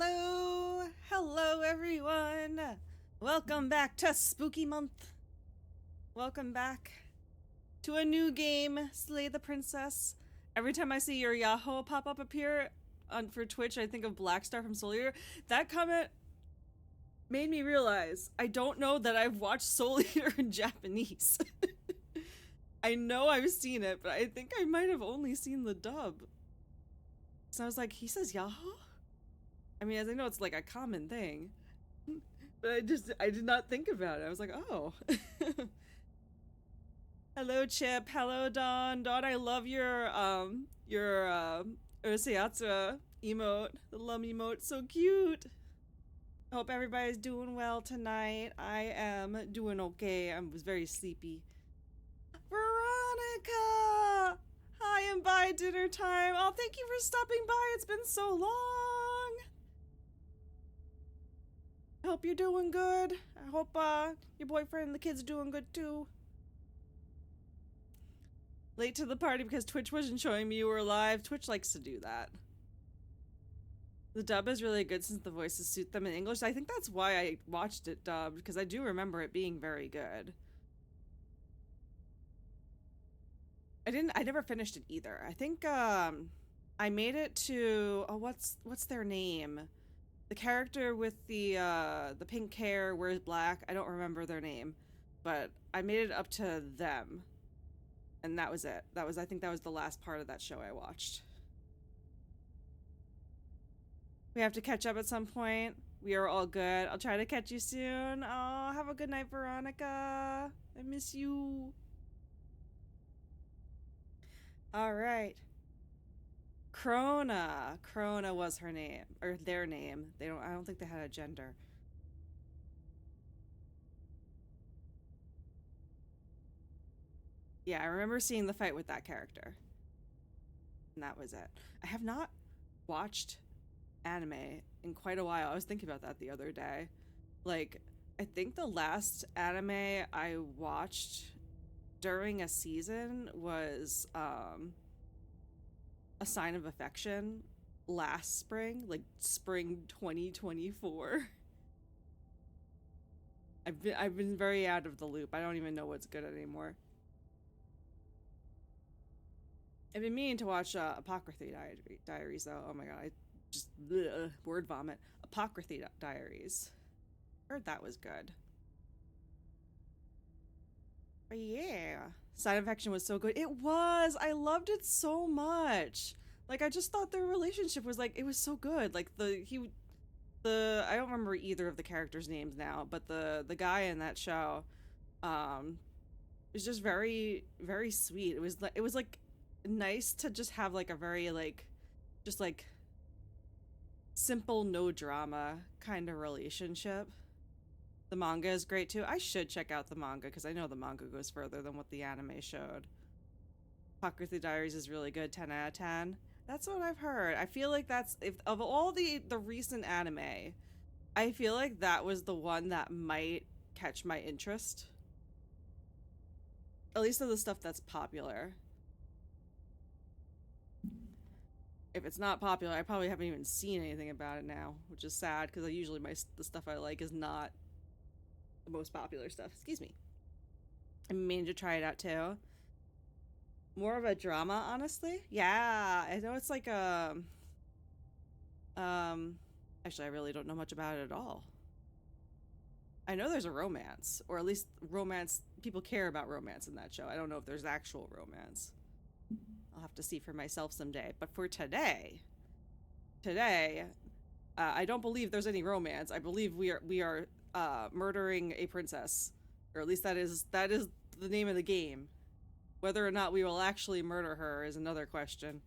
Hello! Hello, everyone! Welcome back to Spooky Month. Welcome back to a new game, Slay the Princess. Every time I see your Yahoo pop-up appear for Twitch, I think of Blackstar from Soul Eater. That comment made me realize I don't know that I've watched Soul Eater in Japanese. I know I've seen it, but I think I might have only seen the dub. So I was like, he says Yahoo? I mean, as I know it's like a common thing, but I did not think about it. I was like, oh. Hello, Chip. Hello, Dawn. Dawn, I love your Ursiatsu emote. The lum emote, so cute. I hope everybody's doing well tonight. I am doing okay. I was very sleepy. Veronica! Hi, and bye dinner time. Oh, thank you for stopping by. It's been so long. I hope you're doing good. I hope your boyfriend and the kids are doing good too. Late to the party because Twitch wasn't showing me you were live. Twitch likes to do that. The dub is really good since the voices suit them in English. I think that's why I watched it dubbed, because I do remember it being very good. I never finished it either. I think I made it to what's their name? The character with the pink hair, wears black. I don't remember their name, but I made it up to them, and that was it. I think that was the last part of that show I watched. We have to catch up at some point. We are all good. I'll try to catch you soon. Oh, have a good night, Veronica. I miss you. All right. Krona was her name, or their name. I don't think they had a gender. Yeah, I remember seeing the fight with that character. And that was it. I have not watched anime in quite a while. I was thinking about that the other day. Like, I think the last anime I watched during a season was A Sign of Affection last spring, like spring 2024. I've been very out of the loop. I don't even know what's good anymore. I've been meaning to watch Apocryphy Diaries though. Oh my god, I just word vomit. Apocryphy Diaries. Heard that was good. But yeah, Sign of Affection was so good. It was. I loved it so much. Like, I just thought their relationship was like, it was so good. Like I don't remember either of the characters' names now, but the guy in that show, was just very, very sweet. It was like nice to just have like a very like, just like simple, no drama kind of relationship. The manga is great too. I should check out the manga because I know the manga goes further than what the anime showed. Apocryphy Diaries is really good, 10 out of 10. That's what I've heard. I feel like that's, if of all the recent anime, I feel like that was the one that might catch my interest. At least of the stuff that's popular. If it's not popular, I probably haven't even seen anything about it now, which is sad because usually the stuff I like is not the most popular stuff. Excuse me. I'm meaning to try it out too. More of a drama, honestly. Yeah, I know it's like actually I really don't know much about it at all. I know there's a romance, or at least romance, people care about romance in that show. I don't know if there's actual romance. I'll have to see for myself someday. But for today, I don't believe there's any romance. I believe we are murdering a princess, or at least that is the name of the game. Whether or not we will actually murder her is another question.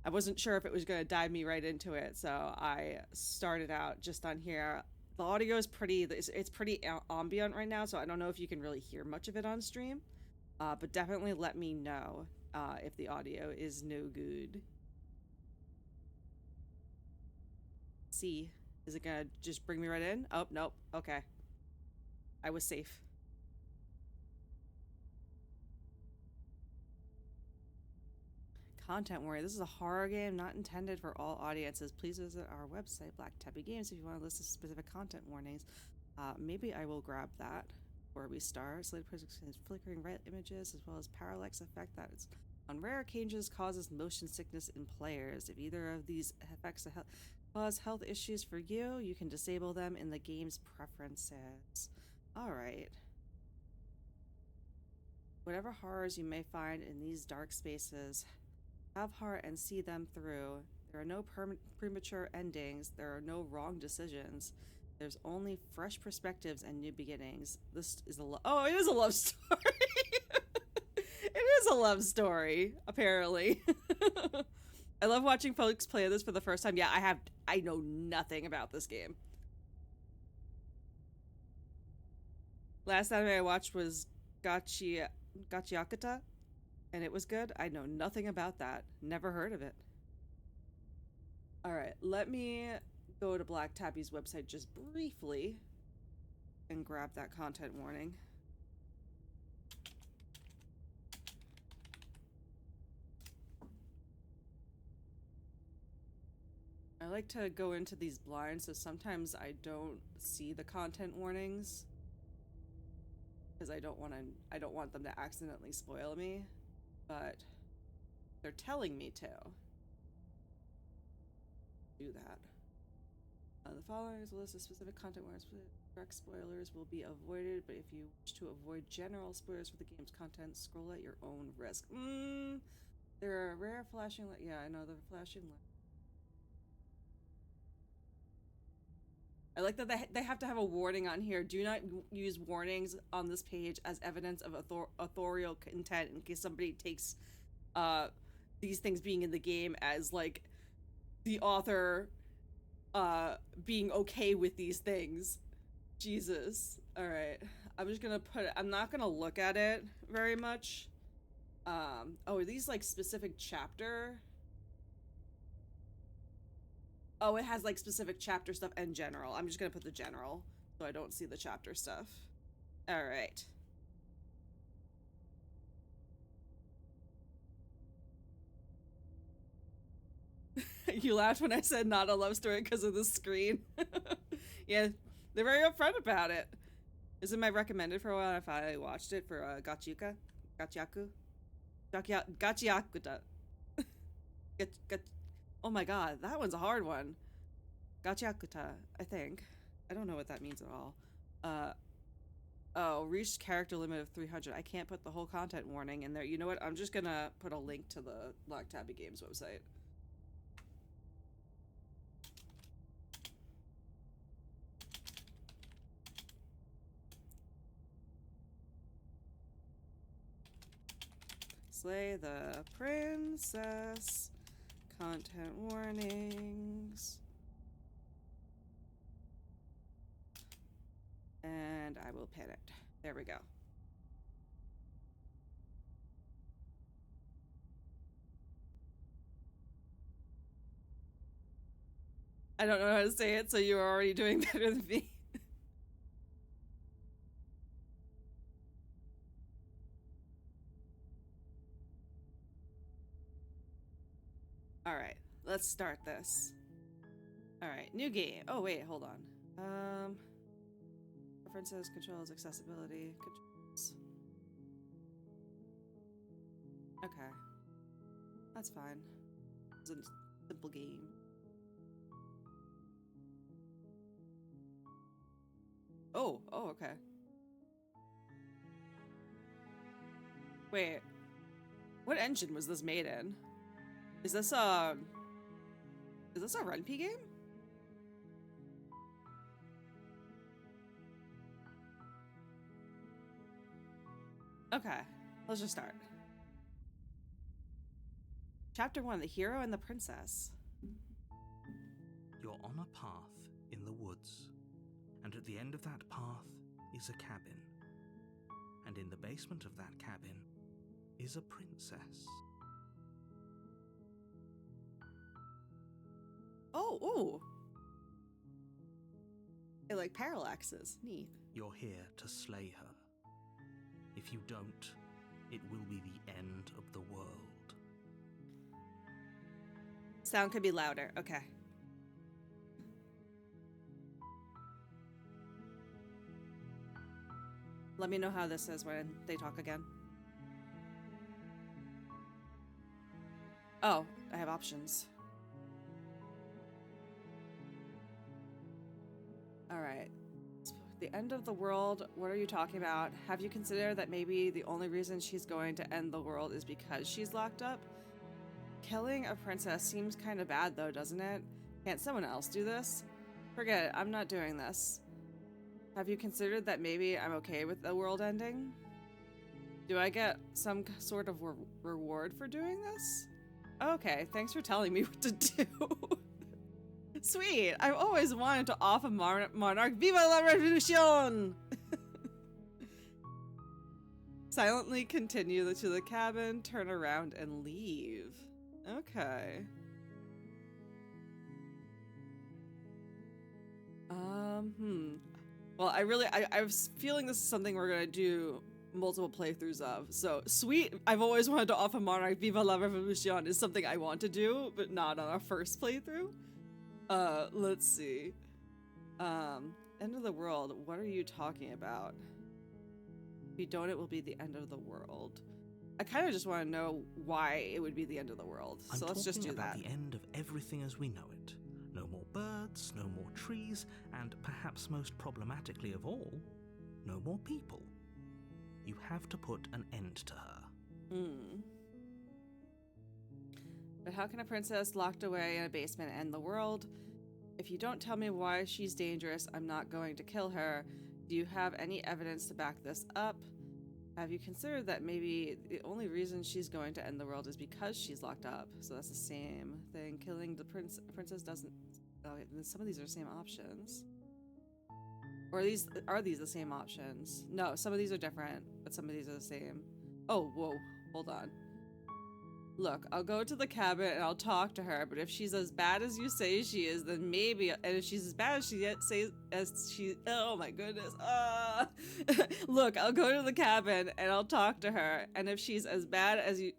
I wasn't sure if it was going to dive me right into it, so I started out just on here. The audio is it's pretty ambient right now, so I don't know if you can really hear much of it on stream. But definitely let me know if the audio is no good. See, is it gonna just bring me right in? Oh, nope. Okay. I was safe. content warning. This is a horror game not intended for all audiences. Please visit our website, Black Tabby Games, if you want to listen to specific content warnings. Maybe I will grab that before we start. Slated projects flickering red images as well as parallax effect that is on rare occasions causes motion sickness in players. If either of these effects cause health issues for you, you can disable them in the game's preferences. Alright. Whatever horrors you may find in these dark spaces, have heart and see them through. There are no premature endings. There are no wrong decisions. There's only fresh perspectives and new beginnings. This is a oh, it is a love story. It is a love story, apparently. I love watching folks play this for the first time. Yeah, I know nothing about this game. Last anime I watched was Gachiakuta, and it was good. I know nothing about that. Never heard of it. Alright, let me go to Black Tabby's website just briefly and grab that content warning. I like to go into these blind, so sometimes I don't see the content warnings because I don't want them to accidentally spoil me, but they're telling me to do that. The following is a list of specific content warnings. Direct spoilers will be avoided, but if you wish to avoid general spoilers for the game's content, scroll at your own risk. There are rare flashing light. Yeah, I know the flashing light. I like that they have to have a warning on here. Do not use warnings on this page as evidence of authorial intent in case somebody takes these things being in the game as like the author being okay with these things. Jesus. All right. I'm just gonna put it, I'm not gonna look at it very much. Oh, are these like specific chapter? Oh, it has like specific chapter stuff and general. I'm just gonna put the general so I don't see the chapter stuff. All right. You laughed when I said not a love story because of the screen. Yeah, they're very upfront about it. Is it my recommended for a while if I watched it for Gachiakuta? Oh my god, that one's a hard one. Gachiakuta, I think. I don't know what that means at all. Oh, reached character limit of 300. I can't put the whole content warning in there. You know what? I'm just gonna put a link to the Black Tabby Games website. Slay the princess. Content warnings. And I will pin it. There we go. I don't know how to say it, so you're already doing better than me. Alright, let's start this. Alright, new game. Oh wait, hold on. Preferences, controls, accessibility, controls. Okay. That's fine. It's a simple game. Oh, okay. Wait. What engine was this made in? Is this a Ren'Py game? Okay, let's just start. Chapter 1, The Hero and the Princess. You're on a path in the woods, and at the end of that path is a cabin. And in the basement of that cabin is a princess. Oh, ooh. It like parallaxes. Neat. You're here to slay her. If you don't, it will be the end of the world. Sound could be louder. Okay. Let me know how this is when they talk again. Oh, I have options. All right. The end of the world, what are you talking about? Have you considered that maybe the only reason she's going to end the world is because she's locked up? Killing a princess seems kind of bad though, doesn't it? Can't someone else do this? Forget it, I'm not doing this. Have you considered that maybe I'm okay with the world ending? Do I get some sort of reward for doing this? Okay, thanks for telling me what to do. Sweet, I've always wanted to off a monarch. Viva la revolution! Silently continue to the cabin, turn around, and leave. Okay. Well, I was feeling this is something we're gonna do multiple playthroughs of. So, sweet, I've always wanted to off a monarch. Viva la revolution is something I want to do, but not on our first playthrough. Let's see. End of the world, what are you talking about? If you don't, it will be the end of the world. I kind of just want to know why it would be the end of the world. So let's just do that. I'm talking about the end of everything as we know it. No more birds, no more trees, and perhaps most problematically of all, no more people. You have to put an end to her. But how can a princess locked away in a basement end the world? If you don't tell me why she's dangerous, I'm not going to kill her. Do you have any evidence to back this up? Have you considered that maybe the only reason she's going to end the world is because she's locked up? So that's the same thing. Killing the princess doesn't... Oh, some of these are the same options. Or are these the same options? No, some of these are different, but some of these are the same. Oh, whoa, hold on. Look, I'll go to the cabin and I'll talk to her, but if she's as bad as you say she is, then maybe, and if she's as bad as she, oh my goodness, look, I'll go to the cabin and I'll talk to her, and if she's as bad as you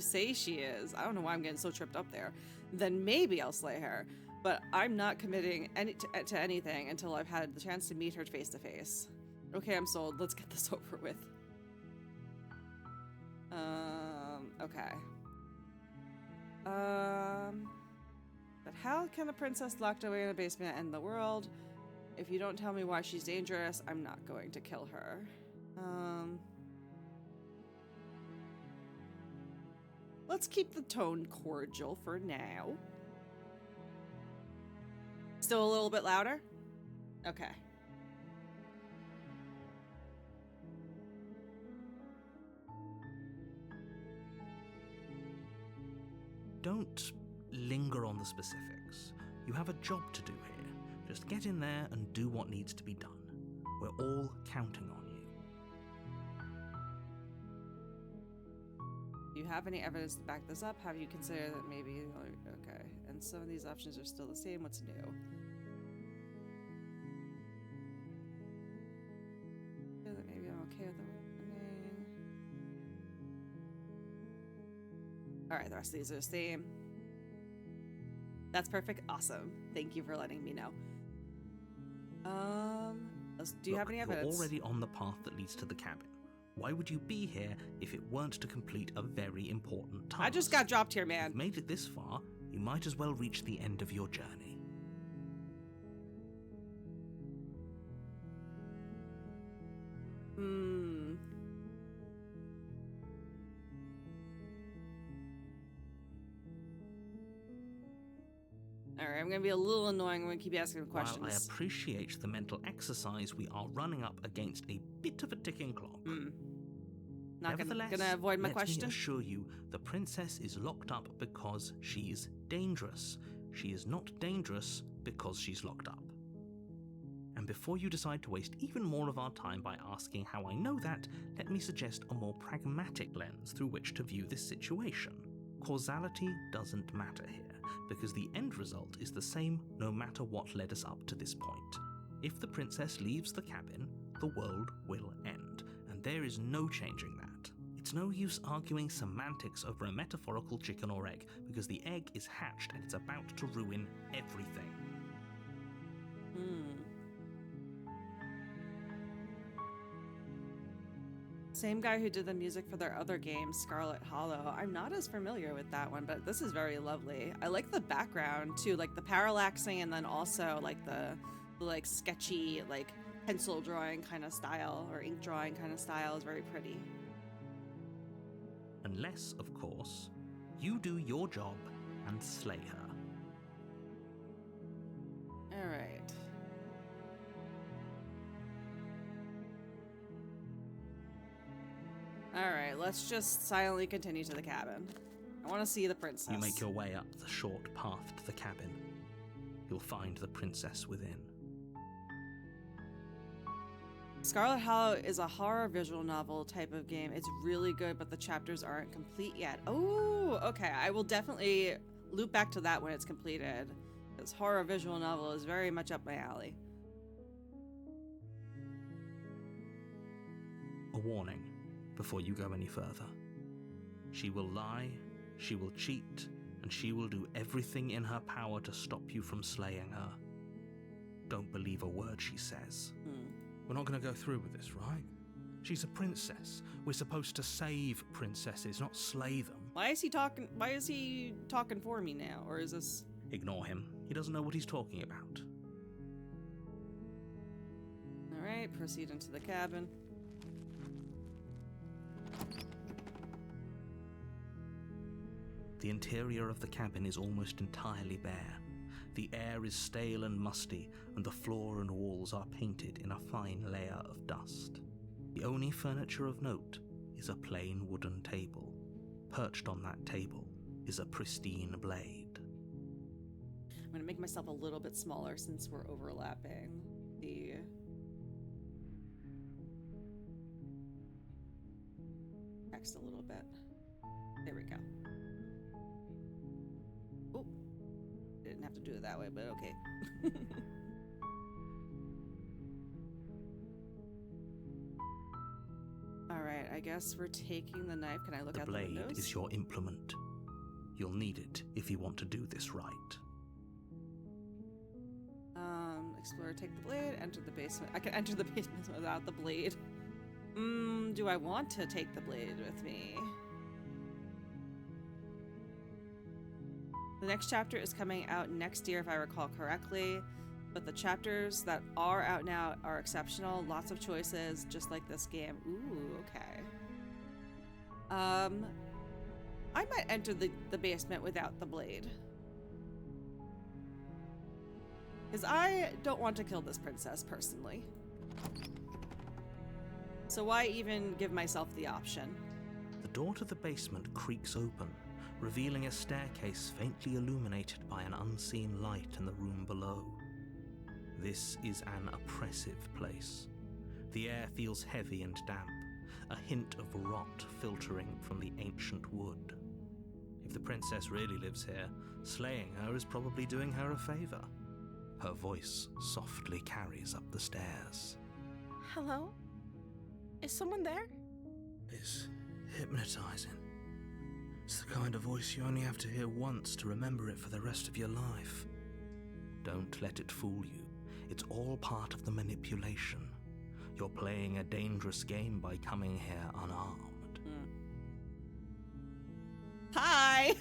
say she is, I don't know why I'm getting so tripped up there, then maybe I'll slay her, but I'm not committing to anything until I've had the chance to meet her face to face. Okay, I'm sold, let's get this over with. Okay. But how can a princess locked away in a basement end the world? If you don't tell me why she's dangerous, I'm not going to kill her. Let's keep the tone cordial for now. Still a little bit louder? Okay. Don't linger on the specifics. You have a job to do here. Just get in there and do what needs to be done. We're all counting on you. Do you have any evidence to back this up? Have you considered that maybe... Okay, and some of these options are still the same. What's new? That maybe I'm okay with the ending. Alright, the rest of these are the same. That's perfect. Awesome. Thank you for letting me know. Do you have any evidence? You're already on the path that leads to the cabin. Why would you be here if it weren't to complete a very important task? I just got dropped here, man. You've made it this far, you might as well reach the end of your journey. Alright, I'm gonna be a little annoying when we keep asking questions. While I appreciate the mental exercise, we are running up against a bit of a ticking clock. Not gonna avoid my question. Let me assure you, the princess is locked up because she's dangerous. She is not dangerous because she's locked up. And before you decide to waste even more of our time by asking how I know that, let me suggest a more pragmatic lens through which to view this situation. Causality doesn't matter here, because the end result is the same no matter what led us up to this point. If the princess leaves the cabin, the world will end, and there is no changing that. It's no use arguing semantics over a metaphorical chicken or egg, because the egg is hatched and it's about to ruin everything. Same guy who did the music for their other game, Scarlet Hollow. I'm not as familiar with that one, but this is very lovely. I like the background too, like the parallaxing, and then also like the like sketchy, like pencil drawing kind of style or ink drawing kind of style is very pretty. Unless, of course, you do your job and slay her. All right. Alright, let's just silently continue to the cabin. I want to see the princess. You make your way up the short path to the cabin. You'll find the princess within. Scarlet Hollow is a horror visual novel type of game. It's really good, but the chapters aren't complete yet. Oh, okay. I will definitely loop back to that when it's completed. This horror visual novel is very much up my alley. A warning before you go any further. She will lie, she will cheat, and she will do everything in her power to stop you from slaying her. Don't believe a word she says. We're not going to go through with this, right? She's a princess. We're supposed to save princesses, not slay them. Why is he talking for me now? Or is this... Ignore him. He doesn't know what he's talking about. Alright, proceed into the cabin. The interior of the cabin is almost entirely bare. The air is stale and musty, and the floor and walls are painted in a fine layer of dust. The only furniture of note is a plain wooden table. Perched on that table is a pristine blade. I'm going to make myself a little bit smaller since we're overlapping the... text a little bit. There we go. Oh, didn't have to do it that way, but okay. All right, I guess we're taking the knife. Can I look out the windows? The blade is your implement. You'll need it if you want to do this right. Explore, take the blade, enter the basement. I can enter the basement without the blade. Do I want to take the blade with me? The next chapter is coming out next year, if I recall correctly, but the chapters that are out now are exceptional. Lots of choices, just like this game. Ooh, okay. I might enter the basement without the blade. Because I don't want to kill this princess, personally. So why even give myself the option? The door to the basement creaks open, revealing a staircase faintly illuminated by an unseen light in the room below. This is an oppressive place. The air feels heavy and damp, a hint of rot filtering from the ancient wood. If the princess really lives here, slaying her is probably doing her a favor. Her voice softly carries up the stairs. Hello? Is someone there? It's hypnotizing. It's the kind of voice you only have to hear once to remember it for the rest of your life. Don't let it fool you. It's all part of the manipulation. You're playing a dangerous game by coming here unarmed. Hi!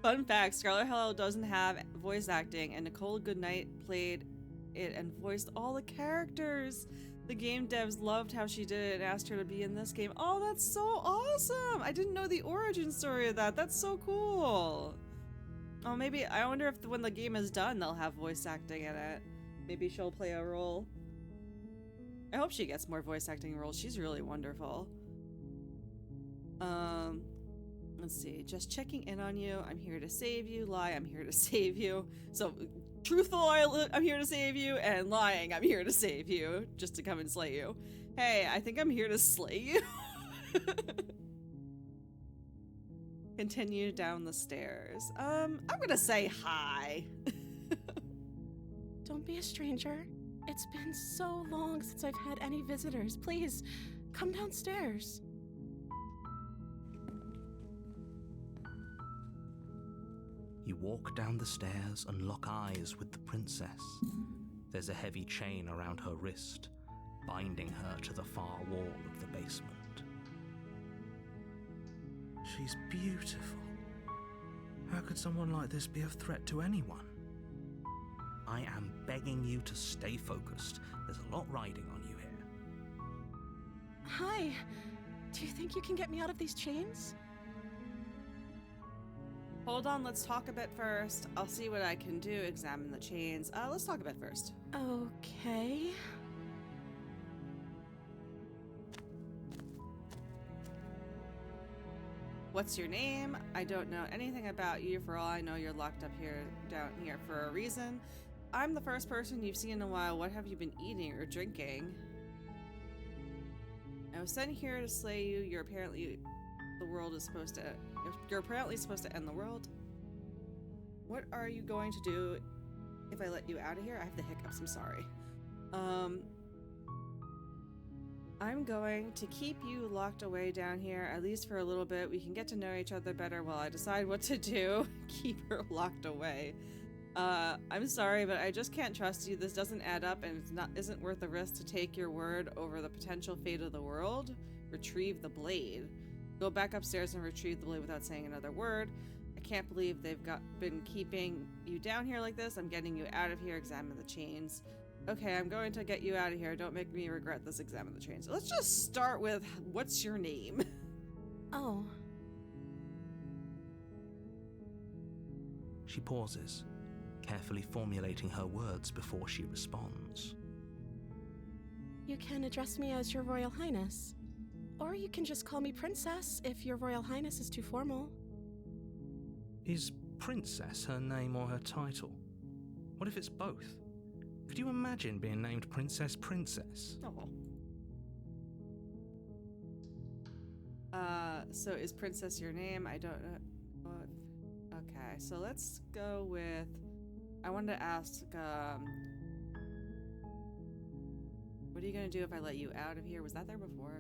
Fun fact, Scarlet Hollow doesn't have voice acting, and Nicole Goodnight played it and voiced all the characters. The game devs loved how she did it and asked her to be in this game. Oh, that's so awesome! I didn't know the origin story of that. That's so cool. Oh, maybe, I wonder if when the game is done, they'll have voice acting in it. Maybe she'll play a role. I hope she gets more voice acting roles. She's really wonderful. Let's see. Just checking in on you. I'm here to save you. Lie, I'm here to save you. So, truthful, I'm here to save you, and lying, I'm here to save you, just to come and slay you. Hey, I think I'm here to slay you. Continue down the stairs. I'm gonna say hi. Don't be a stranger. It's been so long since I've had any visitors. Please, Come downstairs. You walk down the stairs and lock eyes with the princess. There's a heavy chain around her wrist, binding her to the far wall of the basement. She's beautiful. How could someone like this be a threat to anyone? I am begging you to stay focused. There's a lot riding on you here. Hi. Do you think you can get me out of these chains? Hold on, let's talk a bit first. I'll see what I can do, examine the chains. Let's talk a bit first. Okay. What's your name? I don't know anything about you. For all I know, you're locked up here, down here for a reason. I'm the first person you've seen in a while. What have you been eating or drinking? I was sent here to slay you. You're apparently supposed to end the world. What are you going to do if I let you out of here? I have the hiccups, I'm sorry. I'm going to keep you locked away down here, at least for a little bit. We can get to know each other better while I decide what to do. Keep her locked away. I'm sorry, but I just can't trust you. This doesn't add up, and isn't worth the risk to take your word over the potential fate of the world. Retrieve the blade. Go back upstairs and retrieve the blade without saying another word. I can't believe they've been keeping you down here like this. I'm getting you out of here. Examine the chains. Okay, I'm going to get you out of here. Don't make me regret this. Examine the chains. Let's just start with, what's your name? Oh. She pauses, carefully formulating her words before she responds. You can address me as Your Royal Highness. Or you can just call me Princess if Your Royal Highness is too formal. Is Princess her name or her title? What if it's both? Could you imagine being named Princess Princess? Oh. So is Princess your name? I don't know. Okay, so let's go with... I wanted to ask, what are you gonna do if I let you out of here? Was that there before?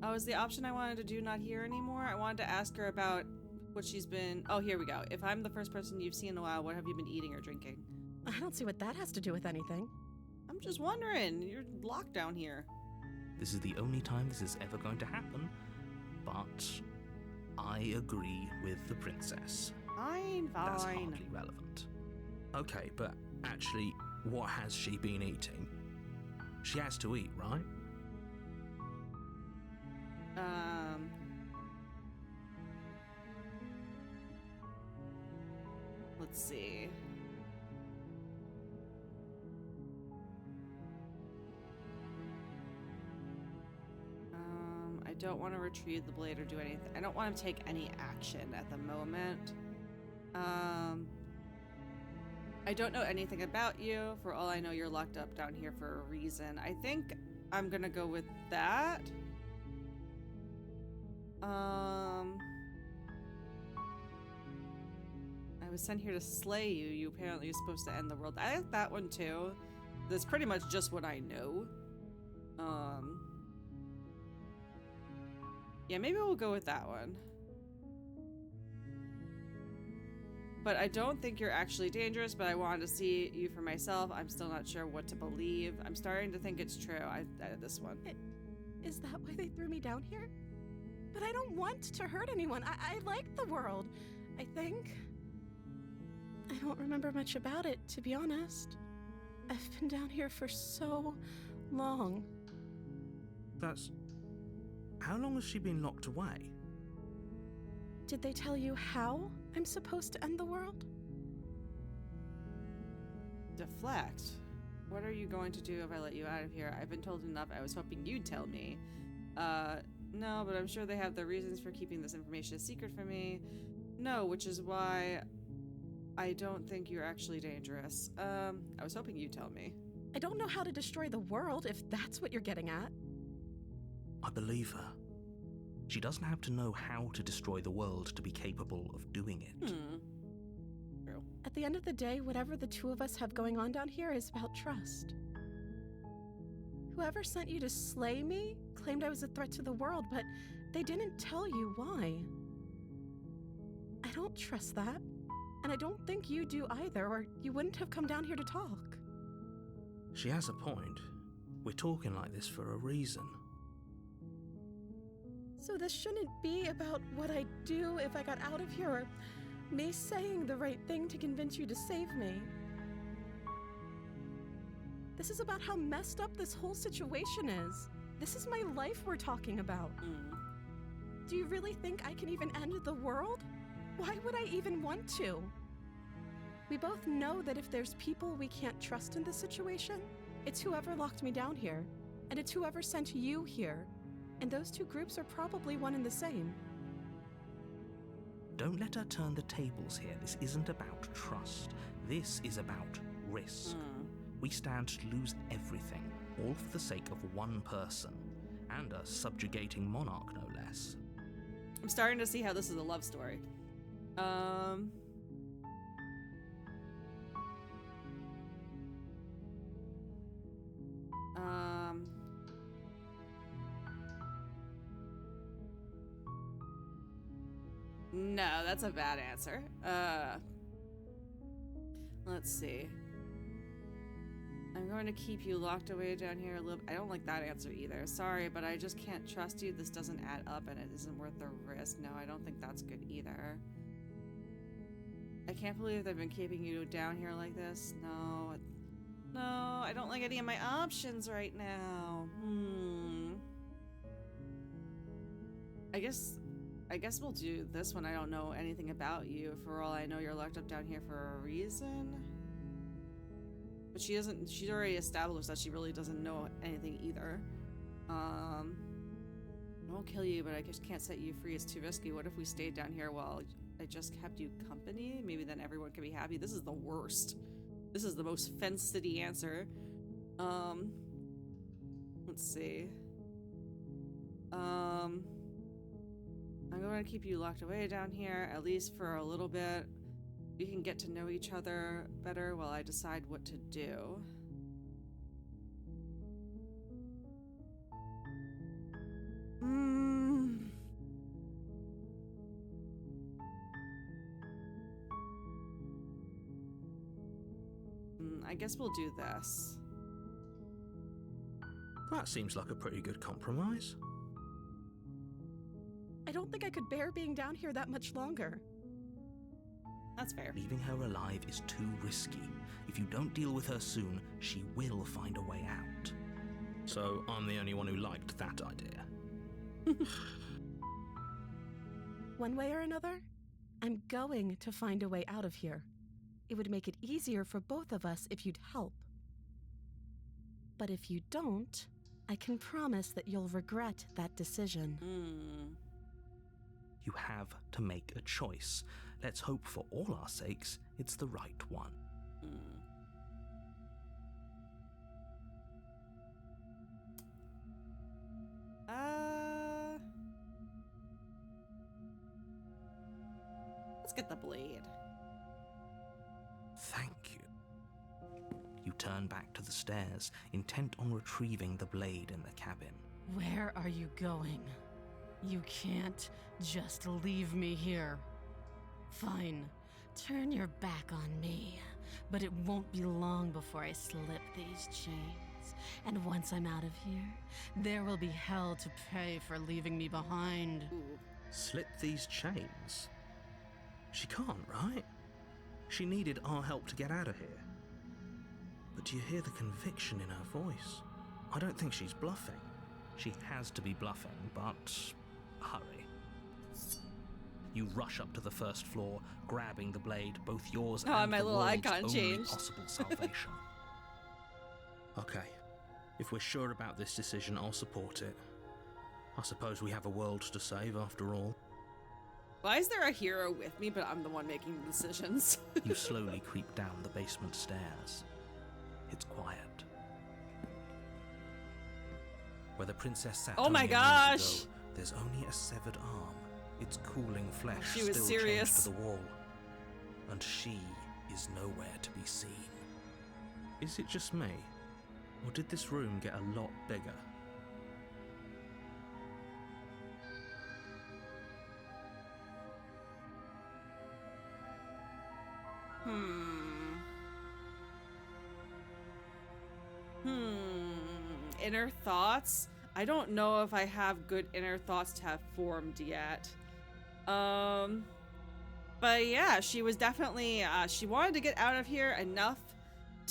Oh, is the option I wanted to do not here anymore? I wanted to ask her about what she's been... Oh, here we go. If I'm the first person you've seen in a while, what have you been eating or drinking? I don't see what that has to do with anything. I'm just wondering. You're locked down here. This is the only time this is ever going to happen, but I agree with the princess. Fine, That's fine. hardly relevant. Okay, but actually, what has she been eating? She has to eat, right? Let's see. I don't want to retrieve the blade or do anything. I don't want to take any action at the moment. I don't know anything about you. For all I know, you're locked up down here for a reason. I think I'm gonna go with that. I was sent here to slay you. You apparently are supposed to end the world. I like that one too. That's pretty much just what I know. Yeah, maybe we'll go with that one. But I don't think you're actually dangerous, but I wanted to see you for myself. I'm still not sure what to believe. I'm starting to think it's true. I this one. Is that why they threw me down here? But I don't want to hurt anyone. I like the world, I think. I don't remember much about it, to be honest. I've been down here for so long. That's... How long has she been locked away? Did they tell you how I'm supposed to end the world? Deflect. What are you going to do if I let you out of here? I've been told enough. I was hoping you'd tell me. No, but I'm sure they have their reasons for keeping this information a secret from me. No, which is why I don't think you're actually dangerous. I was hoping you'd tell me. I don't know how to destroy the world, if that's what you're getting at. I believe her. She doesn't have to know how to destroy the world to be capable of doing it. True. At the end of the day, whatever the two of us have going on down here is about trust. Whoever sent you to slay me claimed I was a threat to the world, but they didn't tell you why. I don't trust that, and I don't think you do either, or you wouldn't have come down here to talk. She has a point. We're talking like this for a reason. So this shouldn't be about what I'd do if I got out of here, or me saying the right thing to convince you to save me. This is about how messed up this whole situation is. This is my life we're talking about. Do you really think I can even end the world? Why would I even want to? We both know that if there's people we can't trust in this situation, it's whoever locked me down here, and it's whoever sent you here. And those two groups are probably one and the same. Don't let her turn the tables here. This isn't about trust. This is about risk. We stand to lose everything, all for the sake of one person, and a subjugating monarch, no less. I'm starting to see how this is a love story. No, that's a bad answer. Let's see. I'm going to keep you locked away down here a little. I don't like that answer either. Sorry, but I just can't trust you. This doesn't add up and it isn't worth the risk. No, I don't think that's good either. I can't believe they've been keeping you down here like this. No. No, I don't like any of my options right now. I guess we'll do this one. I don't know anything about you. For all I know, you're locked up down here for a reason. But she's already established that she really doesn't know anything either. I won't kill you, but I just can't set you free. It's too risky. What if we stayed down here while I just kept you company? Maybe then everyone can be happy. This is the worst. This is the most Fence City answer. Let's see. I'm going to keep you locked away down here, at least for a little bit. We can get to know each other better while I decide what to do. I guess we'll do this. That seems like a pretty good compromise. I don't think I could bear being down here that much longer. That's fair. Leaving her alive is too risky. If you don't deal with her soon, she will find a way out. So I'm the only one who liked that idea. One way or another, I'm going to find a way out of here. It would make it easier for both of us if you'd help. But if you don't, I can promise that you'll regret that decision. You have to make a choice. Let's hope for all our sakes it's the right one. Let's get the blade. Thank you. You turn back to the stairs, intent on retrieving the blade in the cabin. Where are you going? You can't just leave me here. Fine, turn your back on me, but it won't be long before I slip these chains. And once I'm out of here, there will be hell to pay for leaving me behind. Slip these chains? She can't, right? She needed our help to get out of here. But do you hear the conviction in her voice? I don't think she's bluffing. She has to be bluffing, but hurry. You rush up to the first floor, grabbing the blade, both yours and my the little world's icon only changed. possible salvation. Okay, if we're sure about this decision, I'll support it. I suppose we have a world to save after all. Why is there a hero with me, but I'm the one making the decisions? You slowly creep down the basement stairs. It's quiet. Where the princess sat Oh my only gosh! moments ago, there's only a severed arm. Its cooling flesh She was still serious. chained to the wall. And she is nowhere to be seen. Is it just me? Or did this room get a lot bigger? Inner thoughts? I don't know if I have good inner thoughts to have formed yet. But yeah, she was definitely, she wanted to get out of here enough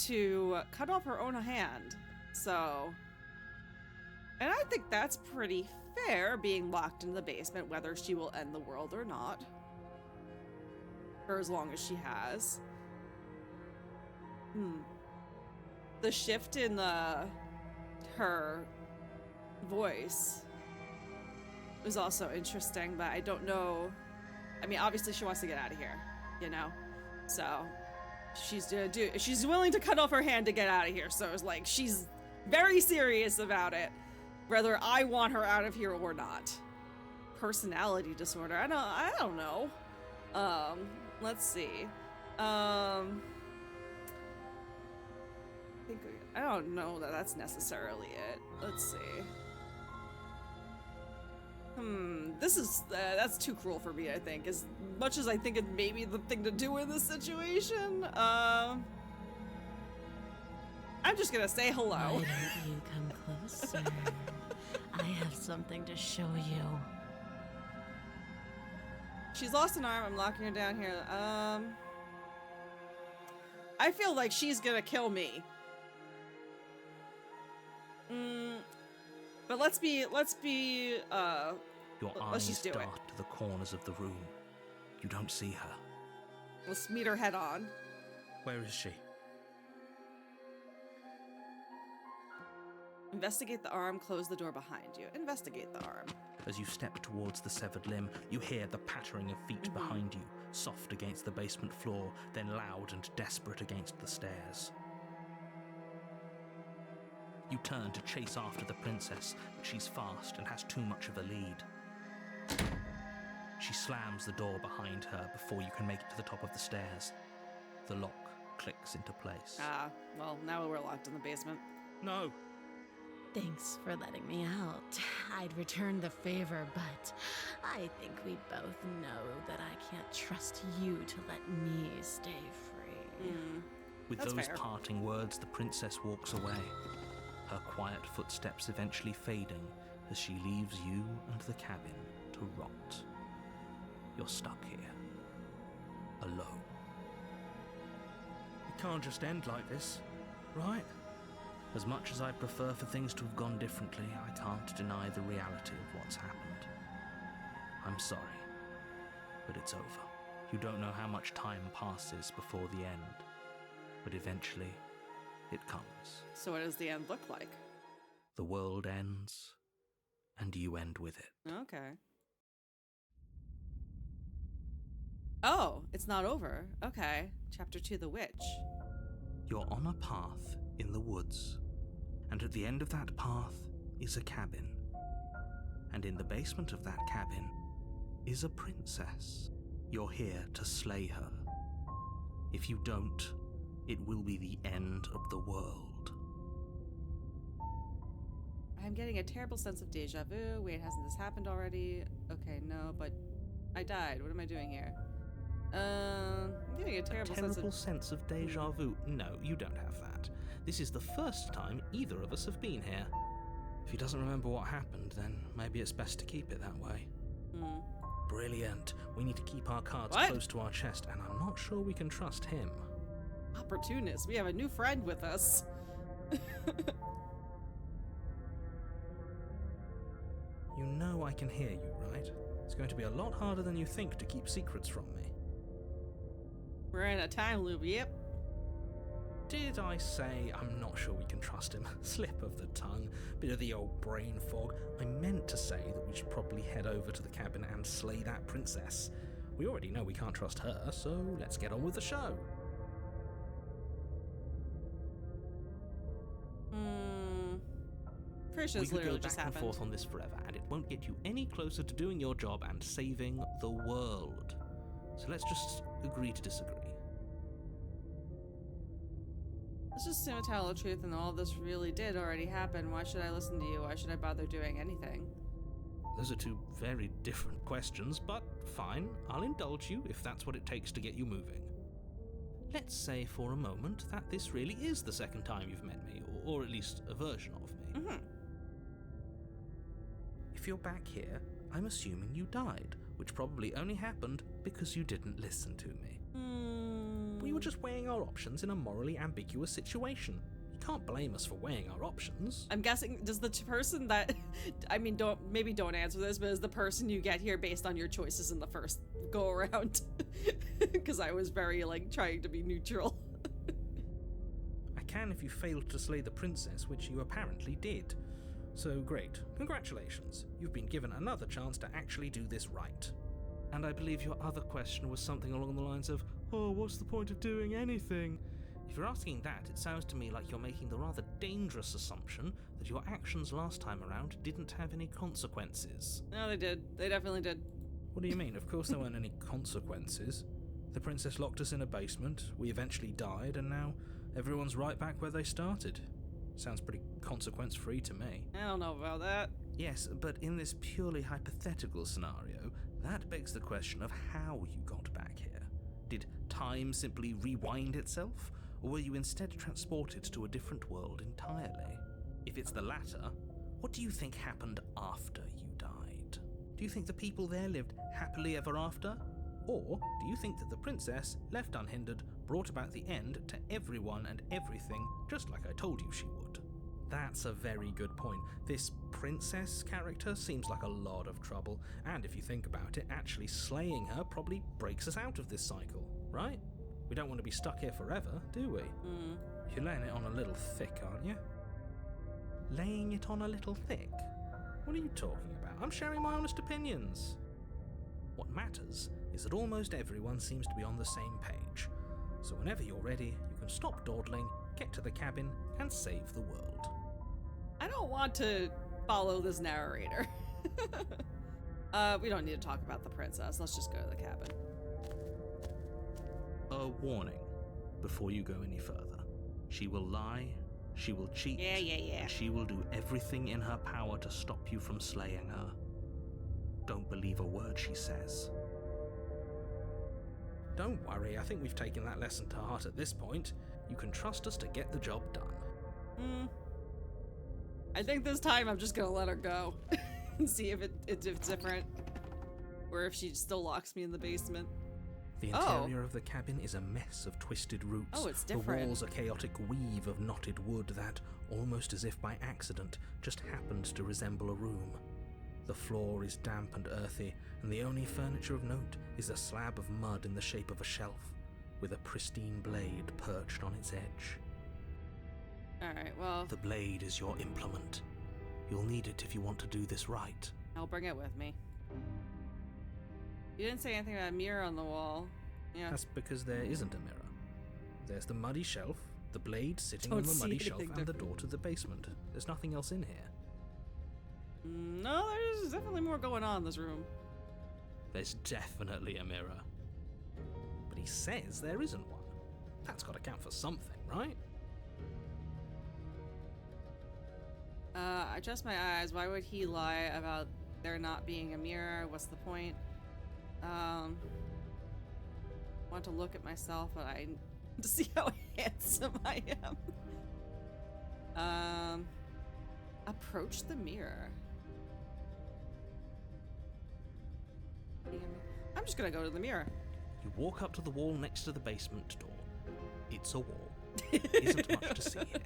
to cut off her own hand. So, and I think that's pretty fair, being locked in the basement, whether she will end the world or not. For as long as she has. The shift in her voice was also interesting, but I don't know. I mean, obviously she wants to get out of here, you know? So she's willing to cut off her hand to get out of here. So it's like, she's very serious about it, whether I want her out of here or not. Personality disorder. I don't know. Let's see. I don't know that that's necessarily it. Let's see. This is, that's too cruel for me, I think. As much as I think it may be the thing to do in this situation, I'm just gonna say hello. Why don't you come closer? I have something to show you. She's lost an arm. I'm locking her down here. I feel like she's gonna kill me. But let's be, Your let's eyes just do it. dart to the corners of the room. You don't see her. Let's meet her head on. Where is she? Investigate the arm, close the door behind you. Investigate the arm. As you step towards the severed limb, you hear the pattering of feet behind you, soft against the basement floor, then loud and desperate against the stairs. You turn to chase after the princess, but she's fast and has too much of a lead. She slams the door behind her before you can make it to the top of the stairs. The lock clicks into place. Ah, well, now we're locked in the basement. No! Thanks for letting me out. I'd return the favor, but I think we both know that I can't trust you to let me stay free. With That's those fair. parting words, the princess walks away, her quiet footsteps eventually fading as she leaves you and the cabin to rot. You're stuck here, alone. It can't just end like this, right? As much as I'd prefer for things to have gone differently, I can't deny the reality of what's happened. I'm sorry, but it's over. You don't know how much time passes before the end, but eventually it comes. So what does the end look like? The world ends, and you end with it. Okay. Oh, it's not over. Okay. Chapter 2, The Witch. You're on a path in the woods, and at the end of that path is a cabin. And in the basement of that cabin is a princess. You're here to slay her. If you don't, it will be the end of the world. I'm getting a terrible sense of deja vu. Wait, hasn't this happened already? Okay, no, but I died. What am I doing here? I'm getting a terrible sense of deja vu? No, you don't have that. This is the first time either of us have been here. If he doesn't remember what happened, then maybe it's best to keep it that way. Brilliant. We need to keep our cards close to our chest, and I'm not sure we can trust him. Opportunist. We have a new friend with us. You know I can hear you, right? It's going to be a lot harder than you think to keep secrets from me. We're in a time loop, yep. Did I say I'm not sure we can trust him? Slip of the tongue, bit of the old brain fog. I meant to say that we should probably head over to the cabin and slay that princess. We already know we can't trust her, so let's get on with the show. Pretty sure We this could literally go just back and happened. forth on this forever, and it won't get you any closer to doing your job and saving the world. So let's just agree to disagree. Let's just assume tell the truth and all this really did already happen. Why should I listen to you? Why should I bother doing anything? Those are two very different questions, but fine, I'll indulge you if that's what it takes to get you moving. Let's say for a moment that this really is the second time you've met me, or at least a version of me. Mm-hmm. If you're back here, I'm assuming you died, which probably only happened because you didn't listen to me. We were just weighing our options in a morally ambiguous situation. You can't blame us for weighing our options. I'm guessing, does the person that, I mean, don't answer this, but is the person you get here based on your choices in the first go around? Because I was very, like, trying to be neutral. I can if you failed to slay the princess, which you apparently did. So great. Congratulations. You've been given another chance to actually do this right. And I believe your other question was something along the lines of, oh, what's the point of doing anything? If you're asking that, it sounds to me like you're making the rather dangerous assumption that your actions last time around didn't have any consequences. No, they did. They definitely did. What do you mean? Of course there weren't any consequences. The princess locked us in a basement, we eventually died, and now everyone's right back where they started. Sounds pretty consequence-free to me. I don't know about that. Yes, but in this purely hypothetical scenario, that begs the question of how you got back here. Did time simply rewind itself, or were you instead transported to a different world entirely? If it's the latter, what do you think happened after you died? Do you think the people there lived happily ever after? Or do you think that the princess, left unhindered, brought about the end to everyone and everything, just like I told you she would? That's a very good point. This princess character seems like a lot of trouble, and if you think about it, actually slaying her probably breaks us out of this cycle, right? We don't want to be stuck here forever, do we? You're laying it on a little thick, aren't you? Laying it on a little thick? What are you talking about? I'm sharing my honest opinions. What matters is that almost everyone seems to be on the same page. So whenever you're ready, you can stop dawdling, get to the cabin, and save the world. I don't want to follow this narrator. We don't need to talk about the princess. Let's just go to the cabin. A warning before you go any further. She will lie, she will cheat, Yeah. and she will do everything in her power to stop you from slaying her. Don't believe a word she says. Don't worry, I think we've taken that lesson to heart at this point. You can trust us to get the job done. I think this time I'm just gonna let her go and see if it's different, or if she still locks me in the basement. The interior of the cabin is a mess of twisted roots. Oh, it's different. The walls a chaotic weave of knotted wood that, almost as if by accident, just happens to resemble a room. The floor is damp and earthy, and the only furniture of note is a slab of mud in the shape of a shelf, with a pristine blade perched on its edge. Alright, well, The blade is your implement. You'll need it if you want to do this right. I'll bring it with me. You didn't say anything about a mirror on the wall. Yeah. That's because there isn't a mirror. There's the muddy shelf, the blade sitting Don't on the see muddy anything shelf, and the different. door to the basement. There's nothing else in here. No, there's definitely more going on in this room. There's definitely a mirror. But he says there isn't one. That's got to count for something, right? I trust my eyes. Why would he lie about there not being a mirror? What's the point? Want to look at myself, but I to see how handsome I am. Approach the mirror. I'm just gonna go to the mirror. You walk up to the wall next to the basement door. It's a wall. There isn't much to see here.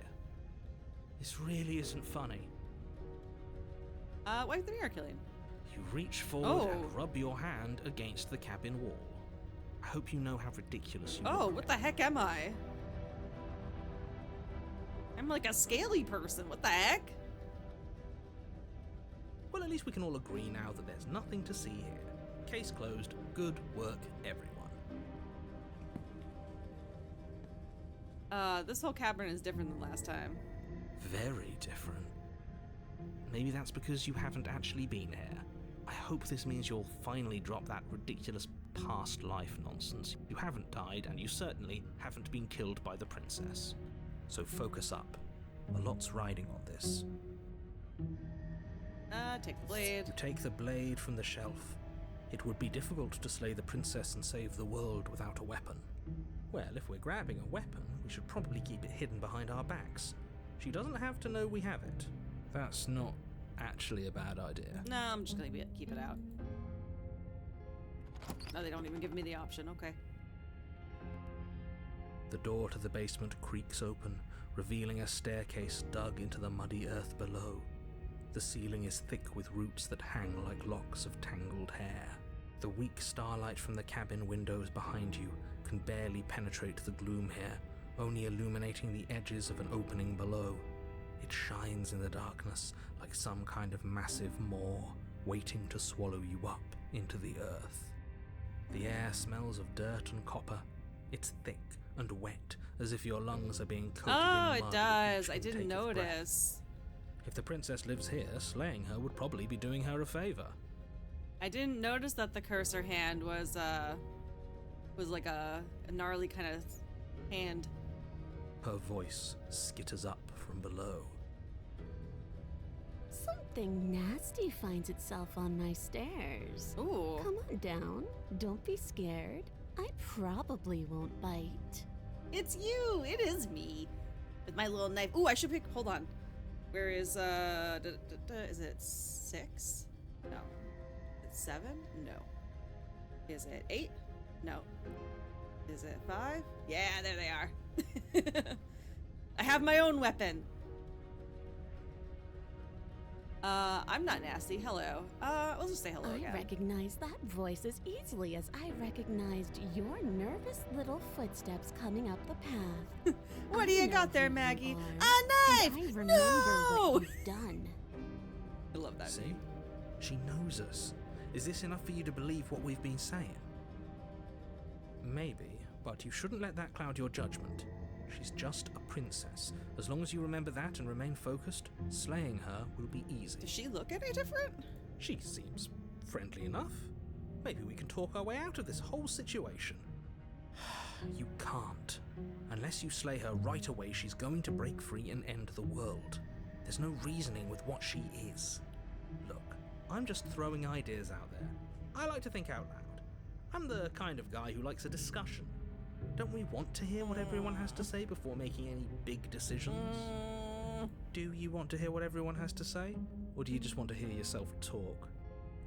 This really isn't funny. Wipe the mirror, Killian. You reach forward Oh. and rub your hand against the cabin wall. I hope you know how ridiculous you look. Oh, what the heck am I? I'm like a scaly person. What the heck? Well, at least we can all agree now that there's nothing to see here. Case closed. Good work, everyone. This whole cabin is different than last time. Very different. Maybe that's because you haven't actually been here. I hope this means you'll finally drop that ridiculous past life nonsense. You haven't died, and you certainly haven't been killed by the princess. So focus up. A lot's riding on this. Take the blade. You take the blade from the shelf. It would be difficult to slay the princess and save the world without a weapon. Well, if we're grabbing a weapon, we should probably keep it hidden behind our backs. She doesn't have to know we have it. That's not actually a bad idea. No, I'm just gonna keep it out. No, they don't even give me the option. Okay. The door to the basement creaks open, revealing a staircase dug into the muddy earth below. The ceiling is thick with roots that hang like locks of tangled hair. The weak starlight from the cabin windows behind you can barely penetrate the gloom here, only illuminating the edges of an opening below. It shines in the darkness like some kind of massive maw, waiting to swallow you up into the earth. The air smells of dirt and copper. It's thick and wet, as if your lungs are being coated in Oh, mud it with does. each I didn't intake of breath. notice. If the princess lives here, slaying her would probably be doing her a favor. I didn't notice that the cursor hand was like a gnarly kind of hand. Her voice skitters up from below. Something nasty finds itself on my stairs. Ooh. Come on down. Don't be scared. I probably won't bite. It's you. It is me. With my little knife. Ooh, I should pick. Hold on. Where is is it 6? No. Is it 7? No. Is it 8? No. Is it 5? Yeah, there they are. I have my own weapon. I'm not nasty. Hello. We'll just say hello I again. recognize that voice as easily as I recognized your nervous little footsteps coming up the path. What do I you know got there, who you Maggie? are, A and knife! I remember No! what you've done. I love that. See? She knows us. Is this enough for you to believe what we've been saying? Maybe, but you shouldn't let that cloud your judgment. She's just a princess. As long as you remember that and remain focused, slaying her will be easy. Does she look any different? She seems friendly enough. Maybe we can talk our way out of this whole situation. You can't. Unless you slay her right away, she's going to break free and end the world. There's no reasoning with what she is. Look, I'm just throwing ideas out there. I like to think out loud. I'm the kind of guy who likes a discussion. Don't we want to hear what everyone has to say before making any big decisions? Do you want to hear what everyone has to say? Or do you just want to hear yourself talk?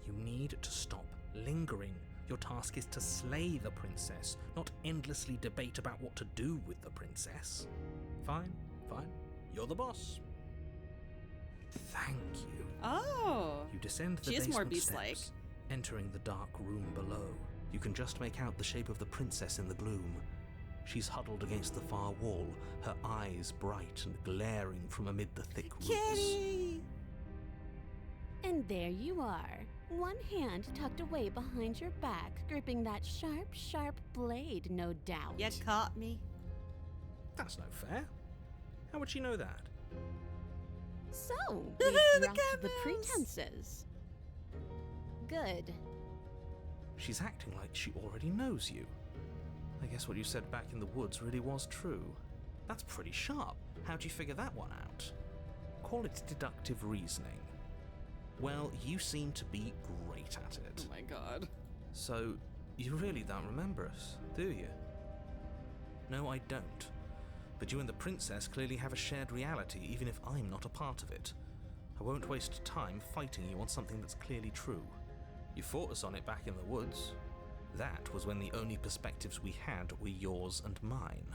You need to stop lingering. Your task is to slay the princess, not endlessly debate about what to do with the princess. Fine, fine. You're the boss. Thank you. Oh. You descend the She is basement more beast-like. steps, entering the dark room below. You can just make out the shape of the princess in the gloom. She's huddled against the far wall, her eyes bright and glaring from amid the thick roots. Kitty! And there you are, one hand tucked away behind your back, gripping that sharp, sharp blade, no doubt. You caught me. That's no fair. How would she know that? So, The we've dropped the cameras. pretenses. Good. She's acting like she already knows you. I guess what you said back in the woods really was true. That's pretty sharp. How'd you figure that one out? Call it deductive reasoning. Well, you seem to be great at it. Oh my god. So, you really don't remember us, do you? No, I don't. But you and the princess clearly have a shared reality, even if I'm not a part of it. I won't waste time fighting you on something that's clearly true. You fought us on it back in the woods. That was when the only perspectives we had were yours and mine.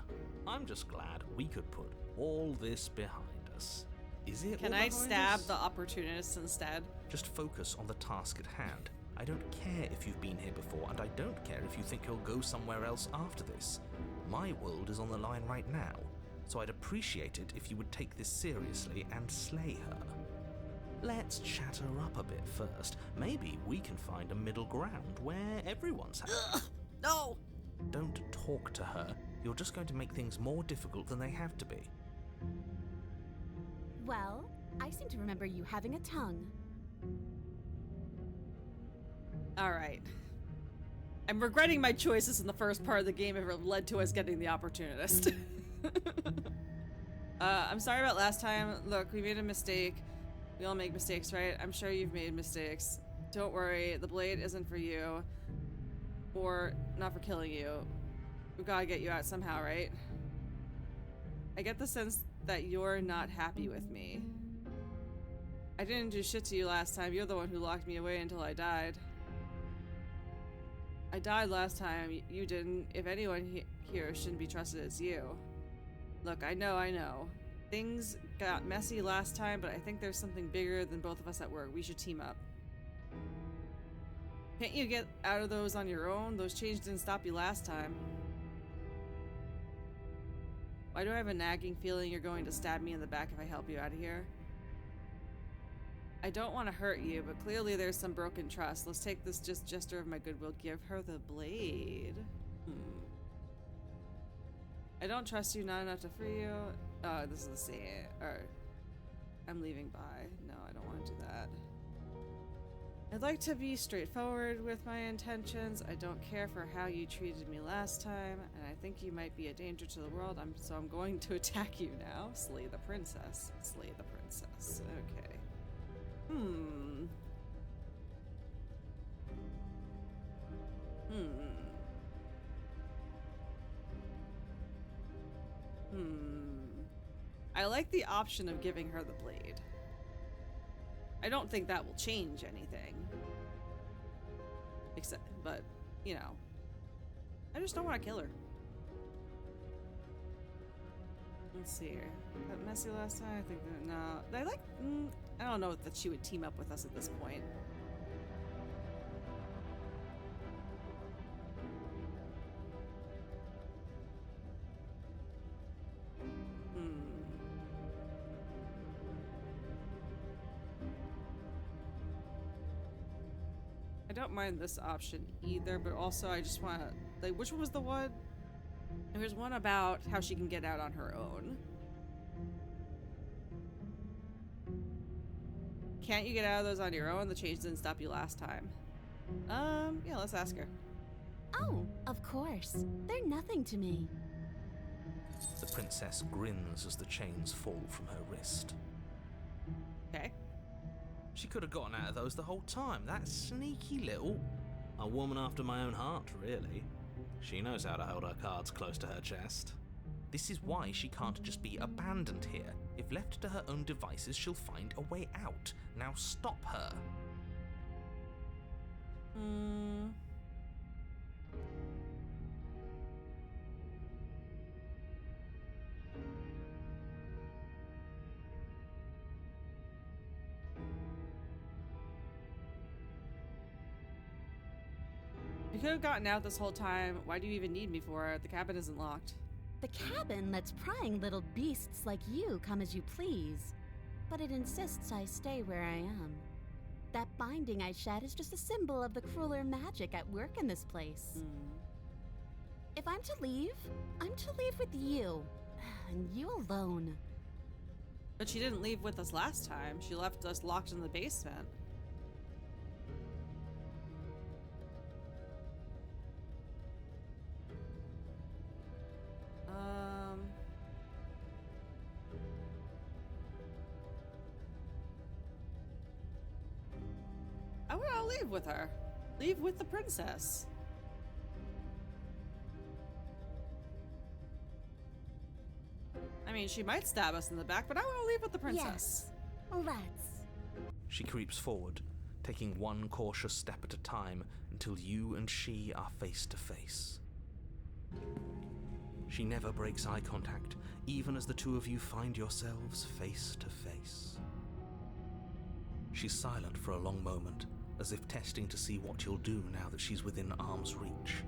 I'm just glad we could put all this behind us. Is it Can all I behind stab us? the opportunist instead? Just focus on the task at hand. I don't care if you've been here before, and I don't care if you think you'll go somewhere else after this. My world is on the line right now, so I'd appreciate it if you would take this seriously and slay her. Let's chat her up a bit first. Maybe we can find a middle ground where everyone's happy. Ugh, no! Don't talk to her. You're just going to make things more difficult than they have to be. Well, I seem to remember you having a tongue. Alright. I'm regretting my choices in the first part of the game if it led to us getting the opportunist. I'm sorry about last time. Look, we made a mistake. We all make mistakes, right? I'm sure you've made mistakes. Don't worry, the blade isn't for you. Or not for killing you. We've got to get you out somehow, right? I get the sense that you're not happy with me. I didn't do shit to you last time. You're the one who locked me away until I died. I died last time. You didn't. If anyone here shouldn't be trusted, it's you. Look, I know. Things got messy last time, but I think there's something bigger than both of us at work. We should team up. Can't you get out of those on your own? Those chains didn't stop you last time. Why do I have a nagging feeling you're going to stab me in the back if I help you out of here? I don't want to hurt you, but clearly there's some broken trust. Let's take this gesture of my goodwill. Give her the blade. I don't trust you not enough to free you. Oh, this is the same. Or, I'm leaving by. No, I don't want to do that. I'd like to be straightforward with my intentions. I don't care for how you treated me last time, and I think you might be a danger to the world. So I'm going to attack you now. Slay the princess. Slay the princess. Okay. I like the option of giving her the blade. I don't think that will change anything. But, you know. I just don't want to kill her. Let's see here. That messy last time? I think that, no. I don't know that she would team up with us at this point. I don't mind this option either, but also I just want to, like, which one was the one? There's one about how she can get out on her own. Can't you get out of those on your own? The change didn't stop you last time. Yeah, let's ask her. Oh, of course. They're nothing to me. The princess grins as the chains fall from her wrist. Okay. She could have gotten out of those the whole time. That sneaky little... A woman after my own heart, really. She knows how to hold her cards close to her chest. This is why she can't just be abandoned here. If left to her own devices, she'll find a way out. Now stop her. You could have gotten out this whole time. Why do you even need me for it? The cabin isn't locked. The cabin lets prying little beasts like you come as you please, but it insists I stay where I am. That binding I shed is just a symbol of the crueler magic at work in this place. If I'm to leave, I'm to leave with you, and you alone. But she didn't leave with us last time. She left us locked in the basement. I want to leave with her. Leave with the princess. I mean, she might stab us in the back, but I want to leave with the princess. Yes, let's. She creeps forward, taking one cautious step at a time until you and she are face to face. She never breaks eye contact, even as the two of you find yourselves face to face. She's silent for a long moment, as if testing to see what you'll do now that she's within arm's reach.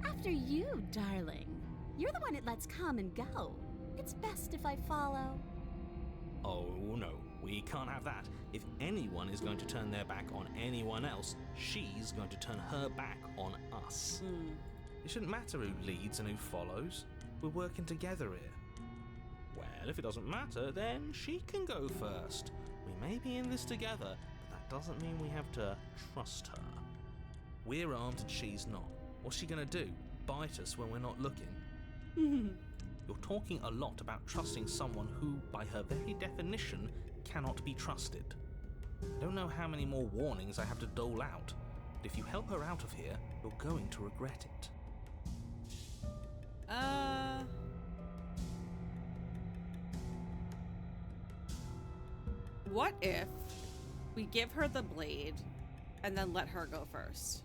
After you, darling. You're the one it lets come and go. It's best if I follow. Oh no, we can't have that. If anyone is going to turn their back on anyone else, she's going to turn her back on us. It shouldn't matter who leads and who follows. We're working together here. Well, if it doesn't matter, then she can go first. We may be in this together, but that doesn't mean we have to trust her. We're armed and she's not. What's she gonna do? Bite us when we're not looking? You're talking a lot about trusting someone who, by her very definition, cannot be trusted. I don't know how many more warnings I have to dole out, but if you help her out of here, you're going to regret it. What if we give her the blade and then let her go first?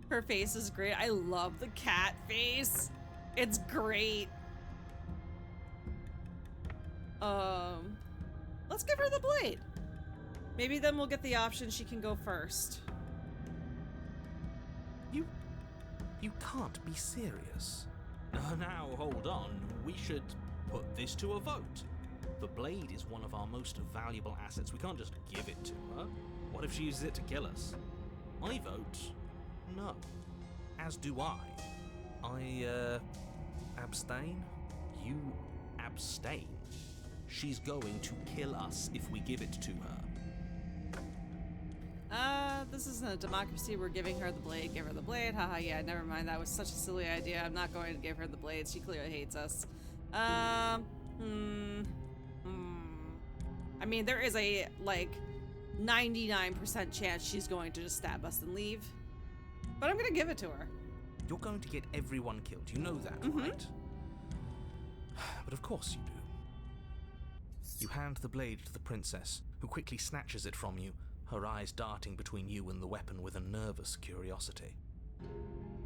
Her face is great. I love the cat face. It's great. Let's give her the blade. Maybe then we'll get the option she can go first. You can't be serious. Now, hold on. We should put this to a vote. The blade is one of our most valuable assets. We can't just give it to her. What if she uses it to kill us? I vote no. As do I. Abstain? You abstain. She's going to kill us if we give it to her. This isn't a democracy. We're giving her the blade. Give her the blade. Haha, yeah, never mind. That was such a silly idea. I'm not going to give her the blade. She clearly hates us. I mean, there is a, like, 99% chance she's going to just stab us and leave. But I'm going to give it to her. You're going to get everyone killed. You know that, right? But of course you do. You hand the blade to the princess, who quickly snatches it from you, her eyes darting between you and the weapon with a nervous curiosity.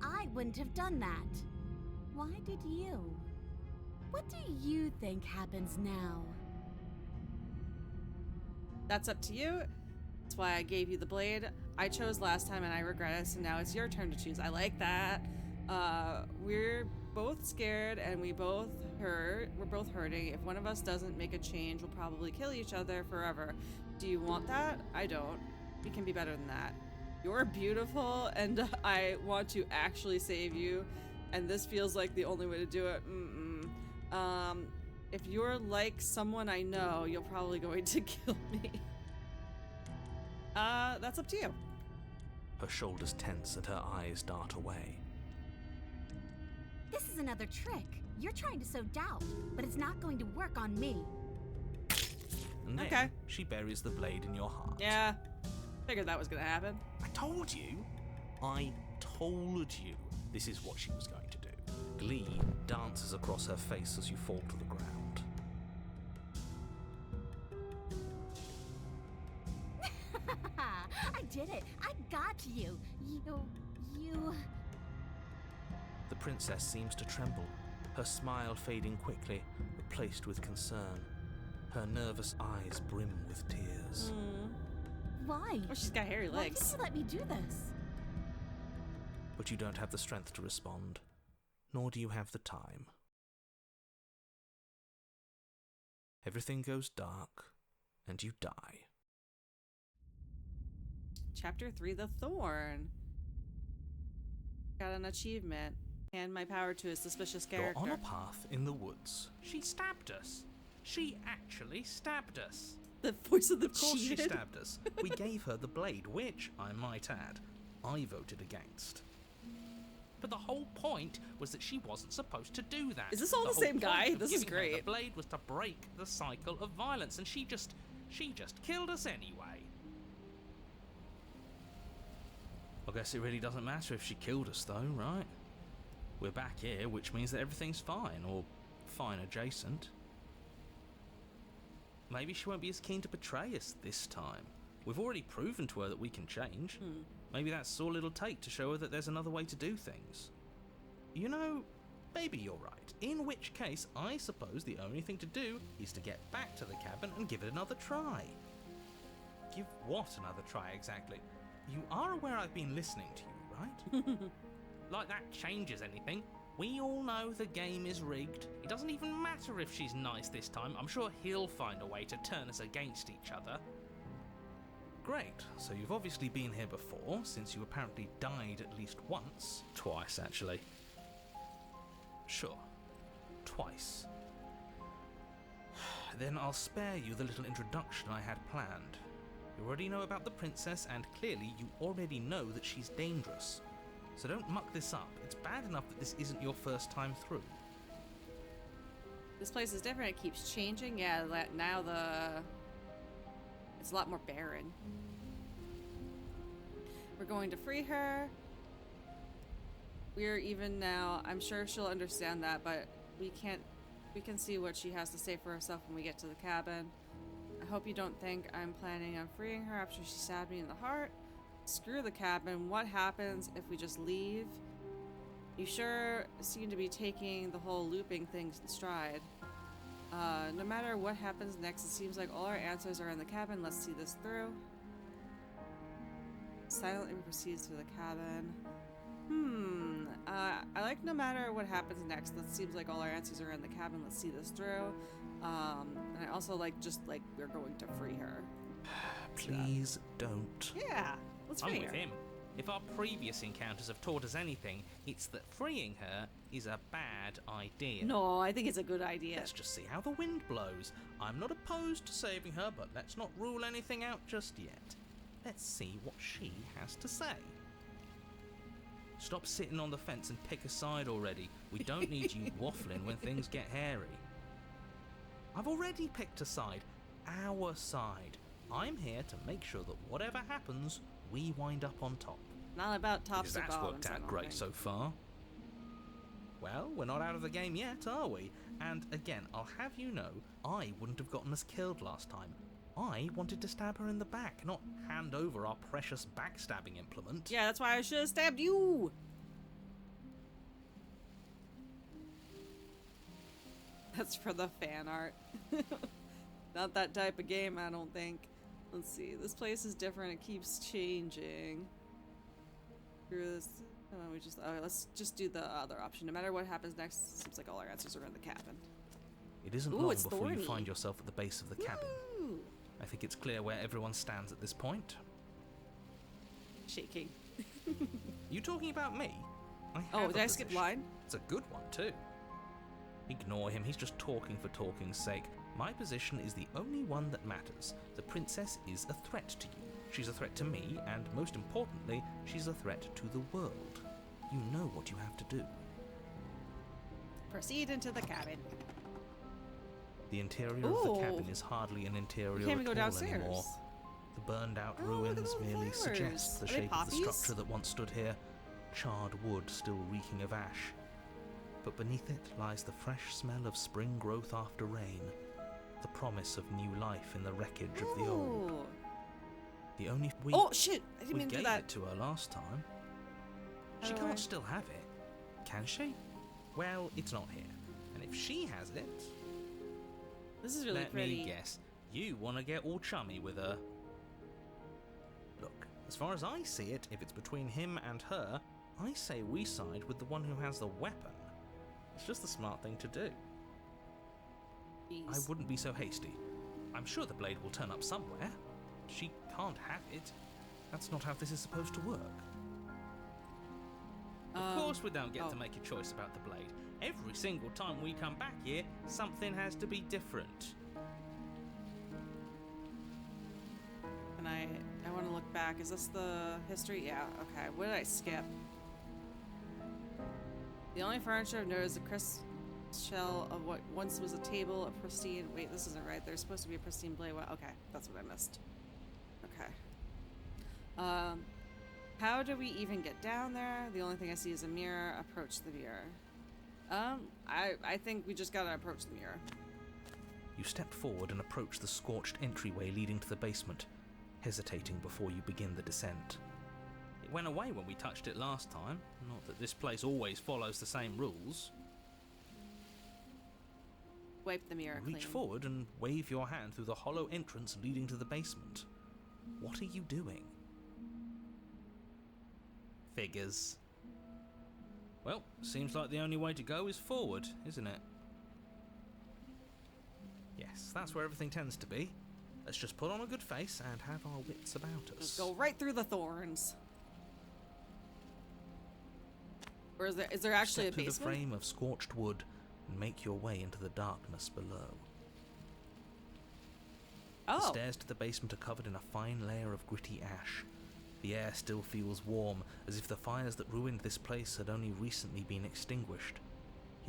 I wouldn't have done that. Why did you? What do you think happens now? That's up to you. That's why I gave you the blade. I chose last time and I regret it, so now it's your turn to choose. I like that. We're both scared and we both hurt. We're both hurting. If one of us doesn't make a change, we'll probably kill each other forever. Do you want that? I don't. We can be better than that. You're beautiful and I want to actually save you, and this feels like the only way to do it. If you're like someone I know, you're probably going to kill me. That's up to you. Her shoulders tense and her eyes dart away. This is another trick. You're trying to sow doubt, but it's not going to work on me. And then she buries the blade in your heart. Yeah, figured that was gonna happen. I told you. This is what she was going to do. Glee dances across her face as you fall to the ground. I did it. I got you. You... The princess seems to tremble, her smile fading quickly, replaced with concern. Her nervous eyes brim with tears. Why? Oh, she's got hairy Why legs. did you let me do this? But you don't have the strength to respond, nor do you have the time. Everything goes dark, and you die. Chapter 3, The Thorn. Got an achievement. Hand my power to a suspicious character. You're on a path in the woods. She stabbed us. She actually stabbed us. The voice of the Of course she cheated. stabbed us. We gave her the blade, which, I might add, I voted against. But the whole point was that she wasn't supposed to do that. Is this all the whole same guy? point of This is giving her great. The blade was to break the cycle of violence, and she just killed us anyway. I guess it really doesn't matter if she killed us, though, right? We're back here, which means that everything's fine, or fine adjacent. Maybe she won't be as keen to betray us this time. We've already proven to her that we can change. Maybe that's all it'll take to show her that there's another way to do things. You know, maybe you're right. In which case, I suppose the only thing to do is to get back to the cabin and give it another try. Give what another try, exactly? You are aware I've been listening to you, right? Like that changes anything. We all know the game is rigged. It doesn't even matter if she's nice this time. I'm sure he'll find a way to turn us against each other. Great, so you've obviously been here before, since you apparently died at least once. Twice, actually. Sure. Twice. Then I'll spare you the little introduction I had planned. You already know about the princess, and clearly you already know that she's dangerous. So don't muck this up. It's bad enough that this isn't your first time through. This place is different. It keeps changing. Yeah, now it's a lot more barren. We're going to free her. We're even now. I'm sure she'll understand that, but we can see what she has to say for herself when we get to the cabin. I hope you don't think I'm planning on freeing her after she stabbed me in the heart. Screw the cabin. What happens if we just leave? You sure seem to be taking the whole looping things in stride. No matter what happens next, it seems like all our answers are in the cabin. Let's see this through. Silently proceeds to the cabin. I like no matter what happens next. That seems like all our answers are in the cabin. Let's see this through. And I also like we're going to free her. Please don't. Yeah, let's free I'm with her. him. If our previous encounters have taught us anything, it's that freeing her is a bad idea. No, I think it's a good idea. Let's just see how the wind blows. I'm not opposed to saving her, but let's not rule anything out just yet. Let's see what she has to say. Stop sitting on the fence and pick a side already. We don't need you waffling when things get hairy. I've already picked a side. Our side. I'm here to make sure that whatever happens, we wind up on top. Not about tops or That's bottoms. worked I out don't great think. so far. Well, we're not out of the game yet, are we? And again, I'll have you know, I wouldn't have gotten us killed last time. I wanted to stab her in the back, not hand over our precious backstabbing implement. Yeah, that's why I should have stabbed you. That's for the fan art. Not that type of game, I don't think. Let's see. This place is different. It keeps changing. Screw this. Let's just do the other option. No matter what happens next, seems like all our answers are in the cabin. It isn't Ooh, long it's before you thorny. find yourself at the base of the cabin. Woo! I think it's clear where everyone stands at this point. Shaking. You talking about me? Oh, have did a I skip position. line? It's a good one too. Ignore him, he's just talking for talking's sake. My position is the only one that matters. The princess is a threat to you. She's a threat to me, and most importantly, she's a threat to the world. You know what you have to do. Proceed into the cabin. The interior of the Ooh. cabin is hardly an interior We can't even at go all downstairs. anymore. The burned-out Oh, look at ruins those merely flowers. suggest the Are they shape of the poppies? structure that once stood here, charred wood still reeking of ash. But beneath it lies the fresh smell of spring growth after rain, the promise of new life in the wreckage of the old. Ooh. The only Oh shit! I didn't we mean to do gave that. it to her last time. She How do can't I- still have it, can she? Well, it's not here, and if she has it, This is really let pretty. me guess, you want to get all chummy with her. Look, as far as I see it, if it's between him and her, I say we side with the one who has the weapon. It's just the smart thing to do. I Jeez. wouldn't be so hasty. I'm sure the blade will turn up somewhere. She can't have it. That's not how this is supposed to work. Of course we don't get to make a choice about the blade. Every single time we come back here, something has to be different. And I want to look back. Is this the history? Yeah. Okay. What did I skip? The only furniture I've noticed is a crisp shell of what once was a table, a pristine. Wait, this isn't right. There's supposed to be a pristine blade. Well, okay, that's what I missed. Okay. How do we even get down there? The only thing I see is a mirror. Approach the mirror. I think we just gotta approach the mirror. You step forward and approach the scorched entryway leading to the basement, hesitating before you begin the descent. It went away when we touched it last time. Not that this place always follows the same rules. Wipe the mirror Reach clean. forward and wave your hand through the hollow entrance leading to the basement. What are you doing? Figures. Well, seems like the only way to go is forward, isn't it? Yes, that's where everything tends to be. Let's just put on a good face and have our wits about us. Just go right through the thorns. Or is there actually Step a through the basement? frame of scorched wood and make your way into the darkness below. The Oh, stairs to the basement are covered in a fine layer of gritty ash. The air still feels warm, as if the fires that ruined this place had only recently been extinguished.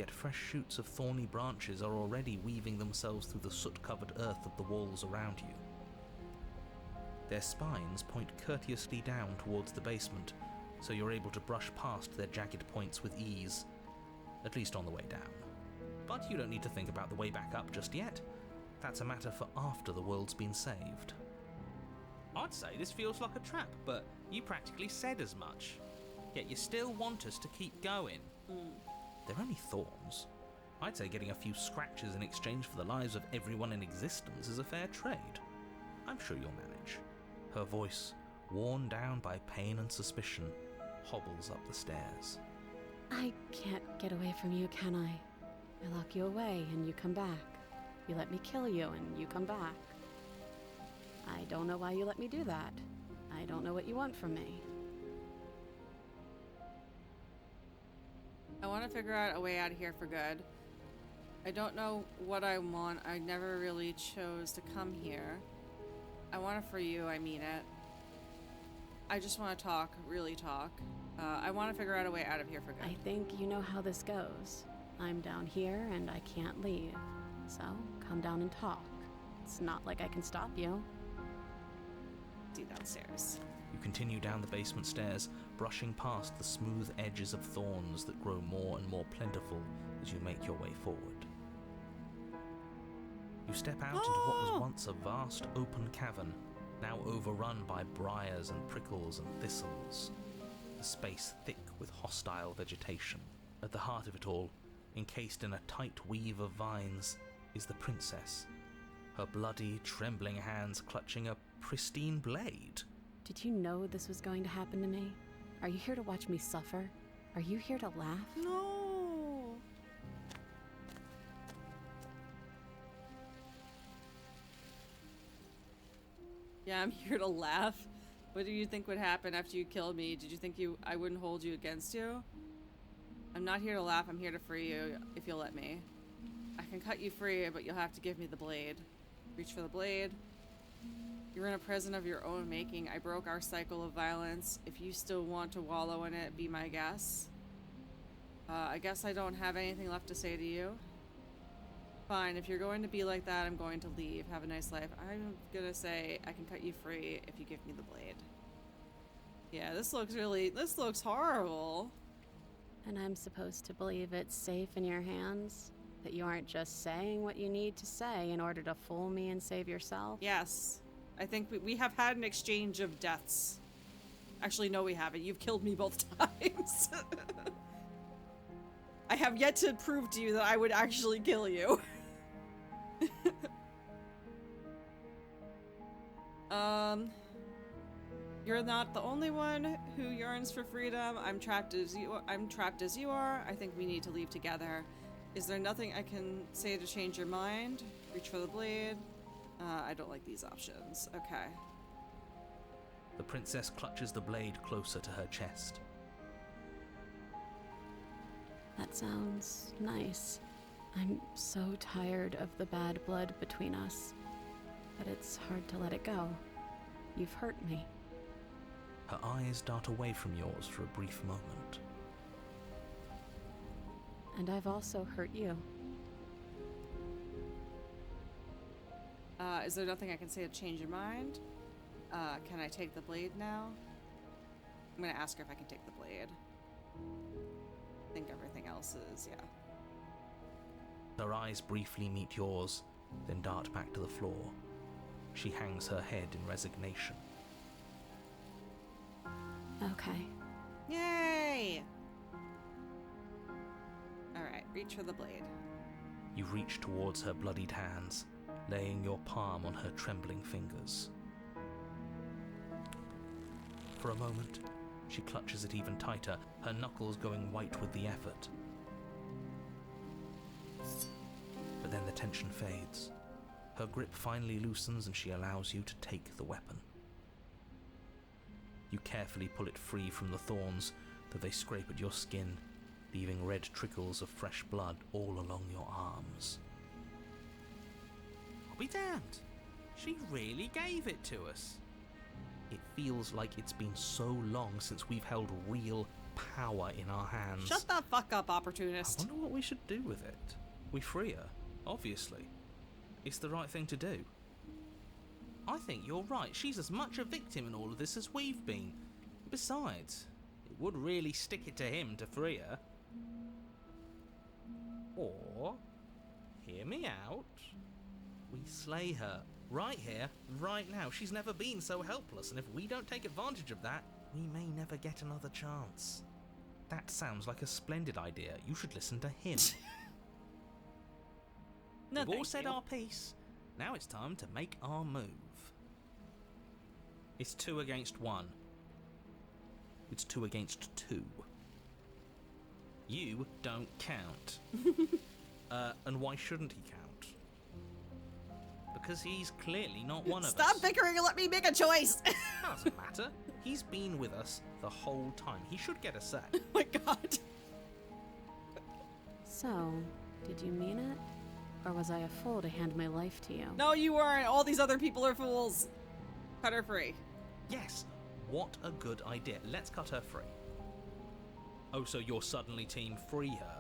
yet fresh shoots of thorny branches are already weaving themselves through the soot-covered earth of the walls around you. Their spines point courteously down towards the basement, so you're able to brush past their jagged points with ease, at least on the way down. But you don't need to think about the way back up just yet. That's a matter for after the world's been saved. I'd say this feels like a trap, but you practically said as much. Yet you still want us to keep going. They're only thorns. I'd say getting a few scratches in exchange for the lives of everyone in existence is a fair trade. I'm sure you'll manage. Her voice, worn down by pain and suspicion, hobbles up the stairs. I can't get away from you, can I? I lock you away and you come back. You let me kill you and you come back. I don't know why you let me do that. I don't know what you want from me. I want to figure out a way out of here for good. I don't know what I want. I never really chose to come here. I want it for you, I mean it. I just want to talk, really talk. I want to figure out a way out of here for good. I think you know how this goes. I'm down here and I can't leave. So, come down and talk. It's not like I can stop you. See downstairs. You continue down the basement stairs, brushing past the smooth edges of thorns that grow more and more plentiful as you make your way forward. You step out into what was once a vast open cavern, now overrun by briars and prickles and thistles, a space thick with hostile vegetation. At the heart of it all, encased in a tight weave of vines, is the princess, her bloody, trembling hands clutching a pristine blade. Did you know this was going to happen to me? Are you here to watch me suffer? Are you here to laugh? No. Yeah, I'm here to laugh. What do you think would happen after you killed me? Did you think I wouldn't hold you against you? I'm not here to laugh. I'm here to free you, if you'll let me. I can cut you free, but you'll have to give me the blade. Reach for the blade. You're in a prison of your own making. I broke our cycle of violence. If you still want to wallow in it, be my guest. I guess I don't have anything left to say to you. Fine, if you're going to be like that, I'm going to leave. Have a nice life. I'm gonna say I can cut you free if you give me the blade. Yeah, this looks horrible. And I'm supposed to believe it's safe in your hands? That you aren't just saying what you need to say in order to fool me and save yourself? Yes. I think we have had an exchange of deaths. Actually, no, we haven't. You've killed me both times. I have yet to prove to you that I would actually kill you. You're not the only one who yearns for freedom. I'm trapped as you are. I think we need to leave together. Is there nothing I can say to change your mind? Reach for the blade. I don't like these options. Okay. The princess clutches the blade closer to her chest. That sounds nice. I'm so tired of the bad blood between us. But it's hard to let it go. You've hurt me. Her eyes dart away from yours for a brief moment. And I've also hurt you. Is there nothing I can say to change your mind? Can I take the blade now? I'm gonna ask her if I can take the blade. I think everything else is, yeah. Her eyes briefly meet yours, then dart back to the floor. She hangs her head in resignation. Okay. Yay! Alright, reach for the blade. You reach towards her bloodied hands, laying your palm on her trembling fingers. For a moment, she clutches it even tighter, her knuckles going white with the effort. But then the tension fades. Her grip finally loosens and she allows you to take the weapon. You carefully pull it free from the thorns, though they scrape at your skin, leaving red trickles of fresh blood all along your arms. I'll be damned. She really gave it to us. It feels like it's been so long since we've held real, power in our hands. Shut the fuck up, I opportunist. wonder what we should do with it. We free her, obviously. It's the right thing to do. I think you're right. She's as much a victim in all of this as we've been. Besides, it would really stick it to him to free her. Or, hear me out, we slay her. Right here, right now. She's never been so helpless, and if we don't take advantage of that, we may never get another chance. That sounds like a splendid idea. You should listen to him. No, We've all thank said you. our piece. Now it's time to make our move. It's 2 against 1. It's 2 against 2. You don't count. And why shouldn't he count? Because he's clearly not one of us. Stop bickering and let me make a choice. That doesn't matter. He's been with us the whole time. He should get a say. Oh my god. So, did you mean it? Or was I a fool to hand my life to you? No, you weren't. All these other people are fools. Cut her free. Yes, what a good idea. Let's cut her free. Oh, so you're suddenly team free her?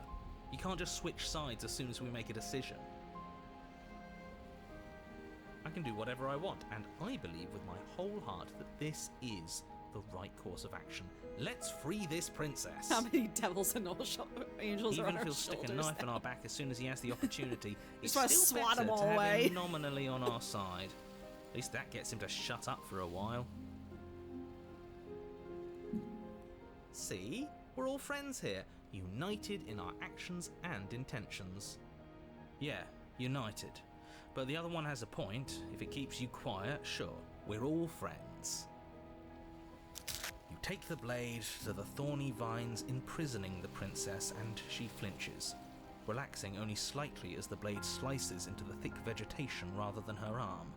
You can't just switch sides as soon as we make a decision. I can do whatever I want, and I believe with my whole heart that this is the right course of action. Let's free this princess. How many devils and angels are on Even our if he'll stick a shoulders knife in now? our back as soon as he has the opportunity, it's Just wanna still swat better them all to have away. him nominally on our side. At least that gets him to shut up for a while. See? We're all friends here, united in our actions and intentions. Yeah, united. But the other one has a point. If it keeps you quiet, sure, we're all friends. You take the blade to the thorny vines imprisoning the princess, and she flinches, relaxing only slightly as the blade slices into the thick vegetation rather than her arm.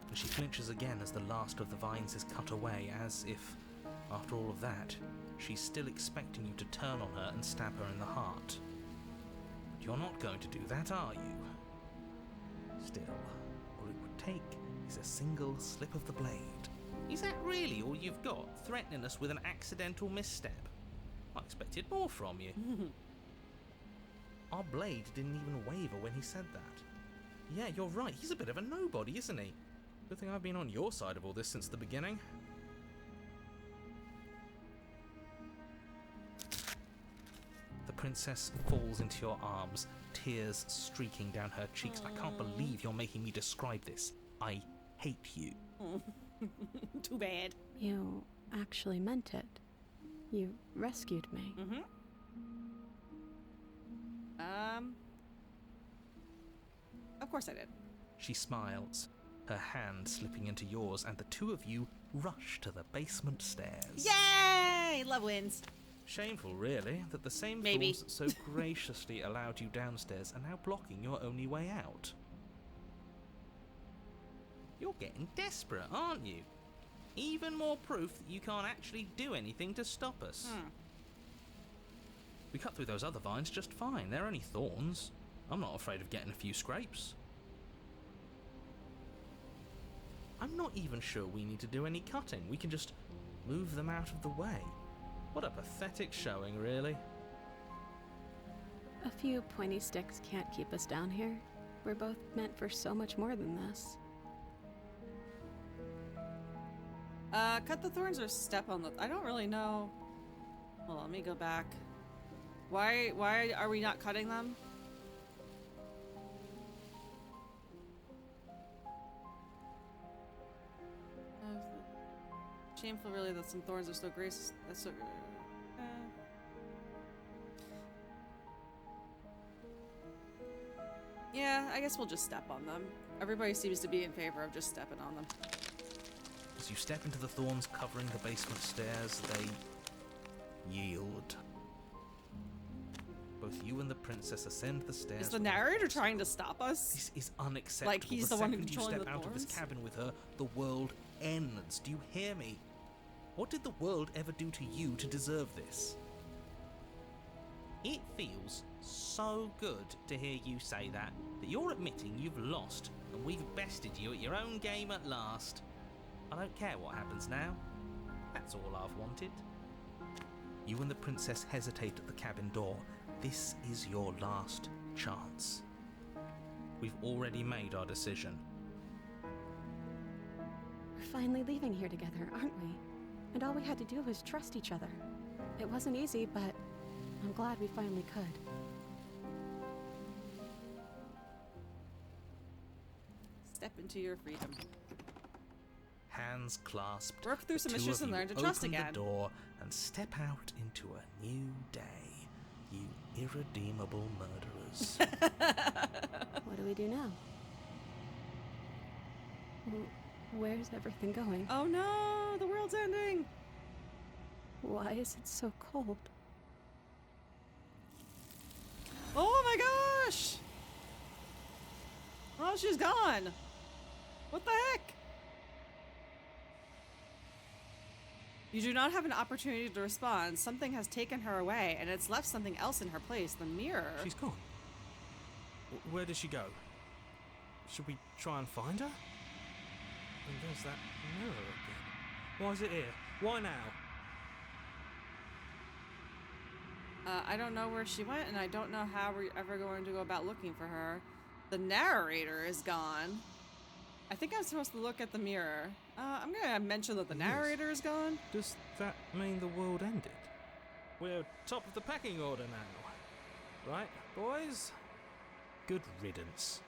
And she flinches again as the last of the vines is cut away, as if, after all of that, she's still expecting you to turn on her and stab her in the heart. But you're not going to do that, are you? Still, all it would take is a single slip of the blade. Is that really all you've got, threatening us with an accidental misstep? I expected more from you. Our blade didn't even waver when he said that. Yeah, you're right, he's a bit of a nobody, isn't he? Good thing I've been on your side of all this since the beginning. The princess falls into your arms, tears streaking down her cheeks. I can't believe you're making me describe this. I hate you. Too bad. You actually meant it. You rescued me. Mm-hmm. Of course I did. She smiles, her hand slipping into yours, and the two of you rush to the basement stairs. Yay! Love wins. Shameful, really, that the same Maybe. fools so graciously allowed you downstairs are now blocking your only way out. You're getting desperate, aren't you? Even more proof that you can't actually do anything to stop us. We cut through those other vines just fine. They're only thorns. I'm not afraid of getting a few scrapes. I'm not even sure we need to do any cutting. We can just move them out of the way. What a pathetic showing, really. A few pointy sticks can't keep us down here. We're both meant for so much more than this. Cut the thorns or step on the... I don't really know. Hold on, let me go back. Why are we not cutting them? Shameful, really, that some thorns are so gracious. That's so... Yeah, I guess we'll just step on them. Everybody seems to be in favor of just stepping on them. As you step into the thorns covering the basement stairs, they yield. Both you and the princess ascend the stairs. Is the with- narrator trying to stop us? This is unacceptable. Like he's the one second you controlling step the out of this thorns? cabin with her, the world ends. Do you hear me? What did the world ever do to you to deserve this? It feels so good to hear you say that you're admitting you've lost and we've bested you at your own game at last. I don't care what happens now. That's all I've wanted. You and the princess hesitate at the cabin door. This is your last chance. We've already made our decision. We're finally leaving here together, aren't we? And all we had to do was trust each other. It wasn't easy, but I'm glad we finally could. Step into your freedom. Hands clasped, Work through some the two issues of and you learn to trust open again. the door and step out into a new day. You irredeemable murderers. What do we do now? Where's everything going? Oh no, the world's ending. Why is it so cold? Oh my gosh! Oh, she's gone. What the heck? You do not have an opportunity to respond. Something has taken her away, and it's left something else in her place, the mirror. She's gone. Where did she go? Should we try and find her? And there's that mirror again. Why is it here? Why now? I don't know where she went, and I don't know how we're ever going to go about looking for her. The narrator is gone. I think I'm supposed to look at the mirror. I'm gonna mention that the Yes. narrator is gone. Does that mean the world ended? We're top of the pecking order now. Right, boys? Good riddance.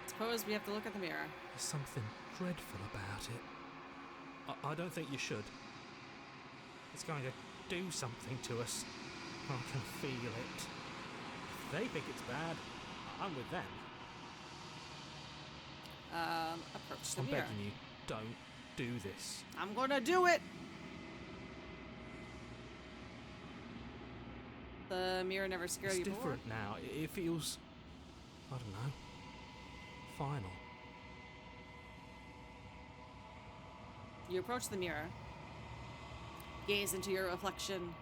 Suppose we have to look at the mirror. There's something dreadful about it. I don't think you should. It's going to do something to us. I can feel it. If they think it's bad, I'm with them. Approach the I'm mirror. begging you, don't do this. I'm gonna do it! The mirror never scared It's you before? different now. It feels, I don't know, final. You approach the mirror. Gaze into your reflection.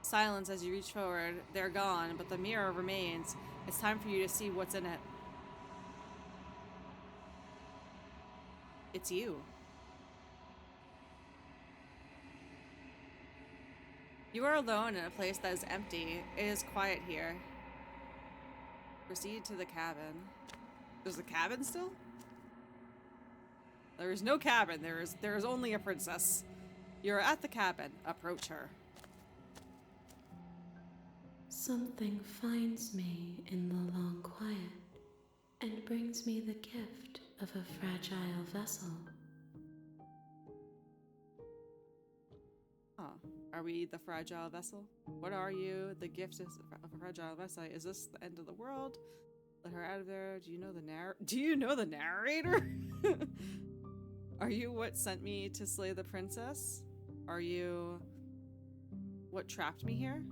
Silence as you reach forward. They're gone, but the mirror remains. It's time for you to see what's in it. It's you. You are alone in a place that is empty. It is quiet here. Proceed to the cabin. There's a cabin still? There is no cabin. There is only a princess. You're at the cabin. Approach her. Something finds me in the long quiet and brings me the gift of a fragile vessel. Oh, are we the fragile vessel? What are you? The gift of a fragile vessel. Is this the end of the world? Let her out of there. Do you know the narrator? Are you what sent me to slay the princess? Are you what trapped me here?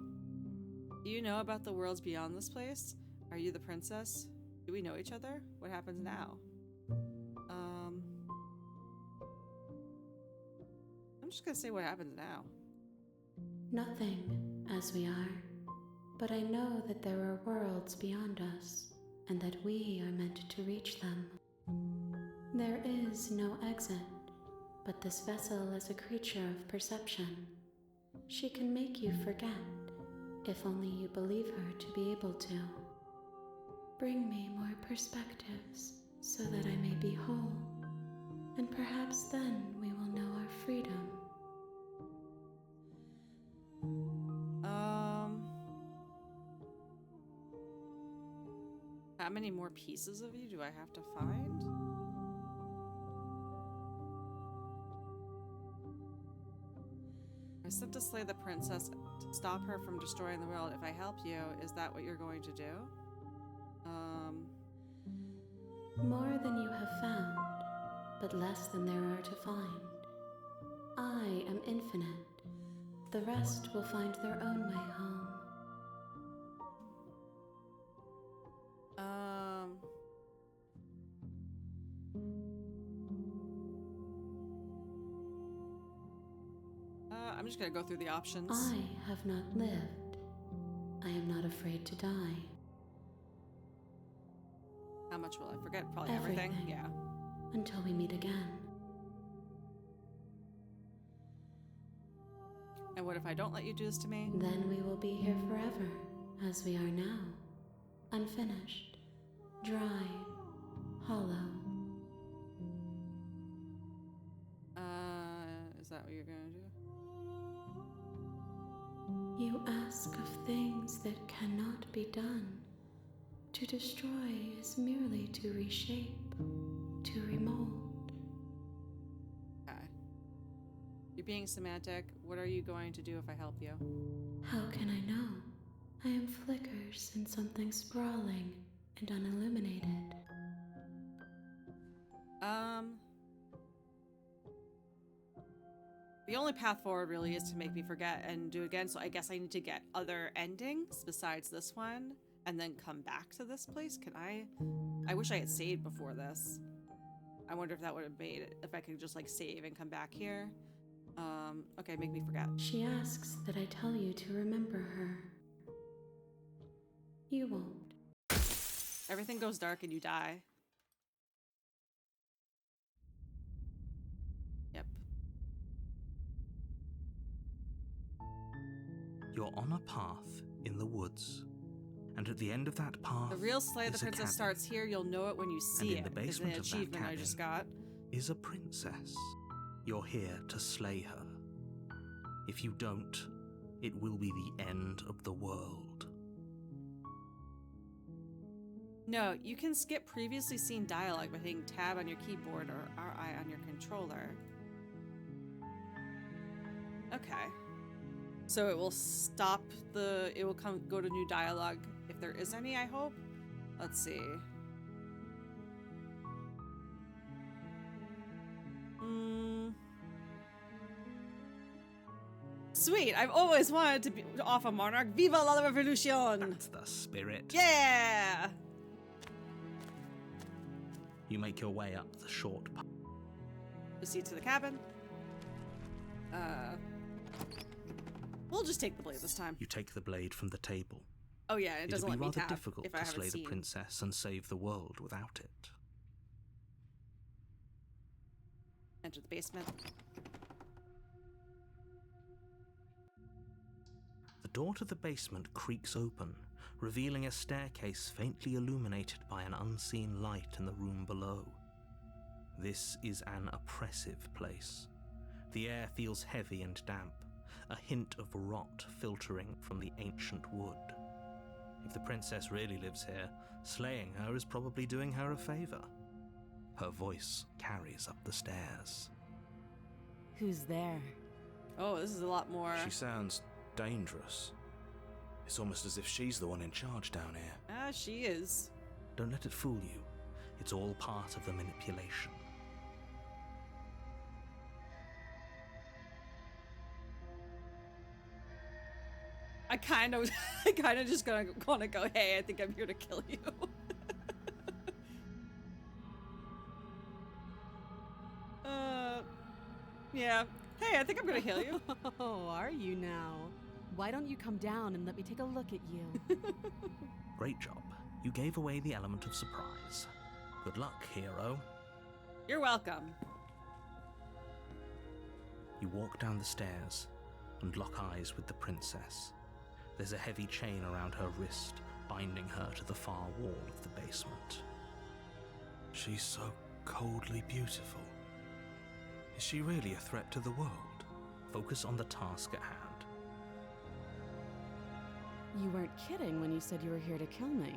Do you know about the worlds beyond this place? Are you the princess? Do we know each other? What happens now? I'm just gonna say what happens now. Nothing, as we are, but I know that there are worlds beyond us, and that we are meant to reach them. There is no exit, but this vessel is a creature of perception. She can make you forget, if only you believe her to be able to. Bring me more perspectives, so that I may be whole, and perhaps then we will know our freedom. How many more pieces of you do I have to find? I sent to slay the princess to stop her from destroying the world. If I help you, is that what you're going to do? More than you have found, but less than there are to find. I am infinite. The rest will find their own way home. I'm just gonna go through the options. I have not lived. I am not afraid to die. How much will I forget? Probably everything. Everything. Yeah. Until we meet again. And what if I don't let you do this to me? Then we will be here forever, as we are now. Unfinished, dry, hollow. Is that what you're gonna do? You ask of things that cannot be done. To destroy is merely to reshape, to remold. Okay. You're being semantic. What are you going to do if I help you? How can I know? I am flickers in something sprawling and unilluminated. The only path forward really is to make me forget and do it again, so I guess I need to get other endings besides this one and then come back to this place. Can I wish I had saved before this. I wonder if that would have made it, if I could just like save and come back here. Okay, make me forget. She asks that I tell you to remember her. You won't. Everything goes dark and you die. Yep. You're on a path in the woods, and at the end of that path, The real Slay the is a Princess cabin. starts here. You'll know it when you see in it. the It's an basement of that achievement I just got. is a princess. You're here to slay her. If you don't, it will be the end of the world. No, you can skip previously seen dialogue by hitting tab on your keyboard or RI on your controller. Okay. So it will stop it will go to new dialogue if there is any, I hope. Let's see. Sweet, I've always wanted to be off a monarch. Viva la revolution! That's the spirit. Yeah! You make your way up the short path. Proceed to the cabin. We'll just take the blade this time. You take the blade from the table. Oh yeah, it doesn't It'd let be me rather tab difficult if I to haven't slay the seen. princess and save the world without it. Enter the basement. The door to the basement creaks open, revealing a staircase faintly illuminated by an unseen light in the room below. This is an oppressive place. The air feels heavy and damp, a hint of rot filtering from the ancient wood. If the princess really lives here, slaying her is probably doing her a favor. Her voice carries up the stairs. Who's there? Oh, this is a lot more. She sounds dangerous. It's almost as if she's the one in charge down here. Ah, she is. Don't let it fool you. It's all part of the manipulation. I kind of just gonna go. Hey, I think I'm here to kill you. Yeah. Hey, I think I'm gonna kill you. Oh, are you now? Why don't you come down and let me take a look at you? Great job. You gave away the element of surprise. Good luck, hero. You're welcome. You walk down the stairs and lock eyes with the princess. There's a heavy chain around her wrist, binding her to the far wall of the basement. She's so coldly beautiful. Is she really a threat to the world? Focus on the task at hand. You weren't kidding when you said you were here to kill me.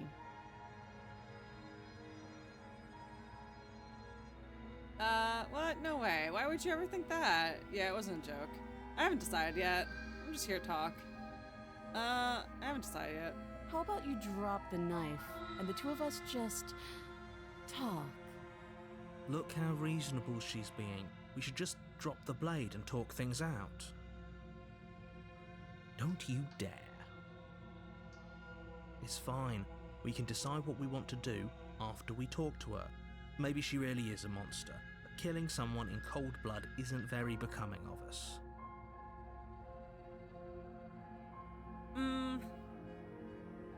What? No way. Why would you ever think that? Yeah, it wasn't a joke. I haven't decided yet. I'm just here to talk. I haven't decided yet. How about you drop the knife and the two of us just talk? Look how reasonable she's being. We should just drop the blade and talk things out. Don't you dare. It's fine. We can decide what we want to do after we talk to her. Maybe she really is a monster, but killing someone in cold blood isn't very becoming of us.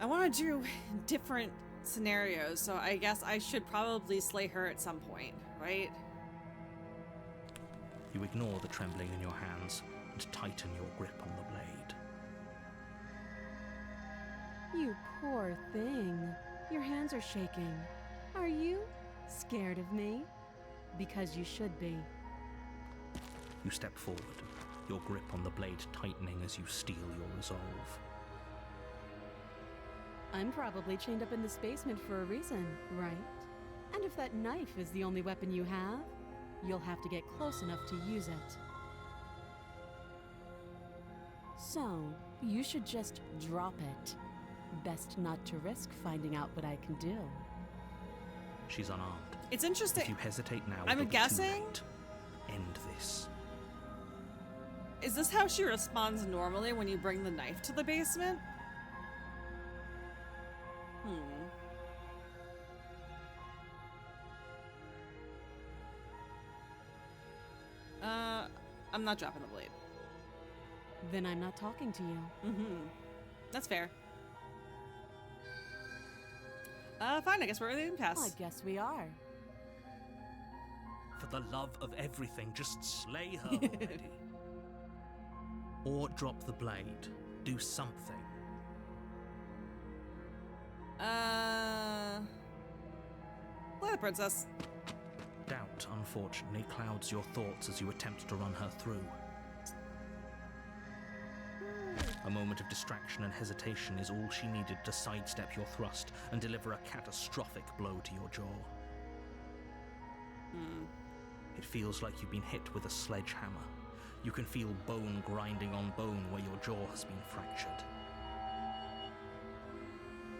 I want to do different scenarios, so I guess I should probably slay her at some point, right? You ignore the trembling in your hands and tighten your grip on the blade. You poor thing. Your hands are shaking. Are you scared of me? Because you should be. You step forward, your grip on the blade tightening as you steel your resolve. I'm probably chained up in this basement for a reason, right? And if that knife is the only weapon you have, you'll have to get close enough to use it. So, you should just drop it. Best not to risk finding out what I can do. She's unarmed. It's interesting. If you hesitate now, I'm it'll be guessing- too late. End this. Is this how she responds normally when you bring the knife to the basement? I'm not dropping the blade. Then I'm not talking to you. That's fair. Fine, I guess we're in pass. Well, I guess we are. For the love of everything, just slay her already. Or drop the blade. Do something. Slay the princess. Doubt, unfortunately, clouds your thoughts as you attempt to run her through. A moment of distraction and hesitation is all she needed to sidestep your thrust and deliver a catastrophic blow to your jaw. It feels like you've been hit with a sledgehammer. You can feel bone grinding on bone where your jaw has been fractured.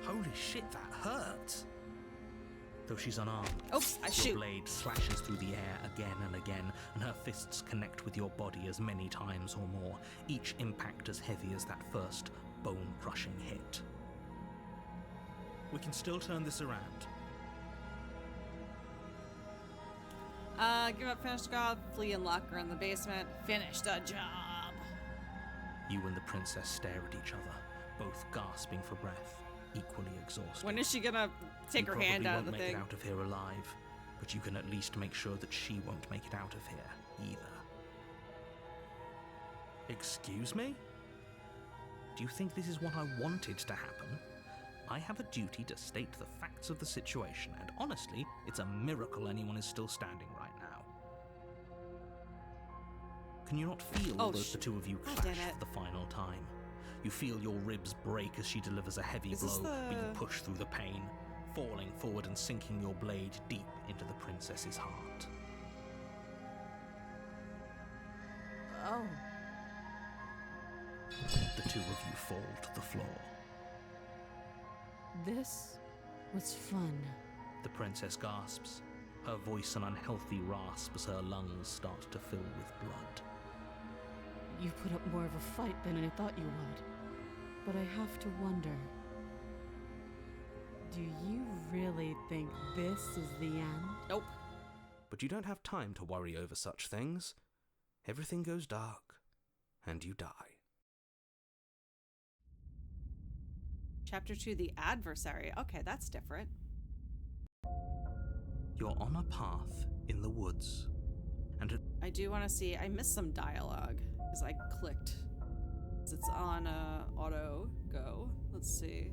Holy shit, that hurts! Though she's unarmed, Oops, I your shoot. blade slashes through the air again and again, and her fists connect with your body as many times or more, each impact as heavy as that first bone-crushing hit. We can still turn this around. Give up, finish the job, flee and lock her in the basement. Finish the job. You and the princess stare at each other, both gasping for breath, equally exhausted. When is she gonna take her hand out of the You probably won't make thing? it out of here alive, but you can at least make sure that she won't make it out of here, either. Excuse me? Do you think this is what I wanted to happen? I have a duty to state the facts of the situation, and honestly, it's a miracle anyone is still standing right now. Can you not feel Oh, the two of you God clash damn it. for the final time? You feel your ribs break as she delivers a heavy Is this blow, but you the- push through the pain, falling forward and sinking your blade deep into the princess's heart. Oh. The two of you fall to the floor. This was fun. The princess gasps, her voice an unhealthy rasp as her lungs start to fill with blood. You put up more of a fight than I thought you would. But I have to wonder, do you really think this is the end? Nope. But you don't have time to worry over such things. Everything goes dark, and you die. Chapter 2, the adversary. Okay, that's different. You're on a path in the woods, and I do want to see. I missed some dialogue because I clicked. 'Cause it's on auto go. Let's see.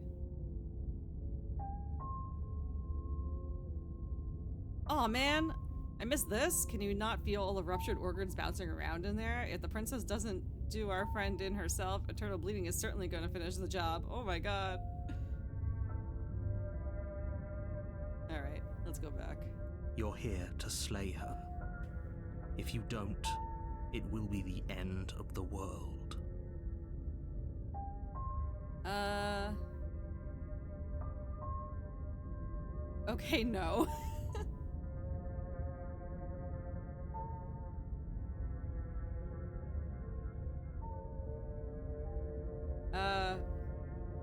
Oh man, I missed this. Can you not feel all the ruptured organs bouncing around in there? If the princess doesn't do our friend in herself, eternal bleeding is certainly going to finish the job. Oh my god. All right, let's go back. you're here to slay her. If you don't, it will be the end of the world. Okay, no.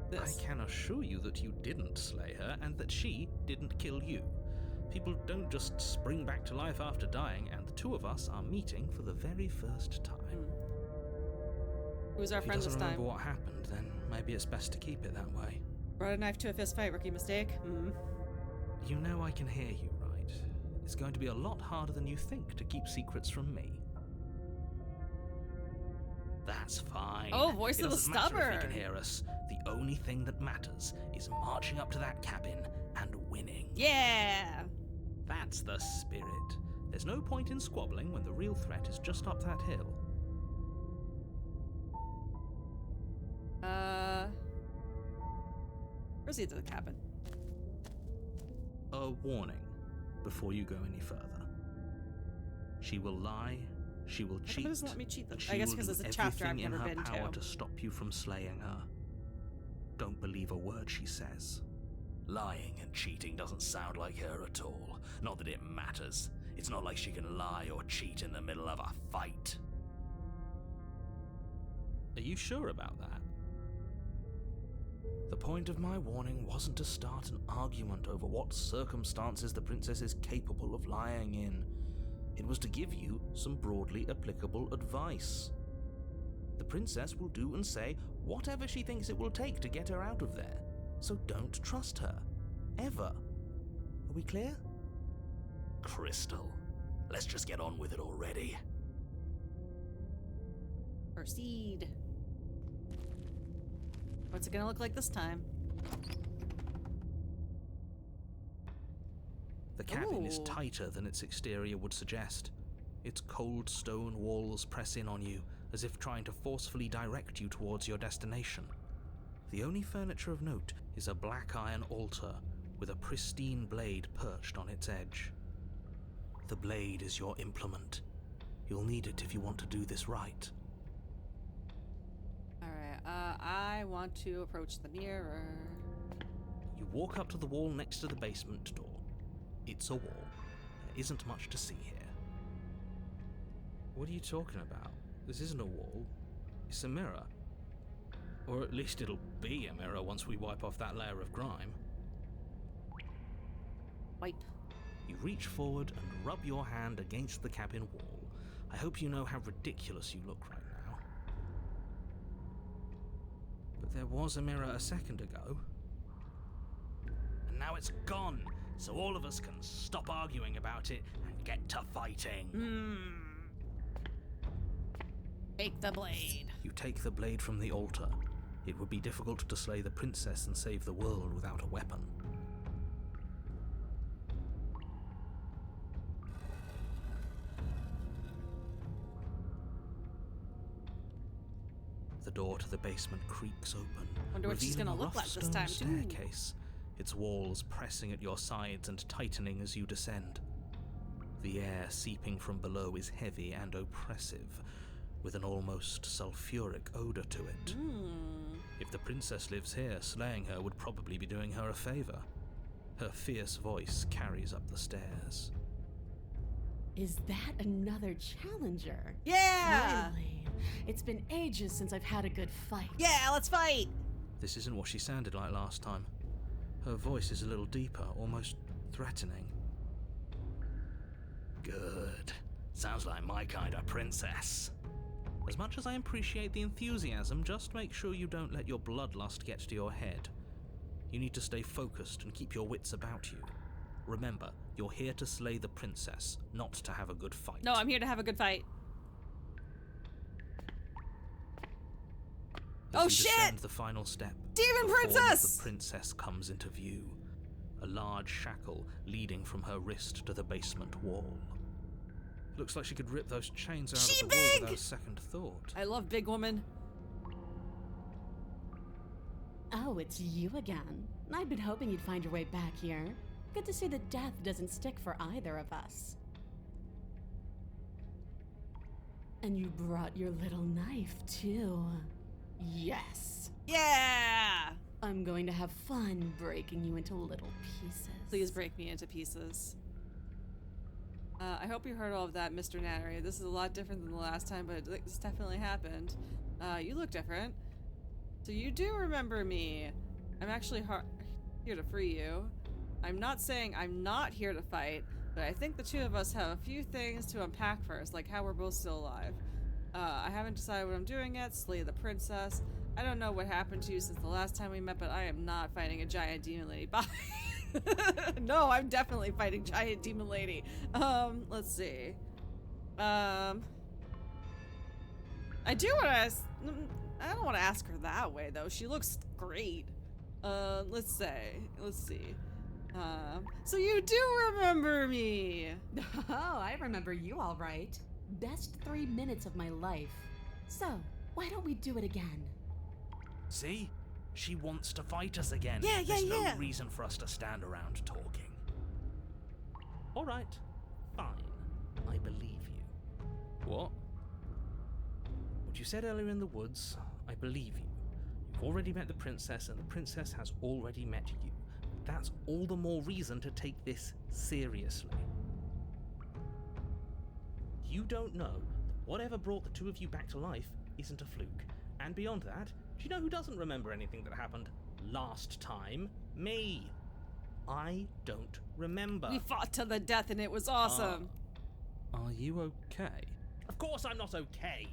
This. I can assure you that you didn't slay her and that she didn't kill you. People don't just spring back to life after dying, and the two of us are meeting for the very first time. Who's our If he friend this doesn't time? remember what happened, then maybe it's best to keep it that way. Brought a knife to a fist fight, rookie mistake. You know I can hear you, right? It's going to be a lot harder than you think to keep secrets from me. That's fine. Oh, voice It of the doesn't matter if stubborn. you can hear us. The only thing that matters is marching up to that cabin and winning. Yeah! That's the spirit. There's no point in squabbling when the real threat is just up that hill. Proceed to the cabin. A warning before you go any further. She will lie, she will How come cheat, it doesn't let me cheat them? and I she guess will because do it's a chapter I've everything in never her been power to. to stop you from slaying her. Don't believe a word she says. Lying and cheating doesn't sound like her at all. Not that it matters. It's not like she can lie or cheat in the middle of a fight. Are you sure about that? The point of my warning wasn't to start an argument over what circumstances the princess is capable of lying in. It was to give you some broadly applicable advice. The princess will do and say whatever she thinks it will take to get her out of there, so don't trust her. Ever. Are we clear? Crystal, let's just get on with it already. Proceed. What's it gonna look like this time? The cabin is Ooh. tighter than its exterior would suggest. Its cold stone walls press in on you, as if trying to forcefully direct you towards your destination. The only furniture of note is a black iron altar with a pristine blade perched on its edge. The blade is your implement. You'll need it if you want to do this right. Alright, I want to approach the mirror. You walk up to the wall next to the basement door. It's a wall. There isn't much to see here. What are you talking about? This isn't a wall. It's a mirror. Or at least it'll be a mirror once we wipe off that layer of grime. Wipe. You reach forward and rub your hand against the cabin wall. I hope you know how ridiculous you look right now. But there was a mirror a second ago. And now it's gone, so all of us can stop arguing about it and get to fighting. Take the blade. You take the blade from the altar. It would be difficult to slay the princess and save the world without a weapon. The door to the basement creaks open, Wonder what she's revealing gonna a look rough like this stone time, too. staircase, its walls pressing at your sides and tightening as you descend. The air seeping from below is heavy and oppressive, with an almost sulphuric odor to it. If the princess lives here, slaying her would probably be doing her a favor. Her fierce voice carries up the stairs. Is that another challenger? Yeah! Finally. It's been ages since I've had a good fight. Yeah, let's fight! This isn't what she sounded like last time. Her voice is a little deeper, almost threatening. Good. Sounds like my kind of princess. As much as I appreciate the enthusiasm, just make sure you don't let your bloodlust get to your head. You need to stay focused and keep your wits about you. Remember, you're here to slay the princess, not to have a good fight. No, I'm here to have a good fight. As Oh, you shit! descend the final step, Demon the form of princess! the princess comes into view. A large shackle leading from her wrist to the basement wall. Looks like she could rip those chains out She of the wall big! without a second thought. I love big woman. Oh, it's you again. I'd been hoping you'd find your way back here. Good to see that death doesn't stick for either of us. And you brought your little knife, too. Yes. Yeah! I'm going to have fun breaking you into little pieces. Please break me into pieces. I hope you heard all of that, Mr. Nattery. This is a lot different than the last time, but this definitely happened. You look different. So you do remember me. I'm actually here to free you. I'm not saying I'm not here to fight, but I think the two of us have a few things to unpack first, like how we're both still alive. I haven't decided what I'm doing yet. Slay the princess. I don't know what happened to you since the last time we met, but I am not fighting a giant demon lady. Bye. No, I'm definitely fighting giant demon lady. Let's see. I do want to ask. I don't want to ask her that way though. She looks great. Let's see. So you do remember me. Oh, I remember you all right. Best 3 minutes of my life. So, why don't we do it again? See? She wants to fight us again. Yeah, There's yeah. no reason for us to stand around talking. All right, fine. I believe you. What? What you said earlier in the woods, I believe you. You've already met the princess, and the princess has already met you. That's all the more reason to take this seriously. You don't know that whatever brought the two of you back to life isn't a fluke. And beyond that, do you know who doesn't remember anything that happened last time? Me. I don't remember. We fought to the death and it was awesome. Are you okay? Of course I'm not okay.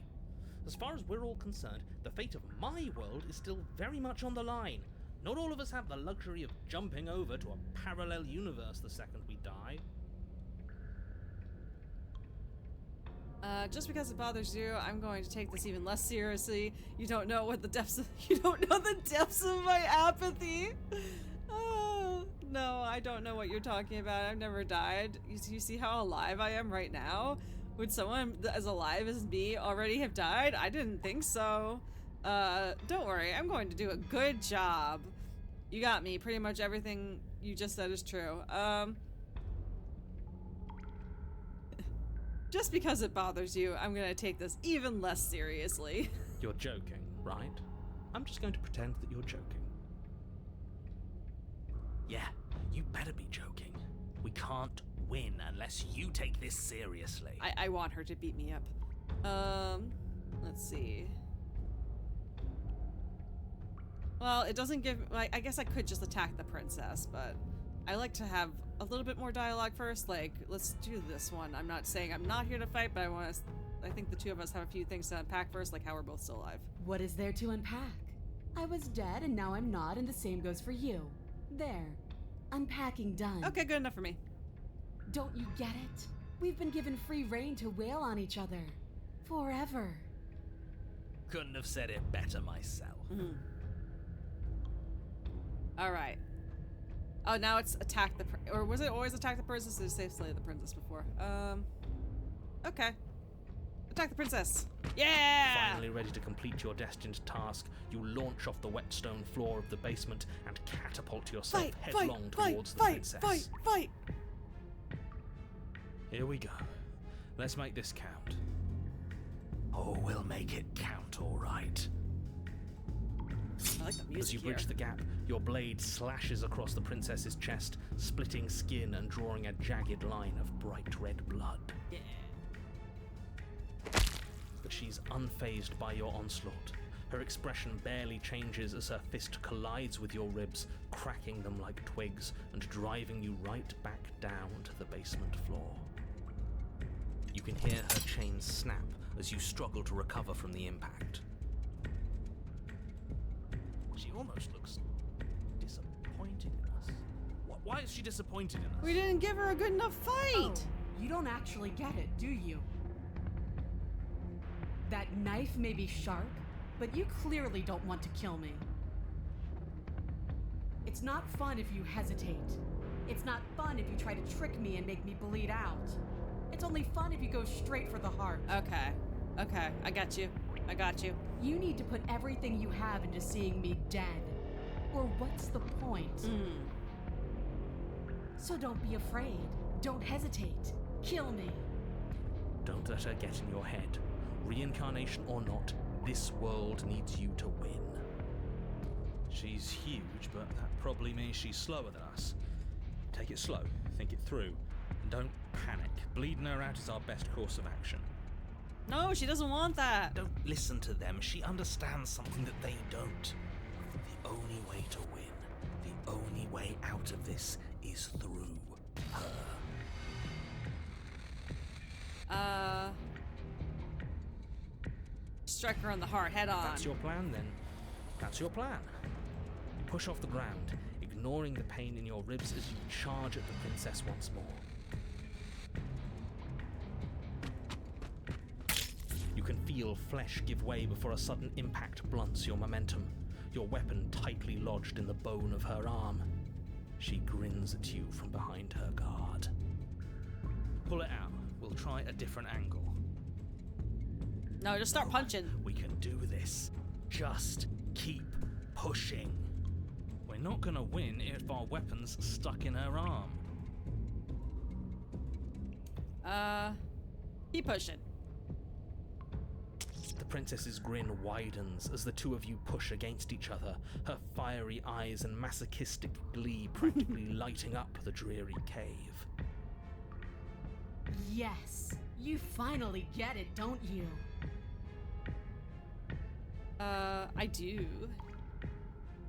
As far as we're all concerned, the fate of my world is still very much on the line. Not all of us have the luxury of jumping over to a parallel universe the second we die. Just because it bothers you, I'm going to take this even less seriously. You don't know what the depths of the depths of my apathy. No, I don't know what you're talking about. I've never died. You see how alive I am right now? Would someone as alive as me already have died? I didn't think so. Don't worry. I'm going to do a good job. You got me. Pretty much everything you just said is true. Just because it bothers you, I'm gonna take this even less seriously. You're joking, right? I'm just going to pretend that you're joking. Yeah, you better be joking. We can't win unless you take this seriously. I want her to beat me up. Let's see. Well, it doesn't give, like, I guess I could just attack the princess, but I like to have a little bit more dialogue first. Like, let's do this one. I'm not saying I'm not here to fight, but I think the two of us have a few things to unpack first, like how we're both still alive. What is there to unpack? I was dead and now I'm not, and the same goes for you. There. Unpacking done. Okay, good enough for me. Don't you get it? We've been given free rein to wail on each other. Forever. Couldn't have said it better myself. Alright. Oh, now it's attack the or was it always attack the princess or say slay the princess before? Okay. Attack the princess. Yeah! Finally ready to complete your destined task, you launch off the wet stone floor of the basement and catapult yourself headlong towards the princess. Fight! Here we go. Let's make this count. Oh, we'll make it count, all right. I like the music As you here. bridge the gap, your blade slashes across the princess's chest, splitting skin and drawing a jagged line of bright red blood. Yeah. But she's unfazed by your onslaught. Her expression barely changes as her fist collides with your ribs, cracking them like twigs and driving you right back down to the basement floor. You can hear her chains snap as you struggle to recover from the impact. She almost looks disappointed in us. Why is she disappointed in us? We didn't give her a good enough fight! Oh, you don't actually get it, do you? That knife may be sharp, but you clearly don't want to kill me. It's not fun if you hesitate. It's not fun if you try to trick me and make me bleed out. It's only fun if you go straight for the heart. Okay, I got you. You need to put everything you have into seeing me dead. Or what's the point? So don't be afraid. Don't hesitate. Kill me. Don't let her get in your head. Reincarnation or not, this world needs you to win. She's huge, but that probably means she's slower than us. Take it slow, think it through, and don't panic. Bleeding her out is our best course of action. No, she doesn't want that. Don't listen to them. She understands something that they don't. The only way to win, the only way out of this is through her. Strike her on the heart, head on. That's your plan, then. That's your plan. You push off the ground, ignoring the pain in your ribs as you charge at the princess once more. You can feel flesh give way before a sudden impact blunts your momentum, your weapon tightly lodged in the bone of her arm. She grins at you from behind her guard. Pull it out. We'll try a different angle. No, just start punching. We can do this. Just keep pushing. We're not gonna win if our weapon's stuck in her arm. Keep pushing. The princess's grin widens as the two of you push against each other, her fiery eyes and masochistic glee practically lighting up the dreary cave. Yes, you finally get it, don't you? I do.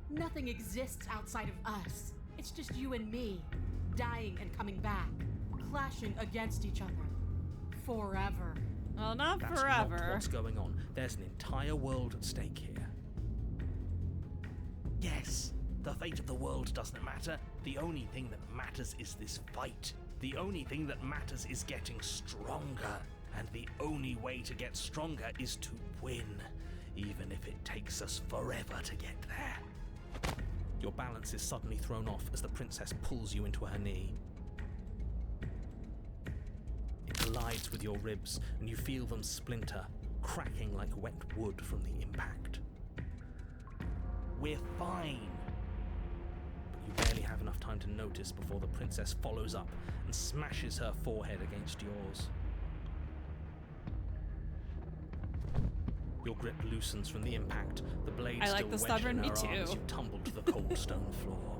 Nothing exists outside of us. It's just you and me, dying and coming back, clashing against each other. Forever. Well, not That's forever. not what's going on. There's an entire world at stake here. Yes, the fate of the world doesn't matter. The only thing that matters is this fight. The only thing that matters is getting stronger. And the only way to get stronger is to win, even if it takes us forever to get there. Your balance is suddenly thrown off as the princess pulls you into her knee. It collides with your ribs, and you feel them splinter, cracking like wet wood from the impact. We're fine. But you barely have enough time to notice before the princess follows up and smashes her forehead against yours. Your grip loosens from the impact, the blade I like still the wedged stubborn, in me her arm as too. you tumble to the cold stone floor.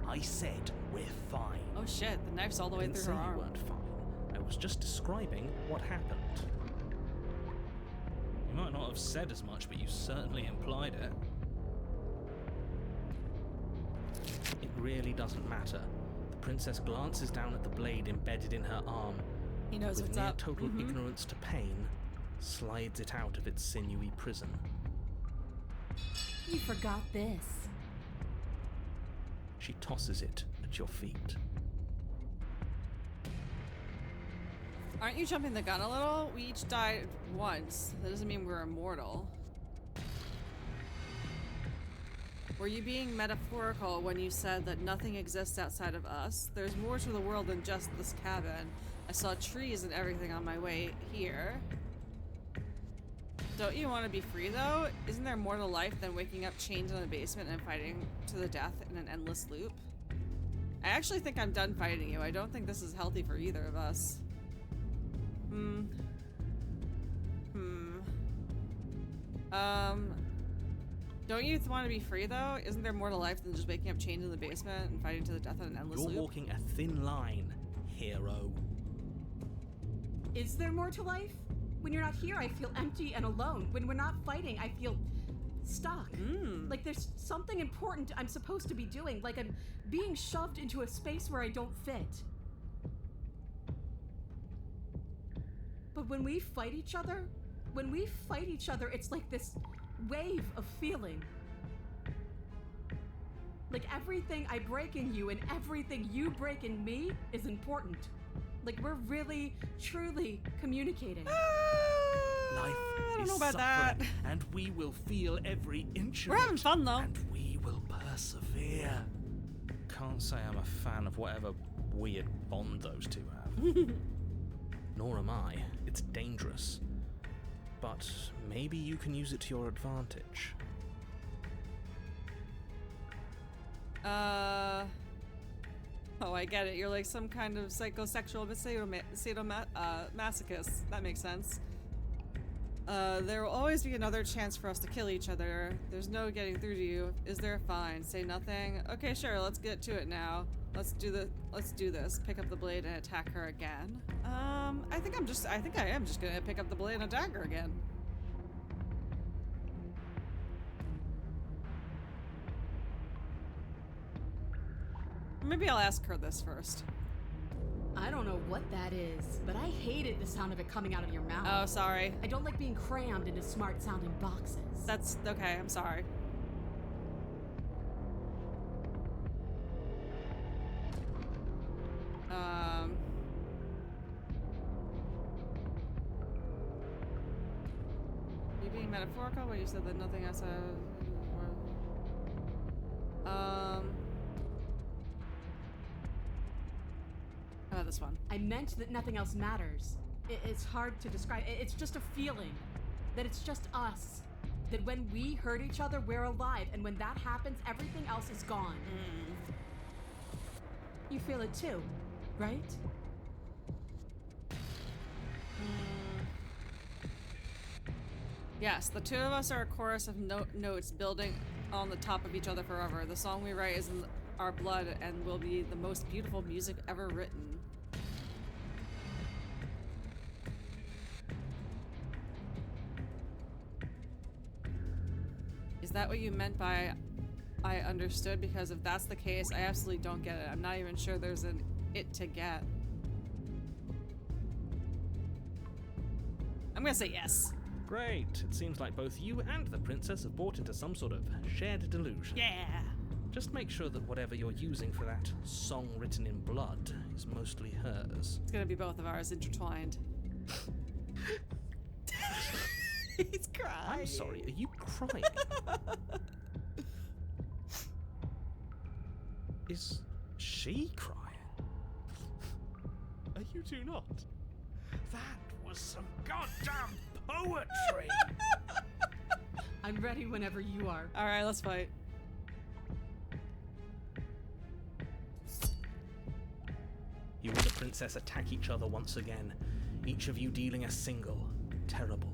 I said we're fine. Oh shit, the knife's all the way I didn't through say her you arm. weren't fine. I was just describing what happened. You might not have said as much, but you certainly implied it. It really doesn't matter. The princess glances down at the blade embedded in her arm. He knows With what's near up. total ignorance to pain, slides it out of its sinewy prison. You forgot this. She tosses it at your feet. Aren't you jumping the gun a little? We each died once. That doesn't mean we're immortal. Were you being metaphorical when you said that nothing exists outside of us? There's more to the world than just this cabin. I saw trees and everything on my way here. Don't you want to be free, though? Isn't there more to life than waking up chained in a basement and fighting to the death in an endless loop? I actually think I'm done fighting you. I don't think this is healthy for either of us. Don't you want to be free, though? Isn't there more to life than just waking up chained in the basement and fighting to the death in an endless You're loop? walking a thin line, hero. Is there more to life? When you're not here, I feel empty and alone. When we're not fighting, I feel stuck. Like there's something important I'm supposed to be doing. Like I'm being shoved into a space where I don't fit. But when we fight each other, it's like this wave of feeling. Like everything I break in you and everything you break in me is important. Like we're really, truly communicating. Life I don't is know about suffering, that. and we will feel every inch of We're having it, fun, though. and we will persevere. Can't say I'm a fan of whatever weird bond those two have. Nor am I. It's dangerous. But maybe you can use it to your advantage. Oh, I get it. You're like some kind of psychosexual masochist. That makes sense. There will always be another chance for us to kill each other. There's no getting through to you. Is there? Fine. Say nothing. Okay, sure. Let's get to it now. Let's do this. Pick up the blade and attack her again. I think I am just gonna pick up the blade and attack her again. Maybe I'll ask her this first. I don't know what that is, but I hated the sound of it coming out of your mouth. Oh, sorry. I don't like being crammed into smart-sounding boxes. That's okay. I'm sorry. You being metaphorical when you said that nothing else. How about this one? I meant that nothing else matters. It's hard to describe. It's just a feeling. That it's just us. That when we hurt each other, we're alive. And when that happens, everything else is gone. You feel it too, right? Yes, the two of us are a chorus of notes building on the top of each other forever. The song we write is in our blood and will be the most beautiful music ever written. Is that what you meant by I understood? Because if that's the case, I absolutely don't get it. I'm not even sure there's an it to get. I'm gonna say yes. Great. It seems like both you and the princess have bought into some sort of shared delusion. Yeah. Just make sure that whatever you're using for that song written in blood is mostly hers. It's gonna be both of ours intertwined. He's crying. I'm sorry, are you crying? Is she crying? Are you two not? That was some goddamn poetry! I'm ready whenever you are. Alright, let's fight. You and the princess attack each other once again, each of you dealing a single, terrible,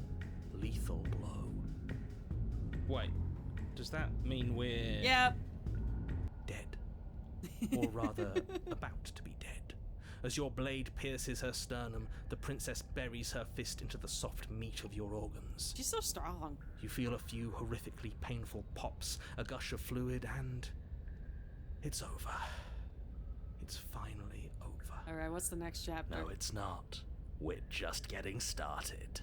lethal blow. Wait, does that mean we're... Yep. dead? Or rather, about to be dead. As your blade pierces her sternum, the princess buries her fist into the soft meat of your organs. She's so strong. You feel a few horrifically painful pops, a gush of fluid, and... it's over. It's finally over. Alright, what's the next chapter? No, it's not. We're just getting started.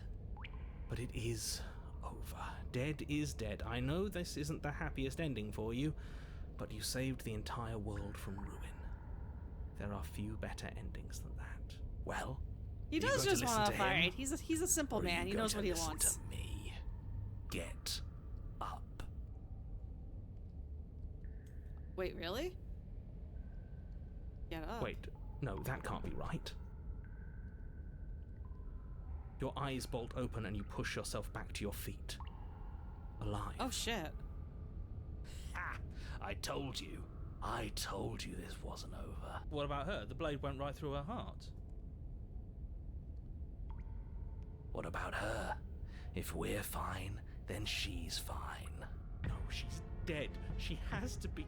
But it is over. Dead is dead. I know this isn't the happiest ending for you, but you saved the entire world from ruin. There are few better endings than that. Well, He does just want to fight. He's a simple or are man. you He going knows to what he listen wants. to me? Get up. Wait, really? Get up. Wait, no, that can't be right. Your eyes bolt open and you push yourself back to your feet. Alive. Oh shit. Ha! I told you. I told you this wasn't over. What about her? The blade went right through her heart. What about her? If we're fine, then she's fine. No, she's dead. She has to be...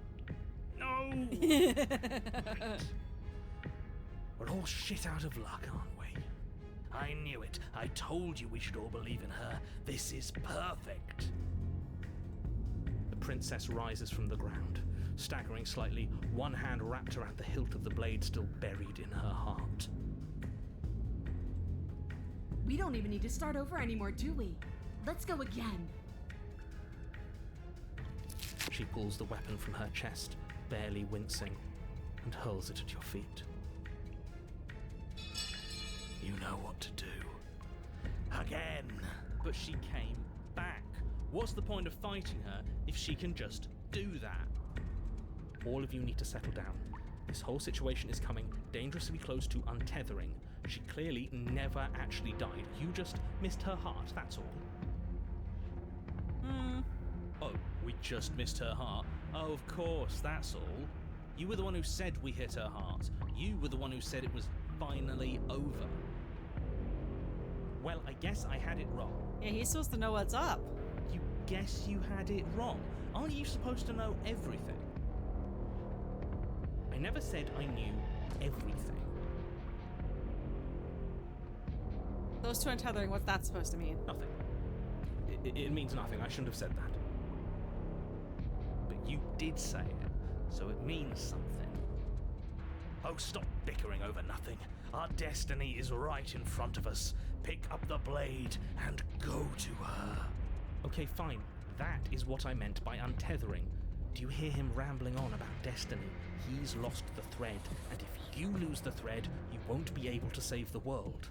No! We're all shit out of luck, aren't we? I knew it. I told you we should all believe in her. This is perfect. The princess rises from the ground, staggering slightly, one hand wrapped around the hilt of the blade still buried in her heart. We don't even need to start over anymore, do we? Let's go again. She pulls the weapon from her chest, barely wincing, and hurls it at your feet. You know what to do. Again. But she came back. What's the point of fighting her if she can just do that? All of you need to settle down. This whole situation is coming dangerously close to untethering. She clearly never actually died. You just missed her heart, that's all. Oh, we just missed her heart? Oh, of course, that's all. You were the one who said we hit her heart. You were the one who said it was finally over. Well, I guess I had it wrong. Yeah, he's supposed to know what's up. You guess you had it wrong. Aren't you supposed to know everything? I never said I knew everything. Those two untethering, what's that supposed to mean? Nothing. It means nothing. I shouldn't have said that. But you did say it, so it means something. Oh, stop bickering over nothing. Our destiny is right in front of us. Pick up the blade and go to her. Okay, fine. That is what I meant by untethering. Do you hear him rambling on about destiny? He's lost the thread, and if you lose the thread, you won't be able to save the world.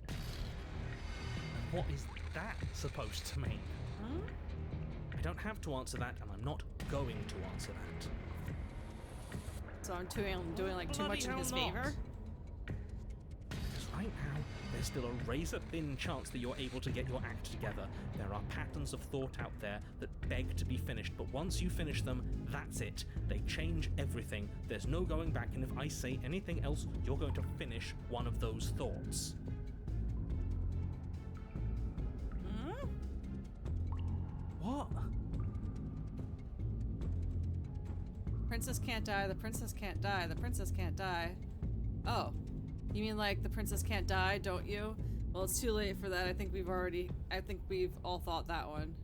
And what is that supposed to mean? I don't have to answer that, and I'm not going to answer that. So I'm doing like too Bloody much in hell his not. favor? Because right now, there's still a razor-thin chance that you're able to get your act together. There are patterns of thought out there that beg to be finished, but once you finish them, that's it. They change everything. There's no going back, and if I say anything else, you're going to finish one of those thoughts. What? Princess can't die, the princess can't die, the princess can't die. Oh. You mean like the princess can't die, don't you? Well, it's too late for that. I think we've all thought that one.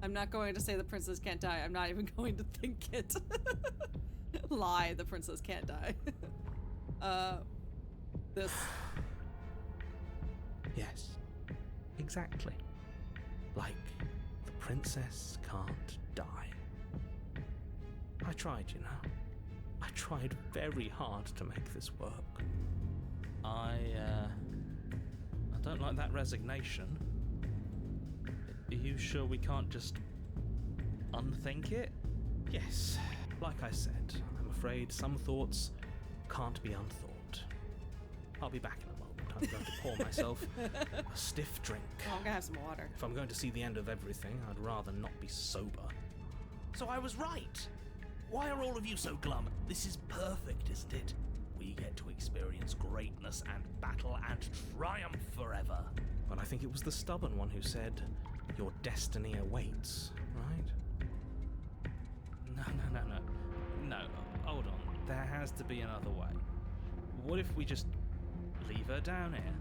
I'm not going to say the princess can't die. I'm not even going to think it. Lie, the princess can't die. This. Yes. Exactly. Like, the princess can't die. I tried, you know. I tried very hard to make this work. I don't like that resignation. Are you sure we can't just unthink it? Yes. Like I said, I'm afraid some thoughts can't be unthought. I'll be back in a moment. I'm going to pour myself a stiff drink. Oh, I'm gonna have some water. If I'm going to see the end of everything, I'd rather not be sober. So I was right. Why are all of you so glum? This is perfect, isn't it? We get to experience greatness and battle and triumph forever. But I think it was the stubborn one who said, your destiny awaits, right? No, hold on. There has to be another way. What if we just leave her down here?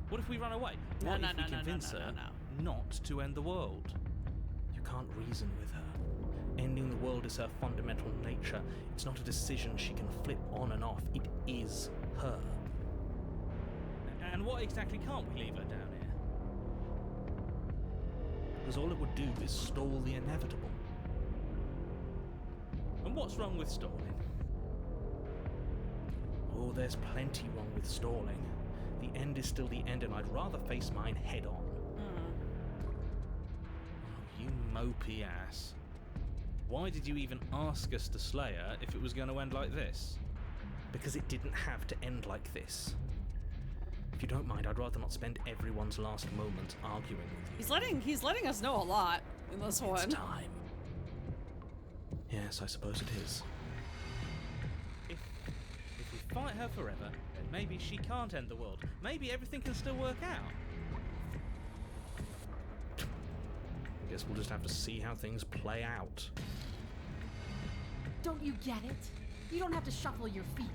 What if we run away? What if we convince her not to end the world? You can't reason with her. Ending the world is her fundamental nature. It's not a decision she can flip on and off. It is her. And what exactly can't we leave her down here? Because all it would do is stall the inevitable. And what's wrong with stalling? Oh, there's plenty wrong with stalling. The end is still the end, and I'd rather face mine head on. Oh, you mopey ass. Why did you even ask us to slay her if it was going to end like this? Because it didn't have to end like this. If you don't mind, I'd rather not spend everyone's last moment arguing with you. He's letting us know a lot in this one. It's time. Yes, I suppose it is. If we fight her forever, then maybe she can't end the world. Maybe everything can still work out. Guess we'll just have to see how things play out. Don't you get it? You don't have to shuffle your feet.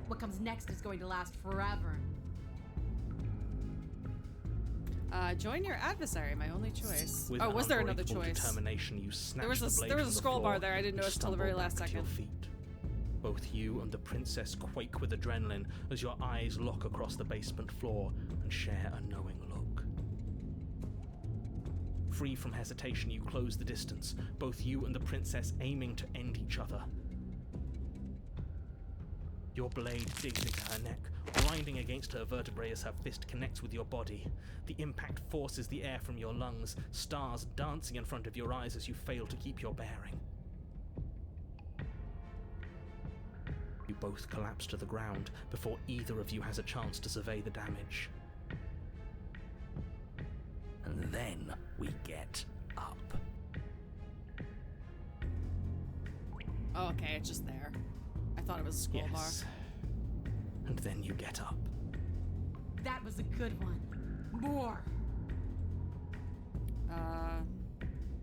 What comes next is going to last forever. Join your adversary, my only choice. With Oh, was there another unbreakable choice? determination, you snatch There was a the blade there was from a the scroll floor bar there. I didn't and notice till the very stumble last back to your second. feet. Both you and the princess quake with adrenaline as your eyes lock across the basement floor and share a knowing look. Free from hesitation, you close the distance, both you and the princess aiming to end each other. Your blade digs into her neck, grinding against her vertebrae as her fist connects with your body. The impact forces the air from your lungs, stars dancing in front of your eyes as you fail to keep your bearing. You both collapse to the ground before either of you has a chance to survey the damage. And then we get up. Oh, okay, it's just there. I thought it was a scroll Yes. And then you get up. That was a good one. More. bar.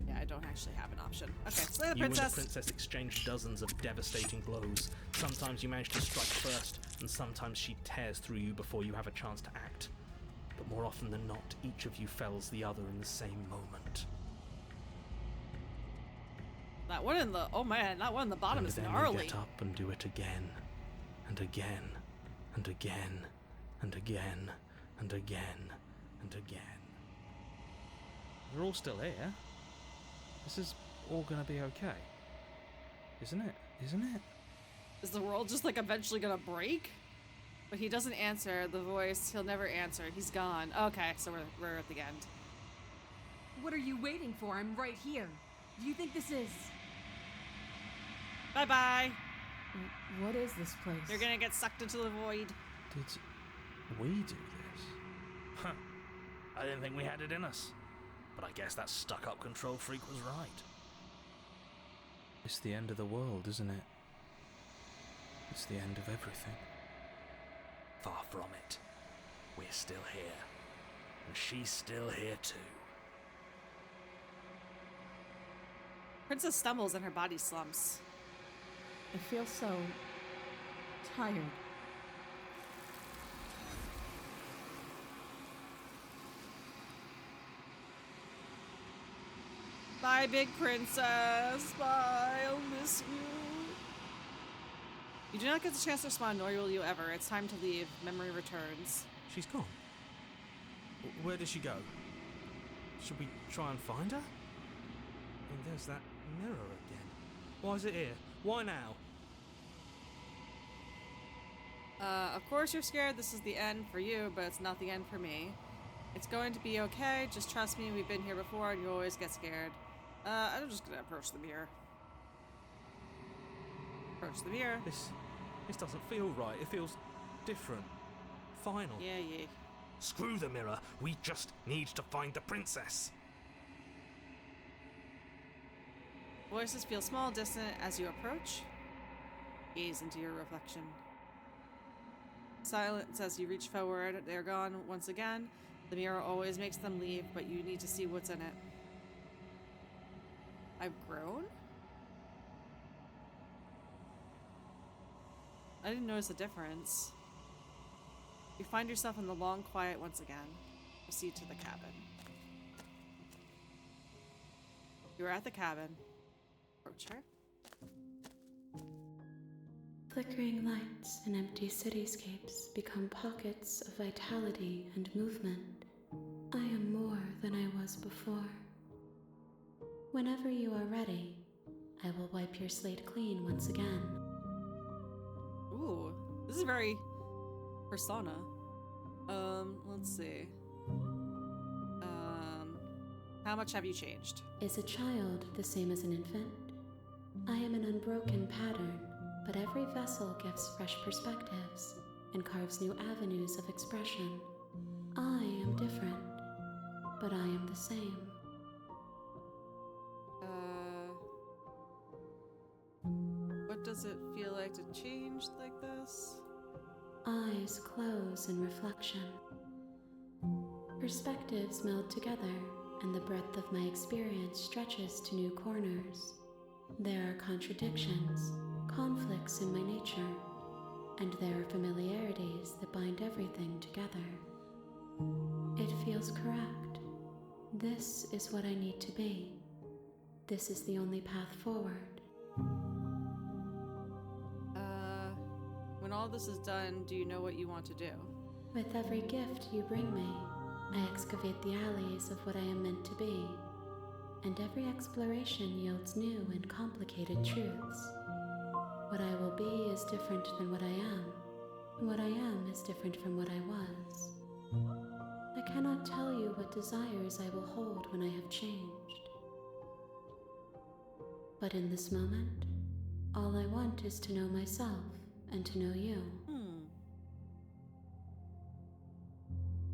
Yeah, I don't actually have an option. Okay, slay the You and the princess. princess exchange dozens of devastating blows. Sometimes you manage to strike first, and sometimes she tears through you before you have a chance to act. But more often than not, each of you fells the other in the same moment. That one in the, oh man, that one in the bottom And is then gnarly. you get up and do it again, and again, and again, and again, and again, and again. We're all still here. This is all gonna be okay. Isn't it? Isn't it? Is the world just like eventually gonna break? But he doesn't answer the voice. He'll never answer. He's gone. Okay, so we're at the end. What are you waiting for? I'm right here. Do you think this is... Bye bye. What is this place? You're gonna get sucked into the void. Did we do this? Huh. I didn't think we had it in us. But I guess that stuck-up control freak was right. It's the end of the world, isn't it? It's the end of everything. Far from it. We're still here. And she's still here too. Princess stumbles and her body slumps. I feel so... tired. Bye, big princess. Bye, I'll miss you. You do not get the chance to respond, nor will you ever. It's time to leave. Memory returns. She's gone. Where did she go? Should we try and find her? And there's that mirror again. Why is it here? Why now? Of course you're scared. This is the end for you, but it's not the end for me. It's going to be okay. Just trust me. We've been here before, and you always get scared. I'm just gonna approach the mirror. Approach the mirror. This doesn't feel right. It feels different. Final. Yeah. Screw the mirror. We just need to find the princess. Voices feel small, distant as you approach. Gaze into your reflection. Silence as you reach forward. They're gone once again. The mirror always makes them leave, but you need to see what's in it. I've grown? I didn't notice a difference. You find yourself in the long quiet once again. Proceed to the cabin. You are at the cabin. Approach her. Flickering lights and empty cityscapes become pockets of vitality and movement. I am more than I was before. Whenever you are ready, I will wipe your slate clean once again. Ooh, this is very Persona. Let's see. How much have you changed? Is a child the same as an infant? I am an unbroken pattern, but every vessel gives fresh perspectives and carves new avenues of expression. I am different, but I am the same. What does it feel like to change like this? Eyes close in reflection. Perspectives meld together, and the breadth of my experience stretches to new corners. There are contradictions, conflicts in my nature, and there are familiarities that bind everything together. It feels correct. This is what I need to be. This is the only path forward. When all this is done, do you know what you want to do? With every gift you bring me, I excavate the alleys of what I am meant to be, and every exploration yields new and complicated truths. What I will be is different than what I am. What I am is different from what I was. I cannot tell you what desires I will hold when I have changed. But in this moment, all I want is to know myself and to know you.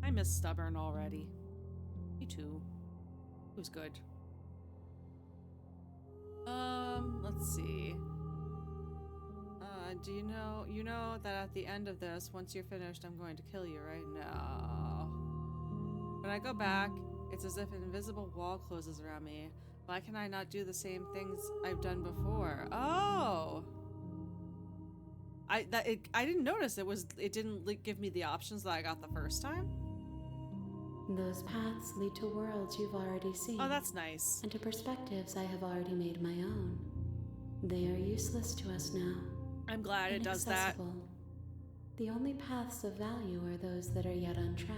I miss Stubborn already. Me too. It was good. Let's see. Do you know that at the end of this, once you're finished, I'm going to kill you, right? No. When I go back, it's as if an invisible wall closes around me. Why can I not do the same things I've done before? Oh! I didn't notice it didn't give me the options that I got the first time. Those paths lead to worlds you've already seen. Oh, that's nice. And to perspectives I have already made my own. They are useless to us now. I'm glad it does that. Inaccessible. The only paths of value are those that are yet untread.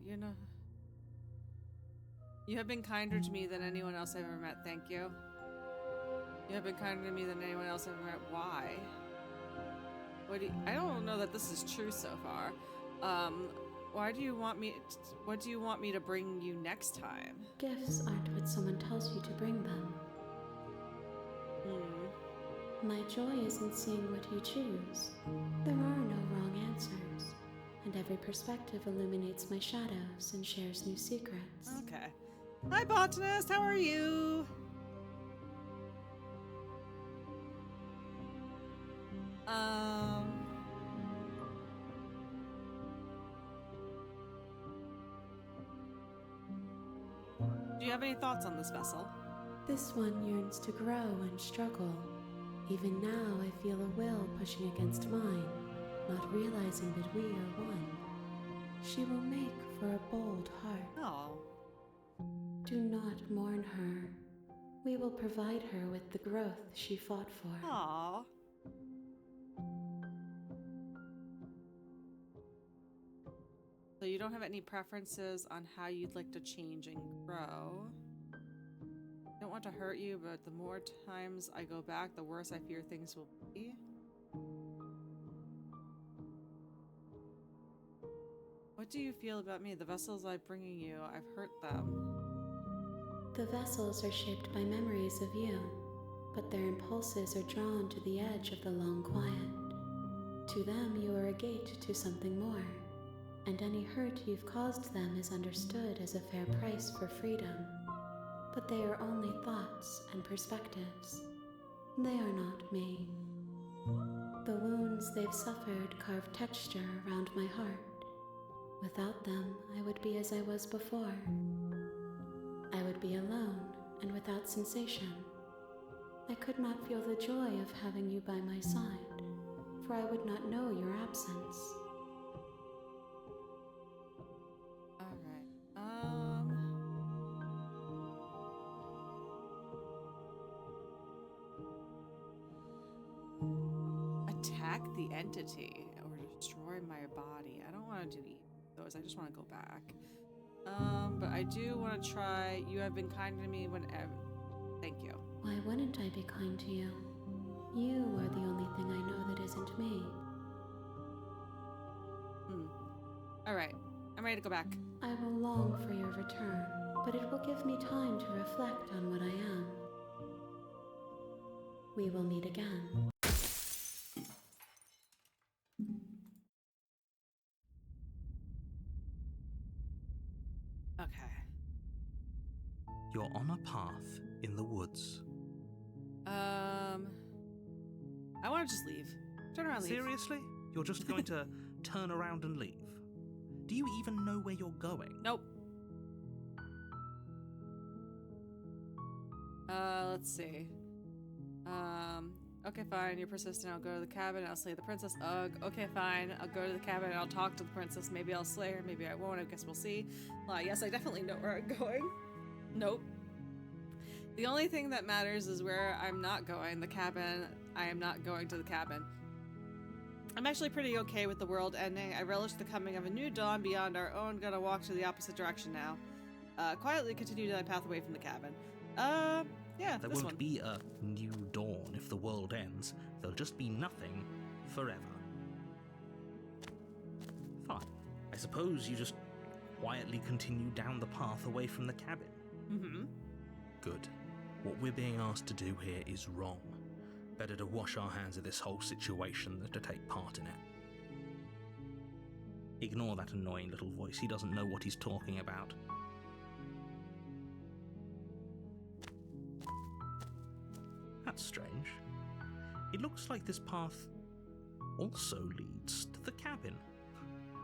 You know, you have been kinder to me than anyone else I've ever met. Thank you. You have been kinder to me than anyone else I've ever met. Why? I don't know that this is true so far. Why do you want me? What do you want me to bring you next time? Gifts aren't what someone tells you to bring them. My joy is in seeing what you choose. There are no wrong answers, and every perspective illuminates my shadows and shares new secrets. Okay. Hi, botanist. How are you? Do you have any thoughts on this vessel? This one yearns to grow and struggle. Even now I feel a will pushing against mine, not realizing that we are one. She will make for a bold heart. Oh. Do not mourn her. We will provide her with the growth she fought for. Aw. So you don't have any preferences on how you'd like to change and grow? I don't want to hurt you, but the more times I go back, the worse I fear things will be. What do you feel about me? The vessels I'm bringing you, I've hurt them. The vessels are shaped by memories of you, but their impulses are drawn to the edge of the long quiet. To them, you are a gate to something more, and any hurt you've caused them is understood as a fair price for freedom. But they are only thoughts and perspectives. They are not me. The wounds they've suffered carve texture around my heart. Without them, I would be as I was before. I would be alone and without sensation. I could not feel the joy of having you by my side, for I would not know your absence. Attack the entity or destroy my body. I don't want to do those. I just want to go back. But I do want to try. You have been kind to me whenever. Thank you. Why wouldn't I be kind to you? You are the only thing I know that isn't me. Alright. I'm ready to go back. I will long for your return, but it will give me time to reflect on what I am. We will meet again. Okay. You're on a path in the woods. I want to just leave. Turn around and leave. Seriously? You're just going to turn around and leave? Do you even know where you're going? Nope. Let's see. Okay, fine. You're persistent. I'll go to the cabin. I'll slay the princess. Ugh. Okay, fine. I'll go to the cabin and I'll talk to the princess. Maybe I'll slay her. Maybe I won't. I guess we'll see. Yes, I definitely know where I'm going. Nope. The only thing that matters is where I'm not going. The cabin. I am not going to the cabin. I'm actually pretty okay with the world ending. I relish the coming of a new dawn beyond our own. Gonna walk to the opposite direction now. Quietly continue my path away from the cabin. Yeah, There this won't one. be a new dawn if the world ends. There'll just be nothing forever. Fine. I suppose you just quietly continue down the path away from the cabin. Mm-hmm. Good. What we're being asked to do here is wrong. Better to wash our hands of this whole situation than to take part in it. Ignore that annoying little voice. He doesn't know what he's talking about. That's strange. It looks like this path also leads to the cabin.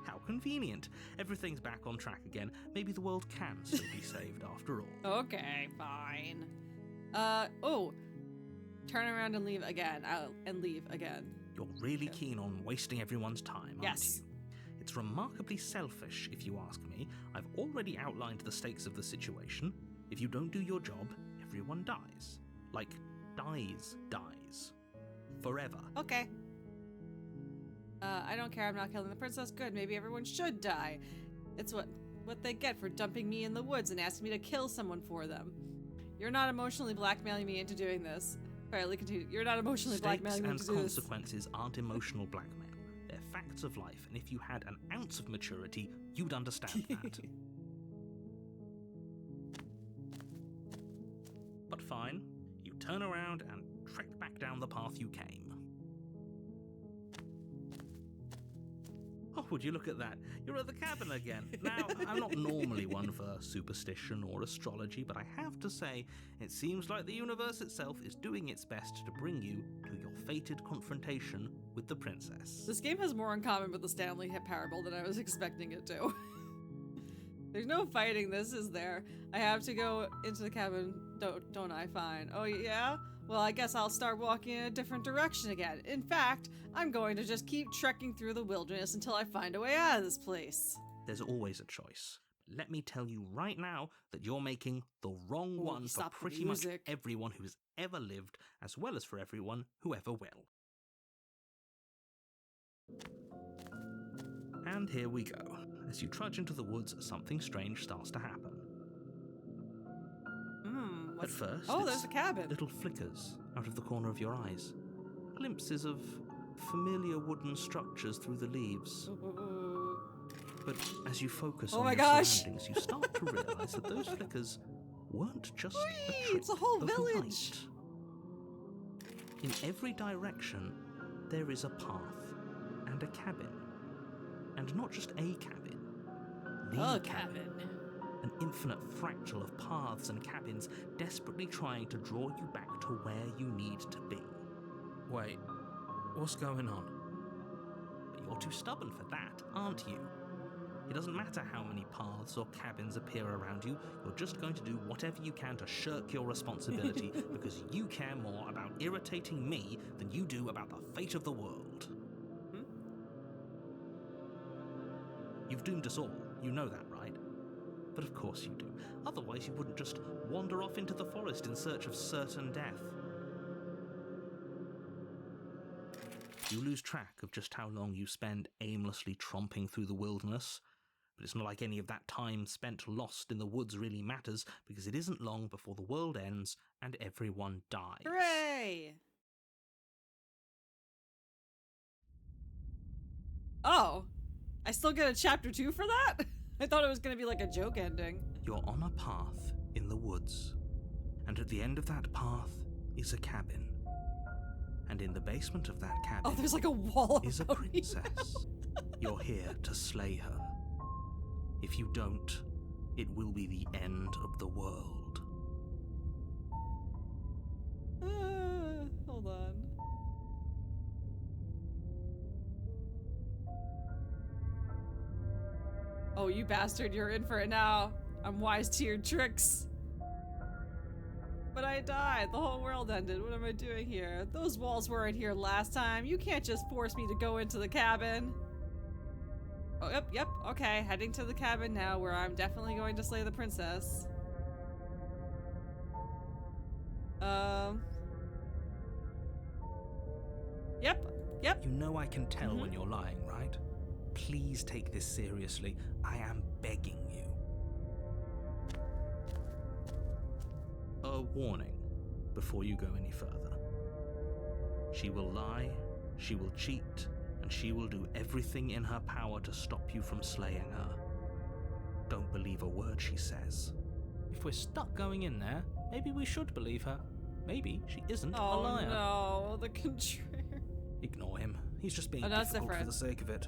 How convenient. Everything's back on track again. Maybe the world can still be saved after all. Okay, fine. Turn around and leave again. Leave again. You're really keen on wasting everyone's time, aren't Yes. you? It's remarkably selfish, if you ask me. I've already outlined the stakes of the situation. If you don't do your job, everyone dies. Like, dies. Forever. Okay. I don't care. I'm not killing the princess. Good. Maybe everyone should die. It's what they get for dumping me in the woods and asking me to kill someone for them. You're not emotionally blackmailing me into doing this. Fairly continue. You're not emotionally Stakes blackmailing me and into do this. consequences aren't emotional blackmail. They're facts of life, and if you had an ounce of maturity, you'd understand that. But fine, you turn around and trek back down the path you came. Oh, would you look at that? You're at the cabin again. Now, I'm not normally one for superstition or astrology, but I have to say, it seems like the universe itself is doing its best to bring you to your fated confrontation with the princess. This game has more in common with the Stanley Parable than I was expecting it to. There's no fighting this, is there? I have to go into the cabin, don't I? Fine. Oh, yeah? Well, I guess I'll start walking in a different direction again. In fact, I'm going to just keep trekking through the wilderness until I find a way out of this place. There's always a choice. Let me tell you right now that you're making the wrong one for stop the pretty much music. everyone who's ever lived, as well as for everyone who ever will. And here we go. As you trudge into the woods, something strange starts to happen. At first, Oh, it's there's a cabin. little flickers out of the corner of your eyes. Glimpses of familiar wooden structures through the leaves. But as you focus Oh on my your gosh. surroundings, you start to realize that those flickers weren't just a Whee! trick It's a whole of village. light. In every direction, there is a path and a cabin. And not just a cabin. The cabin. An infinite fractal of paths and cabins desperately trying to draw you back to where you need to be. Wait, what's going on? But you're too stubborn for that, aren't you? It doesn't matter how many paths or cabins appear around you, you're just going to do whatever you can to shirk your responsibility because you care more about irritating me than you do about the fate of the world. You've doomed us all, you know that, right? But of course you do. Otherwise you wouldn't just wander off into the forest in search of certain death. You lose track of just how long you spend aimlessly tromping through the wilderness. But it's not like any of that time spent lost in the woods really matters, because it isn't long before the world ends and everyone dies. Hooray! Oh, I still get a chapter 2 for that? I thought it was going to be like a joke ending. You're on a path in the woods, and at the end of that path is a cabin. And in the basement of that cabin Oh, there's like a wall is a around me. princess. You're here to slay her. If you don't, it will be the end of the world. Hold on. Oh, you bastard, you're in for it now. I'm wise to your tricks. But I died. The whole world ended. What am I doing here? Those walls weren't here last time. You can't just force me to go into the cabin. Oh, yep. Okay, heading to the cabin now where I'm definitely going to slay the princess. Yep. You know I can tell when you're lying, right? Please take this seriously. I am begging you. A warning before you go any further. She will lie, she will cheat, and she will do everything in her power to stop you from slaying her. Don't believe a word she says. If we're stuck going in there, maybe we should believe her. Maybe she isn't a Oh liar. no, the contrary. Ignore him. He's just being Oh, that's difficult for different. the sake of it.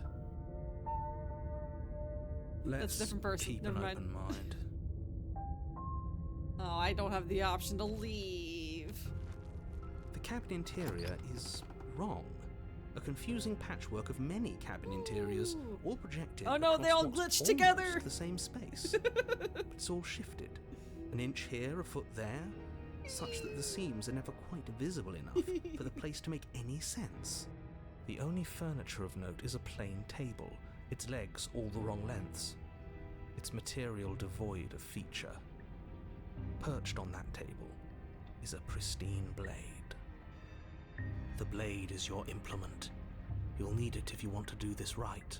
Let's a different person. keep Never an mind. open mind. Oh, I don't have the option to leave. The cabin interior is wrong. A confusing patchwork of many cabin interiors, all projected Oh no, they across all what's glitched almost together. the same space. But it's all shifted. An inch here, a foot there, such that the seams are never quite visible enough for the place to make any sense. The only furniture of note is a plain table, its legs all the wrong lengths, its material devoid of feature. Perched on that table is a pristine blade. The blade is your implement. You'll need it if you want to do this right.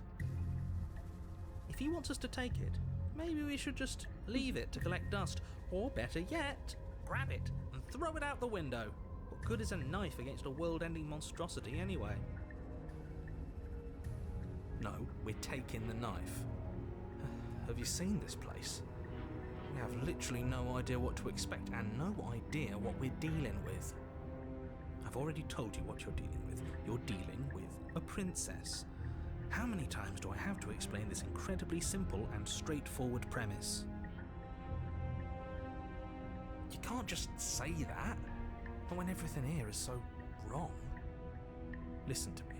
If he wants us to take it, maybe we should just leave it to collect dust, or better yet, grab it and throw it out the window. What good is a knife against a world-ending monstrosity anyway? No, we're taking the knife. Have you seen this place? We have literally no idea what to expect and no idea what we're dealing with. I've already told you what you're dealing with. You're dealing with a princess. How many times do I have to explain this incredibly simple and straightforward premise? You can't just say that, when everything here is so wrong. Listen to me.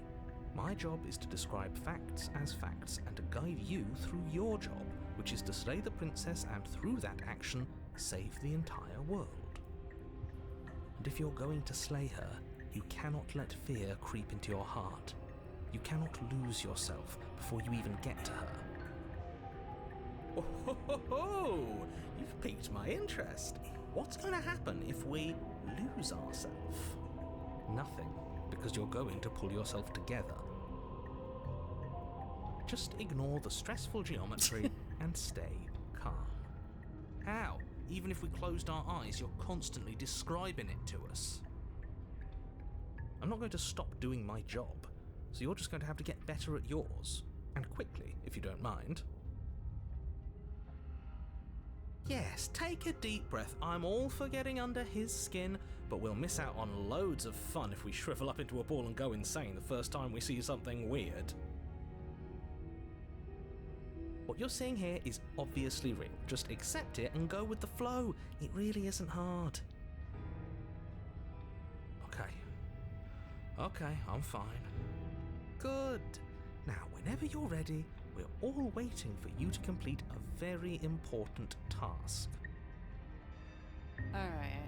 My job is to describe facts as facts and to guide you through your job, which is to slay the princess and through that action, save the entire world. And if you're going to slay her, you cannot let fear creep into your heart. You cannot lose yourself before you even get to her. Oh, ho, ho, ho. You've piqued my interest. What's going to happen if we lose ourselves? Nothing, because you're going to pull yourself together. Just ignore the stressful geometry and stay calm. How? Even if we closed our eyes, you're constantly describing it to us. I'm not going to stop doing my job, so you're just going to have to get better at yours. And quickly, if you don't mind. Yes, take a deep breath. I'm all for getting under his skin, but we'll miss out on loads of fun if we shrivel up into a ball and go insane the first time we see something weird. What you're seeing here is obviously real. Just accept it and go with the flow. It really isn't hard. Okay, I'm fine. Good. Now, whenever you're ready, we're all waiting for you to complete a very important task. Alright,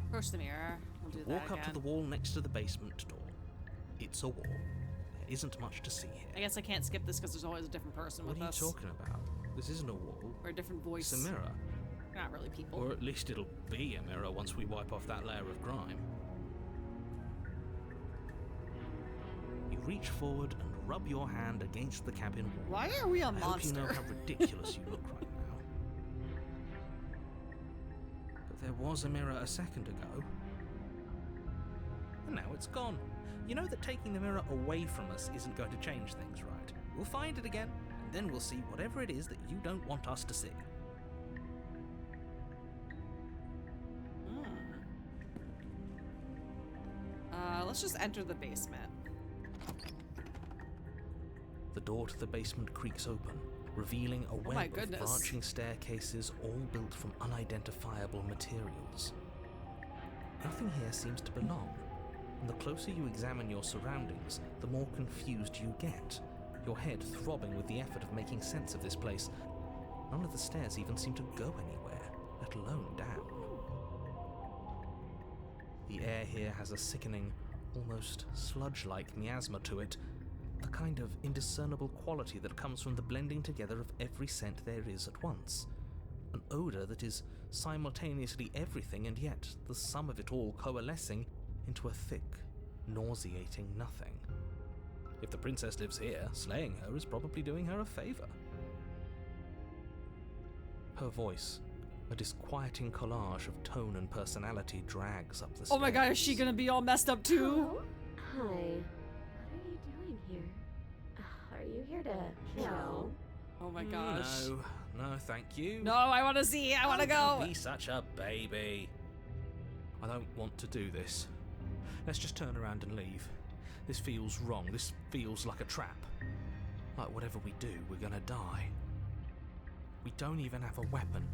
approach the mirror. We'll do that Walk up again. to the wall next to the basement door. It's a wall. There isn't much to see here. I guess I can't skip this because there's always a different person What with are you us. talking about? This isn't a wall. Or a different voice. It's a mirror. We're not really people. Or at least it'll be a mirror once we wipe off that layer of grime. You reach forward and rub your hand against the cabin wall. Why are we a I hope monster? you know how ridiculous you look right now. But there was a mirror a second ago. And now it's gone. You know that taking the mirror away from us isn't going to change things, right? We'll find it again, and then we'll see whatever it is that you don't want us to see. Let's just enter the basement. The door to the basement creaks open, revealing a my web of goodness. branching staircases all built from unidentifiable materials. Nothing here seems to belong, and the closer you examine your surroundings, the more confused you get, your head throbbing with the effort of making sense of this place. None of the stairs even seem to go anywhere, let alone down. The air here has a sickening, almost sludge-like miasma to it, the kind of indiscernible quality that comes from the blending together of every scent there is at once. An odour that is simultaneously everything and yet the sum of it all coalescing into a thick, nauseating nothing. If the princess lives here, slaying her is probably doing her a favour. Her voice, a disquieting collage of tone and personality, drags up the stairs. Oh my god, is she gonna be all messed up too? Hi. What are you doing here? Are you here to kill? Oh my gosh. No, thank you. No, I wanna see, I wanna go! Don't be such a baby. I don't want to do this. Let's just turn around and leave. This feels wrong. This feels like a trap. Like whatever we do, we're gonna die. We don't even have a weapon.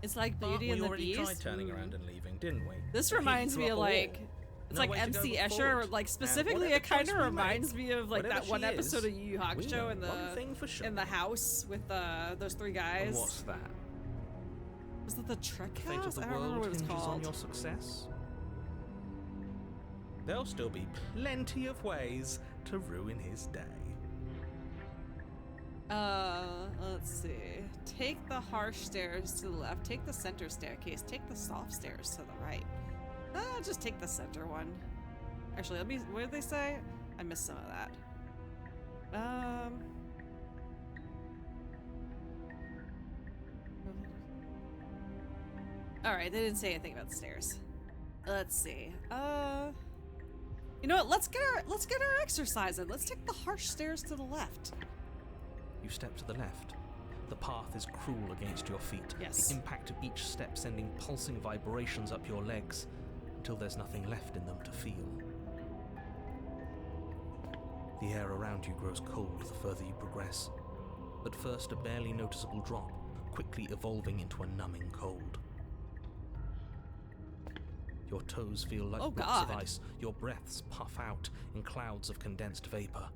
It's like But Beauty and we the already Beast. tried turning around and leaving, didn't we? This We reminds threw me up of a like, wall. it's No like way to MC go but Escher, forward. like And specifically whatever it kind choice of we reminds make, me of like whatever that one she episode is, of Yu Yu we Hakusho know in one thing for sure. the house with those three guys. And what's that? Was it the Trick The fate House? of I the don't remember world what it's hinges on called. your success? there'll still be plenty of ways to ruin his day. Let's see. Take the harsh stairs to the left. Take the center staircase. Take the soft stairs to the right. Just take the center one. Actually, let me. What did they say? I missed some of that. All right, they didn't say anything about the stairs. Let's see. You know what? Let's get our exercise in. Let's take the harsh stairs to the left. You step to the left. The path is cruel against your feet. Yes. The impact of each step sending pulsing vibrations up your legs until there's nothing left in them to feel. The air around you grows cold the further you progress. At first, a barely noticeable drop, quickly evolving into a numbing cold. Your toes feel like blocks of ice. Your breaths puff out in clouds of condensed vapor.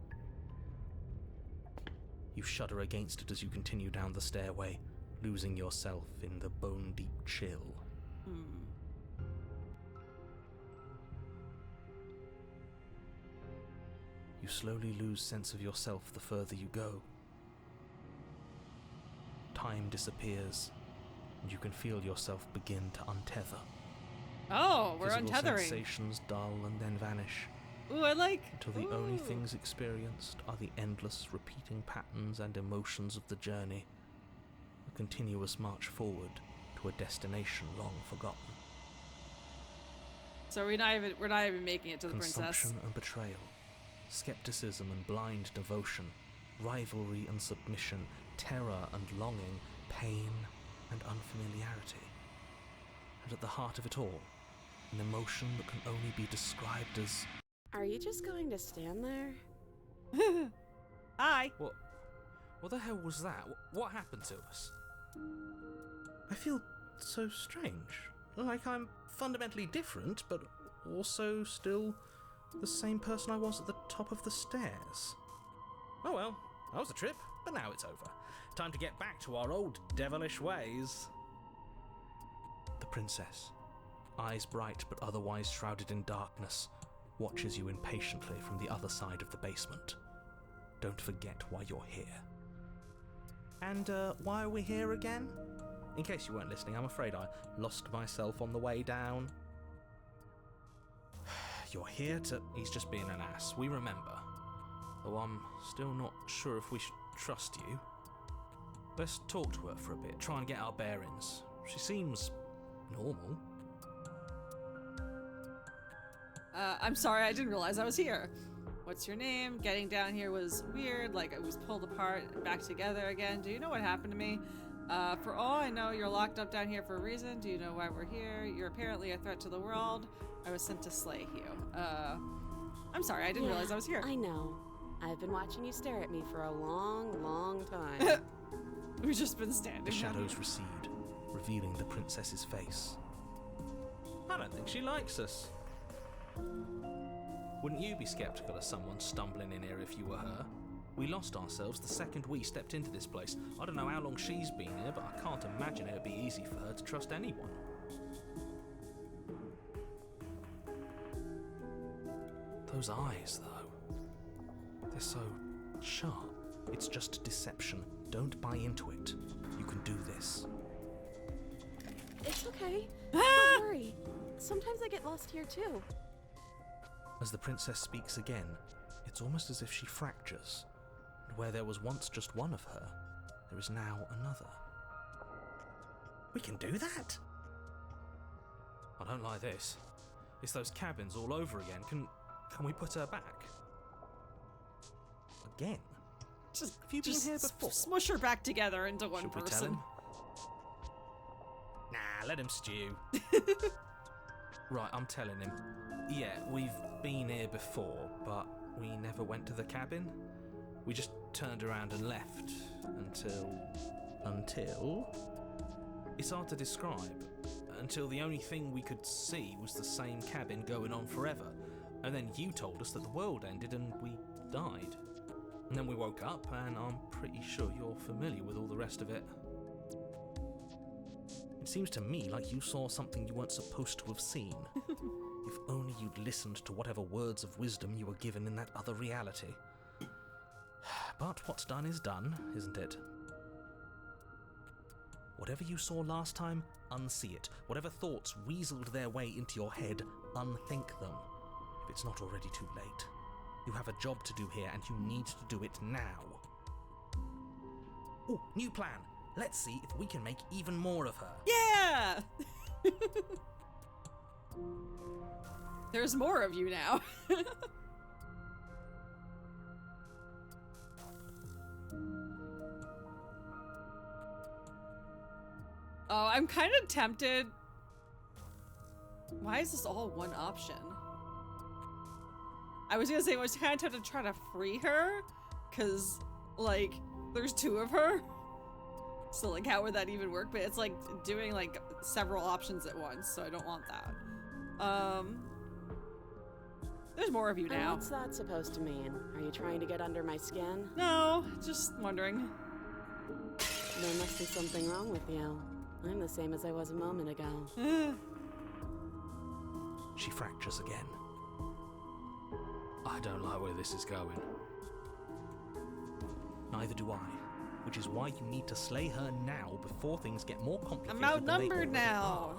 You shudder against it as you continue down the stairway, losing yourself in the bone-deep chill. You slowly lose sense of yourself the further you go. Time disappears, and you can feel yourself begin to untether. Oh, we're Physical untethering. sensations dull and then vanish. Ooh, I like. Until the only things experienced are the endless repeating patterns and emotions of the journey. A continuous march forward to a destination long forgotten. So we're not even making it to the princess. Consumption and betrayal. Skepticism and blind devotion. Rivalry and submission. Terror and longing. Pain and unfamiliarity. And at the heart of it all, an emotion that can only be described as... Are you just going to stand there? Hi. What the hell was that? What happened to us? I feel so strange. Like I'm fundamentally different, but also still the same person I was at the top of the stairs. Oh well, that was a trip, but now it's over. Time to get back to our old devilish ways. The princess, eyes bright but otherwise shrouded in darkness, watches you impatiently from the other side of the basement. Don't forget why you're here. And why are we here again? In case you weren't listening, I'm afraid I lost myself on the way down. You're here to... He's just being an ass, we remember. Though I'm still not sure if we should trust you. Let's talk to her for a bit, try and get our bearings. She seems normal. I'm sorry, I didn't realize I was here. What's your name? Getting down here was weird, like I was pulled apart and back together again. Do you know what happened to me? For all I know, you're locked up down here for a reason. Do you know why we're here? You're apparently a threat to the world. I was sent to slay you. I'm sorry, I didn't realize I was here. I know. I've been watching you stare at me for a long, long time. We've just been standing. The shadows recede, revealing the princess's face. I don't think she likes us. Wouldn't you be skeptical of someone stumbling in here if you were her? We lost ourselves the second we stepped into this place. I don't know how long she's been here, but I can't imagine it would be easy for her to trust anyone. Those eyes, though. They're so sharp. It's just deception. Don't buy into it. You can do this. It's okay. Don't worry. Sometimes I get lost here too. As the princess speaks again, it's almost as if she fractures, and where there was once just one of her, there is now another. We can do that? I don't like this. It's those cabins all over again. Can we put her back? Again? Have you been here before? Smush her back together into one Should we person. tell him? Nah, let him stew. Right, I'm telling him. Yeah, we've been here before, but we never went to the cabin. We just turned around and left until... It's hard to describe. Until the only thing we could see was the same cabin going on forever. And then you told us that the world ended and we died. And then we woke up, and I'm pretty sure you're familiar with all the rest of it. It seems to me like you saw something you weren't supposed to have seen. If only you'd listened to whatever words of wisdom you were given in that other reality. But what's done is done, isn't it? Whatever you saw last time, unsee it. Whatever thoughts weaseled their way into your head, unthink them. If it's not already too late. You have a job to do here, and you need to do it now. Ooh, new plan. Let's see if we can make even more of her. Yeah! There's more of you now. Oh, I'm kind of tempted. Why is this all one option? I was gonna say I was kind of tempted to try to free her, because, like, there's two of her. So, like, how would that even work? But it's, like, doing, like, several options at once, so I don't want that. There's more of you And now. what's that supposed to mean? Are you trying to get under my skin? No, just wondering. There must be something wrong with you. I'm the same as I was a moment ago. She fractures again. I don't like where this is going. Neither do I. Which is why you need to slay her now before things get more complicated. I'm outnumbered now.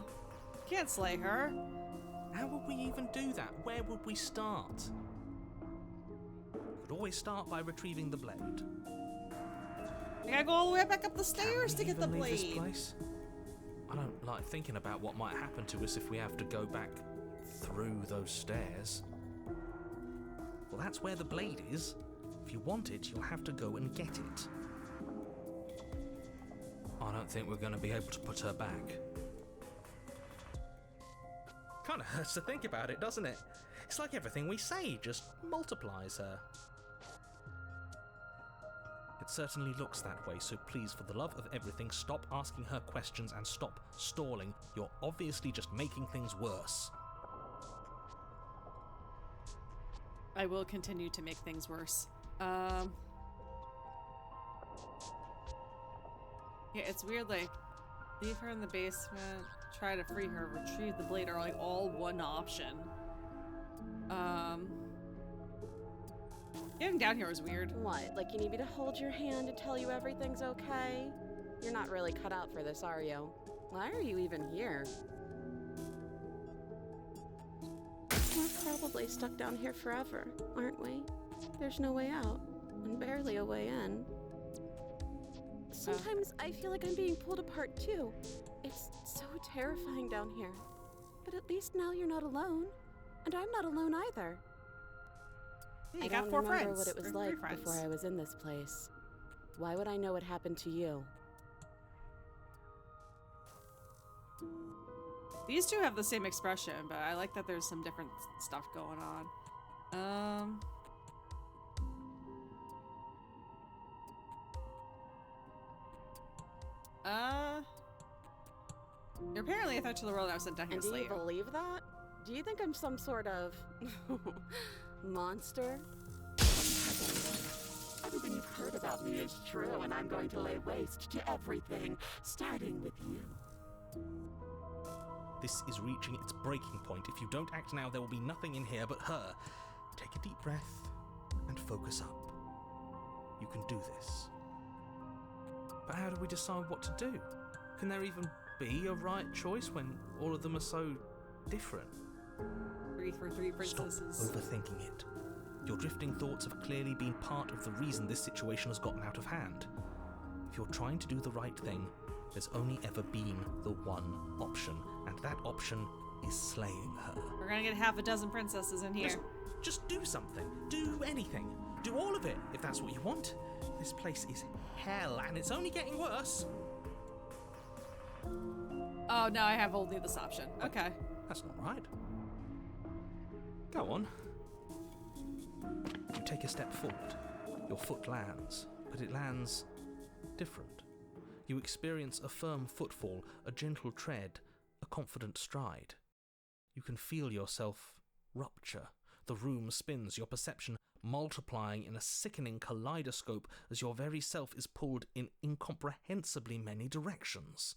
Can't slay her. How would we even do that? Where would we start? We could always start by retrieving the blade. I gotta go all the way back up the Can stairs we to get the even leave this blade. place? I don't like thinking about what might happen to us if we have to go back through those stairs. Well, that's where the blade is. If you want it, you'll have to go and get it. I don't think we're going to be able to put her back. Kind of hurts to think about it, doesn't it? It's like everything we say just multiplies her. It certainly looks that way, so please, for the love of everything, stop asking her questions and stop stalling. You're obviously just making things worse. I will continue to make things worse. Yeah, it's weird, like, leave her in the basement, try to free her, retrieve the blade are like all one option. Getting down here was weird. What? Like you need me to hold your hand and tell you everything's okay? You're not really cut out for this, are you? Why are you even here? We're probably stuck down here forever, aren't we? There's no way out, and barely a way in. Sometimes I feel like I'm being pulled apart too. It's so terrifying down here. But at least now you're not alone. And I'm not alone either. Yeah, you I got don't 4 remember friends. what it was or like 3 friends. before I was in this place. Why would I know what happened to you? These two have the same expression, but I like that there's some different stuff going on. You're apparently a threat to the world. I was sent down here And to do slay you you. believe that? Do you think I'm some sort of monster? Everything you've heard about me is true, and I'm going to lay waste to everything, starting with you. This is reaching its breaking point. If you don't act now, there will be nothing in here but her. Take a deep breath and focus up. You can do this. But how do we decide what to do? Can there even be a right choice when all of them are so different? 3 for 3 Stop princesses. overthinking it. Your drifting thoughts have clearly been part of the reason this situation has gotten out of hand. If you're trying to do the right thing, there's only ever been the one option, and that option is slaying her. We're gonna get half a dozen princesses in here. Just do something. Do anything. Do all of it, if that's what you want. This place is hell, and it's only getting worse. Oh, now I have only this option. Okay. That's not right. Go on. You take a step forward. Your foot lands, but it lands different. You experience a firm footfall, a gentle tread, a confident stride. You can feel yourself rupture. The room spins, your perception multiplying in a sickening kaleidoscope as your very self is pulled in incomprehensibly many directions.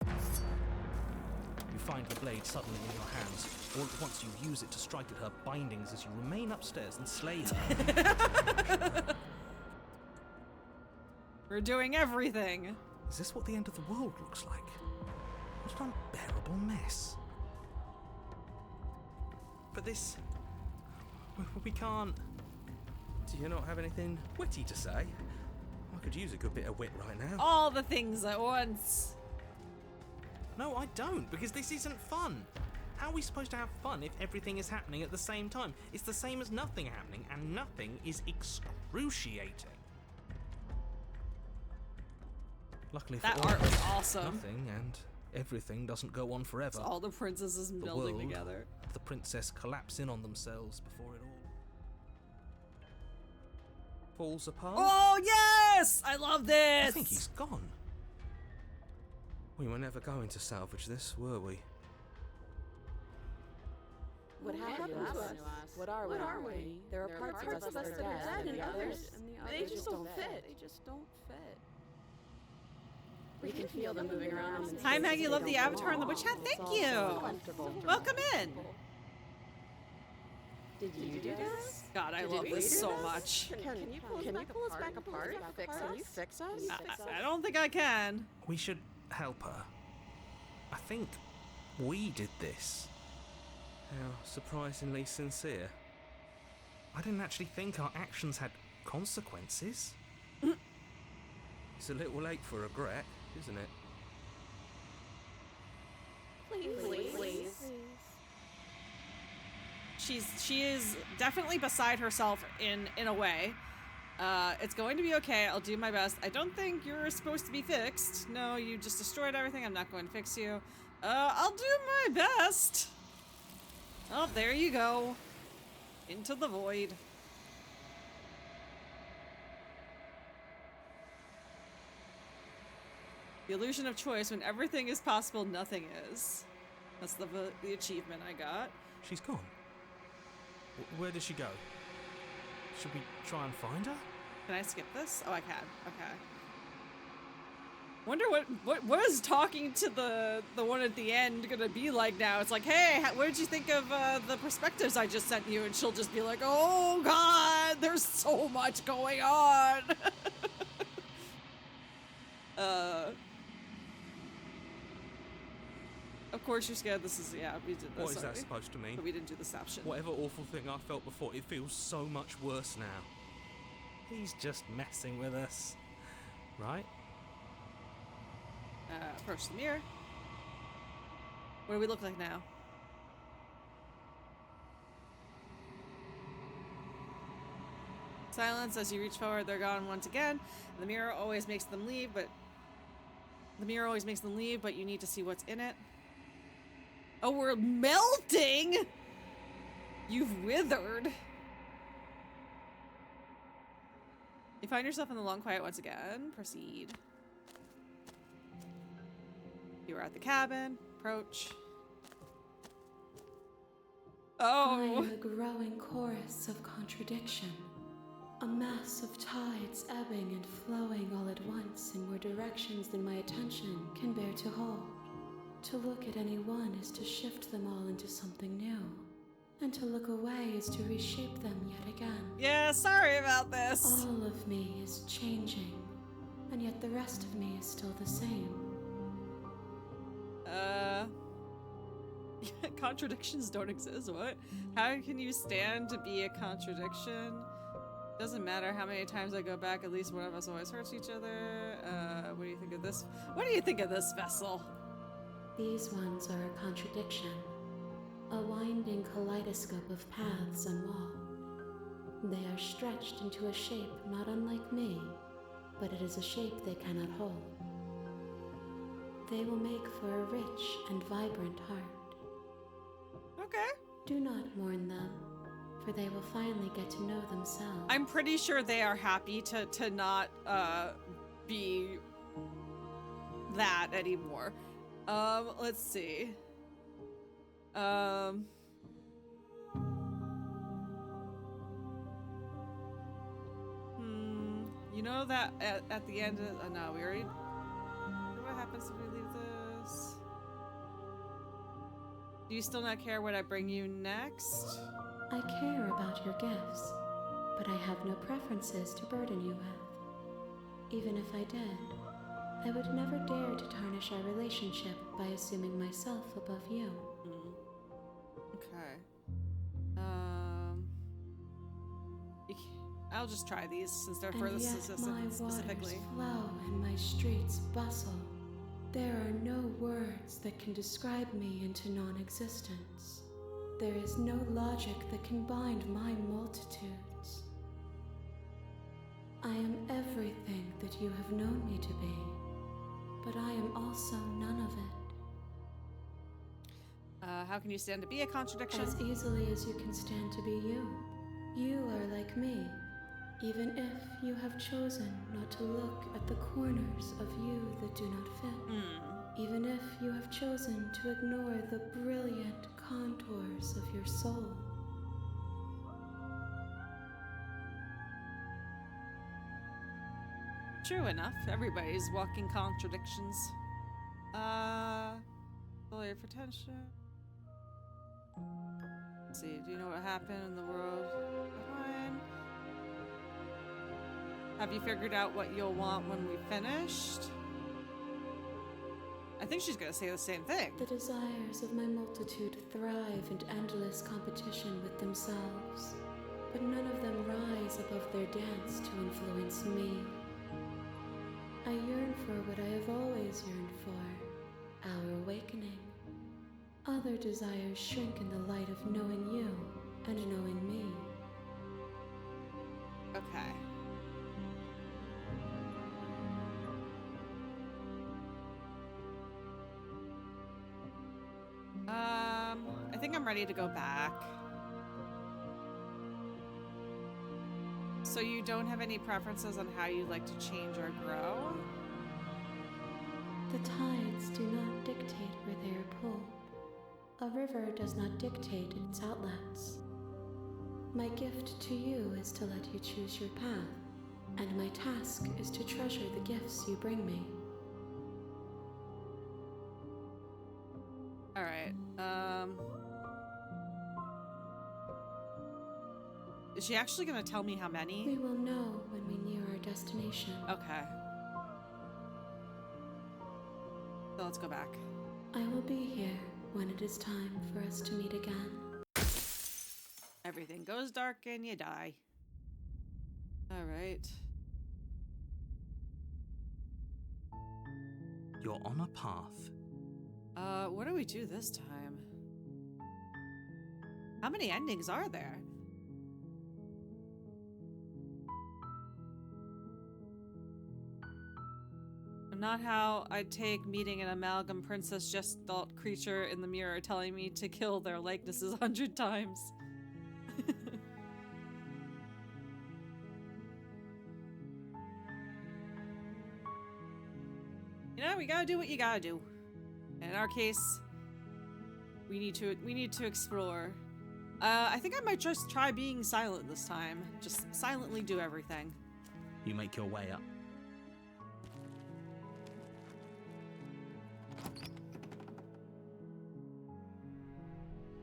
You find the blade suddenly in your hands. All at once you use it to strike at her bindings as you remain upstairs and slay her. We're doing everything. Is this what the end of the world looks like? What an unbearable mess. But this... We can't... Do you not have anything witty to say? I could use a good bit of wit right now. All the things at once. No, I don't, because this isn't fun. How are we supposed to have fun if everything is happening at the same time? It's the same as nothing happening, and nothing is excruciating. Luckily for That all art of was us, awesome. nothing and everything doesn't go on forever. It's all the princesses The melding world, together. the princess collapse in on themselves before it all falls apart. Oh yes! I love this! I think he's gone. We were never going to salvage this, were we? What happened to us? What are we? There are parts of us that are dead, and the others just don't fit. They just don't fit. We can feel them moving around. Hi Maggie, love the avatar and the witch hat. Thank you. Welcome in. Did you do this? God, I love this so much. Can you pull us back apart? Can you fix us? I don't think I can. We should help her. I think we did this. How surprisingly sincere. I didn't actually think our actions had consequences. It's a little late for regret, isn't it? Please. She is definitely beside herself in a way. It's going to be okay. I'll do my best. I don't think you're supposed to be fixed. No, you just destroyed everything. I'm not going to fix you. I'll do my best. Oh, there you go. Into the void. The illusion of choice. When everything is possible, nothing is. That's the achievement I got. She's gone. Where did she go? Should we try and find her? Can I skip this? Oh, I can. Okay. Wonder what is talking to the one at the end gonna be like now? It's like, hey, what did you think of the perspectives I just sent you? And she'll just be like, oh God, there's so much going on. Of course you're scared. This is, yeah, we did this. What is that already. supposed to mean? But we didn't do the snapshot. Whatever awful thing I felt before, it feels so much worse now. He's just messing with us. Right? Approach the mirror. What do we look like now? Silence as you reach forward, they're gone once again. The mirror always makes them leave, but you need to see what's in it. Oh, we're melting! You've withered. You find yourself in the long quiet once again. Proceed. You are at the cabin. Approach. I Oh! am a growing chorus of contradiction. A mass of tides ebbing and flowing all at once in more directions than my attention can bear to hold. To look at any one is to shift them all into something new. And to look away is to reshape them yet again. Yeah, sorry about this. All of me is changing, and yet the rest of me is still the same. Contradictions don't exist. What? How can you stand to be a contradiction? Doesn't matter how many times I go back, at least one of us always hurts each other. What do you think of this? What do you think of this vessel? These ones are a contradiction. A winding kaleidoscope of paths and wall. They are stretched into a shape not unlike me, but it is a shape they cannot hold. They will make for a rich and vibrant heart. Okay. Do not mourn them, for they will finally get to know themselves. I'm pretty sure they are happy to not be that anymore. Let's see. You know that at the end of, no, we already, what happens if we leave this? Do you still not care what I bring you next? I care about your gifts, but I have no preferences to burden you with. Even if I did, I would never dare to tarnish our relationship by assuming myself above you. Okay. I'll just try these since they're for And this yet my specifically. waters flow and my streets bustle. There are no words that can describe me into non-existence. There is no logic that can bind my multitudes. I am everything that you have known me to be, but I am also none of it. How can you stand to be a contradiction? As easily as you can stand to be you. You are like me, even if you have chosen not to look at the corners of you that do not fit. Even if you have chosen to ignore the brilliant contours of your soul. True enough, everybody's walking contradictions. Failure for tension. Let's see, do you know what happened in the world behind? Have you figured out what you'll want when we finished? I think she's gonna say the same thing. The desires of my multitude thrive in endless competition with themselves, but none of them rise above their dance to influence me. I yearn for what I have always yearned for, our awakening. Other desires shrink in the light of knowing you and knowing me. Okay. I think I'm ready to go back. So you don't have any preferences on how you'd like to change or grow? The tides do not dictate where they are pulled. A river does not dictate its outlets. My gift to you is to let you choose your path, and my task is to treasure the gifts you bring me. Alright, is she actually gonna tell me how many? We will know when we near our destination. Okay. So let's go back. I will be here when it is time for us to meet again. Everything goes dark and you die. Alright. You're on a path. What do we do this time? How many endings are there? Not how I'd take meeting an amalgam princess gestalt creature in the mirror telling me to kill their likenesses 100 times. You know, we gotta do what you gotta do. And in our case, we need to explore. I think I might just try being silent this time. Just silently do everything. You make your way up.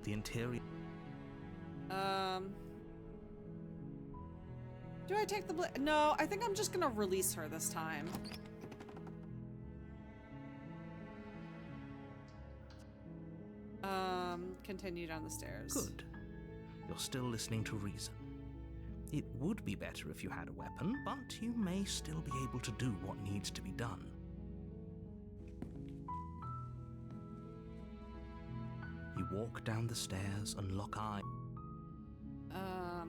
The interior. Do I take the No, I think I'm just gonna release her this time. Continue down the stairs. Good. You're still listening to reason. It would be better if you had a weapon, but you may still be able to do what needs to be done. You walk down the stairs and lock eyes. I'll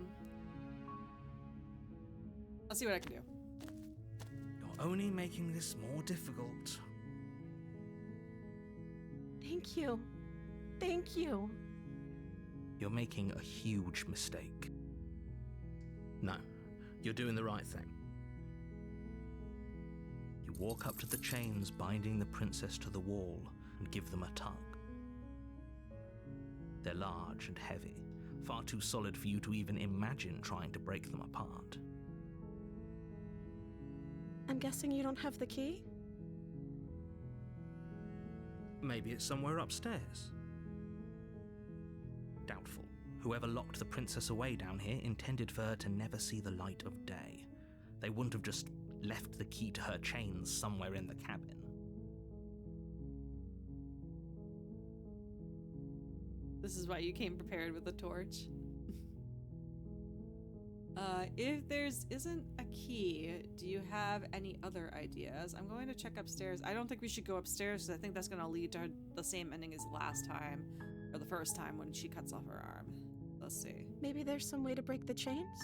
see what I can do. You're only making this more difficult. Thank you. Thank you. You're making a huge mistake. No, you're doing the right thing. You walk up to the chains binding the princess to the wall and give them a tug. They're large and heavy, far too solid for you to even imagine trying to break them apart. I'm guessing you don't have the key? Maybe it's somewhere upstairs. Whoever locked the princess away down here intended for her to never see the light of day. They wouldn't have just left the key to her chains somewhere in the cabin. This is why you came prepared with a torch. If there's isn't a key, do you have any other ideas? I'm going to check upstairs. I don't think we should go upstairs because I think that's going to lead to the same ending as last time, or the first time when she cuts off her arm. Let's see. Maybe there's some way to break the chains?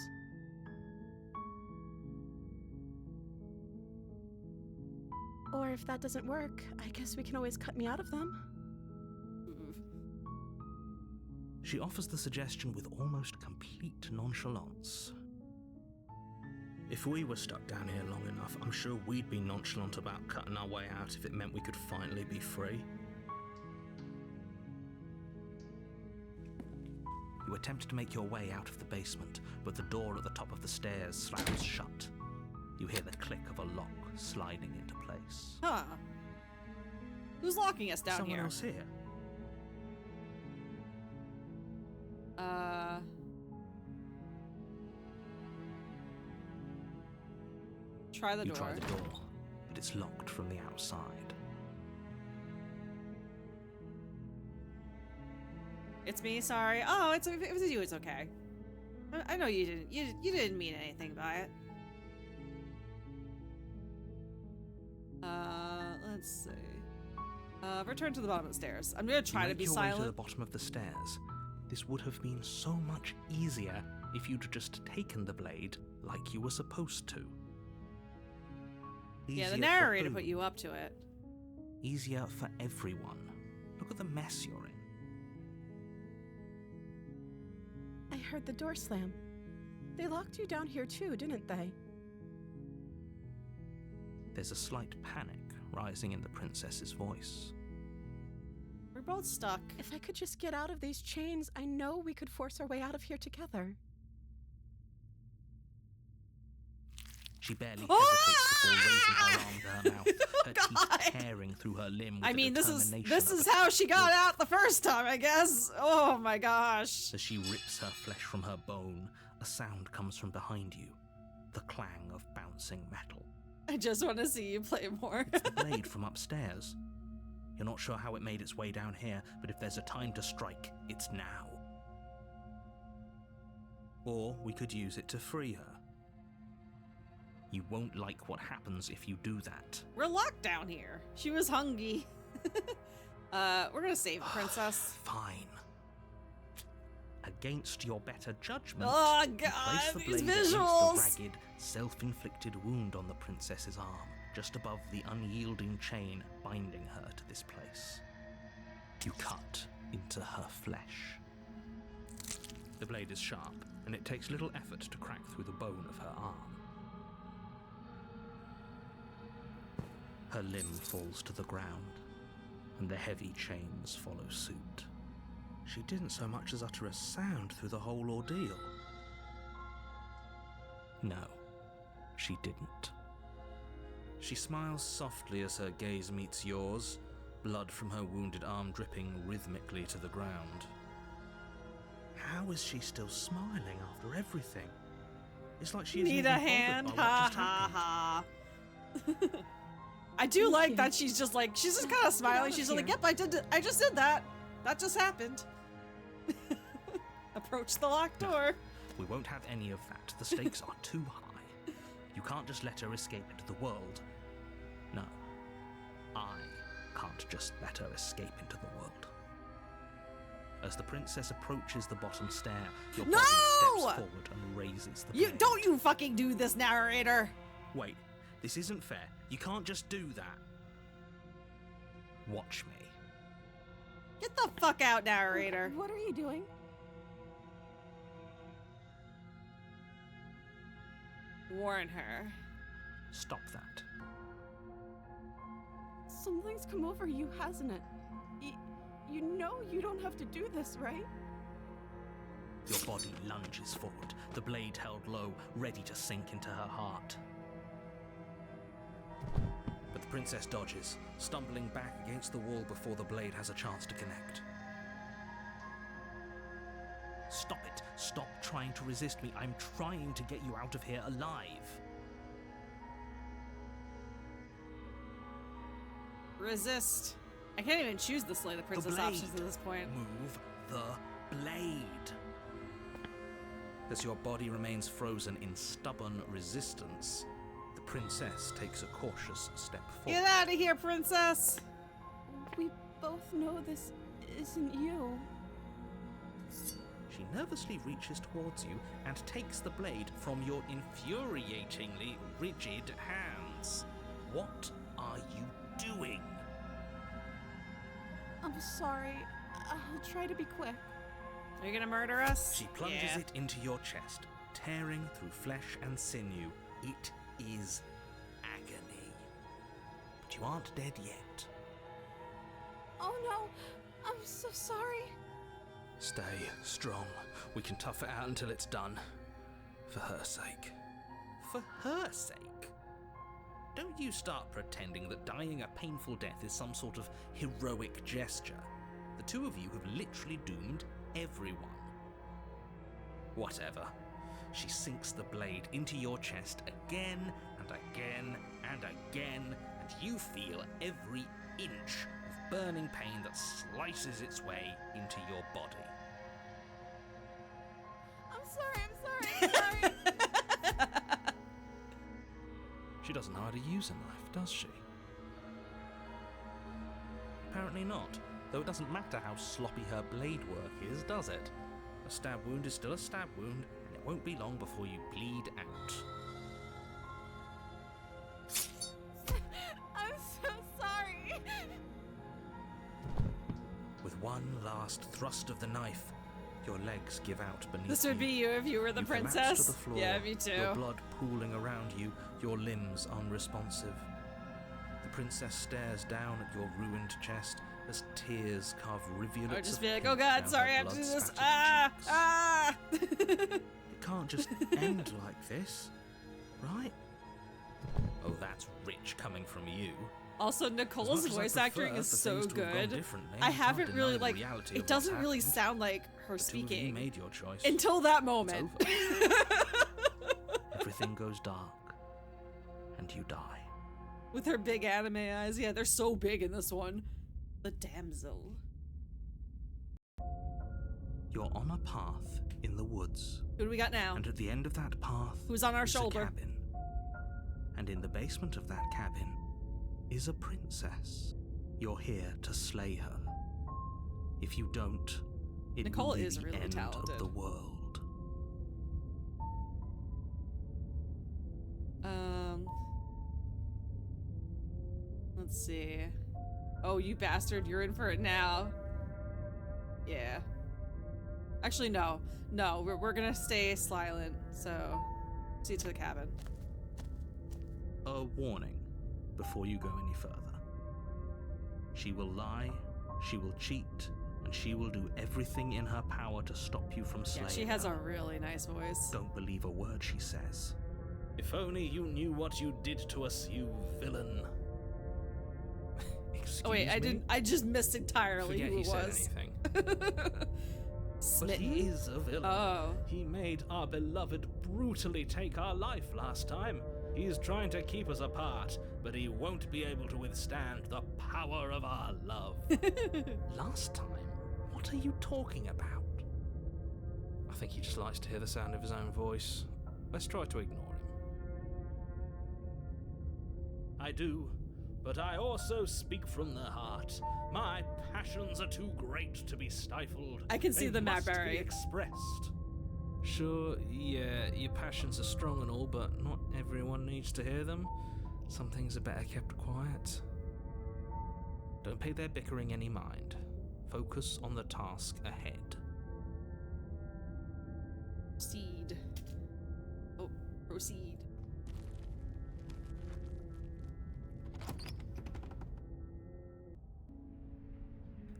Or if that doesn't work, I guess we can always cut me out of them. She offers the suggestion with almost complete nonchalance. If we were stuck down here long enough, I'm sure we'd be nonchalant about cutting our way out if it meant we could finally be free. You attempt to make your way out of the basement, but the door at the top of the stairs slams shut. You hear the click of a lock sliding into place. Huh. Who's locking us down Someone here? else here? Try the You door. try the door, but it's locked from the outside. It's me. Sorry. Oh, if it was you, it's okay. I know you didn't. You didn't mean anything by it. Let's see. Return to the bottom of the stairs. I'm gonna try to be You make your way to the silent. bottom of the stairs. This would have been so much easier if you'd just taken the blade like you were supposed to. Yeah, the Easier for narrator who? put you up to it. Easier for everyone. Look at the mess you're in. I heard the door slam. They locked you down here too, didn't they? There's a slight panic rising in the princess's voice. We're both stuck. If I could just get out of these chains, I know we could force our way out of here together. She barely hesitates before raising her arm to her mouth, her God. teeth tearing through her limb with I mean, the this is determination of a how she got out the first time, I guess. Oh my gosh. As she rips her flesh from her bone, a sound comes from behind you, the clang of bouncing metal. I just want to see you play more. It's the blade from upstairs. You're not sure how it made its way down here, but if there's a time to strike, it's now. Or we could use it to free her. You won't like what happens if you do that. We're locked down here. She was hungry. We're gonna save the princess. Fine. Against your better judgment, Oh you place god, the these blade against visuals! the ragged, self-inflicted wound on the princess's arm, just above the unyielding chain binding her to this place. You cut into her flesh. The blade is sharp, and it takes little effort to crack through the bone of her arm. Her limb falls to the ground, and the heavy chains follow suit. She didn't so much as utter a sound through the whole ordeal. No, she didn't. She smiles softly as her gaze meets yours, blood from her wounded arm dripping rhythmically to the ground. How is she still smiling after everything? It's like she isn't Need even a bothered hand. by what Ha just happened. ha ha. I do like that she's just kind of smiling. She's like, yep, I just did that. That just happened. Approach the locked door. We won't have any of that. The stakes are too high. You can't just let her escape into the world. No, I can't just let her escape into the world. As the princess approaches the bottom stair, your body No! steps forward and raises the You blade. don't you fucking do this, narrator. Wait, this isn't fair. You can't just do that. Watch me. Get the fuck out, narrator. What are you doing? Warn her. Stop that. Something's come over you, hasn't it? You know you don't have to do this, right? Your body lunges forward, the blade held low, ready to sink into her heart. But the princess dodges, stumbling back against the wall before the blade has a chance to connect. Stop it. Stop trying to resist me. I'm trying to get you out of here alive. Resist. I can't even choose the Slay the Princess blade. options at this point. Move the blade. As your body remains frozen in stubborn resistance, the princess takes a cautious step forward. Get out of here, princess! We both know this isn't you. She nervously reaches towards you and takes the blade from your infuriatingly rigid hands. What are you doing? I'm sorry. I'll try to be quick. Are you gonna murder us? She plunges Yeah. it into your chest, tearing through flesh and sinew. It is agony. But you aren't dead yet. Oh no, I'm so sorry. Stay strong. We can tough it out until it's done. For her sake. For her sake? Don't you start pretending that dying a painful death is some sort of heroic gesture. The two of you have literally doomed everyone. Whatever. She sinks the blade into your chest again and again and again, and you feel every inch of burning pain that slices its way into your body. I'm sorry. She doesn't know how to use a knife, does she? Apparently not, though it doesn't matter how sloppy her blade work is, does it? A stab wound is still a stab wound, and it won't be long before you bleed out. I'm so sorry. With one last thrust of the knife, your legs give out beneath This would be you if you were the You collapse princess. to the floor, Yeah, me too. your blood pooling around you, your limbs unresponsive. The princess stares down at your ruined chest as tears carve rivulets Or just of be like, pink oh god, down sorry, I her have to do this. blood-spattered cheeks. Ah! It can't just end like this, right? Oh, that's rich coming from you. Also, As Nicole's much as I voice prefer acting is for so things to have gone good. differently, I can't haven't deny really, the like, reality it of doesn't what's really happened. sound like her The two of you speaking made your choice. until that It's moment. over. Everything goes dark, and you die. With her big anime eyes. Yeah, they're so big in this one. The damsel. You're on a path in the woods, Who do we got now? and at the end of that path Who's on our is shoulder? a cabin. And in the basement of that cabin is a princess. You're here to slay her. If you don't, it Nicole will be is the really end talented. of the world. Let's see. Oh, you bastard, you're in for it now. Yeah. Actually, no. No, we're gonna stay silent, so see to the cabin. A warning before you go any further. She will lie, she will cheat, and she will do everything in her power to stop you from slaying Yeah, she has her. a really nice voice. Don't believe a word she says. If only you knew what you did to us, you villain. Excuse Oh wait, me? I just missed entirely Forget who he it said was. anything. But he Smitten? is a villain. Oh. He made our beloved brutally take our life last time. He's trying to keep us apart, but he won't be able to withstand the power of our love. Last time? What are you talking about? I think he just likes to hear the sound of his own voice. Let's try to ignore him. I do, but I also speak from the heart. My passions are too great to be stifled. I can see They the Matt must be Berry. expressed. Sure, yeah, your passions are strong and all, but not everyone needs to hear them. Some things are better kept quiet. Don't pay their bickering any mind. Focus on the task ahead. Proceed. Oh, proceed.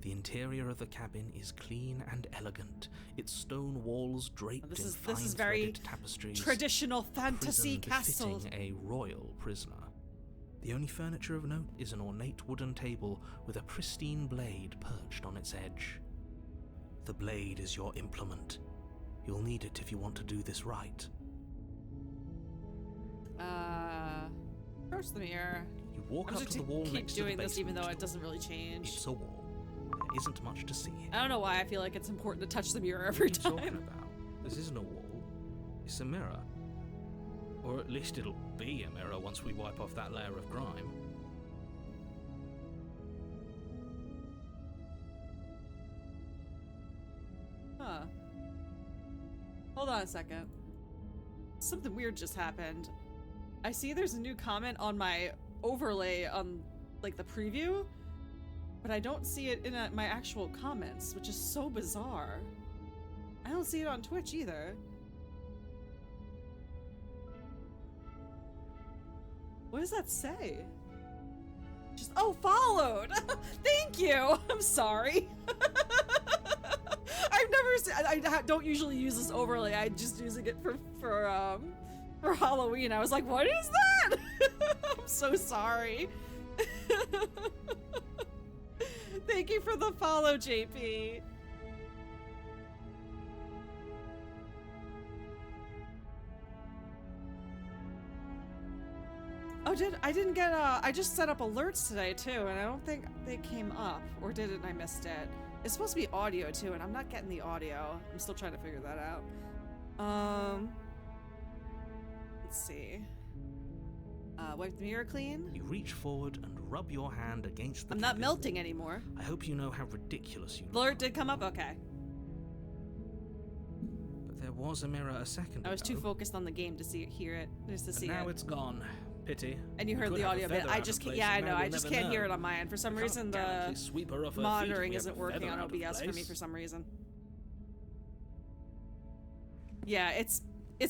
The interior of the cabin is clean and elegant, its stone walls draped This in is fine very threaded tapestries. Traditional fantasy prison castle. befitting a royal prisoner. The only furniture of note is an ornate wooden table with a pristine blade perched on its edge. The blade is your implement, You'll need it if you want to do this right. Approach the mirror. You walk I'm up just to the wall keep next to the doing this even though basement it doesn't really door. change. It's a wall. There isn't much to see. I don't know why I feel like it's important to touch the mirror every What are you talking time. about? This isn't a wall. It's a mirror. Or at least it'll be a mirror once we wipe off that layer of grime. Huh. Hold on a second. Something weird just happened. I see there's a new comment on my overlay on, like, the preview, but I don't see it in my actual comments, which is so bizarre. I don't see it on Twitch either. What does that say? Just, oh, followed! Thank you! I'm sorry. I've never seen, I don't usually use this overlay, I'm just using it for Halloween. I was like, what is that? I'm so sorry. Thank you for the follow, JP. Oh, I didn't get, I just set up alerts today too, and I don't think they came up, or did it and I missed it. It's supposed to be audio too, and I'm not getting the audio. I'm still trying to figure that out. Let's see. Wipe the mirror clean. You reach forward and rub your hand against the I'm not cabin melting wall. anymore. I hope you know how ridiculous you The alert look. did come up? Okay. But there was a mirror a second ago. I was too focused on the game to hear it, just to And see now it. it's gone. Pity. And you We heard could the have a audio bit. feather I out just of can't, place yeah, I and know. now I we'll just never can't hear know. it on my end. For some We can't reason, gallantly the sweep her off her feet if monitoring we have isn't a working feather on out of OBS for me place. for some reason. Yeah, it's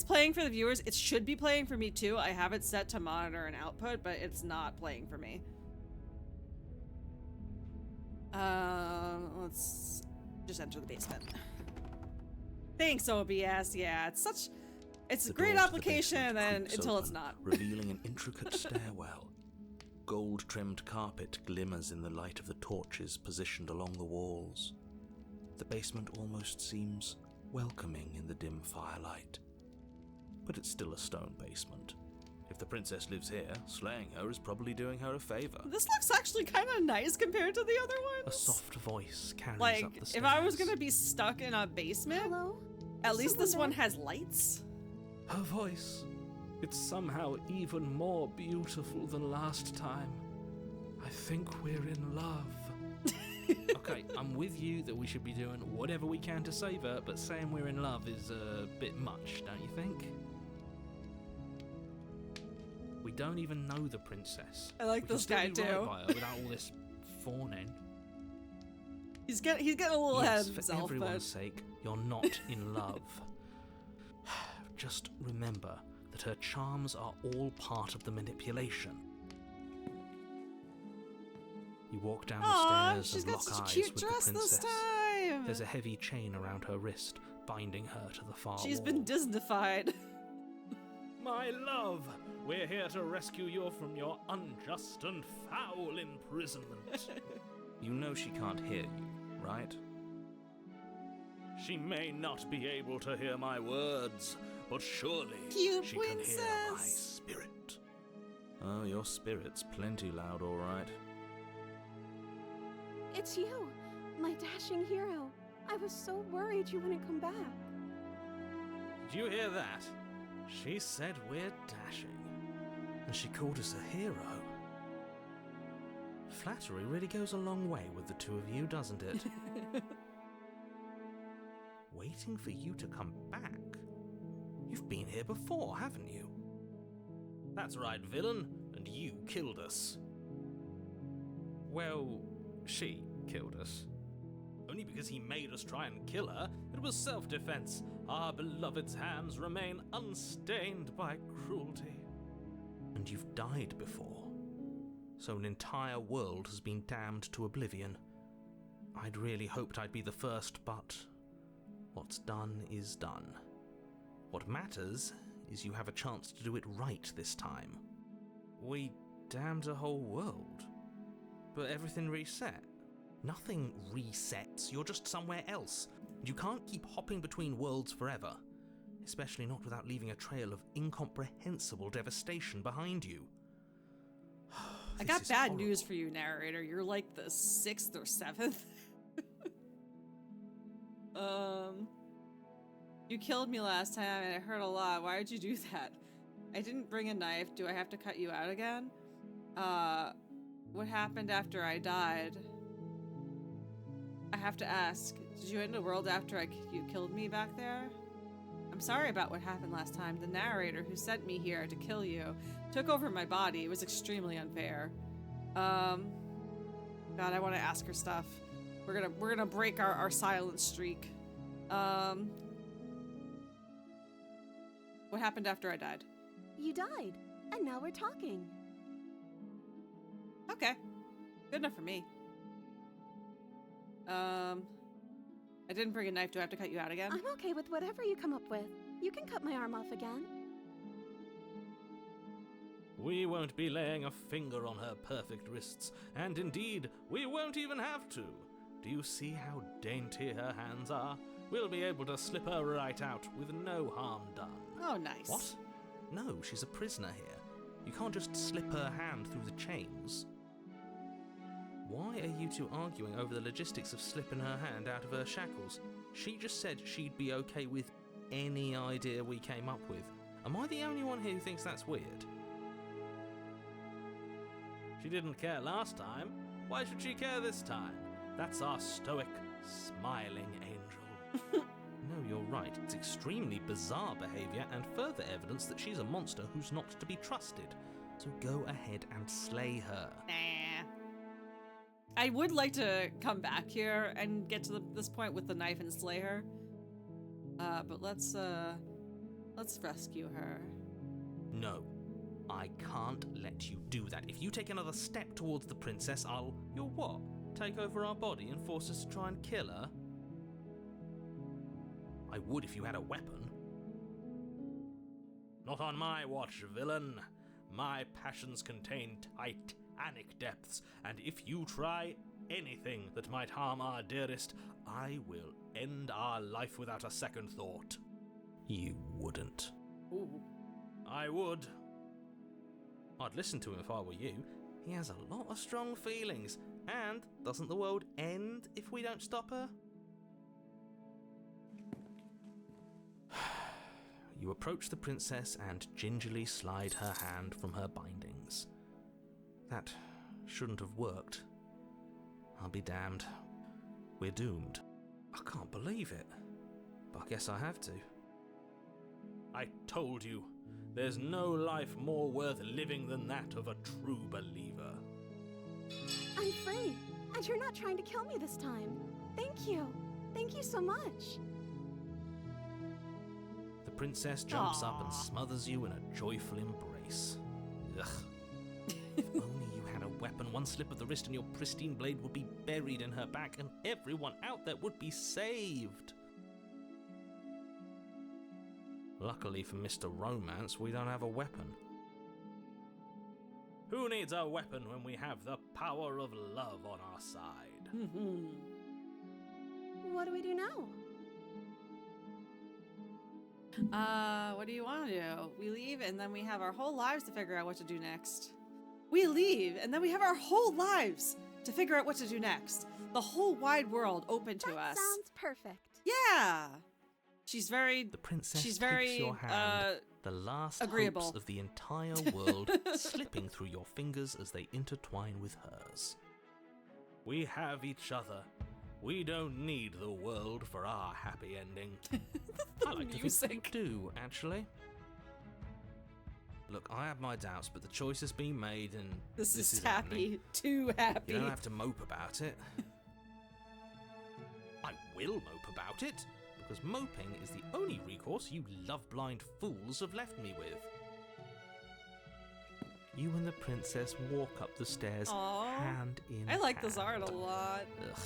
playing for the viewers. It should be playing for me too. I have it set to monitor and output, but it's not playing for me. Let's just enter the basement. Thanks, OBS. Yeah, it's a The great door to the application, basement and creaks until it's open, not. revealing an intricate stairwell. Gold-trimmed carpet glimmers in the light of the torches positioned along the walls. The basement almost seems welcoming in the dim firelight. But it's still a stone basement. If the princess lives here, slaying her is probably doing her a favor. This looks actually kind of nice compared to the other ones. A soft voice carries Like, up the stairs. if I was gonna be stuck in a basement, Hello? at Is least this someone one has lights. Her voice. It's somehow even more beautiful than last time. I think we're in love. Okay, I'm with you that we should be doing whatever we can to save her, but saying we're in love is a bit much, don't you think? We don't even know the princess. I like We can this still guy be right too. by her without all this fawning. He's getting a little ahead Yes, of for himself, everyone's but sake, you're not in love. Just remember that her charms are all part of the manipulation. You walk down the aw, stairs she's and got lock such a eyes cute with dress the this princess. time. There's a heavy chain around her wrist, binding her to the far She's wall. been Disneyfied. My love, we're here to rescue you from your unjust and foul imprisonment. You know she can't hear you, right? She may not be able to hear my words, but surely Cute she can hear my princess. spirit. Oh, your spirit's plenty loud, all right. It's you, my dashing hero. I was so worried you wouldn't come back. Did you hear that? She said we're dashing. And she called us a hero. Flattery really goes a long way with the two of you, doesn't it? Waiting for you to come back? You've been here before, haven't you? That's right, villain, and you killed us. Well, she killed us. Only because he made us try and kill her. It was self-defense. Our beloved's hands remain unstained by cruelty. And you've died before. So an entire world has been damned to oblivion. I'd really hoped I'd be the first, but what's done is done. What matters is you have a chance to do it right this time. We damned a whole world. But everything reset. Nothing resets, you're just somewhere else. You can't keep hopping between worlds forever, especially not without leaving a trail of incomprehensible devastation behind you. I This got is bad horrible. news for you, narrator. You're like the 6th or 7th. You killed me last time and it hurt a lot. Why did you do that? I didn't bring a knife. Do I have to cut you out again? What happened after I died? I have to ask, did you end the world after you killed me back there? I'm sorry about what happened last time. The narrator who sent me here to kill you took over my body. It was extremely unfair. God, I want to ask her stuff. We're gonna break our silent streak. What happened after I died? You died, and now we're talking. Okay. Good enough for me. I didn't bring a knife. Do I have to cut you out again? I'm okay with whatever you come up with. You can cut my arm off again. We won't be laying a finger on her perfect wrists, and indeed, we won't even have to. Do you see how dainty her hands are? We'll be able to slip her right out with no harm done. Oh, nice. What? No, she's a prisoner here. You can't just slip her hand through the chains. Why are you two arguing over the logistics of slipping her hand out of her shackles? She just said she'd be okay with any idea we came up with. Am I the only one here who thinks that's weird? She didn't care last time. Why should she care this time? That's our stoic, smiling angel. No, you're right. It's extremely bizarre behaviour and further evidence that she's a monster who's not to be trusted. So go ahead and slay her. Nah. I would like to come back here and get to this point with the knife and slay her. But let's rescue her. No, I can't let you do that. If you take another step towards the princess, You'll what? Take over our body and force us to try and kill her? I would if you had a weapon. Not on my watch, villain. My passions contain titanic depths, and if you try anything that might harm our dearest, I will end our life without a second thought. You wouldn't. Ooh. I would. I'd listen to him if I were you. He has a lot of strong feelings, and doesn't the world end if we don't stop her? You approach the princess and gingerly slide her hand from her bindings. That shouldn't have worked. I'll be damned. We're doomed. I can't believe it. But I guess I have to. I told you, there's no life more worth living than that of a true believer. I'm free, and you're not trying to kill me this time. Thank you. Thank you so much. The princess jumps up and Aww. smothers you in a joyful embrace. Ugh. If only you had a weapon, one slip of the wrist and your pristine blade would be buried in her back and everyone out there would be saved. Luckily for Mr. Romance, we don't have a weapon. Who needs a weapon when we have the power of love on our side? What do we do now? What do you want to do? We leave and then we have our whole lives to figure out what to do next. We leave and then we have our whole lives to figure out what to do next. The whole wide world open to That us. sounds perfect. Yeah. She's very The princess she's takes very your hand, the last agreeable. hopes of the entire world slipping through your fingers as they intertwine with hers. We have each other. We don't need the world for our happy ending. I like to think we do, actually. Look, I have my doubts, but the choice has been made, and this is happening. happy. Too happy. You don't have to mope about it. I will mope about it, because moping is the only recourse you love-blind fools have left me with. You and the princess walk up the stairs, Aw. hand in I like this hand. art a lot. Ugh,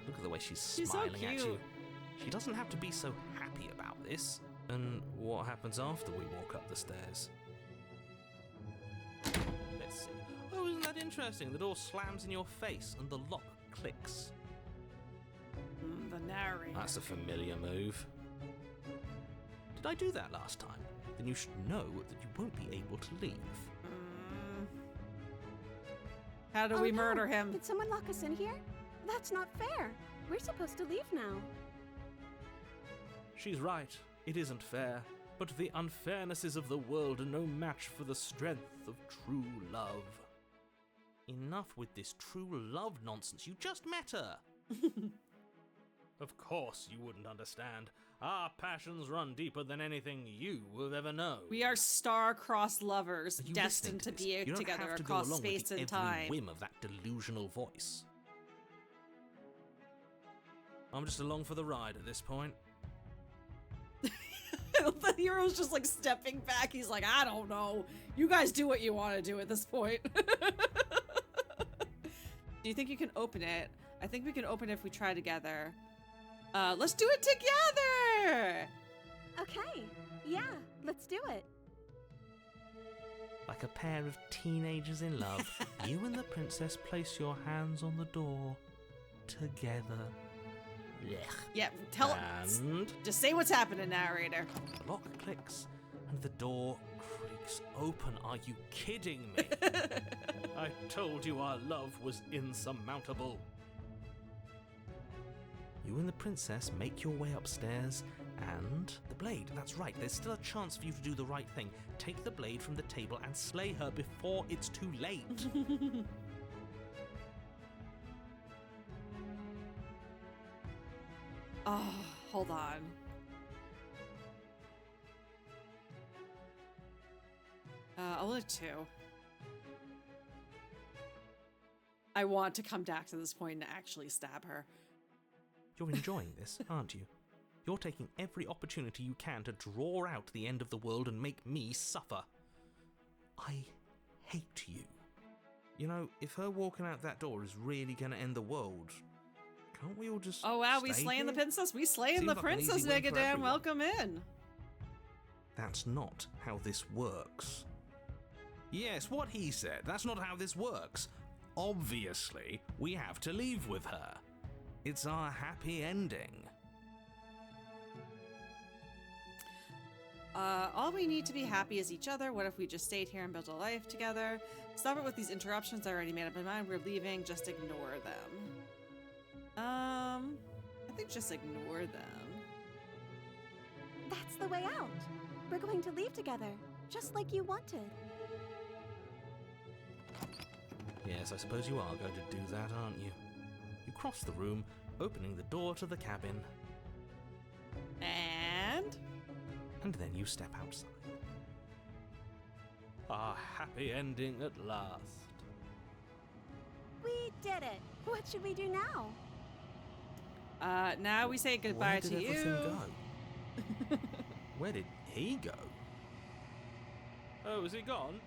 look at the way she's She's so smiling at you. cute. She doesn't have to be so happy about this. And what happens after we walk up the stairs? Let's see. Oh, isn't that interesting? The door slams in your face and the lock clicks. The Narrator. That's a familiar move. Did I do that last time? Then you should know that you won't be able to leave. How do Oh, we no. murder him? Did someone lock us in here? That's not fair. We're supposed to leave now. She's right. It isn't fair. But the unfairnesses of the world are no match for the strength of true love. Enough with this true love nonsense. You just met her. Of course you wouldn't understand. Our passions run deeper than anything you will ever know. We are star-crossed lovers, Are you destined to listening be this? You don't together have to go across along space with and every time. whim of that delusional voice. I'm just along for the ride at this point. The hero's just like stepping back. He's like, I don't know. You guys do what you want to do at this point. Do you think you can open it? I think we can open it if we try together. Let's do it together! Okay. Yeah, let's do it. Like a pair of teenagers in love, you and the princess place your hands on the door together. Yeah, tell And just say what's happening, narrator. the lock clicks and the door creaks open. Are you kidding me? I told you our love was insurmountable. You and the princess make your way upstairs, and the blade, that's right, there's still a chance for you to do the right thing. Take the blade from the table and slay her before it's too late. Oh, hold on. Only 2. I want to come back to this point and actually stab her. You're enjoying this, aren't you? You're taking every opportunity you can to draw out the end of the world and make me suffer. I hate you. You know, if her walking out that door is really gonna end the world, can't we all just Oh wow, we stay slaying the here? princess. We slaying Seems the like an easy princess, win for Megadam. everyone. Welcome in. That's not how this works. Yes, what he said. That's not how this works. Obviously, we have to leave with her. It's our happy ending. All we need to be happy is each other. What if we just stayed here and built a life together? Stop it with these interruptions. I already made up my mind. We're leaving. Just ignore them. I think just ignore them. That's the way out. We're going to leave together, just like you wanted. Yes, I suppose you are going to do that, aren't you? You cross the room, opening the door to the cabin, And and then you step outside. Our happy ending at last. We did it. What should we do now? now we say goodbye Where did to everything you. go? Where did he go? Oh, is he gone?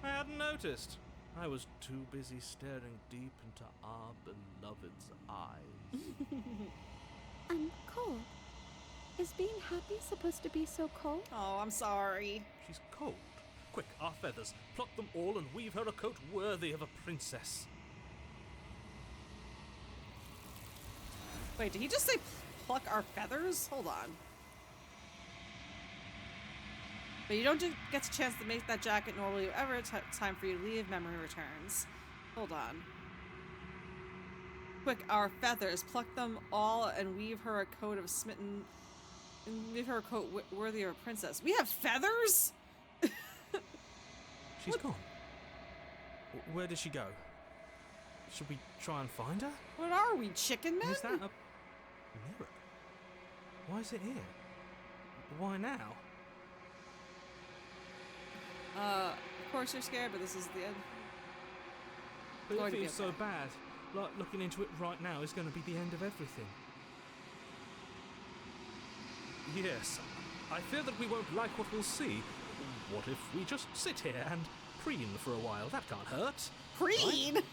I hadn't noticed. I was too busy staring deep into our beloved's eyes. I'm cold. Is being happy supposed to be so cold? Oh, I'm sorry. She's cold. Quick, our feathers. Pluck them all and weave her a coat worthy of a princess. Wait, did he just say pluck our feathers? Hold on. But you don't get a chance to make that jacket nor will you ever. It's time for you to leave. Memory returns. Hold on. Quick, our feathers. Pluck them all and weave her a coat of smitten... And weave her a coat worthy of a princess. We have feathers? She's gone. Where did she go? Should we try and find her? What are we, chicken men? Is that a mirror? Why is it here? Why now? Of course you're scared, but this is the end. But Going it to be feels so okay. bad. Like looking into it right now is going to be the end of everything. Yes, I fear that we won't like what we'll see. What if we just sit here and preen for a while? That can't hurt. Preen? Right?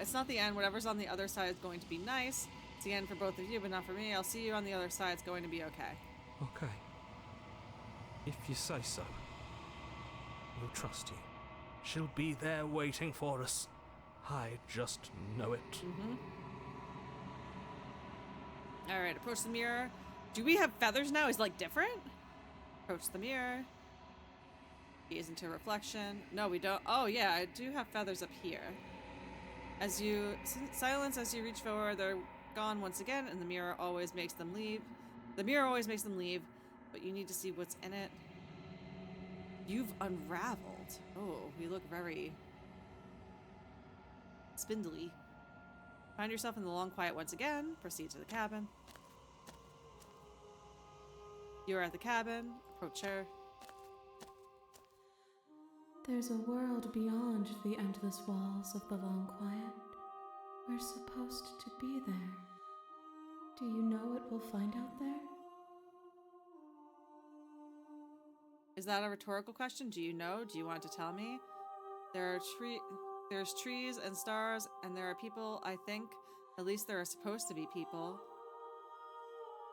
It's not the end. Whatever's on the other side is going to be nice. It's the end for both of you, but not for me. I'll see you on the other side. It's going to be okay. Okay. If you say so. We trust you. She'll be there waiting for us. I just know it. Mm-hmm. Alright, approach the mirror. Do we have feathers now? Is it, like, different? Approach the mirror. Gaze into reflection. No, we don't. Oh, yeah, I do have feathers up here. As you silence as you reach forward, they're gone once again, and the mirror always makes them leave. The mirror always makes them leave, but you need to see what's in it. You've unraveled. Oh, we look very spindly. Find yourself in the long quiet once again. Proceed to the cabin. You are at the cabin. Approach her. There's a world beyond the endless walls of the long quiet. We're supposed to be there. Do you know what we'll find out there? Is that a rhetorical question? Do you know? Do you want to tell me? There's trees and stars, and there are people, I think. At least there are supposed to be people.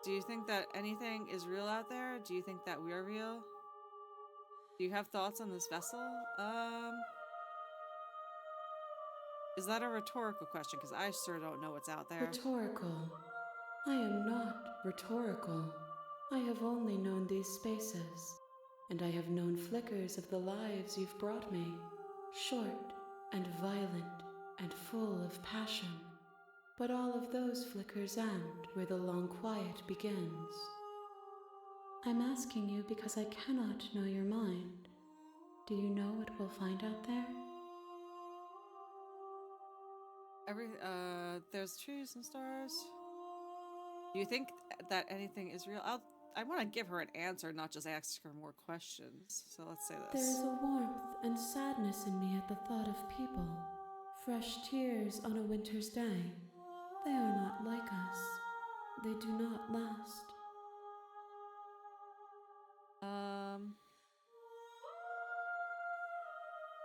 Do you think that anything is real out there? Do you think that we're real? Do you have thoughts on this vessel? Is that a rhetorical question? Because I sure don't know what's out there. Rhetorical. I am not rhetorical. I have only known these spaces, and I have known flickers of the lives you've brought me. Short and violent and full of passion. But all of those flickers end where the long quiet begins. I'm asking you because I cannot know your mind. Do you know what we'll find out there? There's trees and stars. Do you think that anything is real? I want to give her an answer, not just ask her more questions. So let's say this. There is a warmth and sadness in me at the thought of people. Fresh tears on a winter's day. They are not like us. They do not last.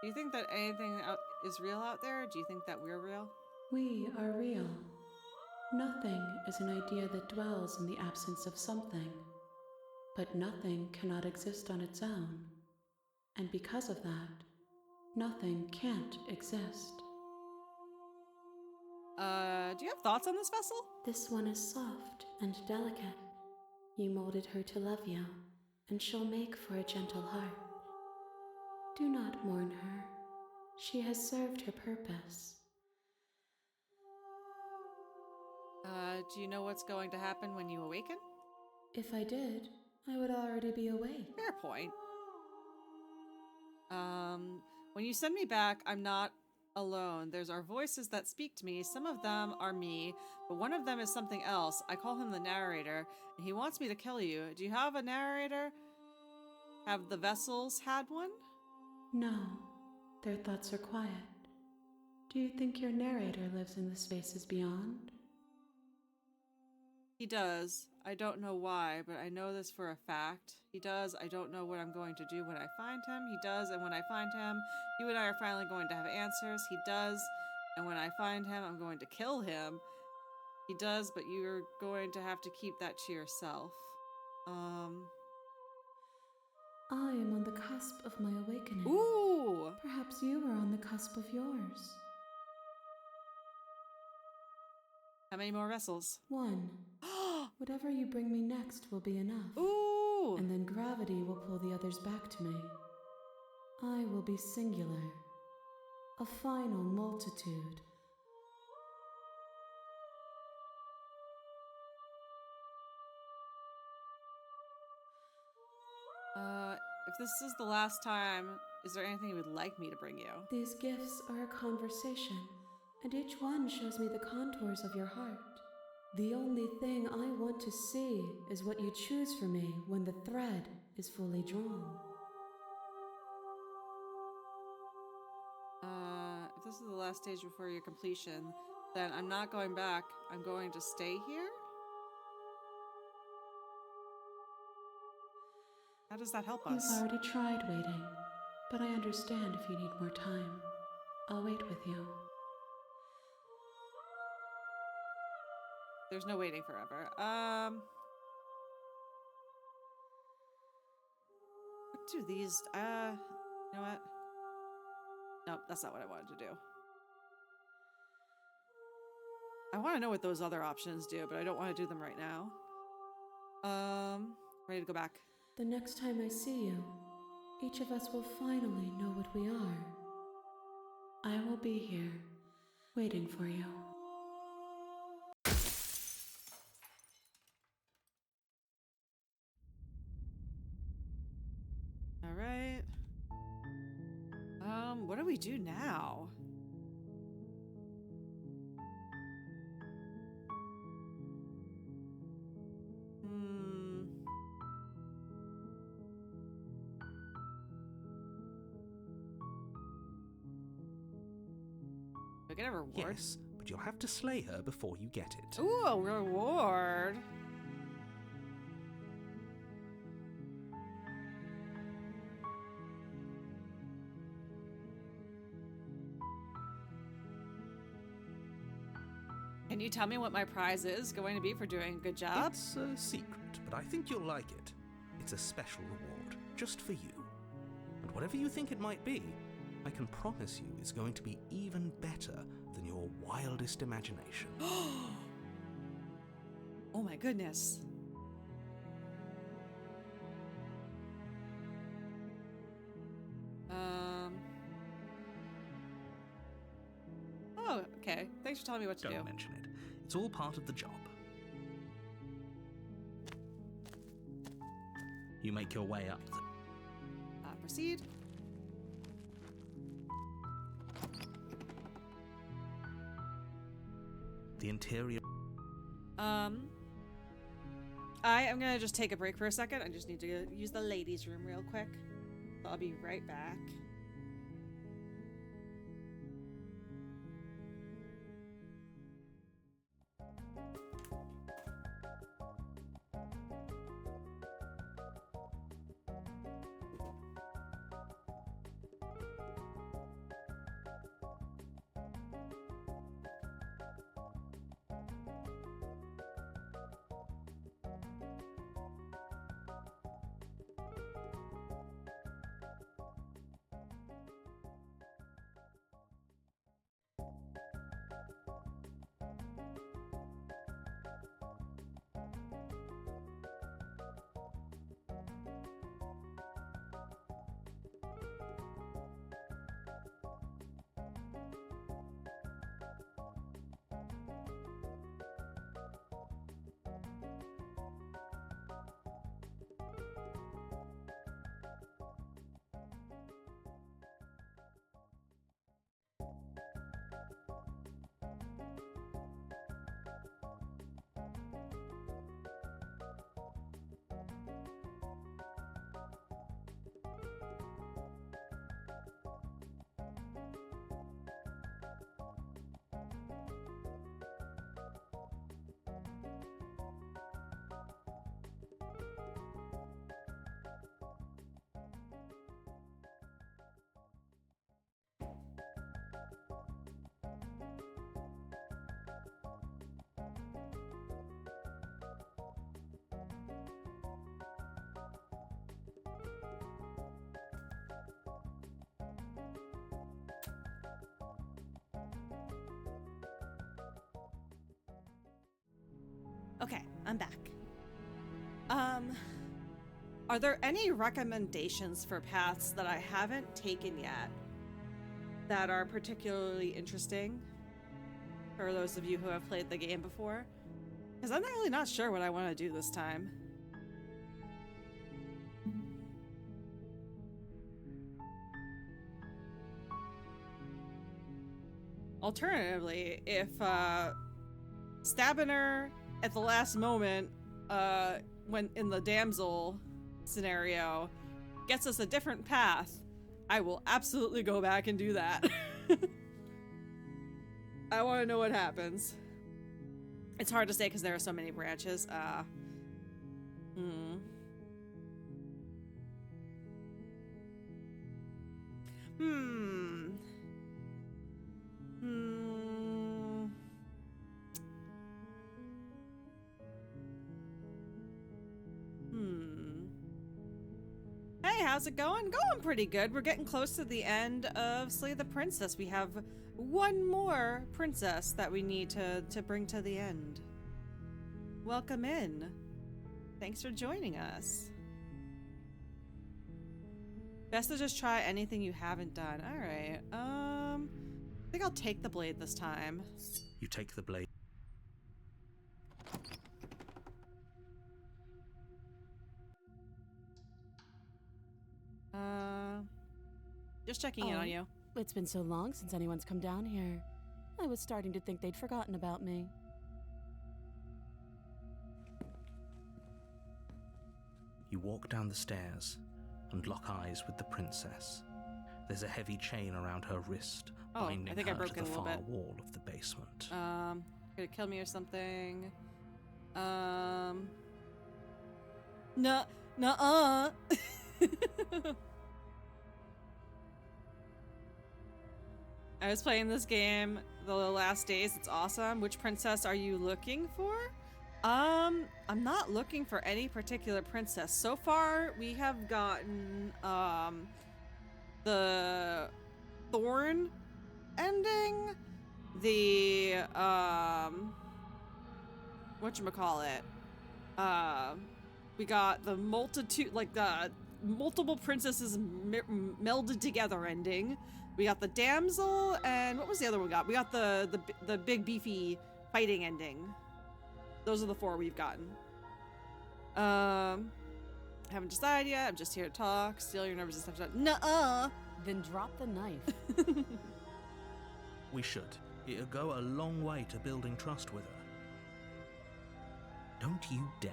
Do you think that anything is real out there? Do you think that we're real? We are real. Nothing is an idea that dwells in the absence of something. But nothing cannot exist on its own. And because of that, nothing can't exist. Do you have thoughts on this vessel? This one is soft and delicate. You molded her to love you, and she'll make for a gentle heart. Do not mourn her. She has served her purpose. Do you know what's going to happen when you awaken? If I did, I would already be awake. Fair point. When you send me back, I'm not alone. There's our voices that speak to me. Some of them are me, but one of them is something else. I call him the narrator, and he wants me to kill you. Do you have a narrator? Have the vessels had one? No, their thoughts are quiet. Do you think your narrator lives in the spaces beyond? He does. I don't know why, but I know this for a fact. He does. I don't know what I'm going to do when I find him. He does, and when I find him, you and I are finally going to have answers. He does, and when I find him, I'm going to kill him. He does, but you're going to have to keep that to yourself. I am on the cusp of my awakening. Ooh! Perhaps you are on the cusp of yours. How many more vessels? One. Whatever you bring me next will be enough. Ooh! And then gravity will pull the others back to me. I will be singular. A final multitude. If this is the last time, is there anything you would like me to bring you? These gifts are a conversation, and each one shows me the contours of your heart. The only thing I want to see is what you choose for me when the thread is fully drawn. If this is the last stage before your completion, then I'm not going back. I'm going to stay here? How does that help us? You've already tried waiting, but I understand if you need more time. I'll wait with you. There's no waiting forever. What do these, You know what? Nope, that's not what I wanted to do. I want to know what those other options do, but I don't want to do them right now. Ready to go back. The next time I see you, each of us will finally know what we are. I will be here, waiting for you. All right. What do we do now? Do I get a reward? Yes, but you'll have to slay her before you get it. Ooh, a reward. Can you tell me what my prize is going to be for doing a good job? It's a secret, but I think you'll like it. It's a special reward, just for you. And whatever you think it might be, I can promise you it's going to be even better than your wildest imagination. Oh my goodness. Oh, okay. Thanks for telling me what to do. Don't mention it. It's all part of the job. You make your way up the... Proceed. The interior... I am gonna just take a break for a second. I just need to use the ladies' room real quick. So I'll be right back. Okay, I'm back. Are there any recommendations for paths that I haven't taken yet that are particularly interesting for those of you who have played the game before? Because I'm really not sure what I want to do this time. Alternatively, if stabbing her at the last moment when in the damsel scenario gets us a different path, I will absolutely go back and do that. I want to know what happens. It's hard to say because there are so many branches. how's it going? Going pretty good. We're getting close to the end of Slay the Princess. We have one more princess that we need to bring to the end. Welcome in. Thanks for joining us. Best to just try anything you haven't done. All right. I think I'll take the blade this time. You take the blade. Just checking in on you. It's been so long since anyone's come down here. I was starting to think they'd forgotten about me. You walk down the stairs and lock eyes with the princess. There's a heavy chain around her wrist, binding I think I her broke to it the a little far bit. wall of the basement. Gonna kill me or something. Nuh-uh. I was playing this game the last days. It's awesome. Which princess are you looking for? I'm not looking for any particular princess. So far, we have gotten the Thorn ending, the whatchamacallit, we got the multitude, like the multiple princesses melded together ending. We got the damsel, and what was the other one we got? We got the big beefy fighting ending. Those are the 4 we've gotten. Haven't decided yet. I'm just here to talk. Steal your numbers and stuff. Nuh-uh. Then drop the knife. We should. It'll go a long way to building trust with her. Don't you dare.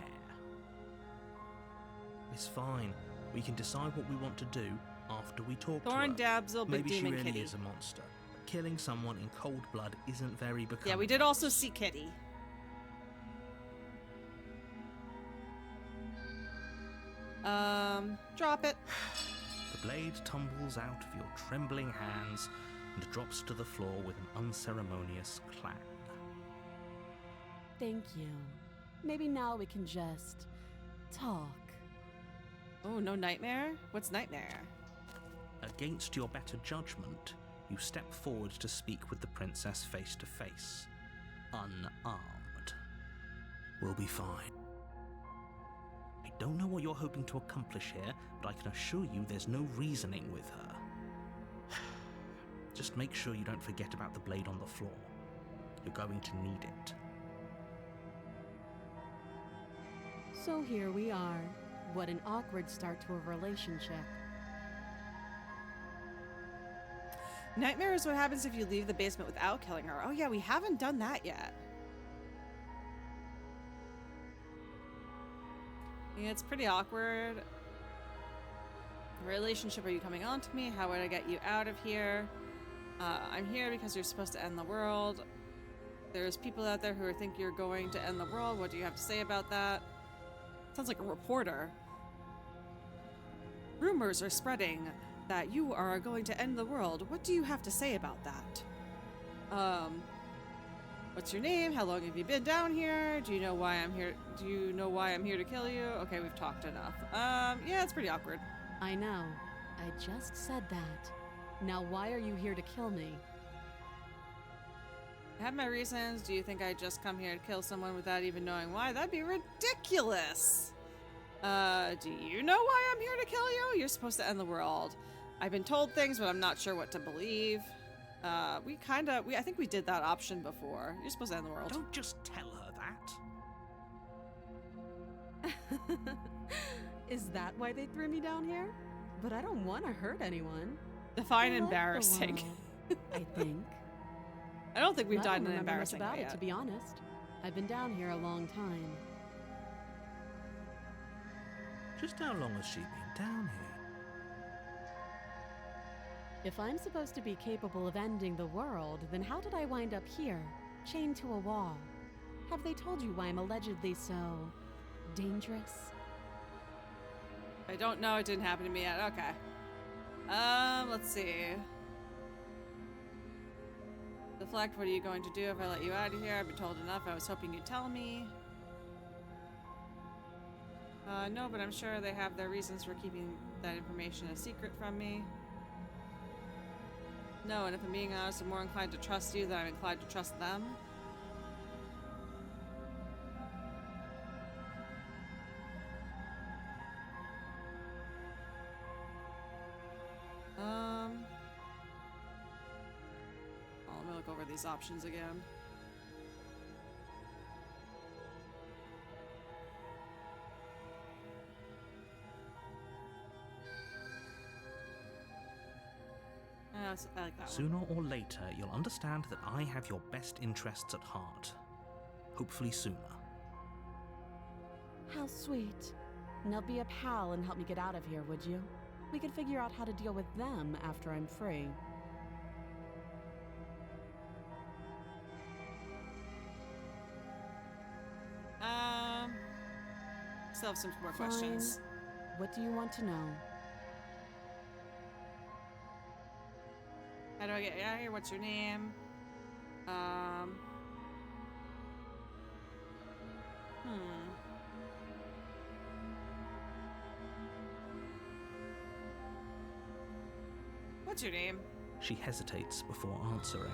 It's fine. We can decide what we want to do after we talk Thorn, to her. damsel, big Maybe she demon really kitty. is a monster. Killing someone in cold blood isn't very becoming. Yeah, we did also see Kitty. Drop it. The blade tumbles out of your trembling hands and drops to the floor with an unceremonious clang. Thank you. Maybe now we can just talk. Oh, no nightmare? What's nightmare? Against your better judgment, you step forward to speak with the princess face to face, unarmed. We'll be fine. I don't know what you're hoping to accomplish here, but I can assure you there's no reasoning with her. Just make sure you don't forget about the blade on the floor. You're going to need it. So here we are. What an awkward start to a relationship. Nightmare is what happens if you leave the basement without killing her. Oh yeah, we haven't done that yet. Yeah, it's pretty awkward. Relationship, are you coming on to me? How would I get you out of here? I'm here because you're supposed to end the world. There's people out there who think you're going to end the world. What do you have to say about that? Sounds like a reporter. Rumors are spreading that you are going to end the world. What do you have to say about that? What's your name? How long have you been down here? Do you know why I'm here? Do you know why I'm here to kill you? Okay, we've talked enough. Yeah, it's pretty awkward. I know. I just said that. Now why are you here to kill me? I have my reasons. Do you think I just come here to kill someone without even knowing why? That'd be ridiculous. Do you know why I'm here to kill you? You're supposed to end the world. I've been told things, but I'm not sure what to believe. I think we did that option before. You're supposed to end the world. Don't just tell her that. Is that why they threw me down here? But I don't want to hurt anyone. Define I like the embarrassing. world, I think. I don't think we've I don't done an remember much embarrassing about one it, yet. to be honest. I've been down here a long time. Just how long has she been down here? If I'm supposed to be capable of ending the world, then how did I wind up here, chained to a wall? Have they told you why I'm allegedly so dangerous? I don't know. It didn't happen to me yet. Okay. Let's see. Deflect, what are you going to do if I let you out of here? I've been told enough. I was hoping you'd tell me. No, but I'm sure they have their reasons for keeping that information a secret from me. No, and if I'm being honest, I'm more inclined to trust you than I'm inclined to trust them. Oh, let me look over these options again. I like that one. Sooner or later, you'll understand that I have your best interests at heart. Hopefully sooner. How sweet. Now be a pal and help me get out of here, would you? We could figure out how to deal with them after I'm free. Still have some more Fine. questions. What do you want to know? How do I get out of here? What's your name? What's your name? She hesitates before answering.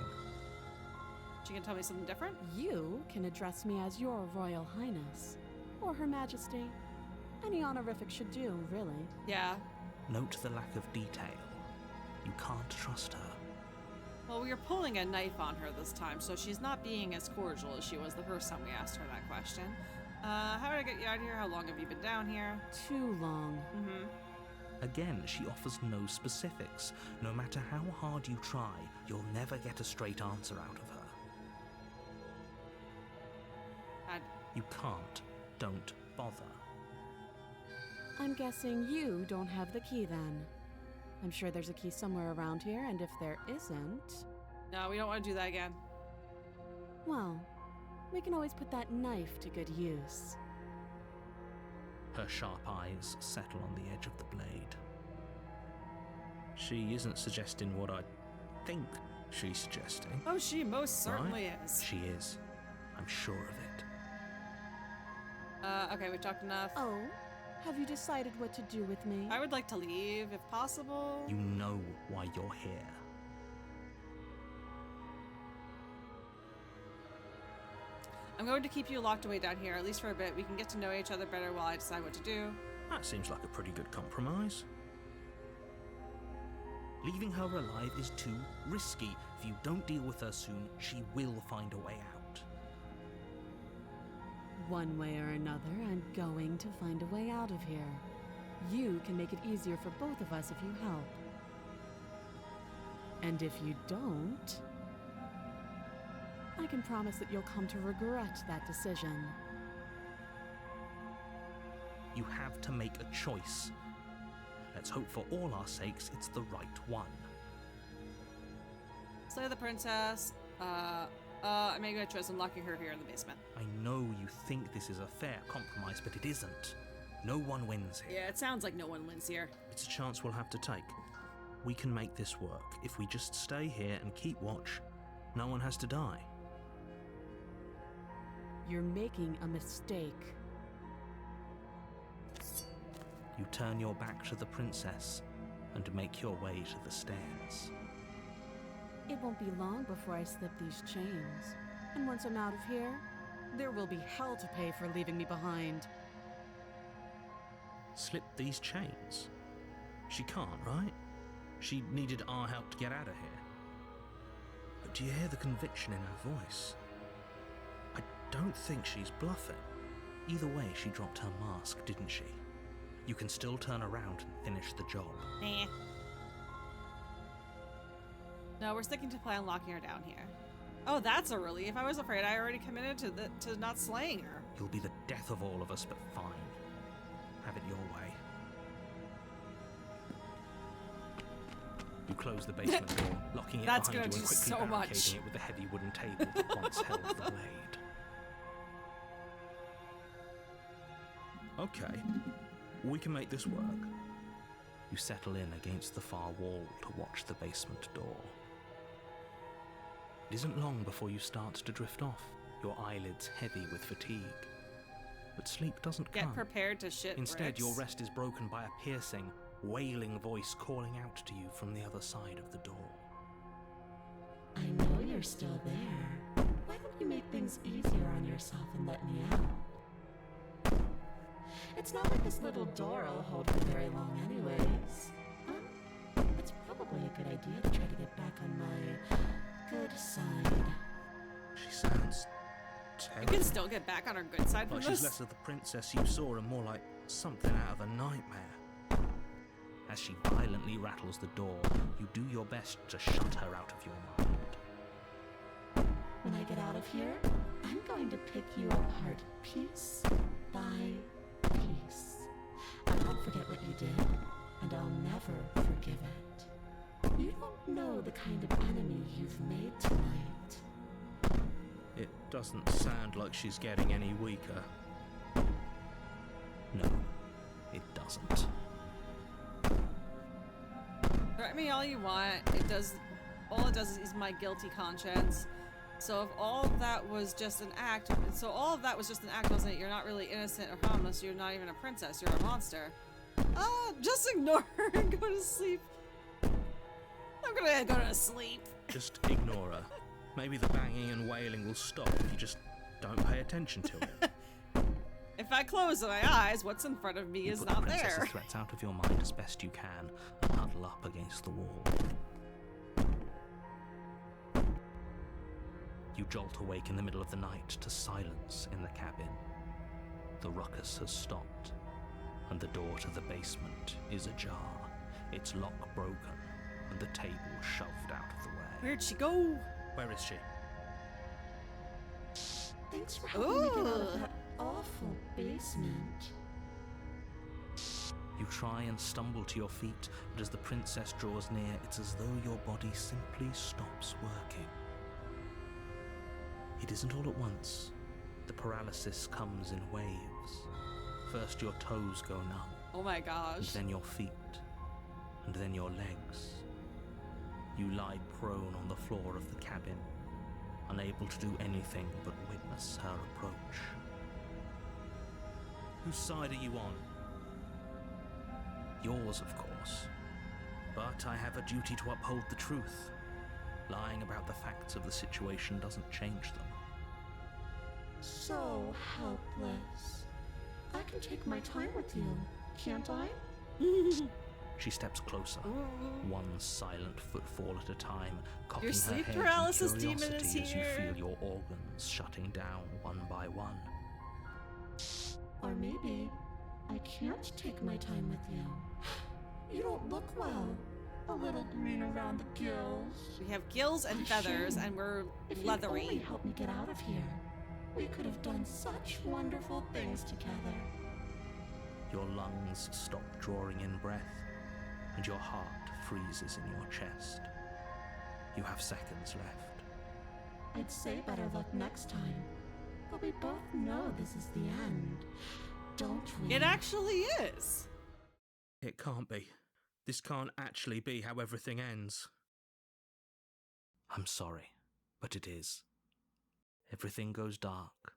She can tell me something different? You can address me as Your Royal Highness. Or Her Majesty. Any honorific should do, really. Yeah. Note the lack of detail. You can't trust her. Well, we were pulling a knife on her this time, so she's not being as cordial as she was the first time we asked her that question. How did I get you out of here? How long have you been down here? Too long. Mm-hmm. Again, she offers no specifics. No matter how hard you try, you'll never get a straight answer out of her. You can't. Don't bother. I'm guessing you don't have the key then. I'm sure there's a key somewhere around here, and if there isn't... No, we don't want to do that again. Well, we can always put that knife to good use. Her sharp eyes settle on the edge of the blade. She isn't suggesting what I think she's suggesting. Oh, she most certainly Right? is. She is. I'm sure of it. Okay, we've talked enough. Oh, have you decided what to do with me? I would like to leave, if possible. You know why you're here. I'm going to keep you locked away down here, at least for a bit. We can get to know each other better while I decide what to do. That seems like a pretty good compromise. Leaving her alive is too risky. If you don't deal with her soon, she will find a way out. One way or another, I'm going to find a way out of here. You can make it easier for both of us if you help. And if you don't, I can promise that you'll come to regret that decision. You have to make a choice. Let's hope for all our sakes it's the right one. Slay the princess. I made a good choice in locking her here in the basement. I know you think this is a fair compromise, but it isn't. No one wins here. Yeah, it sounds like no one wins here. It's a chance we'll have to take. We can make this work. If we just stay here and keep watch, no one has to die. You're making a mistake. You turn your back to the princess and make your way to the stairs. It won't be long before I slip these chains. And once I'm out of here, there will be hell to pay for leaving me behind. Slip these chains? She can't, right? She needed our help to get out of here. But do you hear the conviction in her voice? I don't think she's bluffing. Either way, she dropped her mask, didn't she? You can still turn around and finish the job. Nah. No, we're sticking to plan locking her down here. Oh, that's a relief. I was afraid I already committed to not slaying her. You'll be the death of all of us, but fine. Have it your way. You close the basement door, locking it That's behind gonna you and do quickly so barricading much. it with the heavy wooden table that once held the blade. Okay, we can make this work. You settle in against the far wall to watch the basement door. It isn't long before you start to drift off, your eyelids heavy with fatigue. But sleep doesn't Get come. prepared to shit Instead, bricks. your rest is broken by a piercing, wailing voice calling out to you from the other side of the door. I know you're still there. Why don't you make things easier on yourself and let me out? It's not like this little door will hold for very long anyways. It's probably a good idea to try to get back on my good side. She sounds You terrible. can still get back on our good side from Like she's this. less of the princess you saw and more like something out of a nightmare. As she violently rattles the door, you do your best to shut her out of your mind. When I get out of here, I'm going to pick you apart piece by piece. I won't forget what you did, and I'll never forgive it. You don't know the kind of enemy you've made tonight. It doesn't sound like she's getting any weaker. No, it doesn't. Threat me all you want. All it does is my guilty conscience. So if all of that was just an act, wasn't it? You're not really innocent or harmless. You're not even a princess. You're a monster. Just ignore her and go to sleep. I'm gonna go to sleep. Just ignore her. Maybe the banging and wailing will stop if you just don't pay attention to it. If I close my eyes, what's in front of me You is put not the princess's there. threats out of your mind as best you can and huddle up against the wall. You jolt awake in the middle of the night to silence in the cabin. The ruckus has stopped, and the door to the basement is ajar, its lock broken, and the table shoved out of the way. Where'd she go? Where is she? Thanks for helping me get out Ooh. of that awful basement. You try and stumble to your feet, but as the princess draws near, it's as though your body simply stops working. It isn't all at once. The paralysis comes in waves. First your toes go numb, Oh my and gosh. then your feet, and then your legs. You lie prone on the floor of the cabin, unable to do anything but witness her approach. Whose side are you on? Yours, of course. But I have a duty to uphold the truth. Lying about the facts of the situation doesn't change them. So helpless. I can take my time with you, can't I? She steps closer, one silent footfall at a time, cocking Your her sleep head in paralysis demon curiosity is as you here. feel your organs shutting down one by one. Or maybe I can't take my time with you. You don't look well. A little green around the gills. We have gills and feathers, and we're If you'd only leathery. help me get out of here, we could have done such wonderful things together. Your lungs stop drawing in breath, and your heart freezes in your chest. You have seconds left. I'd say better luck next time, but we both know this is the end, don't we? It actually is. It can't be. This can't actually be how everything ends. I'm sorry, but it is. Everything goes dark,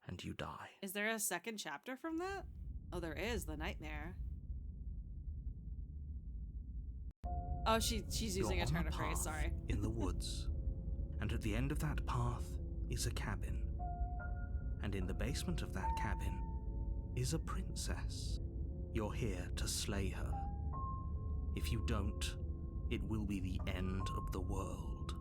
and you die. Is there a second chapter from that? Oh, there is. The nightmare. Oh, she's using You're a on turn a of phrase. path Sorry. in the woods, and at the end of that path is a cabin. And in the basement of that cabin is a princess. You're here to slay her. If you don't, it will be the end of the world.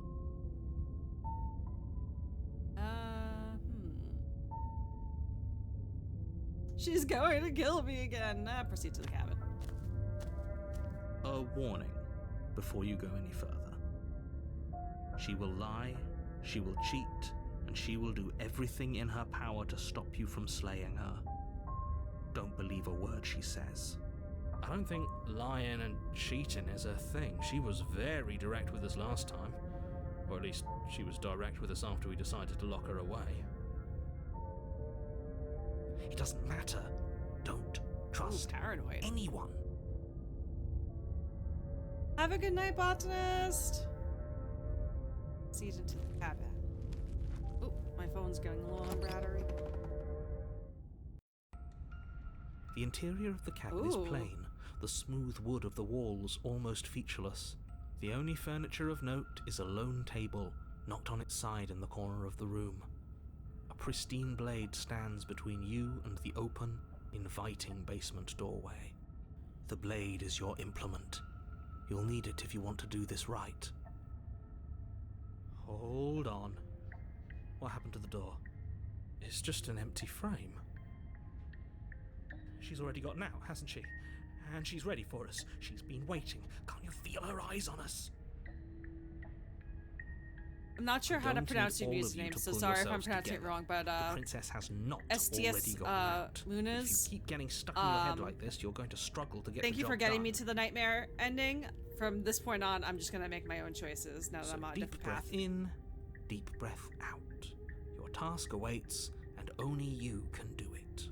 She's going to kill me again. Proceed to the cabin. A warning before you go any further. She will lie, she will cheat, and she will do everything in her power to stop you from slaying her. Don't believe a word she says. I don't think lying and cheating is a thing. She was very direct with us last time. Or at least she was direct with us after we decided to lock her away. It doesn't matter. Don't trust Paranoid. anyone. Have a good night, botanist. Proceed into the cabin. Oh, my phone's going low on battery. The interior of the cabin is plain, the smooth wood of the walls almost featureless. The only furniture of note is a lone table, knocked on its side in the corner of the room. A pristine blade stands between you and the open, inviting basement doorway. The blade is your implement. You'll need it if you want to do this right. Hold on. What happened to the door? It's just an empty frame. She's already gotten out, hasn't she? And she's ready for us. She's been waiting. Can't you feel her eyes on us? I'm not sure how to Don't pronounce need your all of you username, to so pull sorry if I'm yourselves pronouncing it together. wrong, but The princess has not STS already gotten out. Lunas. If you keep getting stuck in your head like this, you're going to struggle to get Thank the you job for getting done. me to the nightmare ending. From this point on, I'm just gonna make my own choices now that So I'm on a deep different breath path. in, deep breath out. Your task awaits, and only you can do it.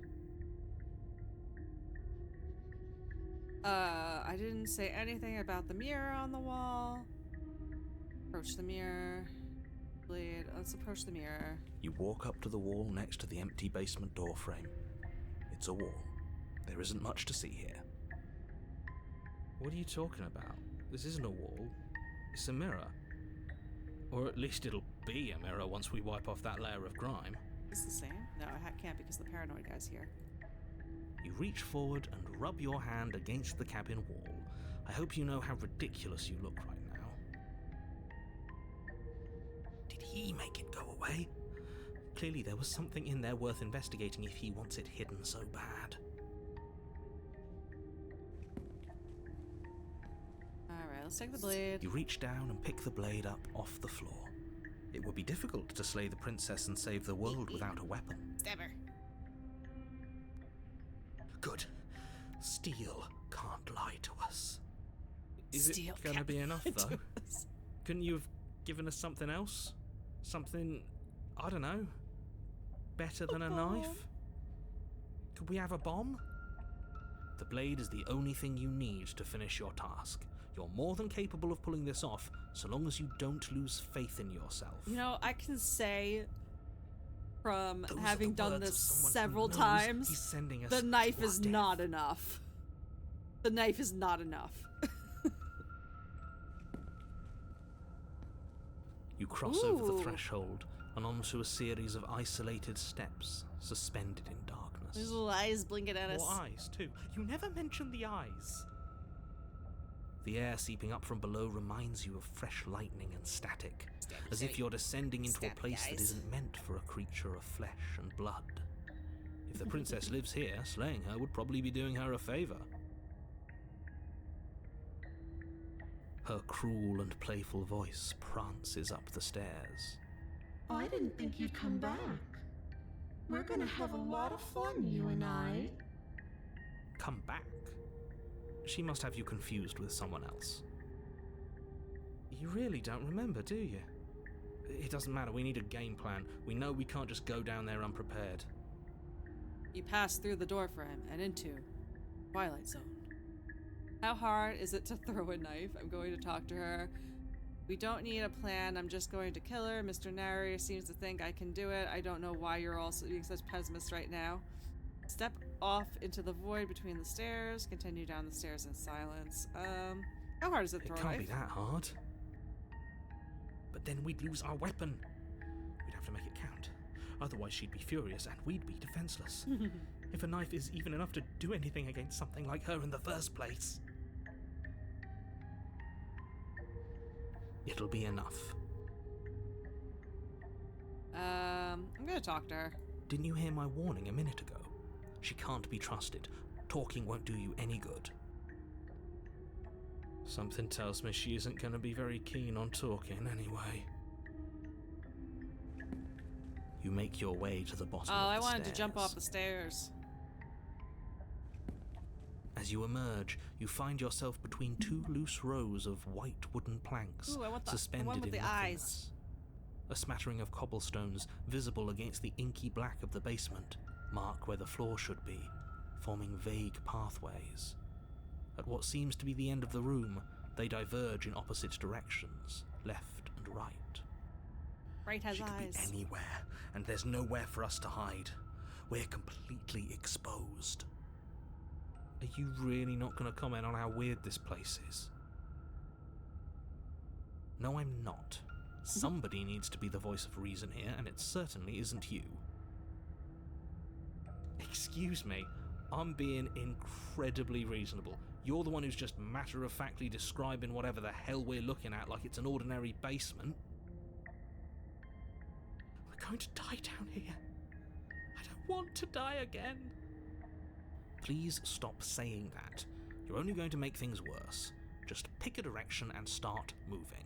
I didn't say anything about the mirror on the wall. Approach the mirror. Blade. Let's approach the mirror. You walk up to the wall next to the empty basement door frame. It's a wall. There isn't much to see here. What are you talking about? This isn't a wall. It's a mirror. Or at least it'll be a mirror once we wipe off that layer of grime. Is this the same? No, I can't because the paranoid guy's here. You reach forward and rub your hand against the cabin wall. I hope you know how ridiculous you look right now. Did he make it go away? Clearly there was something in there worth investigating if he wants it hidden so bad. Alright, let's take the blade. You reach down and pick the blade up off the floor. It would be difficult to slay the princess and save the world without a weapon. Stab her. Good. Steel can't lie to us. Is Steel it gonna can't be enough, lie to though? us. Couldn't you have given us something else? Something, I don't know, better than a knife? Could we have a bomb? The blade is the only thing you need to finish your task. You're more than capable of pulling this off, so long as you don't lose faith in yourself. You know, I can say from Those are having the done words of this someone who several knows times, he's sending us the knife to our is death. not enough. The knife is not enough. You cross over the Ooh. threshold and onto a series of isolated steps, suspended in darkness. There's little eyes blinking at us. More eyes, too. You never mentioned the eyes. The air seeping up from below reminds you of fresh lightning and static, as if you're descending into a Stab the place that eyes. isn't meant for a creature of flesh and blood. If the princess lives here, slaying her would probably be doing her a favor. Her cruel and playful voice prances up the stairs. I didn't think you'd come back. We're gonna have a lot of fun, you and I. Come back? She must have you confused with someone else. You really don't remember, do you? It doesn't matter, we need a game plan. We know we can't just go down there unprepared. You pass through the door frame and into Twilight Zone. How hard is it to throw a knife? I'm going to talk to her. We don't need a plan. I'm just going to kill her. Mr. Narrator seems to think I can do it. I don't know why you're all being such pessimists right now. Step off into the void between the stairs. Continue down the stairs in silence. How hard is it to It throw a can't knife? be that hard. But then we'd lose our weapon. We'd have to make it count. Otherwise she'd be furious and we'd be defenseless. If a knife is even enough to do anything against something like her in the first place. It'll be enough. I'm gonna talk to her. Didn't you hear my warning a minute ago? She can't be trusted. Talking won't do you any good. Something tells me she isn't going to be very keen on talking anyway. You make your way to the bottom of the I wanted to stairs. jump off the stairs. As you emerge, you find yourself between two loose rows of white wooden planks Ooh, I want the suspended one with in the nothingness. eyes. A smattering of cobblestones visible against the inky black of the basement mark where the floor should be, forming vague pathways. At what seems to be the end of the room, they diverge in opposite directions, left and right. Right has She could eyes. be anywhere, and there's nowhere for us to hide. We're completely exposed. Are you really not going to comment on how weird this place is? No, I'm not. Somebody needs to be the voice of reason here, and it certainly isn't you. Excuse me, I'm being incredibly reasonable. You're the one who's just matter-of-factly describing whatever the hell we're looking at like it's an ordinary basement. We're going to die down here. I don't want to die again. Please stop saying that. You're only going to make things worse. Just pick a direction and start moving.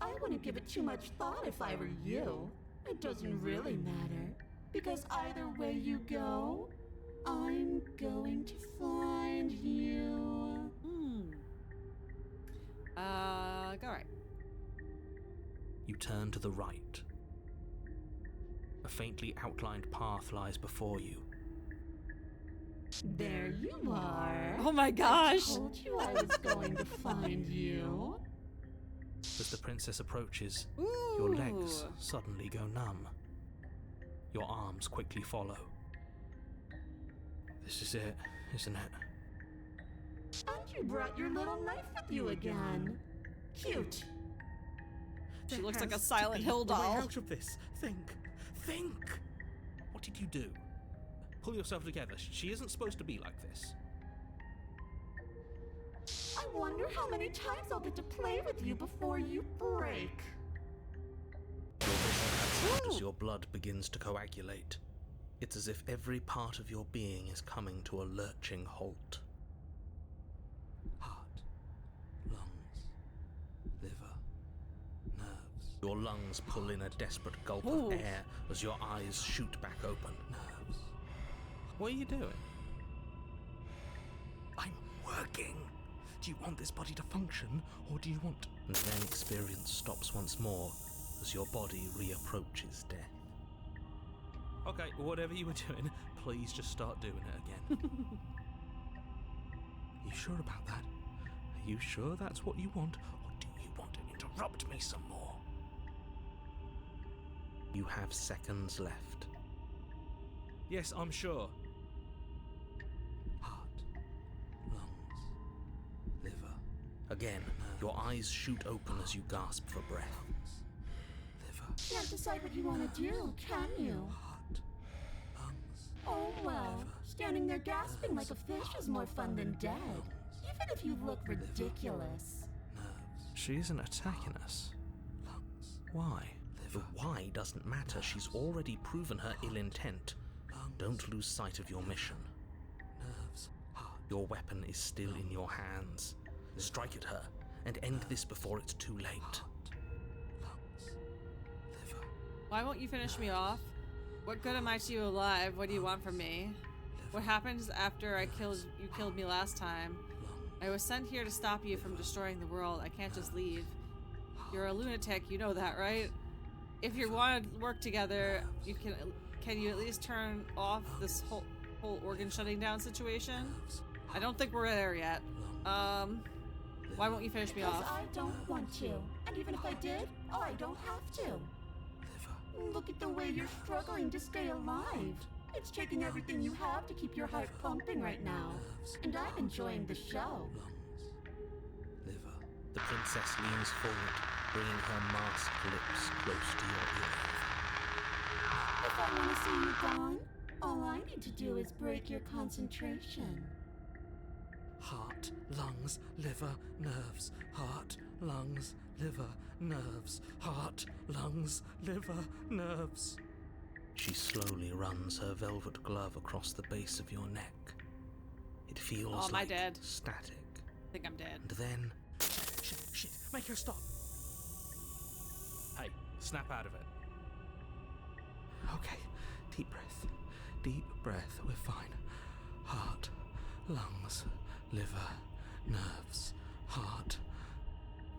I wouldn't give it too much thought if I were you. It doesn't really matter, because either way you go, I'm going to find you. Go right. You turn to the right. A faintly outlined path lies before you. There you are. Oh my gosh! I told you I was going to find you. As the princess approaches, Ooh. your legs suddenly go numb. Your arms quickly follow. This is it, isn't it? And you brought your little knife with you again. Cute. She There looks like a has to Silent be Hill a way doll. out of this. Think. What did you do? Pull yourself together. She isn't supposed to be like this. I wonder how many times I'll get to play with you before you break. Your vision cuts out as your blood begins to coagulate. It's as if every part of your being is coming to a lurching halt. Heart, lungs, liver, nerves. Your lungs pull in a desperate gulp of air as your eyes shoot back open. Nerves. What are you doing? I'm working. Do you want this body to function, or do you want... And then experience stops once more as your body reapproaches death. Okay, whatever you were doing, please just start doing it again. You sure about that? Are you sure that's what you want, or do you want to interrupt me some more? You have seconds left. Yes, I'm sure. Heart, lungs, liver. Again, your eyes shoot open as you gasp for breath. Liver. Can't decide what you want to do, can you? Heart, lungs. Oh well, standing there gasping like a fish is more fun than dead. Even if you look ridiculous. Nerves. She isn't attacking us. Lungs. Why? The why doesn't matter. She's already proven her ill intent. Don't lose sight of your mission. Nerves. Your weapon is still in your hands. Strike at her and end this before it's too late. Lungs. Liver. Why won't you finish me off? What good am I to you alive? What do you want from me? What happens after you killed me last time? I was sent here to stop you from destroying the world. I can't just leave. You're a lunatic, you know that, right? If you want to work together, you can you at least turn off this whole organ shutting down situation? I don't think we're there yet. Why won't you finish me Because off? I don't want to. And even if I did, I don't have to. Look at the way you're struggling to stay alive. It's taking everything you have to keep your heart pumping right now. And I'm enjoying the show. Liver. The princess leans forward, bringing her masked lips close to your ear. If I want to see you gone, all I need to do is break your concentration. Heart, lungs, liver, nerves. Heart, lungs, liver, nerves. Heart, lungs, liver, nerves. She slowly runs her velvet glove across the base of your neck. It feels Oh, am I like dead? static. I think I'm dead. And then... Shit, make her stop. Hey, snap out of it. Okay, deep breath, we're fine. Heart, lungs, liver, nerves, heart.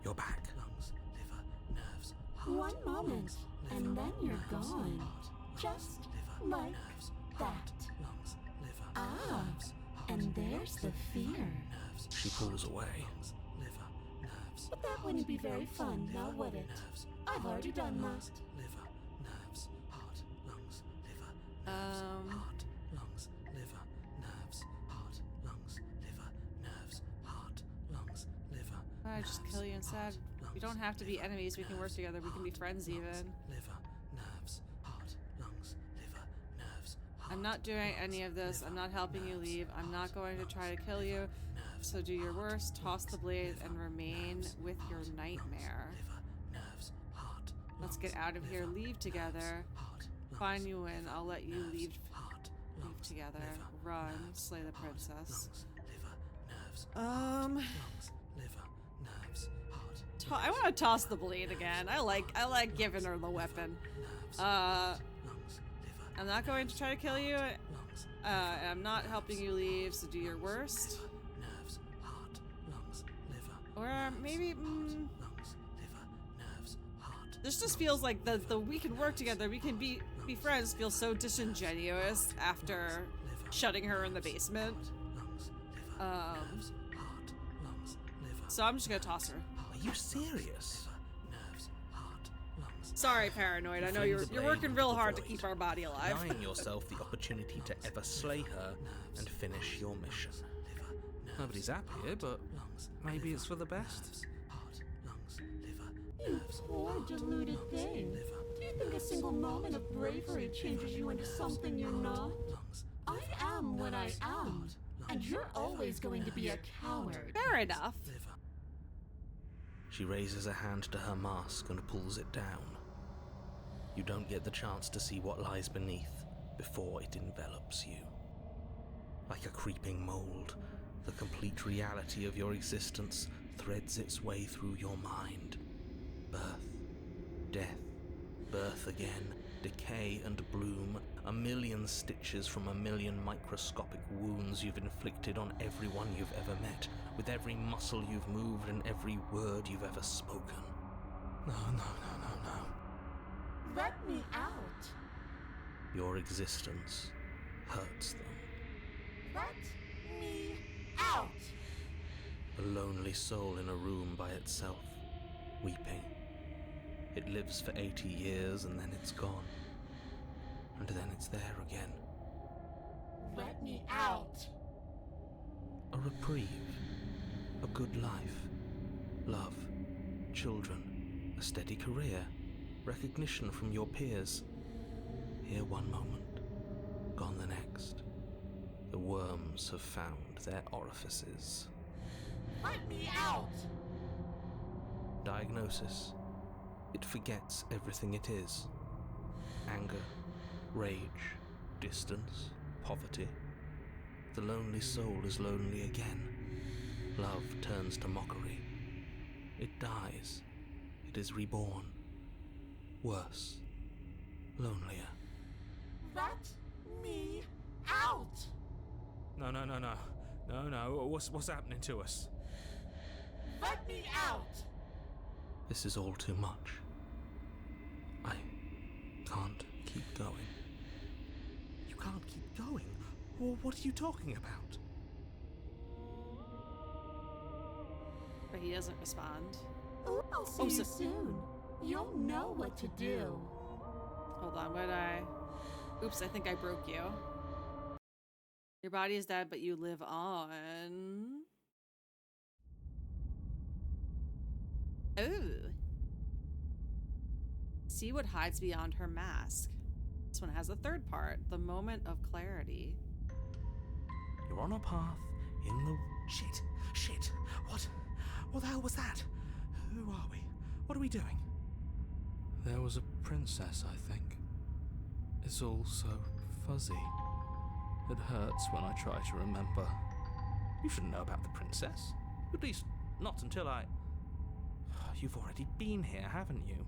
You're back. Lungs, liver, nerves, heart. One moment, lungs, and then you're nerves, gone. heart, Just liver, like nerves, that. heart, lungs, liver, Ah, nerves, heart, and there's the fear. nerves. She pulls away. Lungs, liver, nerves. But that wouldn't be very fun, now would it? Nerves, I've already done lungs, that. liver, nerves, heart, lungs, liver, nerves, heart, lungs, liver, nerves, I just kill you instead? We don't have to be enemies. We can work together. We can be friends even. Liver, nerves, heart, lungs, liver, nerves. I'm not doing any of this. I'm not helping you leave. I'm not going to try to kill you. So do your worst, toss the blade, and remain with your nightmare. Let's get out of here. Leave together. Find you in. I'll let you leave together. Run. Slay the princess. I want to toss the blade again. I like giving her the weapon. I'm not going to try to kill you. I'm not helping you leave, so do your worst. Or maybe this just feels like the we can work together, we can be friends feels so disingenuous after shutting her in the basement. So I'm just gonna toss her. Are you serious? Sorry, Paranoid. I know you're working real hard to keep our body alive. Denying yourself the opportunity to ever slay her and finish your mission. Nobody's happy, but maybe it's for the best. You poor deluded thing. Do you think a single moment of bravery changes you into something you're not? I am what I am, and you're always going to be a coward. Fair enough. She raises a hand to her mask and pulls it down. You don't get the chance to see what lies beneath before it envelops you. Like a creeping mold, the complete reality of your existence threads its way through your mind. Birth, death, birth again, decay and bloom, a million stitches from a million microscopic wounds you've inflicted on everyone you've ever met, with every muscle you've moved and every word you've ever spoken. No. Let me out. Your existence hurts them. Let me out. A lonely soul in a room by itself, weeping. It lives for 80 years and then it's gone. And then it's there again. Let me out. A reprieve. A good life. Love. Children. A steady career. Recognition from your peers. Here one moment. Gone the next. The worms have found their orifices. Let me out. Diagnosis. It forgets everything it is. Anger, rage, distance, poverty. The lonely soul is lonely again. Love turns to mockery. It dies. It is reborn. Worse. Lonelier. Let me out. No. What's happening to us? Let me out. This is all too much. I can't keep going. You can't keep going? Well, what are you talking about? But he doesn't respond. Oh, I'll see you soon. You'll know what to do. Hold on, Oops, I think I broke you. Your body is dead, but you live on. Oh. See what hides beyond her mask. This one has a third part, the moment of clarity. You're on a path in the... Shit. What the hell was that? Who are we? What are we doing? There was a princess, I think. It's all so fuzzy. It hurts when I try to remember. You shouldn't know about the princess. At least, not until I... You've already been here, haven't you?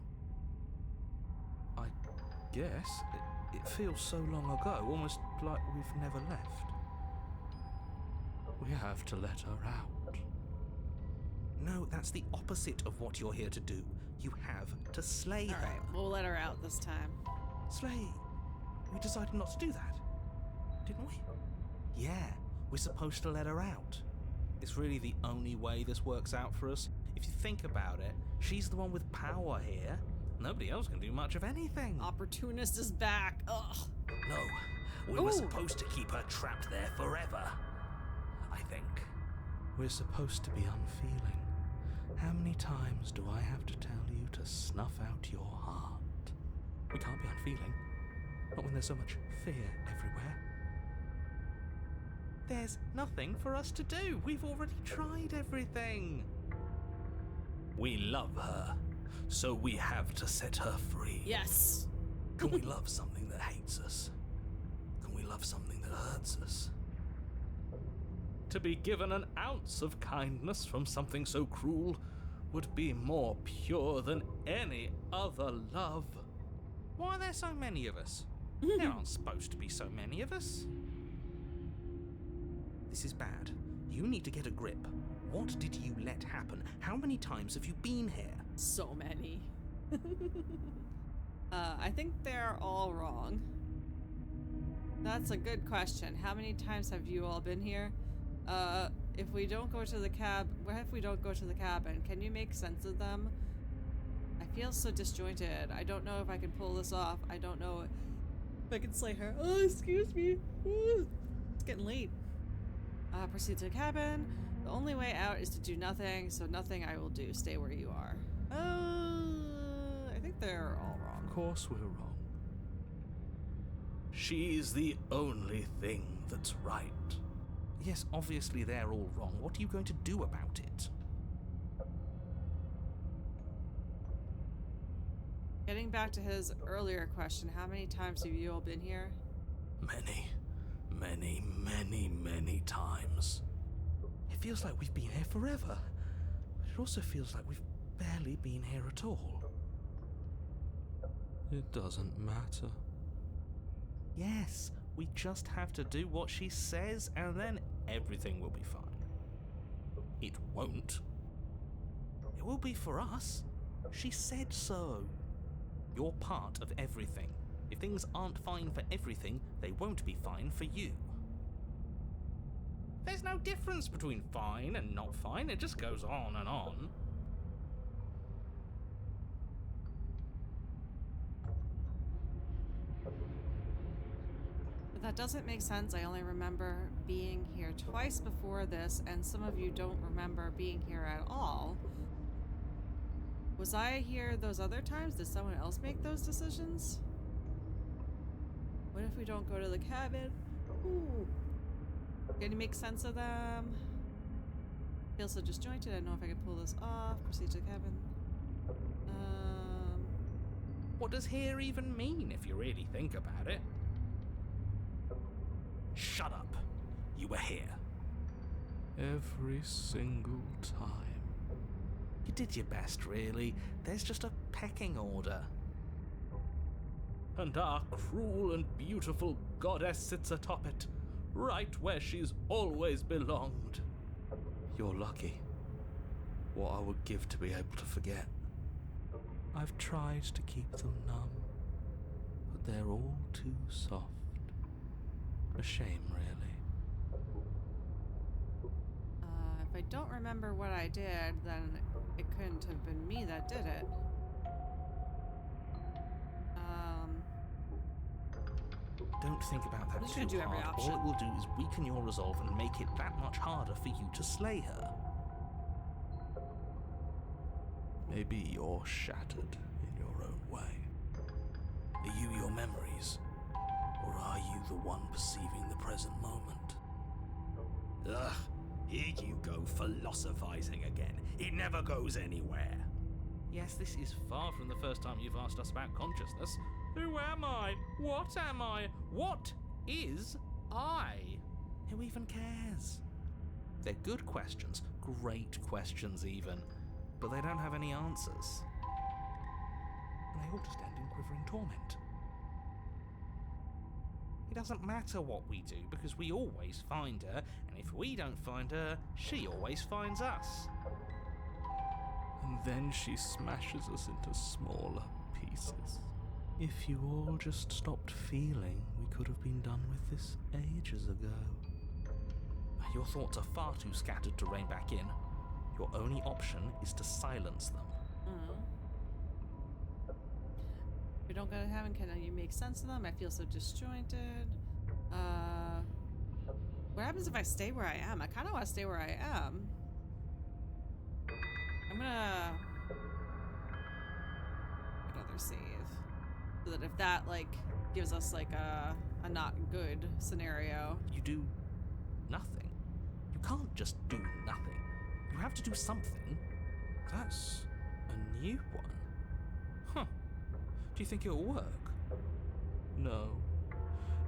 I guess. It feels so long ago, almost like we've never left. We have to let her out. No, that's the opposite of what you're here to do. You have to slay her. Alright, we'll let her out this time. Slay? We decided not to do that, didn't we? Yeah, we're supposed to let her out. It's really the only way this works out for us. If you think about it, she's the one with power here. Nobody else can do much of anything. Opportunist is back. Ugh. No, we were supposed to keep her trapped there forever. I think. We're supposed to be unfeeling, How many times do I have to tell you to snuff out your heart? We can't be unfeeling. Not when there's so much fear everywhere. There's nothing for us to do. We've already tried everything. We love her, so we have to set her free. Yes. Can we love something that hates us? Can we love something that hurts us? To be given an ounce of kindness from something so cruel would be more pure than any other love. Why are there so many of us? There aren't supposed to be so many of us. This is bad. You need to get a grip. What did you let happen? How many times have you been here? So many. I think they're all wrong. That's a good question. How many times have you all been here? If we don't go to the what if we don't go to the cabin? Can you make sense of them? I feel so disjointed. I don't know if I can pull this off. I don't know if I can slay her. Oh, excuse me. Ooh, it's getting late. Proceed to the cabin. The only way out is to do nothing, so nothing I will do. Stay where you are. I think they're all wrong. Of course we're wrong. She's the only thing that's right. Yes, obviously they're all wrong. What are you going to do about it? Getting back to his earlier question, how many times have you all been here? Many, many, many, many times. It feels like we've been here forever. But it also feels like we've barely been here at all. It doesn't matter. Yes, we just have to do what she says and then everything will be fine. It won't. It will be for us. She said so. You're part of everything. If things aren't fine for everything, they won't be fine for you. There's no difference between fine and not fine. It just goes on and on. But that doesn't make sense. I only remember being here twice before this, and some of you don't remember being here at all. Was I here those other times? Did someone else make those decisions? What if we don't go to the cabin? Ooh. Can you make sense of them? Feel so disjointed. I don't know if I can pull this off. Proceed to the cabin. What does here even mean if you really think about it? Shut up. You were here. Every single time. You did your best, really. There's just a pecking order. And our cruel and beautiful goddess sits atop it, right where she's always belonged. You're lucky. What I would give to be able to forget. I've tried to keep them numb, but they're all too soft. A shame, really. If I don't remember what I did, then it couldn't have been me that did it. Don't think about that I'm too gonna do every hard. option. All it will do is weaken your resolve and make it that much harder for you to slay her. Maybe you're shattered in your own way. Are you your memories? Or are you the one perceiving the present moment? Ugh, here you go philosophizing again. It never goes anywhere. Yes, this is far from the first time you've asked us about consciousness. Who am I? What am I? What is I? Who even cares? They're good questions, great questions even, but they don't have any answers. And they all just end in quivering torment. It doesn't matter what we do because we always find her, and if we don't find her, she always finds us. And then she smashes us into smaller pieces. If you all just stopped feeling, we could have been done with this ages ago. Your thoughts are far too scattered to rein back in. Your only option is to silence them. If we don't go to heaven, can you make sense of them? I feel so disjointed. What happens if I stay where I am? I kind of want to stay where I am. I'm gonna another save so that if that like gives us like a not good scenario. You do nothing. You can't just do nothing. You have to do something. That's a new one. Huh. Do you think it'll work? No.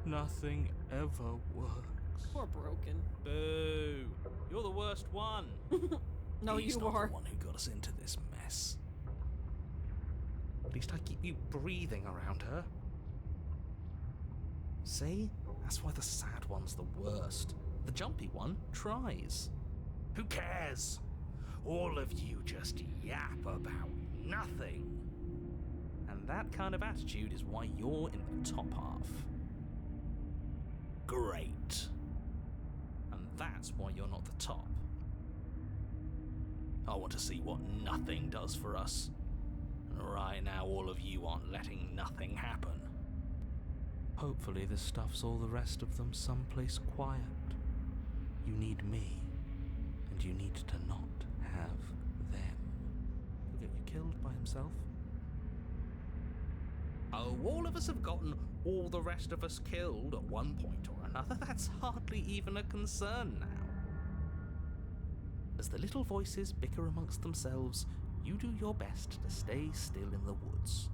Nothing ever works. Poor Broken. Boo. You're the worst one. No, He's you not are. the one who got us into this mess. At least I keep you breathing around her. See? That's why the sad one's the worst. The jumpy one tries. Who cares? All of you just yap about nothing. And that kind of attitude is why you're in the top half. Great. And that's why you're not the top. I want to see what nothing does for us. And right now, all of you aren't letting nothing happen. Hopefully this stuffs all the rest of them someplace quiet. You need me, and you need to not have them. He'll get you killed by himself. Oh, all of us have gotten all the rest of us killed at one point or another. That's hardly even a concern now. As the little voices bicker amongst themselves, you do your best to stay still in the woods.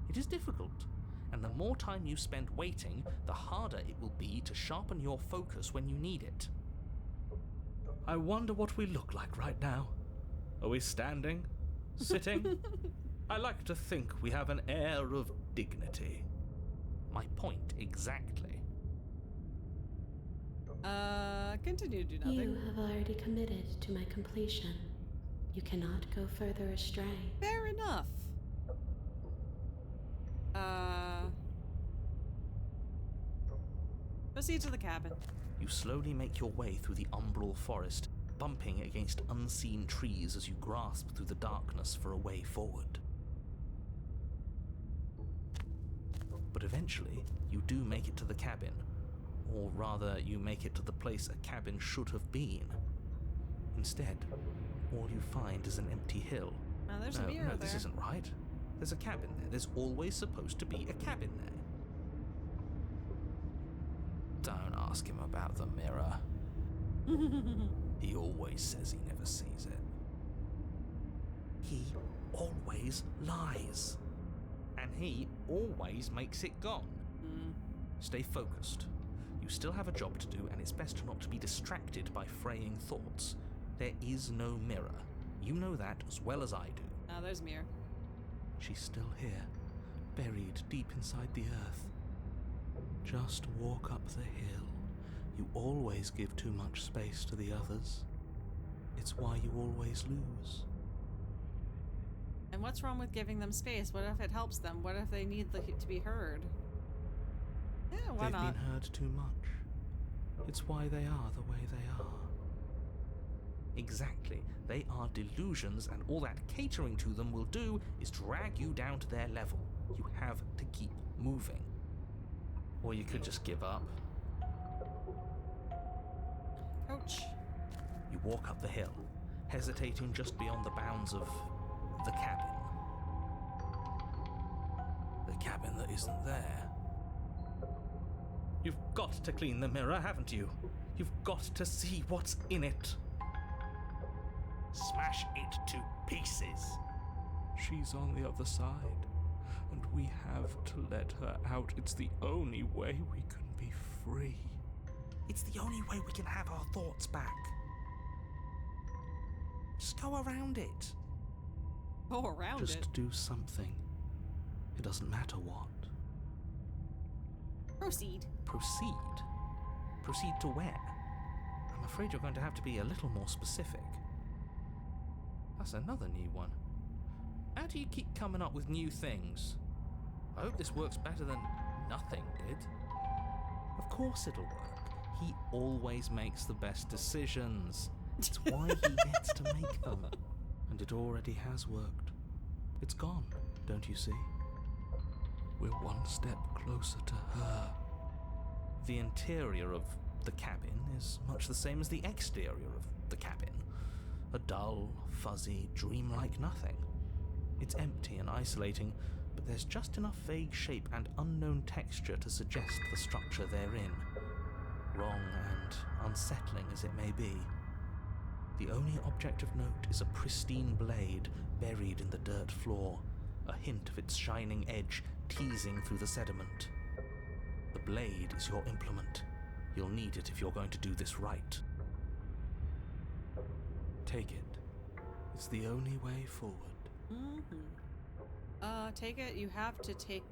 It is difficult, and the more time you spend waiting, the harder it will be to sharpen your focus when you need it. I wonder what we look like right now. Are we standing? Sitting? I like to think we have an air of dignity. My point exactly. Continue to do nothing. You have already committed to my completion. You cannot go further astray. Fair enough. Proceed to the cabin. You slowly make your way through the umbral forest, bumping against unseen trees as you grasp through the darkness for a way forward. But eventually, you do make it to the cabin. Or rather, you make it to the place a cabin should have been. Instead, all you find is an empty hill. Oh, there's a mirror there. This isn't right. There's a cabin there. There's always supposed to be a cabin there. Don't ask him about the mirror. He always says he never sees it. He always lies. And he always makes it gone. Stay focused. You still have a job to do, and it's best not to be distracted by fraying thoughts. There is no mirror. You know that as well as I do. Oh, there's a mirror. She's still here, buried deep inside the earth. Just walk up the hill. You always give too much space to the others. It's why you always lose. And what's wrong with giving them space? What if it helps them? What if they need to be heard? Yeah, why They've not? been heard too much. It's why they are the way they are. Exactly. They are delusions, and all that catering to them will do is drag you down to their level. You have to keep moving. Or you could just give up. Ouch. You walk up the hill, hesitating just beyond the bounds of the cabin. The cabin that isn't there. You've got to clean the mirror, haven't you? You've got to see what's in it. Smash it to pieces. She's on the other side, and we have to let her out. It's the only way we can be free. It's the only way we can have our thoughts back. Just go around it. Go around Just it. do something. It doesn't matter what. Proceed. Proceed? Proceed to where? I'm afraid you're going to have to be a little more specific. That's another new one. How do you keep coming up with new things? I hope this works better than nothing did. Of course it'll work. He always makes the best decisions. It's why he gets to make them. And it already has worked. It's gone, don't you see? We're one step closer to her. The interior of the cabin is much the same as the exterior of the cabin. a dull, fuzzy, dreamlike nothing. It's empty and isolating, but there's just enough vague shape and unknown texture to suggest the structure they're in, wrong and unsettling as it may be. The only object of note is a pristine blade buried in the dirt floor, a hint of its shining edge teasing through the sediment. The blade is your implement. You'll need it if you're going to do this right. Take it. It's the only way forward. Take it. You have to take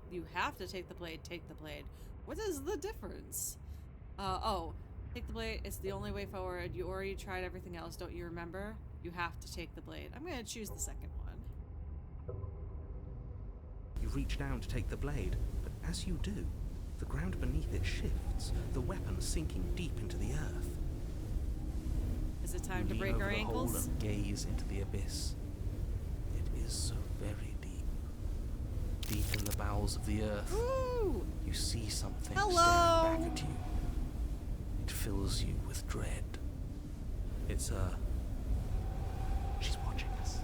the blade. Take the blade. What is the difference? Take the blade. It's the only way forward. You already tried everything else. Don't you remember? You have to take the blade. I'm gonna choose the second one. You reach down to take the blade, but as you do, the ground beneath it shifts, the weapon sinking deep into the earth. Is it time to Lean break over our the hole ankles? and gaze into the abyss. It is so very deep. Deep in the bowels of the earth. Ooh! You see something Hello! staring back at you. It fills you with dread. It's She's watching us.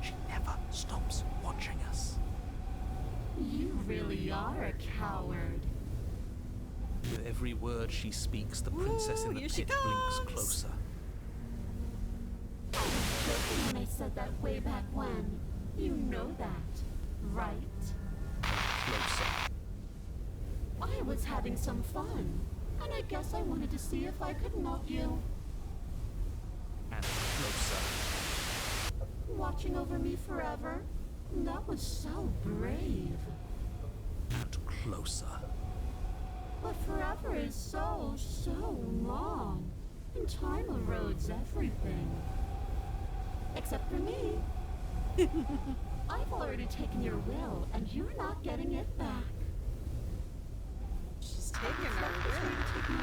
She never stops watching us. You really are a coward. With every word she speaks, the princess in the here she pit blinks comes. closer. I was joking when I said that way back when. You know that, right? Closer. I was having some fun, and I guess I wanted to see if I could melt you. And closer. Watching over me forever? That was so brave. And closer. But forever is so long. And time erodes everything. Except for me. I've already taken your will, and you're not getting it back. She's taking It's like her it's going to take me in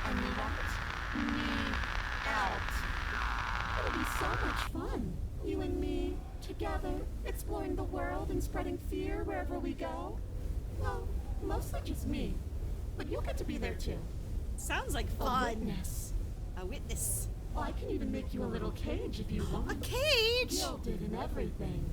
and let me out. It'll be so much fun. You and me, together, exploring the world and spreading fear wherever we go. Well, mostly just me. But you'll get to be there too. Sounds like A fun. witness. A witness. Well, I can even make you a little cage if you want. A cage? Gilded and everything.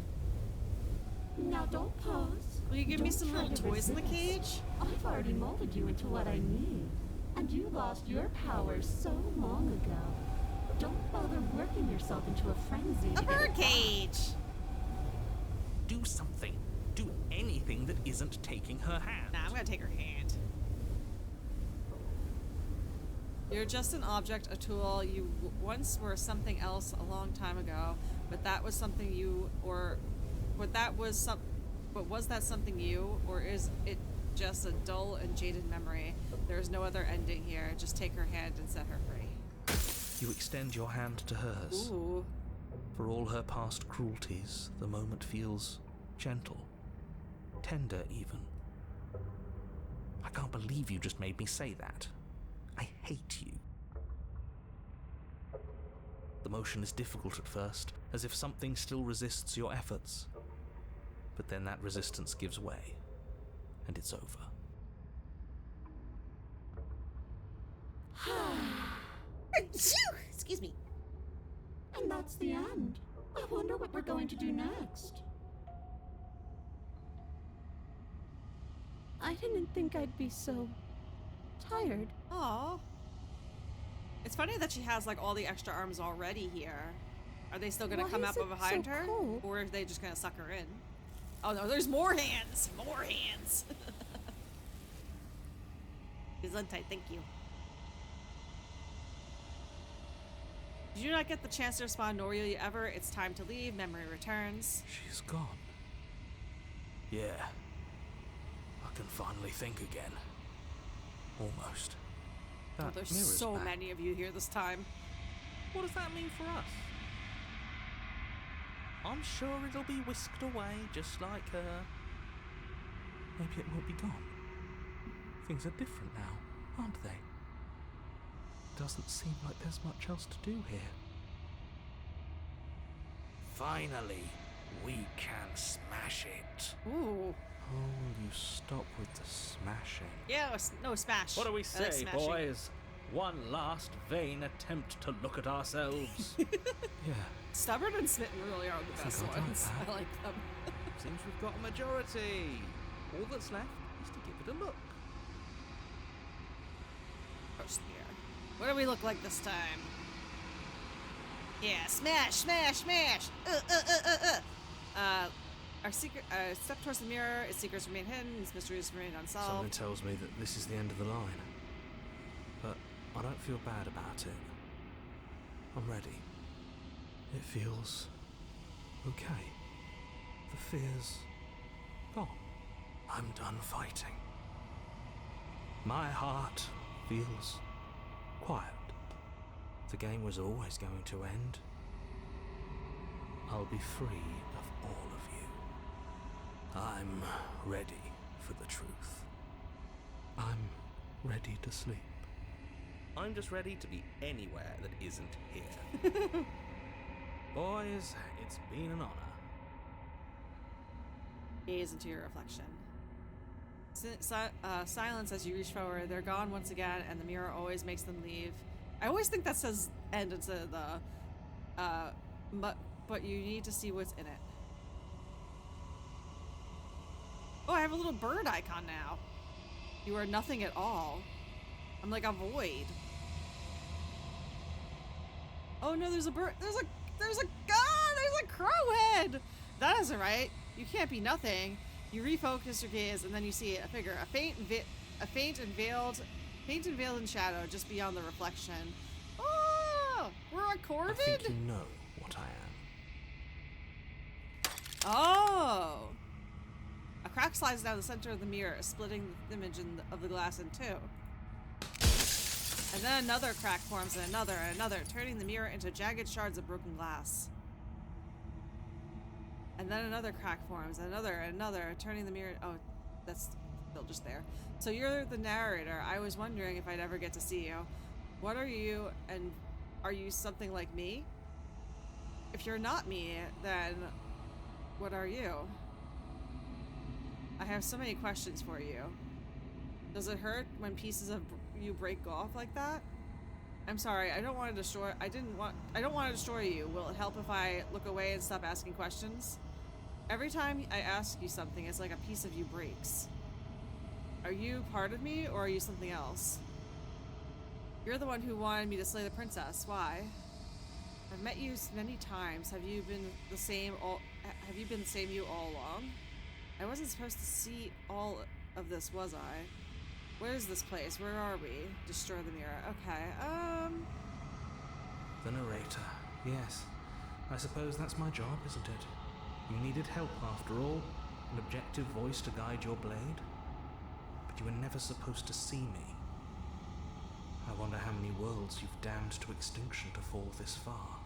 Now don't pause. Will you give me Don't some try little to toys in the resist. cage? I've already molded you into what I need. And you lost your power so long ago. Don't bother working yourself into a frenzy. A to get it bird back. cage. Do something. Do anything that isn't taking her hand. Nah, I'm gonna take her hand. You're just an object, a tool. You once were something else a long time ago, but that was something you, but was that something you, or is it just a dull and jaded memory? There is no other ending here. Just take her hand and set her free. You extend your hand to hers. Ooh. For all her past cruelties, the moment feels gentle. Tender, even. I can't believe you just made me say that. I hate you. The motion is difficult at first, as if something still resists your efforts. But then that resistance gives way, and it's over. Excuse me. And that's the end. I wonder what we're going to do next. I didn't think I'd be so tired. Aw. It's funny that she has like all the extra arms already here. Are they still gonna Why come is up it behind so her? cold? Or are they just gonna suck her in? Oh no, there's more hands! More hands! Gesundheit, thank you. Did you not get the chance to respond, nor will you ever? It's time to leave. Memory returns. She's gone. Yeah. I can finally think again. Almost. Oh, That there's mirror's so back. many of you here this time. What does that mean for us? I'm sure it'll be whisked away just like her. Maybe it won't be gone. Things are different now, aren't they? Doesn't seem like there's much else to do here. Finally, we can smash it. Ooh. Oh, will you stop with the smashing? Yeah, no smash. What do we I like say, smashing. boys? One last vain attempt to look at ourselves. Yeah, Stubborn and Smitten really are the best I'd like ones. that. I like them. Seems we've got a majority. All that's left is to give it a look. First mirror. What do we look like this time? Yeah, smash, smash, smash! Our secret, step towards the mirror, its secrets remain hidden, its mysteries remain something unsolved. tells me that this is the end of the line. But I don't feel bad about it. I'm ready. It feels okay. The fear's gone. I'm done fighting. My heart feels quiet. The game was always going to end. I'll be free of all of you. I'm ready for the truth. I'm ready to sleep. I'm just ready to be anywhere that isn't here. Boys, it's been an honor. Gaze into your reflection. Silence as you reach forward. They're gone once again, and the mirror always makes them leave. I always think that says end instead of the, but you need to see what's in it. Oh, I have a little bird icon now. You are nothing at all. I'm like a void. Oh no, there's a bird. There's a crow head. That isn't right. You can't be nothing. You refocus your gaze, and then you see a figure, a faint and veiled in shadow, just beyond the reflection. Oh, we're a I corvid. think you know what I am. Oh. A crack slides down the center of the mirror, splitting the image of the glass in two. And then another crack forms, and another, turning the mirror into jagged shards of broken glass. And then another crack forms, and another, turning the mirror... Oh, that's still just there. So you're the narrator. I was wondering if I'd ever get to see you. What are you, and are you something like me? If you're not me, then what are you? I have so many questions for you. Does it hurt when pieces of you break off like that? I'm sorry, I don't want to destroy you. Will it help if I look away and stop asking questions? Every time I ask you something, it's like a piece of you breaks. Are you part of me, or are you something else? You're the one who wanted me to slay the princess. Why? I've met you many times. Have you been the same you all along? I wasn't supposed to see all of this, was I? Where is this place? Where are we? Destroy the mirror. Okay, The narrator. Yes. I suppose that's my job, isn't it? You needed help after all. An objective voice to guide your blade. But you were never supposed to see me. I wonder how many worlds you've damned to extinction to fall this far.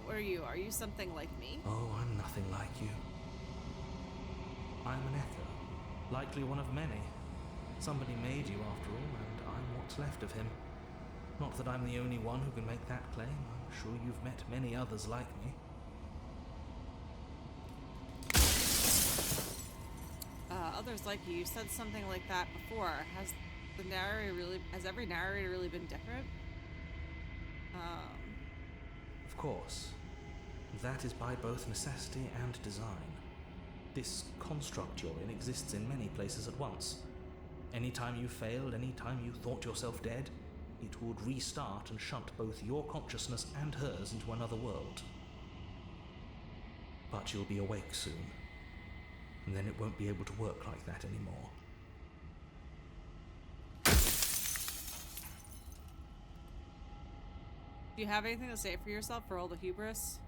What are you? Are you something like me? Oh, I'm nothing like you. I'm an echo. Likely one of many. Somebody made you after all, and I'm what's left of him. Not that I'm the only one who can make that claim. I'm sure you've met many others like me. Others like you. You said something like that before. Has every narrator really been different? Of course. That is by both necessity and design. This construct you're in exists in many places at once. Anytime you failed, anytime you thought yourself dead, it would restart and shunt both your consciousness and hers into another world. But you'll be awake soon, and then it won't be able to work like that anymore. Do you have anything to say for yourself for all the hubris?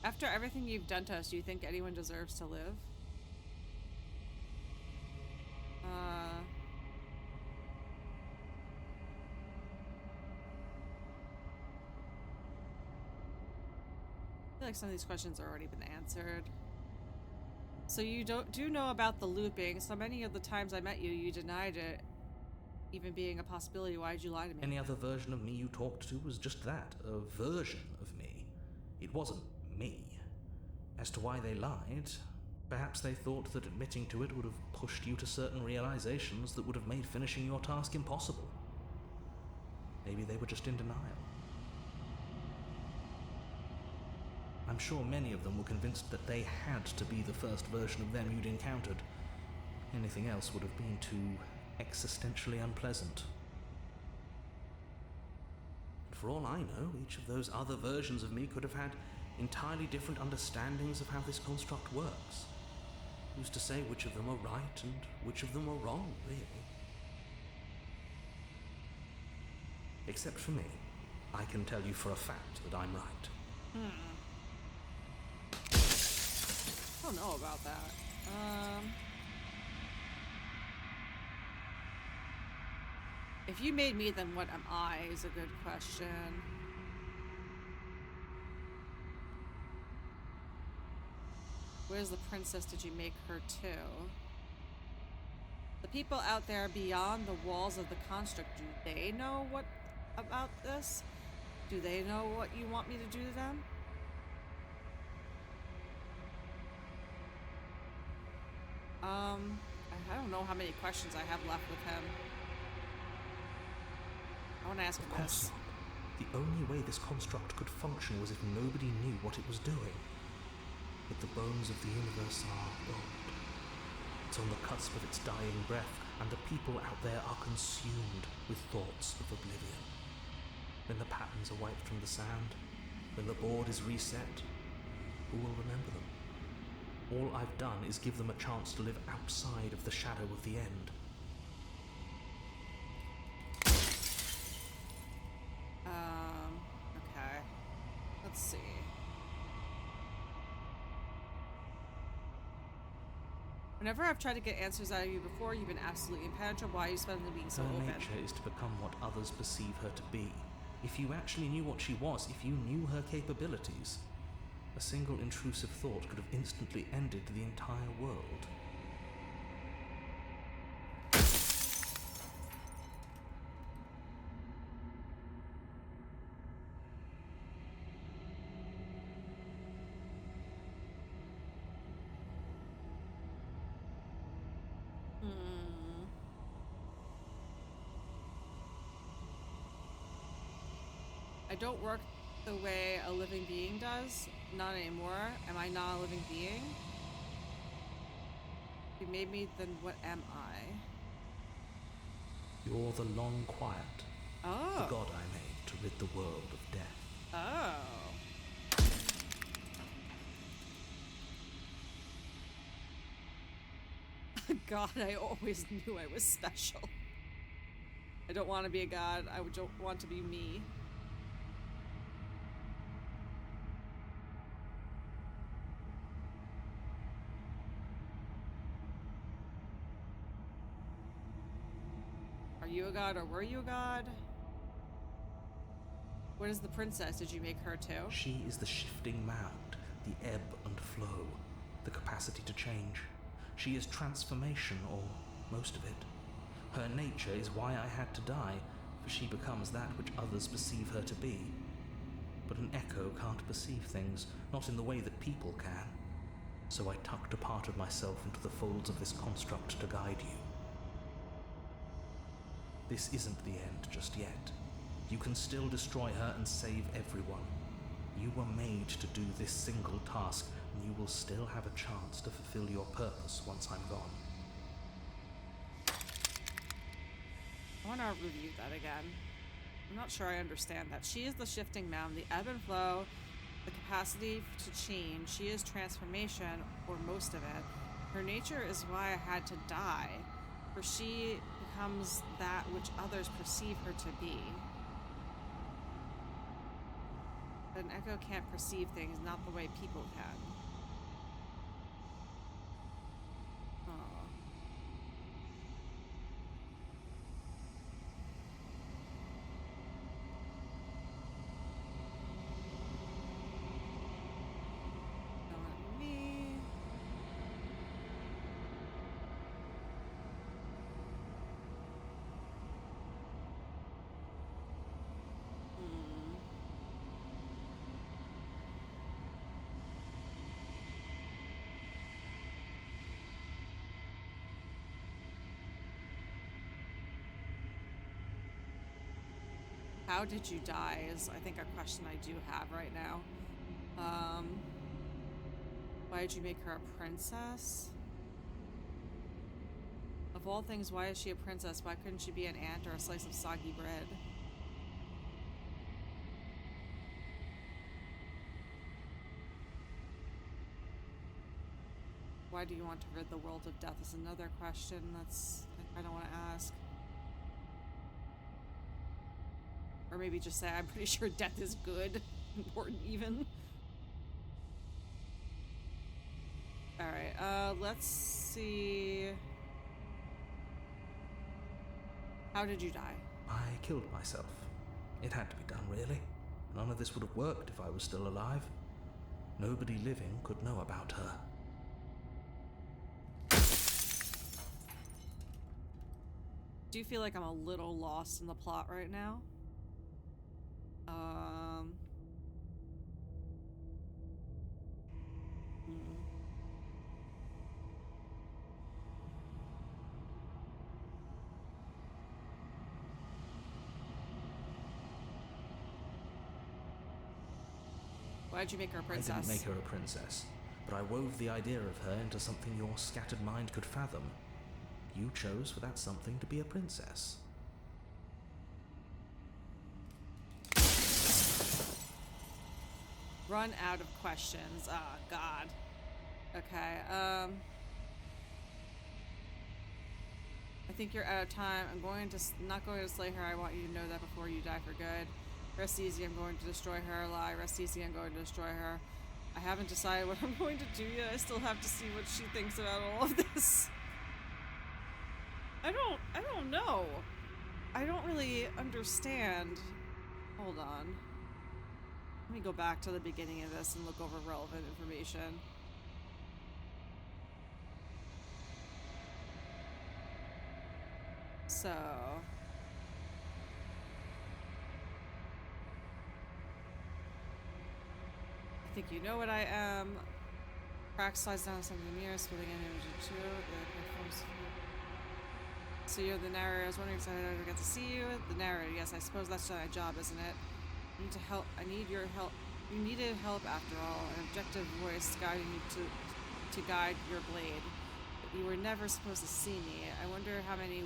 After everything you've done to us, do you think anyone deserves to live? I feel like some of these questions have already been answered. So you do know about the looping. So many of the times I met you, you denied it even being a possibility. Why did you lie to me? Any other version of me you talked to was just that, a version of me. It wasn't me. As to why they lied, Perhaps they thought that admitting to it would have pushed you to certain realizations that would have made finishing your task impossible. Maybe they were just in denial. I'm sure many of them were convinced that they had to be the first version of them you'd encountered. Anything else would have been too existentially unpleasant. For all I know, each of those other versions of me could have had entirely different understandings of how this construct works. Who's to say which of them are right and which of them are wrong, really? Except for me, I can tell you for a fact that I'm right. I don't know about that. If you made me, then what am I is a good question. Where's the princess did you make her to? The people out there beyond the walls of the construct, do they know what about this? Do they know what you want me to do to them? I don't know how many questions I have left with him. I want to ask him Of course this. not. The only way this construct could function was if nobody knew what it was doing. But the bones of the universe are old. It's on the cusp of its dying breath, and the people out there are consumed with thoughts of oblivion. When the patterns are wiped from the sand, when the board is reset, who will remember them? All I've done is give them a chance to live outside of the shadow of the end. Okay. Let's see. Whenever I've tried to get answers out of you before, you've been absolutely impenetrable. Why are you suddenly being so Her open? nature is to become what others perceive her to be. If you actually knew what she was, if you knew her capabilities, a single intrusive thought could have instantly ended the entire world. I don't work the way a living being does. Not anymore. Am I not a living being? You made me, then what am I? You're the long quiet, Oh. the god I made to rid the world of death. Oh. God, I always knew I was special. I don't want to be a god. I don't want to be me. Are you a god or were you a god? What is the princess? Did you make her too? She is the shifting mound, the ebb and flow, the capacity to change. She is transformation, or most of it. Her nature is why I had to die, for she becomes that which others perceive her to be. But an echo can't perceive things, not in the way that people can. So I tucked a part of myself into the folds of this construct to guide you. This isn't the end just yet. You can still destroy her and save everyone. You were made to do this single task, and you will still have a chance to fulfill your purpose once I'm gone. I want to review that again. I'm not sure I understand that. She is the shifting mound, the ebb and flow, the capacity to change. She is transformation, or most of it. Her nature is why I had to die, for she becomes that which others perceive her to be. But an echo can't perceive things, not the way people can. Oh. Not me. How did you die is, I think, a question I do have right now. Why did you make her a princess? Of all things, why is she a princess? Why couldn't she be an ant or a slice of soggy bread? Why do you want to rid the world of death is another question that's I don't want to ask. Or maybe just say I'm pretty sure death is good. Important even. Alright, let's see. How did you die? I killed myself. It had to be done, really. None of this would have worked if I was still alive. Nobody living could know about her. Do you feel like I'm a little lost in the plot right now? Why'd you make her a princess? I didn't make her a princess, but I wove the idea of her into something your scattered mind could fathom. You chose for that something to be a princess. Run out of questions. Oh, God. Okay, I think you're out of time. I'm not going to slay her. I want you to know that before you die for good. Rest easy, I'm going to destroy her. Lie. Rest easy, I'm going to destroy her. I haven't decided what I'm going to do yet. I still have to see what she thinks about all of this. I don't know. I don't really understand. Hold on. Let me go back to the beginning of this and look over relevant information. So... I think you know what I am. Crack slides down something near, splitting an image in two. So you're the narrator. I was wondering if I ever get to see you. The narrator, yes, I suppose that's my job, isn't it? I need to help. I need your help. You needed help after all. An objective voice guiding you to guide your blade. But you were never supposed to see me. I wonder how many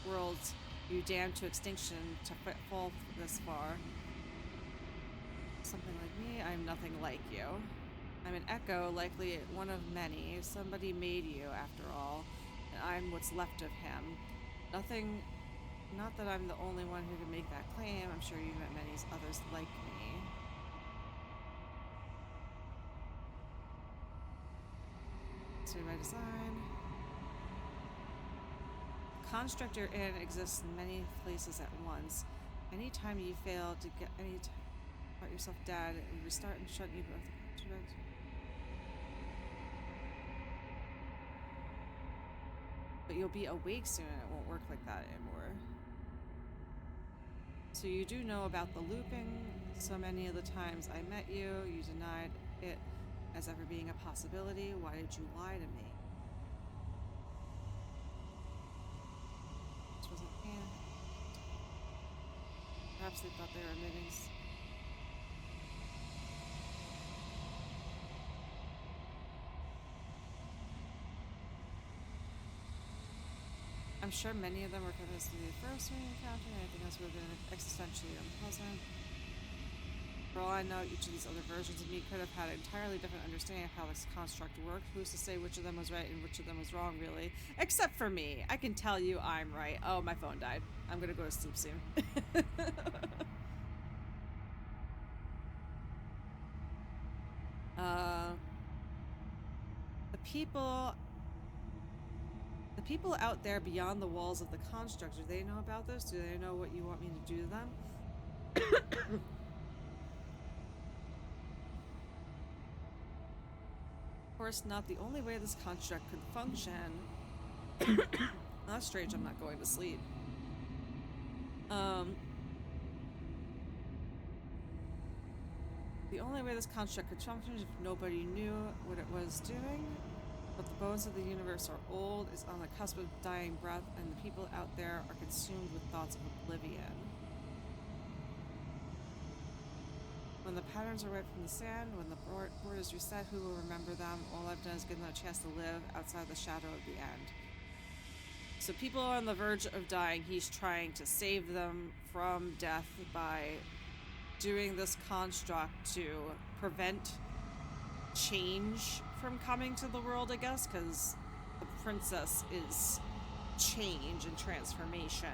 worlds you damned to extinction to fall this far. Something like me, I'm nothing like you. I'm an echo, likely one of many. Somebody made you, after all, and I'm what's left of him. Nothing, not that I'm the only one who can make that claim. I'm sure you've met many others like me. So by design. The construct you're in exists in many places at once. Anytime you fail to get yourself dead and restart and shut you both. But you'll be awake soon and it won't work like that anymore. So you do know about the looping. So many of the times I met you, you denied it as ever being a possibility. Why did you lie to me? This wasn't Anne. Perhaps they thought they were admitting. I'm sure many of them were convinced to be the first we encountered, and anything else would have been existentially unpleasant. For all I know, each of these other versions of me could have had an entirely different understanding of how this construct worked. Who's to say which of them was right and which of them was wrong, really? Except for me. I can tell you I'm right. Oh, my phone died. I'm gonna go to sleep soon. The people out there beyond the walls of the construct, do they know about this? Do they know what you want me to do to them? Of course, not the only way this construct could function. That's strange, I'm not going to sleep. The only way this construct could function is if nobody knew what it was doing. But the bones of the universe are old, is on the cusp of dying breath, and the people out there are consumed with thoughts of oblivion. When the patterns are wiped from the sand, when the board is reset, who will remember them? All I've done is give them a chance to live outside the shadow of the end. So people are on the verge of dying. He's trying to save them from death by doing this construct to prevent change from coming to the world, I guess, because the princess is change and transformation.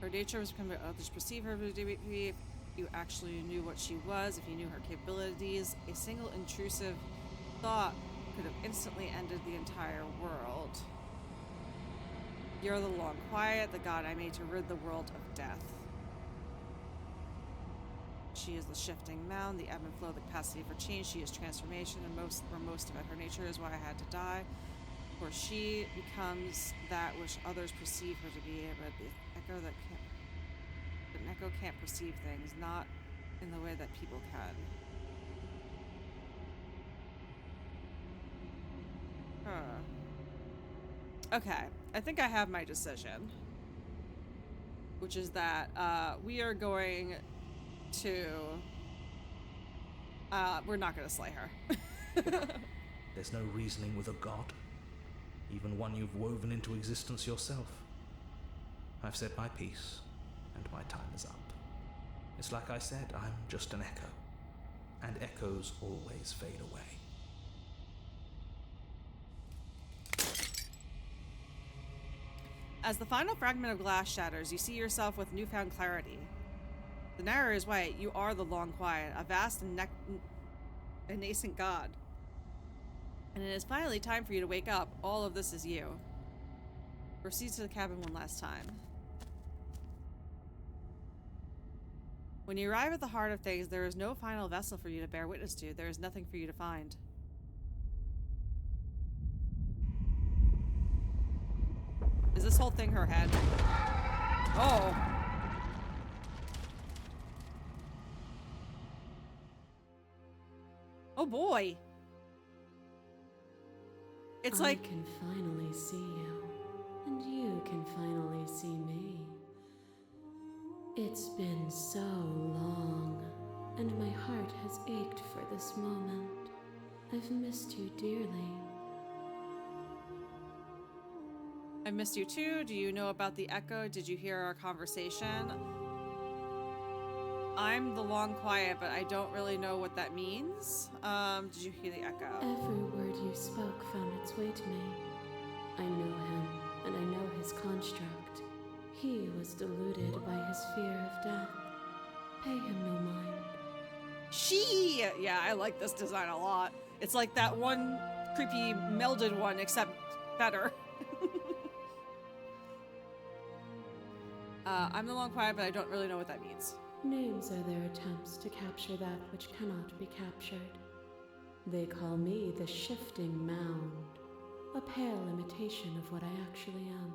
Her nature was becoming others perceive her if you actually knew what she was, if you knew her capabilities. A single intrusive thought could have instantly ended the entire world. You're the long quiet, the god I made to rid the world of death. She is the shifting mound, the ebb and flow, the capacity for change. She is transformation, and most of it. Her nature is why I had to die. For she becomes that which others perceive her to be, but the echo that an echo can't perceive things, not in the way that people can. Okay, I think I have my decision, which is that we are going to we're not going to slay her. There's no reasoning with a god, even one you've woven into existence yourself. I've said my piece, and my time is up. It's like I said, I'm just an echo, and echoes always fade away. As the final fragment of glass shatters, you see yourself with newfound clarity. The narrator is right. You are the long quiet, a vast and a nascent god. And it is finally time for you to wake up. All of this is you. Proceed to the cabin one last time. When you arrive at the heart of things, there is no final vessel for you to bear witness to. There is nothing for you to find. Is this whole thing her head? Oh. Oh boy. It's like I can finally see you, and you can finally see me. It's been so long, and my heart has ached for this moment. I've missed you dearly. I missed you too. Do you know about the echo? Did you hear our conversation? I'm the long quiet, but I don't really know what that means. Did you hear the echo? Every word you spoke found its way to me. I know him, and I know his construct. He was deluded by his fear of death. Pay him no mind. Yeah, I like this design a lot. It's like that one creepy melded one, except better. I'm the long quiet, but I don't really know what that means. Names are their attempts to capture that which cannot be captured. They call me the shifting mound, a pale imitation of what I actually am.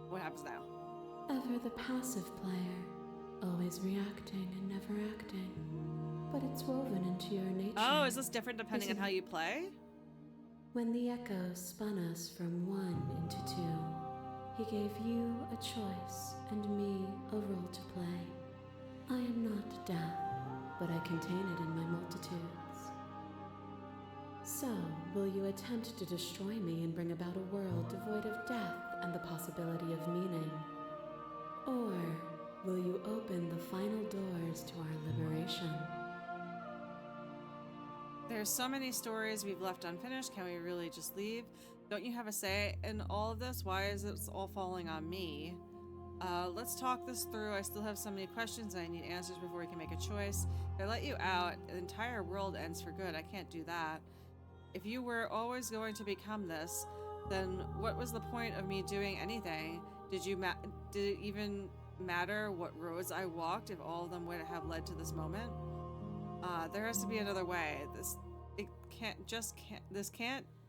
What happens now? Ever the passive player, always reacting and never acting. But it's woven into your nature. Oh, is this different depending on how you play? When the echo spun us from one into two, he gave you a choice and me a role to play. I am not death, but I contain it in my multitudes. So, will you attempt to destroy me and bring about a world devoid of death and the possibility of meaning? Or will you open the final doors to our liberation? There's so many stories we've left unfinished. Can we really just leave? Don't you have a say in all of this? Why is it all falling on me? Let's talk this through. I still have so many questions and I need answers before we can make a choice. If I let you out, the entire world ends for good. I can't do that. If you were always going to become this, then what was the point of me doing anything? Did it even matter what roads I walked if all of them would have led to this moment? There has to be another way. This can't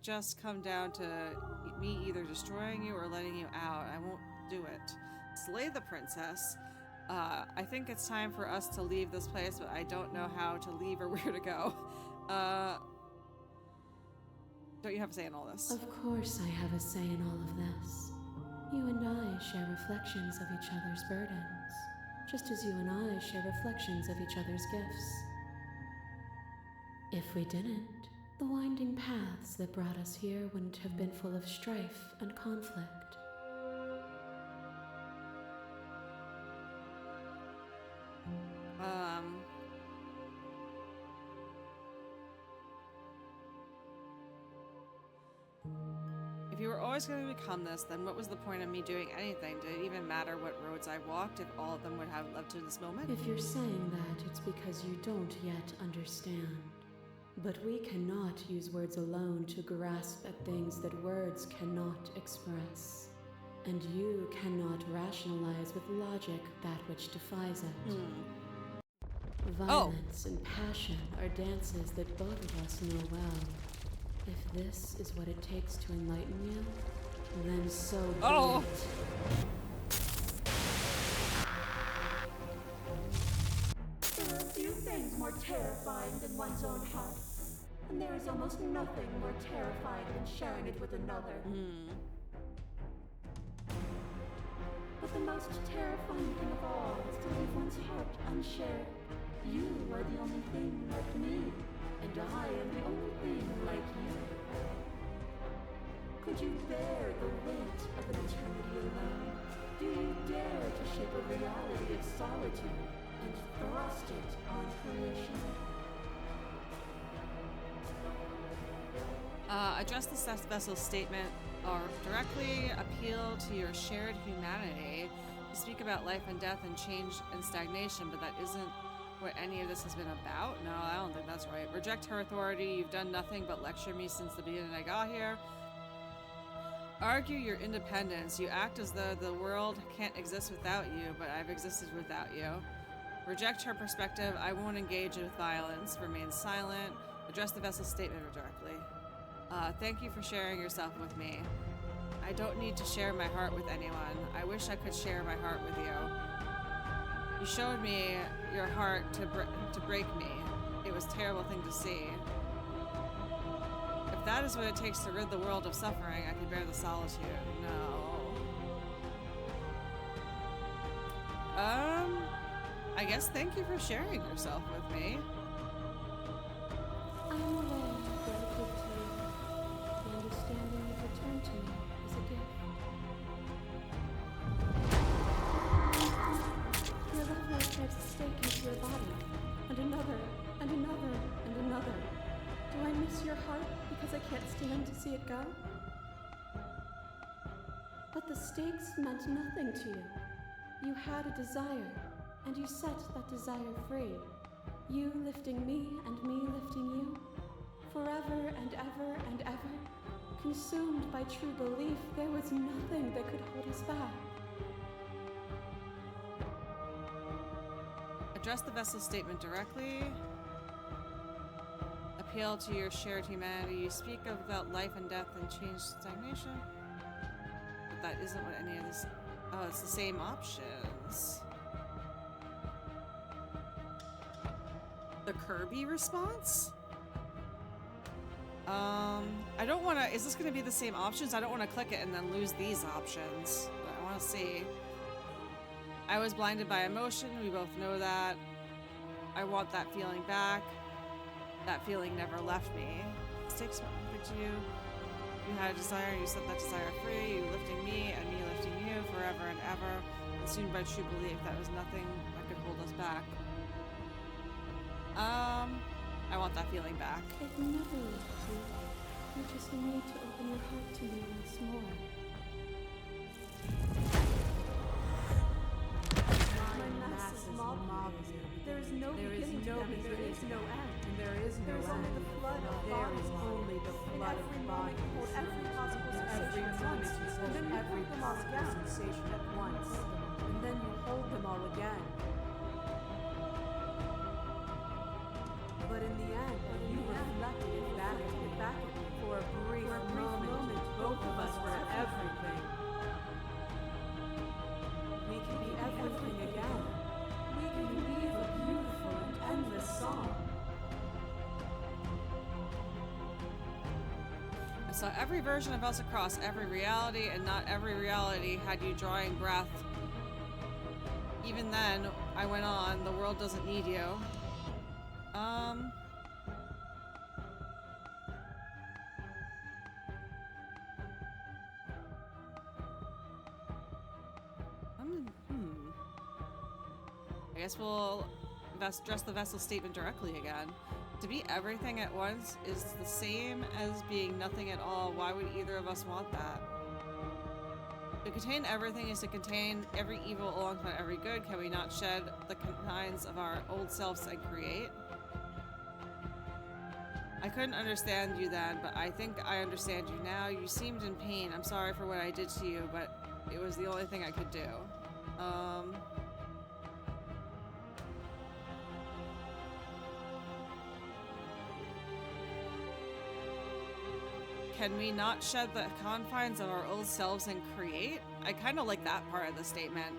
just come down to me either destroying you or letting you out. I won't do it. Slay the princess. I think it's time for us to leave this place, but I don't know how to leave or where to go. Don't you have a say in all this? Of course I have a say in all of this. You and I share reflections of each other's burdens, just as you and I share reflections of each other's gifts. If we didn't, the winding paths that brought us here wouldn't have been full of strife and conflict. If you were always going to become this, then what was the point of me doing anything? Did it even matter what roads I walked if all of them would have led to this moment? If you're saying that, it's because you don't yet understand. But we cannot use words alone to grasp at things that words cannot express. And you cannot rationalize with logic that which defies it. Violence and passion are dances that both of us know well. If this is what it takes to enlighten you, then so be it. There are few things more terrifying than one's own heart, and there is almost nothing more terrifying than sharing it with another. But the most terrifying thing of all is to leave one's heart unshared. You are the only thing like me, and I am the only thing like you. Could you bear the weight of an eternity alone? Do you dare to shape a reality of solitude and thrust it on creation? Address the vessel statement or directly appeal to your shared humanity. You speak about life and death and change and stagnation, but that isn't what any of this has been about. No, I don't think that's right. Reject her authority. You've done nothing but lecture me since the beginning I got here. Argue your independence. You act as though the world can't exist without you, but I've existed without you. Reject her perspective. I won't engage in violence. Remain silent. Address the vessel statement directly. Thank you for sharing yourself with me. I don't need to share my heart with anyone. I wish I could share my heart with you. You showed me your heart to break me. It was a terrible thing to see. If that is what it takes to rid the world of suffering, I can bear the solitude. No. I guess thank you for sharing yourself with me. I'm aware of what I give to you. The understanding you've returned to me is a gift. Your love life drives a stake into your body, and another, and another, and another. Do I miss your heart because I can't stand to see it go? But the stakes meant nothing to you. You had a desire, and you set that desire free. You lifting me and me lifting you. Forever and ever and ever. Consumed by true belief, there was nothing that could hold us back. Address the vessel statement directly. Appeal to your shared humanity. You speak about life and death and change stagnation. But that isn't what any of this... Oh, it's the same options. The Kirby response? I don't want to... Is this going to be the same options? I don't want to click it and then lose these options. But I want to see. I was blinded by emotion. We both know that. I want that feeling back. That feeling never left me. Stakes were perfect to you. You had a desire. You set that desire free. You lifting me and me lifting you forever and ever. Consumed by true belief. That was nothing that could hold us back. I want that feeling back. It never left you. You just need to open your heart to me once more. My mass is mobbing you. There is no beginning to them, and there is no end. And there is no There is only the flood of There bodies. is only the flood of Every moment bodies. you hold every possible Every sensation at moment once, you and hold then you every put them all possible again. sensation at once, and then you hold them all again. But in the end, you reflected it back at me. For a brief moment, both of us were everything. We can be everything again. We can weave a beautiful and endless song. saw every version of us across every reality, and not every reality had you drawing breath. Even then, I went on, the world doesn't need you. I guess we'll address the vessel statement directly again. To be everything at once is the same as being nothing at all. Why would either of us want that? To contain everything is to contain every evil alongside every good. Can we not shed the confines of our old selves and create? I couldn't understand you then, but I think I understand you now. You seemed in pain. I'm sorry for what I did to you, but it was the only thing I could do. Can we not shed the confines of our old selves and create? I kind of like that part of the statement.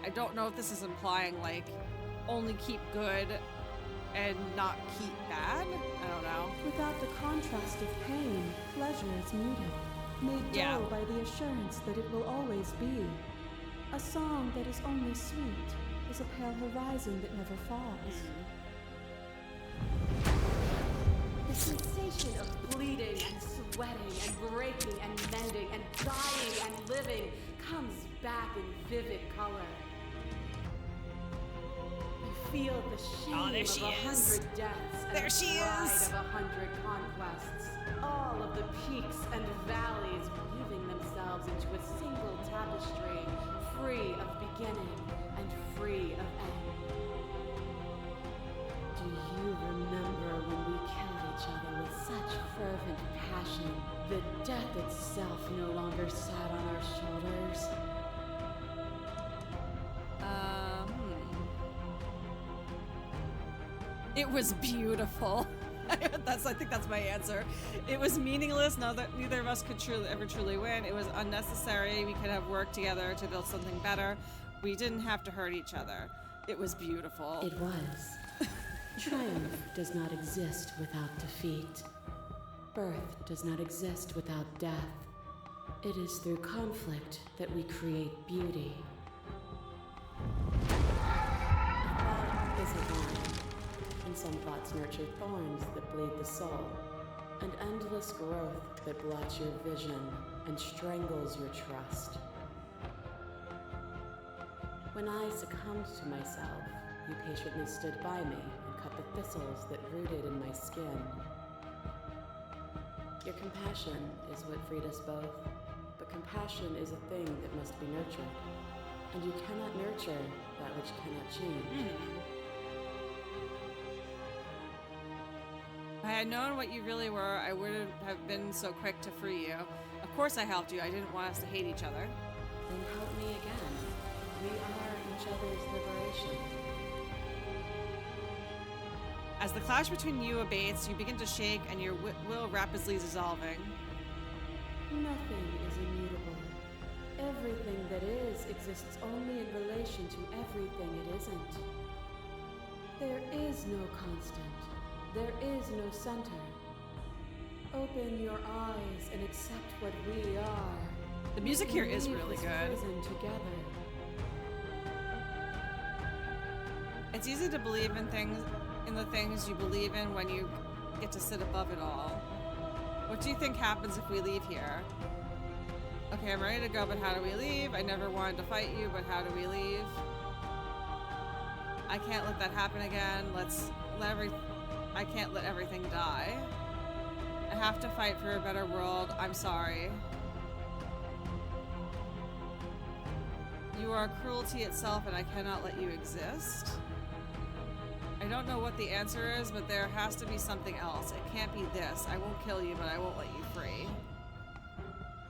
I don't know if this is implying, like, only keep good and not keep bad? I don't know. Without the contrast of pain, pleasure is muted, made dull by the assurance that it will always be. A song that is only sweet is a pale horizon that never falls. The sensation of bleeding and sweating and breaking and mending and dying and living comes back in vivid color. You feel the shame of 100 deaths and the pride of 100 conquests. All of the peaks and valleys weaving themselves into a single tapestry, free of beginning and free of end. Do you remember when we killed each other with such fervent passion that death itself no longer sat on our shoulders? It was beautiful. I think that's my answer. It was meaningless. Neither of us could ever truly win. It was unnecessary. We could have worked together to build something better. We didn't have to hurt each other. It was beautiful. It was. Triumph does not exist without defeat. Birth does not exist without death. It is through conflict that we create beauty. A thought is a vine, and some thoughts nurture thorns that bleed the soul, and endless growth that blots your vision and strangles your trust. When I succumbed to myself, you patiently stood by me and cut the thistles that rooted in my skin. Your compassion is what freed us both, but compassion is a thing that must be nurtured, and you cannot nurture that which cannot change. If I had known what you really were, I wouldn't have been so quick to free you. Of course I helped you. I didn't want us to hate each other. Then help me again. We are each other's liberation. As the clash between you abates, you begin to shake and your will rapidly dissolving. Nothing is immutable. Everything that is exists only in relation to everything it isn't. There is no constant. There is no center. Open your eyes and accept what we are. The music here is really good. Together. It's easy to believe in the things you believe in when you get to sit above it all. What do you think happens if we leave here? Okay, I'm ready to go, but how do we leave? I never wanted to fight you, but how do we leave? I can't let that happen again. I can't let everything die. I have to fight for a better world. I'm sorry. You are cruelty itself, and I cannot let you exist. I don't know what the answer is, but there has to be something else. It can't be this. I won't kill you, but I won't let you free.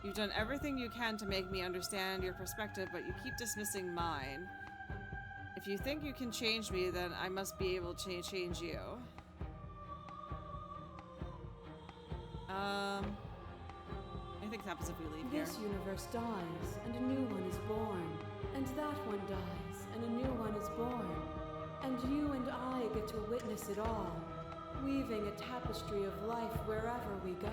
You've done everything you can to make me understand your perspective, but you keep dismissing mine. If you think you can change me, then I must be able to change you. What do you think happens if we leave here? This universe dies, and a new one is born. And that one dies, and a new one is born. And you and I get to witness it all, weaving a tapestry of life wherever we go.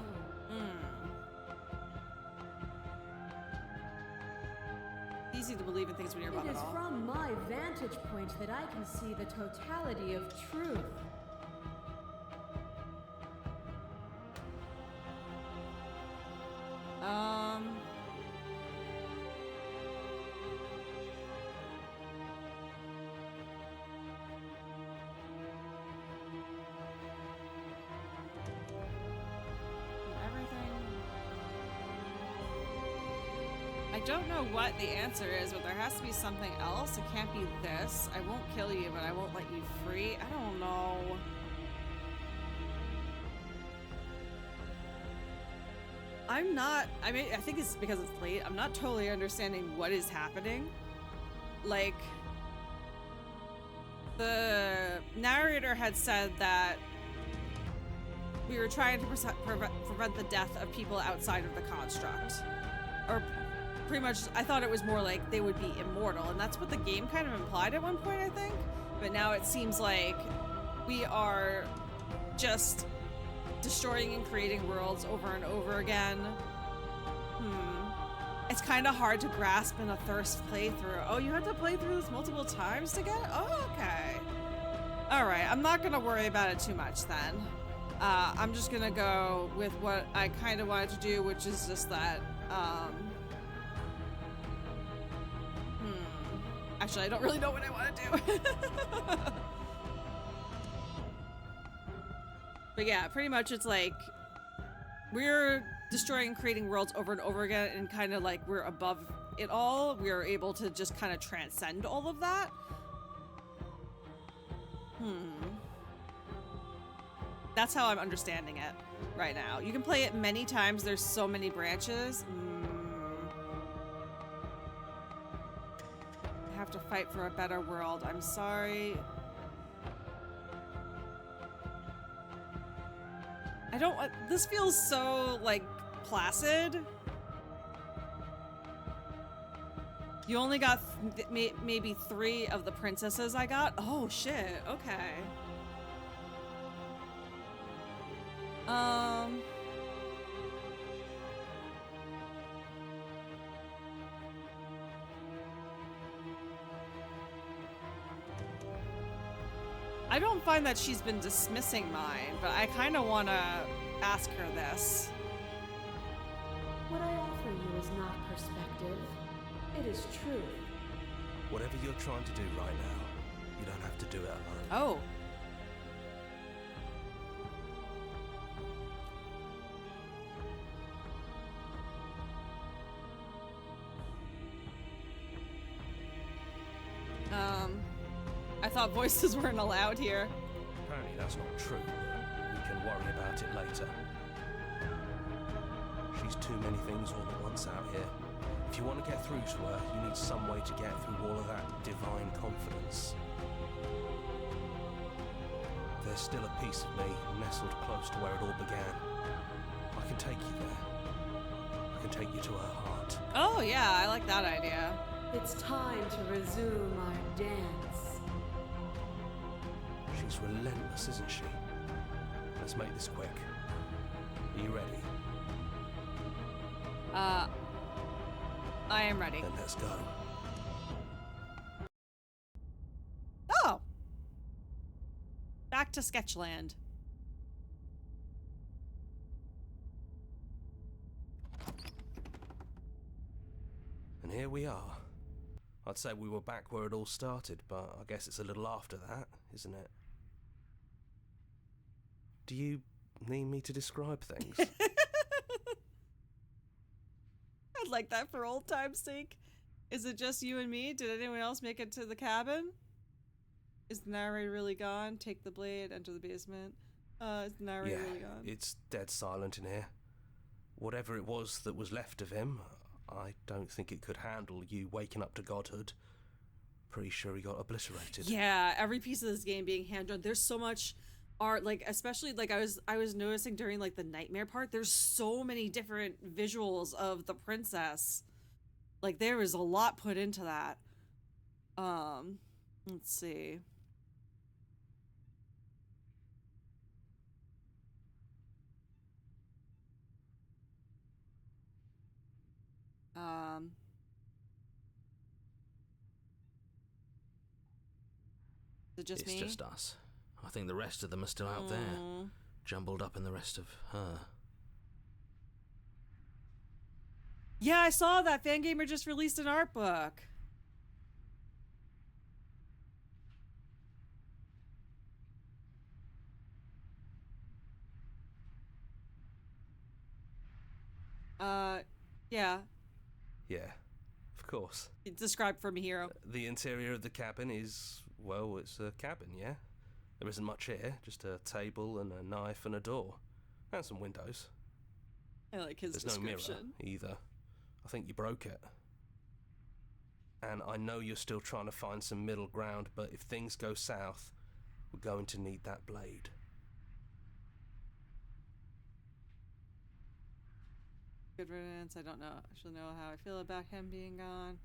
easy to believe in things when you're above It it is all. from my vantage point that I can see the totality of truth. I don't know what the answer is, but there has to be something else. It can't be this. I won't kill you, but I won't let you free. I don't know. I'm not, I mean, I think it's because it's late. I'm not totally understanding what is happening. Like, the narrator had said that we were trying to prevent the death of people outside of the construct. Or pretty much, I thought it was more like they would be immortal, and that's what the game kind of implied at one point, I think. But now it seems like we are just destroying and creating worlds over and over again. It's kind of hard to grasp in a Thirst playthrough. Oh, you have to play through this multiple times to get it? Oh, okay. Alright, I'm not gonna worry about it too much then. I'm just gonna go with what I kind of wanted to do, which is just that, Actually, I don't really know what I want to do. But yeah, pretty much it's like we're destroying and creating worlds over and over again, and kind of like we're above it all. We're able to just kind of transcend all of that. That's how I'm understanding it right now. You can play it many times. There's so many branches. I have to fight for a better world. I'm sorry. I don't want, this feels so like placid. You only got maybe 3 of the princesses I got. Oh shit, okay. I don't find that she's been dismissing mine, but I kind of want to ask her this. What I offer you is not perspective. It is truth. Whatever you're trying to do right now, you don't have to do it alone. Oh. I thought voices weren't allowed here. Apparently that's not true. We can worry about it later. She's too many things all at once out here. If you want to get through to her, you need some way to get through all of that divine confidence. There's still a piece of me nestled close to where it all began. I can take you there. I can take you to her heart. Oh yeah, I like that idea. It's time to resume our dance. She's relentless, isn't she? Let's make this quick. Are you ready? I am ready. Then let's go. Oh! Back to Sketchland. And here we are. I'd say we were back where it all started, but I guess it's a little after that, isn't it? Do you need me to describe things? I'd like that for old time's sake. Is it just you and me? Did anyone else make it to the cabin? Is the narrator really gone? Take the blade, enter the basement. Is the narrator really gone? It's dead silent in here. Whatever it was that was left of him, I don't think it could handle you waking up to godhood. Pretty sure he got obliterated. Yeah, every piece of this game being hand-drawn. There's so much art, like especially like I was noticing during like the nightmare part, there's so many different visuals of the princess. Like there was a lot put into that. Let's see. Is it just It's me? just us. I think the rest of them are still out there, jumbled up in the rest of her. Yeah, I saw that. Fangamer just released an art book. Yeah. Yeah, of course. Describe for me, hero. The interior of the cabin is, well, it's a cabin, yeah? There isn't much here, just a table and a knife and a door. And some windows. I like his There's description. no mirror, either. I think you broke it. And I know you're still trying to find some middle ground, but if things go south, we're going to need that blade. Good riddance. I don't actually know how I feel about him being gone.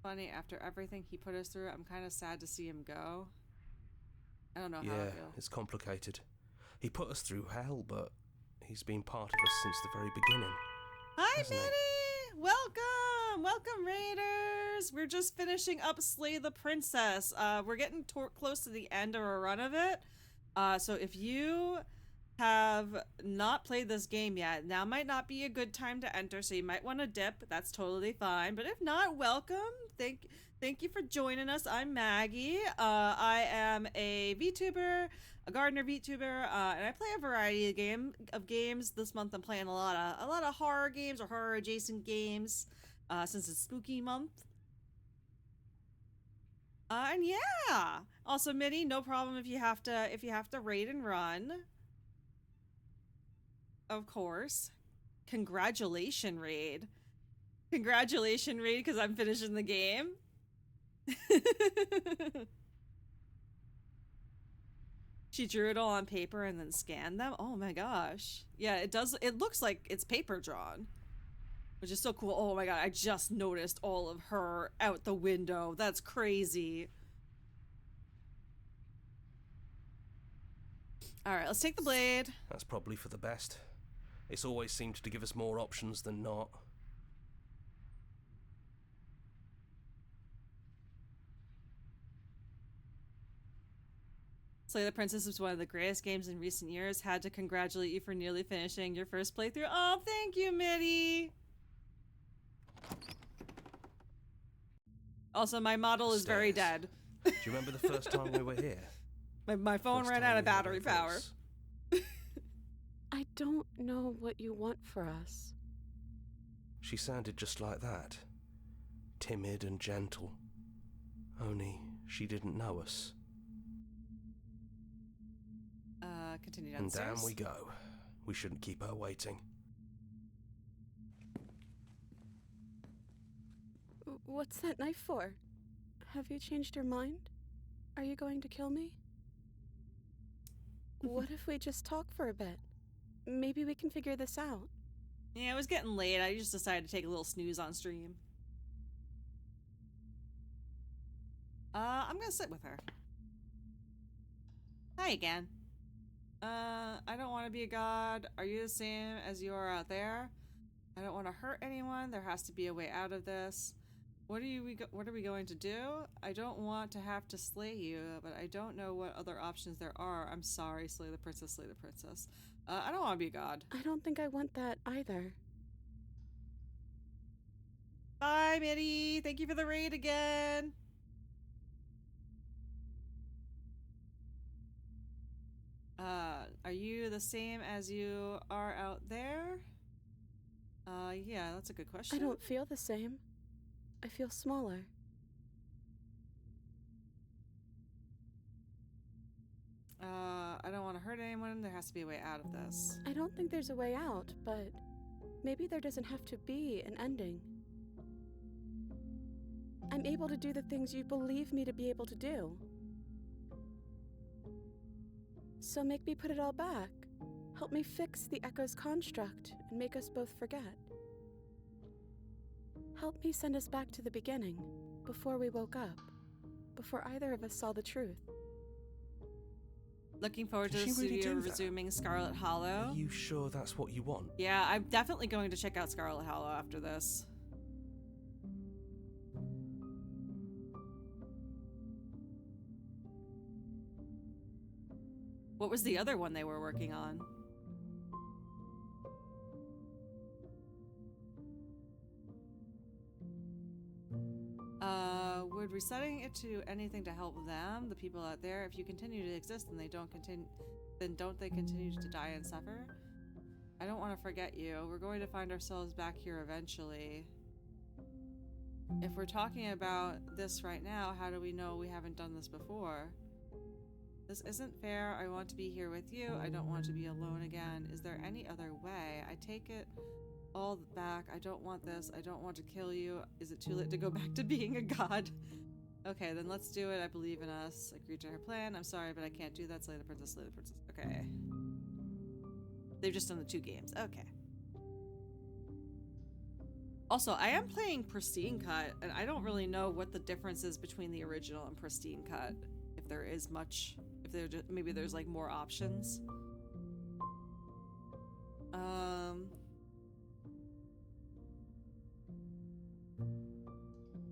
Funny, after everything he put us through, I'm kind of sad to see him go. I don't know how I Yeah, feel. it's complicated. He put us through hell, but he's been part of us since the very beginning. Hi, hasn't he? Minnie! Welcome! Welcome, Raiders! We're just finishing up Slay the Princess. We're getting close to the end of our run of it. So if you have not played this game yet, now might not be a good time to enter, so you might want to dip. That's totally fine. But if not, welcome. Thank you for joining us. I'm Maggie. I am a VTuber, a gardener VTuber, and I play a variety of games. This month I'm playing a lot of horror games or horror adjacent games, since it's spooky month. And yeah. Also, Minnie, no problem if you have to raid and run. Of course. Congratulations, raid. Congratulations, raid, because I'm finishing the game. She drew it all on paper and then scanned them. Oh my gosh. Yeah, it does. It looks like it's paper drawn, which is so cool. Oh my god, I just noticed all of her out the window. That's crazy. All right, let's take the blade. That's probably for the best. It's always seemed to give us more options than not. Slay the Princess was one of the greatest games in recent years. Had to congratulate you for nearly finishing your first playthrough. Oh, thank you, Mitty. Also, my model is very dead. Do you remember the first time we were here? My phone First ran time out of we heard battery her power. voice. I don't know what you want for us. She sounded just like that. Timid and gentle. Only she didn't know us. Continue And downstairs. down we go. We shouldn't keep her waiting. What's that knife for? Have you changed your mind? Are you going to kill me? What if we just talk for a bit? Maybe we can figure this out. Yeah, it was getting late. I just decided to take a little snooze on stream. I'm gonna sit with her. Hi again. I don't want to be a god. Are you the same as you are out there? I don't want to hurt anyone. There has to be a way out of this. What are we going to do? I don't want to have to slay you, but I don't know what other options there are. I'm sorry, slay the princess, slay the princess. I don't want to be a god. I don't think I want that either. Bye, Mitty. Thank you for the raid again. Are you the same as you are out there? Yeah, that's a good question. I don't feel the same. I feel smaller. I don't want to hurt anyone. There has to be a way out of this. I don't think there's a way out, but maybe there doesn't have to be an ending. I'm able to do the things you believe me to be able to do. So make me put it all back. Help me fix the Echo's construct and make us both forget. Help me send us back to the beginning, before we woke up, before either of us saw the truth. Looking forward to Did the she really studio do that? resuming Scarlet Hollow. Are you sure that's what you want? Yeah, I'm definitely going to check out Scarlet Hollow after this. What was the other one they were working on? Would resetting it to anything to help them, the people out there? If you continue to exist, then don't they continue to die and suffer? I don't want to forget you. We're going to find ourselves back here eventually. If we're talking about this right now, how do we know we haven't done this before? This isn't fair. I want to be here with you. I don't want to be alone again. Is there any other way? I take it all back. I don't want this. I don't want to kill you. Is it too late to go back to being a god? Okay, then let's do it. I believe in us. Agree to her plan. I'm sorry, but I can't do that. Slay the princess, slay the princess. Okay. They've just done the 2 games. Okay. Also, I am playing Pristine Cut, and I don't really know what the difference is between the original and Pristine Cut. If there is much. If there just, maybe there's like more options.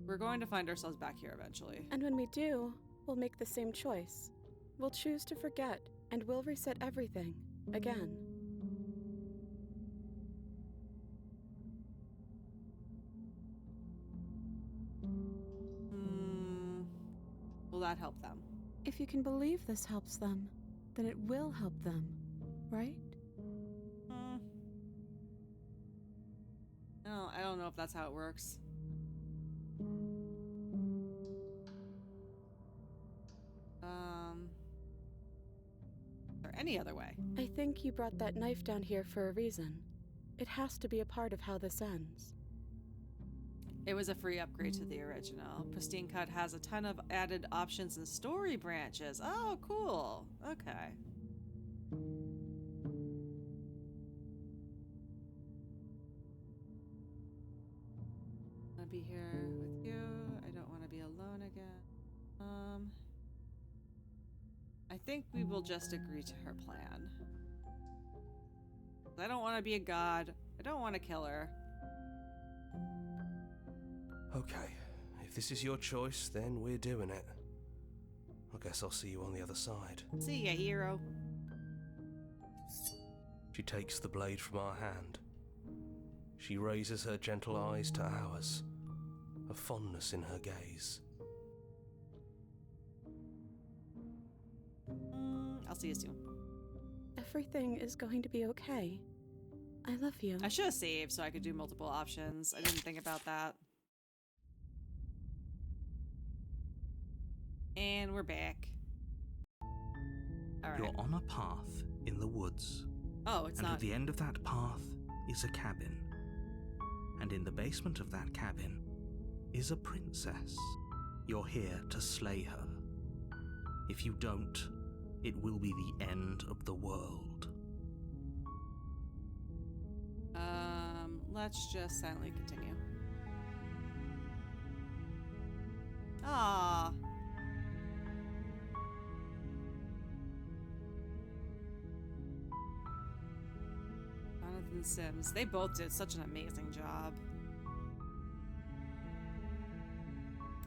We're going to find ourselves back here eventually. And when we do, we'll make the same choice. We'll choose to forget, and we'll reset everything. Again. Will that help them? If you can believe this helps them, then it will help them, right? No, I don't know if that's how it works. Is there any other way? I think you brought that knife down here for a reason. It has to be a part of how this ends. It was a free upgrade to the original. Pristine Cut has a ton of added options and story branches. Oh, cool. Okay. I want to be here with you. I don't want to be alone again. I think we will just agree to her plan. I don't want to be a god. I don't want to kill her. Okay, if this is your choice, then we're doing it. I guess I'll see you on the other side. See ya, hero. She takes the blade from our hand. She raises her gentle eyes to ours, a fondness in her gaze. I'll see you soon. Everything is going to be okay. I love you. I should have saved so I could do multiple options. I didn't think about that. And we're back. Alright. You're on a path in the woods. Oh, it's and not. at the end of that path is a cabin. And in the basement of that cabin is a princess. You're here to slay her. If you don't, it will be the end of the world. Let's just silently continue. Ah. Jonathan Sims. They both did such an amazing job.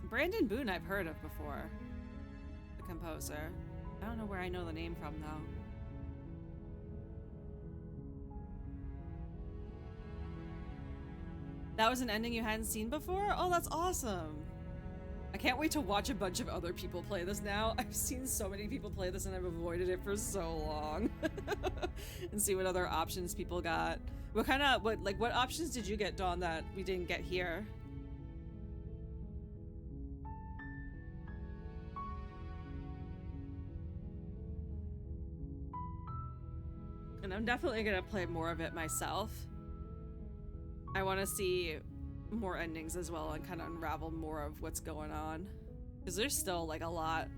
Brandon Boone I've heard of before. The composer. I don't know where I know the name from though. That was an ending you hadn't seen before? Oh, that's awesome. I can't wait to watch a bunch of other people play this now. I've seen so many people play this and I've avoided it for so long. And see what other options people got. What options did you get, Dawn, that we didn't get here? And I'm definitely gonna play more of it myself. I want to see more endings as well and kind of unravel more of what's going on. Because there's still like a lot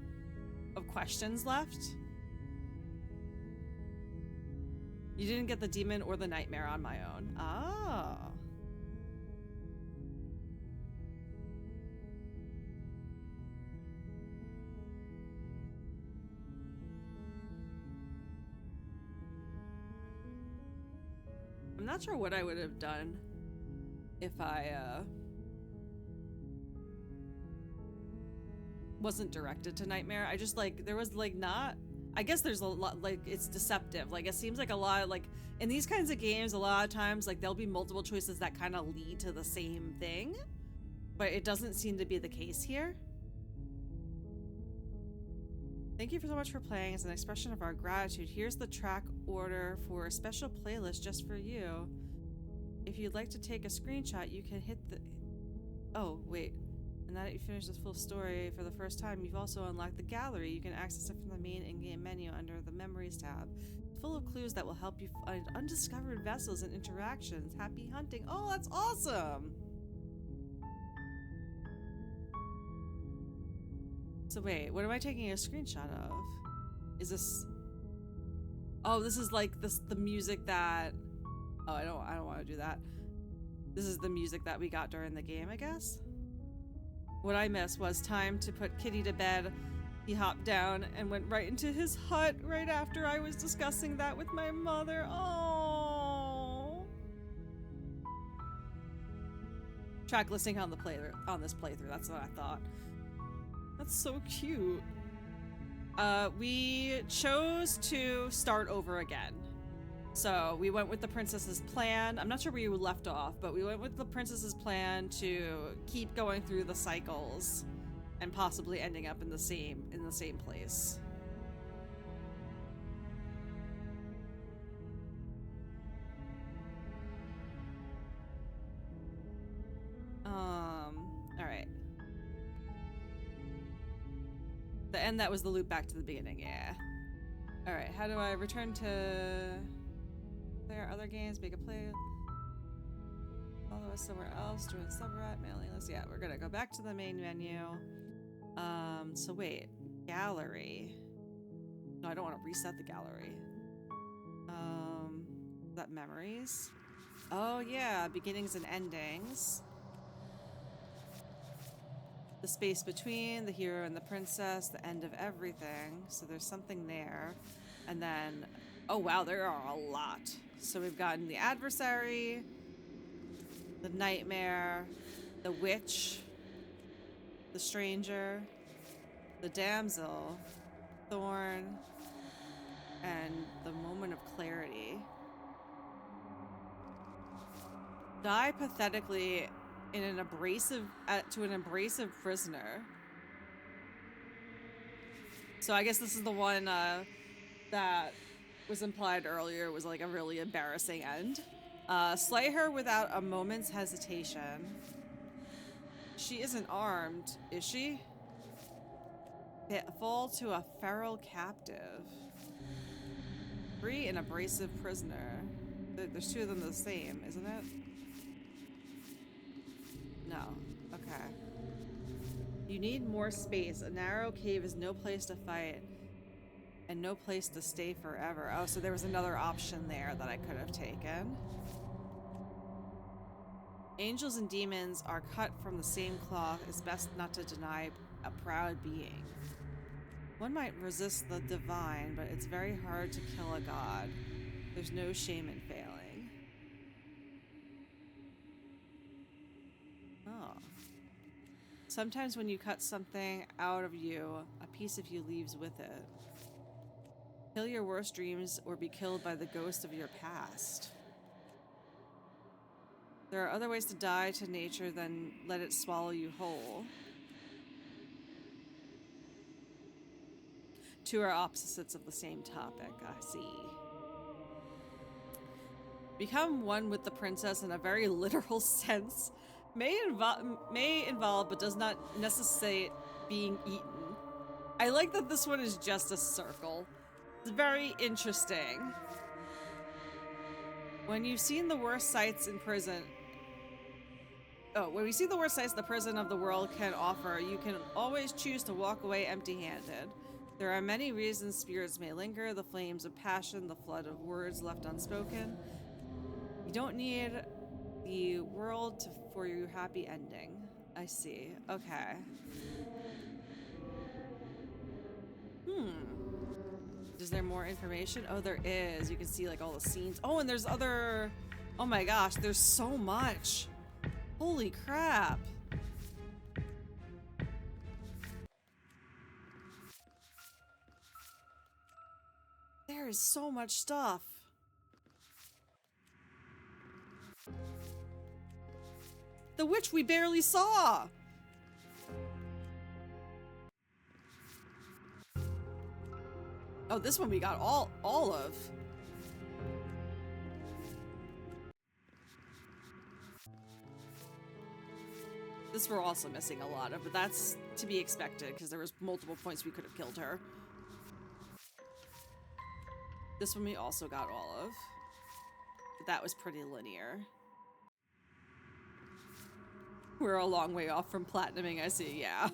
of questions left. You didn't get the demon or the nightmare on my own. Oh. I'm not sure what I would have done if I wasn't directed to Nightmare. I just there was not I guess there's a lot, like, it's deceptive. Like, it seems like a lot, like, in these kinds of games, a lot of times, like, there'll be multiple choices that kind of lead to the same thing. But it doesn't seem to be the case here. Thank you so much for playing. As an expression of our gratitude, here's the track order for a special playlist just for you. If you'd like to take a screenshot, you can hit the... Oh, wait. And now that you finish this full story for the first time, you've also unlocked the gallery. You can access it from the main in-game menu under the Memories tab. It's full of clues that will help you find undiscovered vessels and interactions. Happy hunting. Oh, that's awesome! So wait, what am I taking a screenshot of? Is this... Oh, this is like the music that... Oh, I don't want to do that. This is the music that we got during the game, I guess? What I missed was time to put Kitty to bed. He hopped down and went right into his hut right after I was discussing that with my mother. Oh. Track listing on the on this playthrough. That's what I thought. That's so cute. We chose to start over again. So we went with the princess's plan. I'm not sure where you left off, but we went with the princess's plan to keep going through the cycles and possibly ending up in the same place. All right. The end, that was the loop back to the beginning, yeah. All right, how do I return to player other games, make a play, follow us somewhere else, join the subreddit, mailing list. Yeah, we're gonna go back to the main menu. So wait, gallery. No, I don't want to reset the gallery. Is that memories? Oh yeah, beginnings and endings. The space between the hero and the princess, the end of everything. So there's something there. And then, oh wow, there are a lot. So we've gotten the adversary, the nightmare, the witch, the stranger, the damsel, thorn, and the moment of clarity. Die pathetically in an abrasive to an abrasive prisoner. So I guess this is the one that was implied earlier was like a really embarrassing end. Slay her without a moment's hesitation. She isn't armed, is she? Fall to a feral captive. Free an abrasive prisoner. There's two of them the same, isn't it? No. Okay. You need more space. A narrow cave is no place to fight. And no place to stay forever. Oh, so there was another option there that I could have taken. Angels and demons are cut from the same cloth. It's best not to deny a proud being. One might resist the divine, but it's very hard to kill a god. There's no shame in failing. Oh. Sometimes when you cut something out of you, a piece of you leaves with it. Kill your worst dreams or be killed by the ghost of your past. There are other ways to die to nature than let it swallow you whole. Two are opposites of the same topic, I see. Become one with the princess in a very literal sense. May involve, but does not necessitate being eaten. I like that this one is just a circle. It's very interesting. When you've seen the worst sights in prison... Oh, when we see the worst sights the prison of the world can offer, you can always choose to walk away empty-handed. There are many reasons spirits may linger, the flames of passion, the flood of words left unspoken. You don't need the world for your happy ending. I see. Okay. Is there more information? Oh, there is. You can see like all the scenes. Oh, and there's other... Oh my gosh, there's so much. Holy crap. is so much stuff. The witch we barely saw. Oh, this one we got all of. This we're also missing a lot of, but that's to be expected because there was multiple points we could have killed her. This one we also got all of, but that was pretty linear. We're a long way off from platinuming, I see, yeah.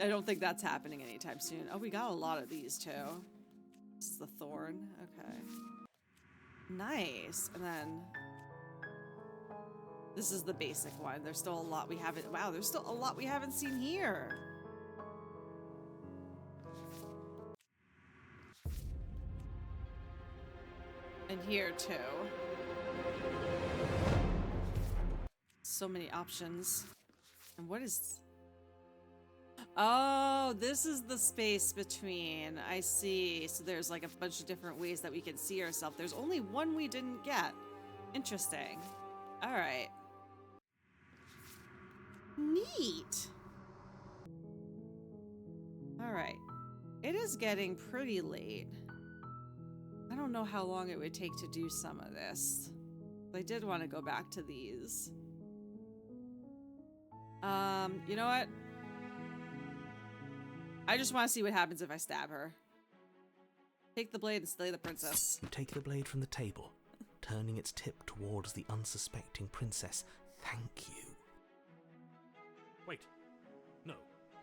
I don't think that's happening anytime soon. Oh, we got a lot of these too. This is the thorn, okay. Nice, and then this is the basic one. There's still a lot we haven't, wow, there's still a lot we haven't seen here. And here too. So many options. And what is... Oh, this is the space between. I see. So there's like a bunch of different ways that we can see ourselves. There's only one we didn't get. Interesting. All right. Neat. All right. It is getting pretty late. I don't know how long it would take to do some of this. I did want to go back to these. You know what? I just want to see what happens if I stab her. Take the blade and slay the princess. You take the blade from the table, turning its tip towards the unsuspecting princess. Thank you. Wait. No.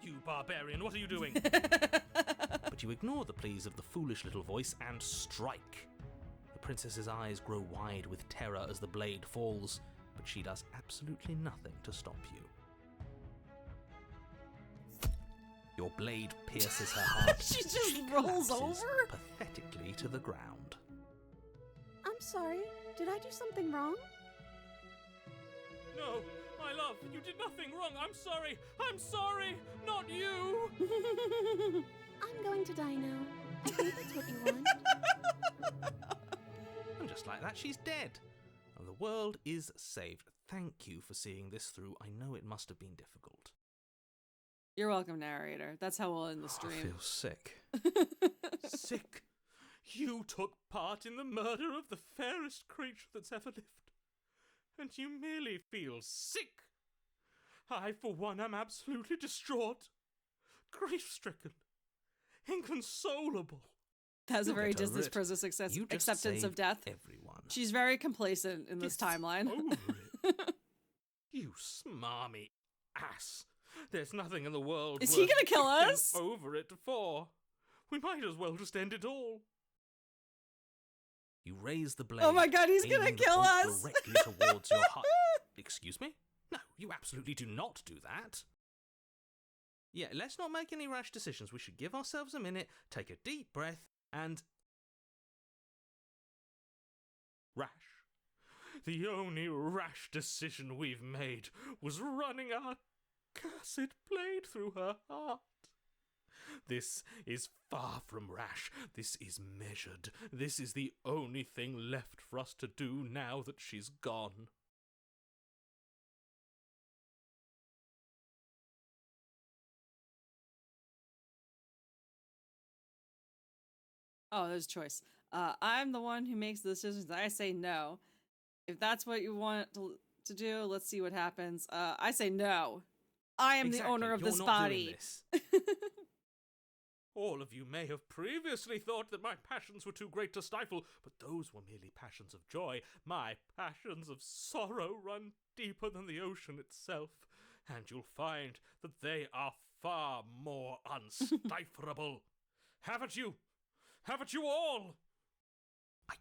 You barbarian, what are you doing? But you ignore the pleas of the foolish little voice and strike. The princess's eyes grow wide with terror as the blade falls, but she does absolutely nothing to stop you. Your blade pierces her heart. She just rolls over? Pathetically to the ground. I'm sorry. Did I do something wrong? No, my love, you did nothing wrong. I'm sorry. I'm sorry. Not you. I'm going to die now. I think that's what you want. And just like that, she's dead. And the world is saved. Thank you for seeing this through. I know it must have been difficult. You're welcome, narrator. That's how we'll end the stream. I feel sick. Sick. You took part in the murder of the fairest creature that's ever lived. And you merely feel sick. I, for one, am absolutely distraught. Grief-stricken. Inconsolable. That's a You'll very get over Disney's it. process You just acceptance of saved death. Everyone. She's very complacent in this timeline. Over it. You smarmy ass. There's nothing in the world. Is he gonna kill getting us? Over it for. We might as well just end it all. You raise the blade. Oh my god, he's gonna aiming the kill point us! Directly towards your heart. Excuse me? No, you absolutely do not do that. Yeah, let's not make any rash decisions. We should give ourselves a minute, take a deep breath, and... Rash. The only rash decision we've made was running our cursed blade through her heart. This is far from rash. This is measured. This is the only thing left for us to do now that she's gone. Oh, there's a choice. I'm the one who makes the decisions. I say no. If that's what you want to do, let's see what happens. I say no. I am the owner of You're this not body. doing this. All of you may have previously thought that my passions were too great to stifle, but those were merely passions of joy. My passions of sorrow run deeper than the ocean itself, and you'll find that they are far more unstifleable. Haven't you? Haven't you all? I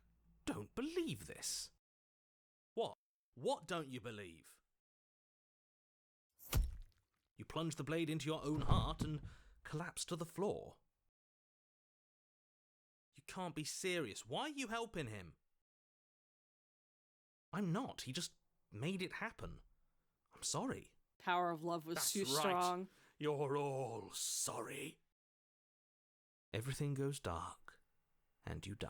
don't believe this. What? What don't you believe? You plunge the blade into your own heart and collapse to the floor. You can't be serious. Why are you helping him? I'm not. He just made it happen. I'm sorry. Power of love was That's too right. strong. You're all sorry. Everything goes dark, and you die.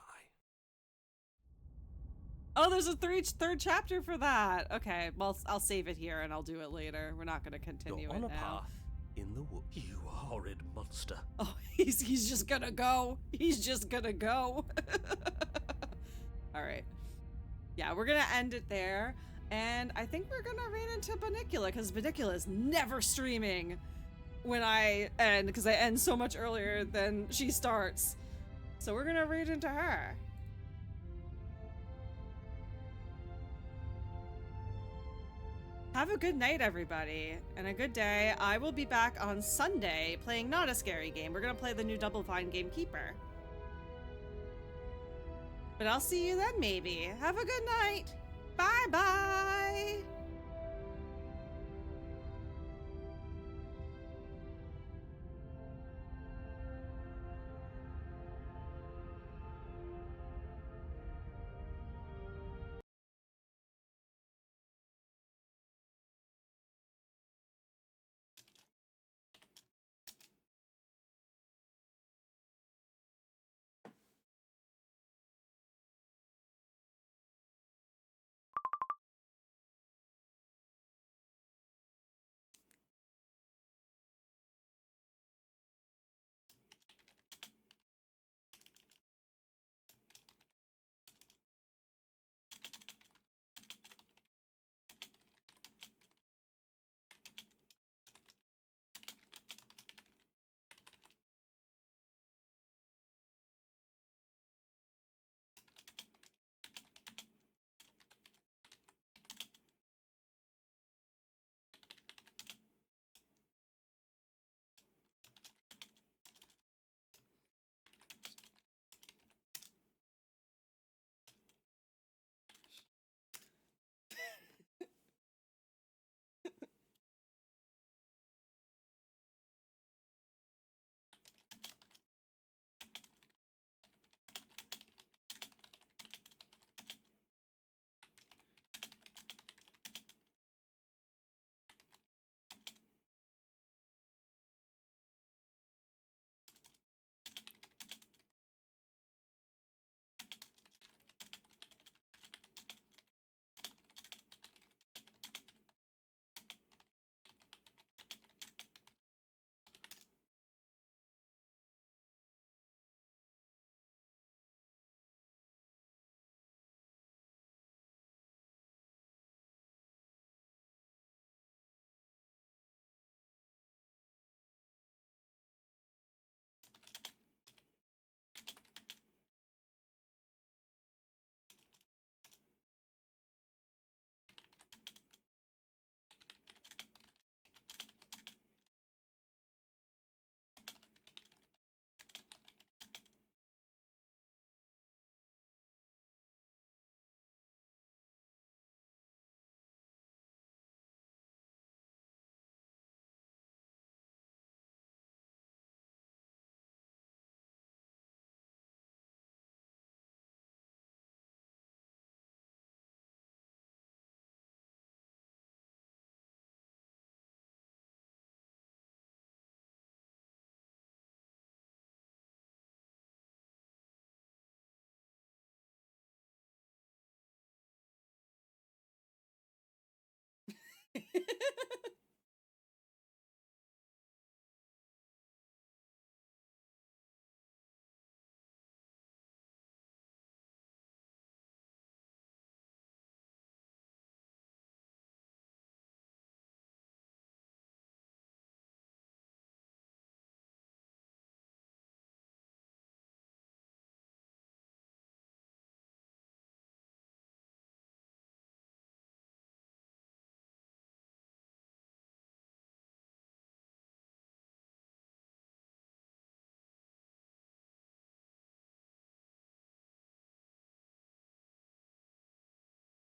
Oh, there's a third chapter for that. Okay, well, I'll save it here and I'll do it later. We're not going to continue You're it on a now. path in the woods. You horrid monster. Oh, he's just gonna go. He's just gonna go. All right. Yeah, we're gonna end it there. And I think we're gonna read into Banicula, because Banicula is never streaming when I end, because I end so much earlier than she starts. So we're gonna read into her. Have a good night, everybody, and a good day. I will be back on Sunday playing not a scary game. We're gonna play the new Double Fine game, Keeper. But I'll see you then, maybe. Have a good night.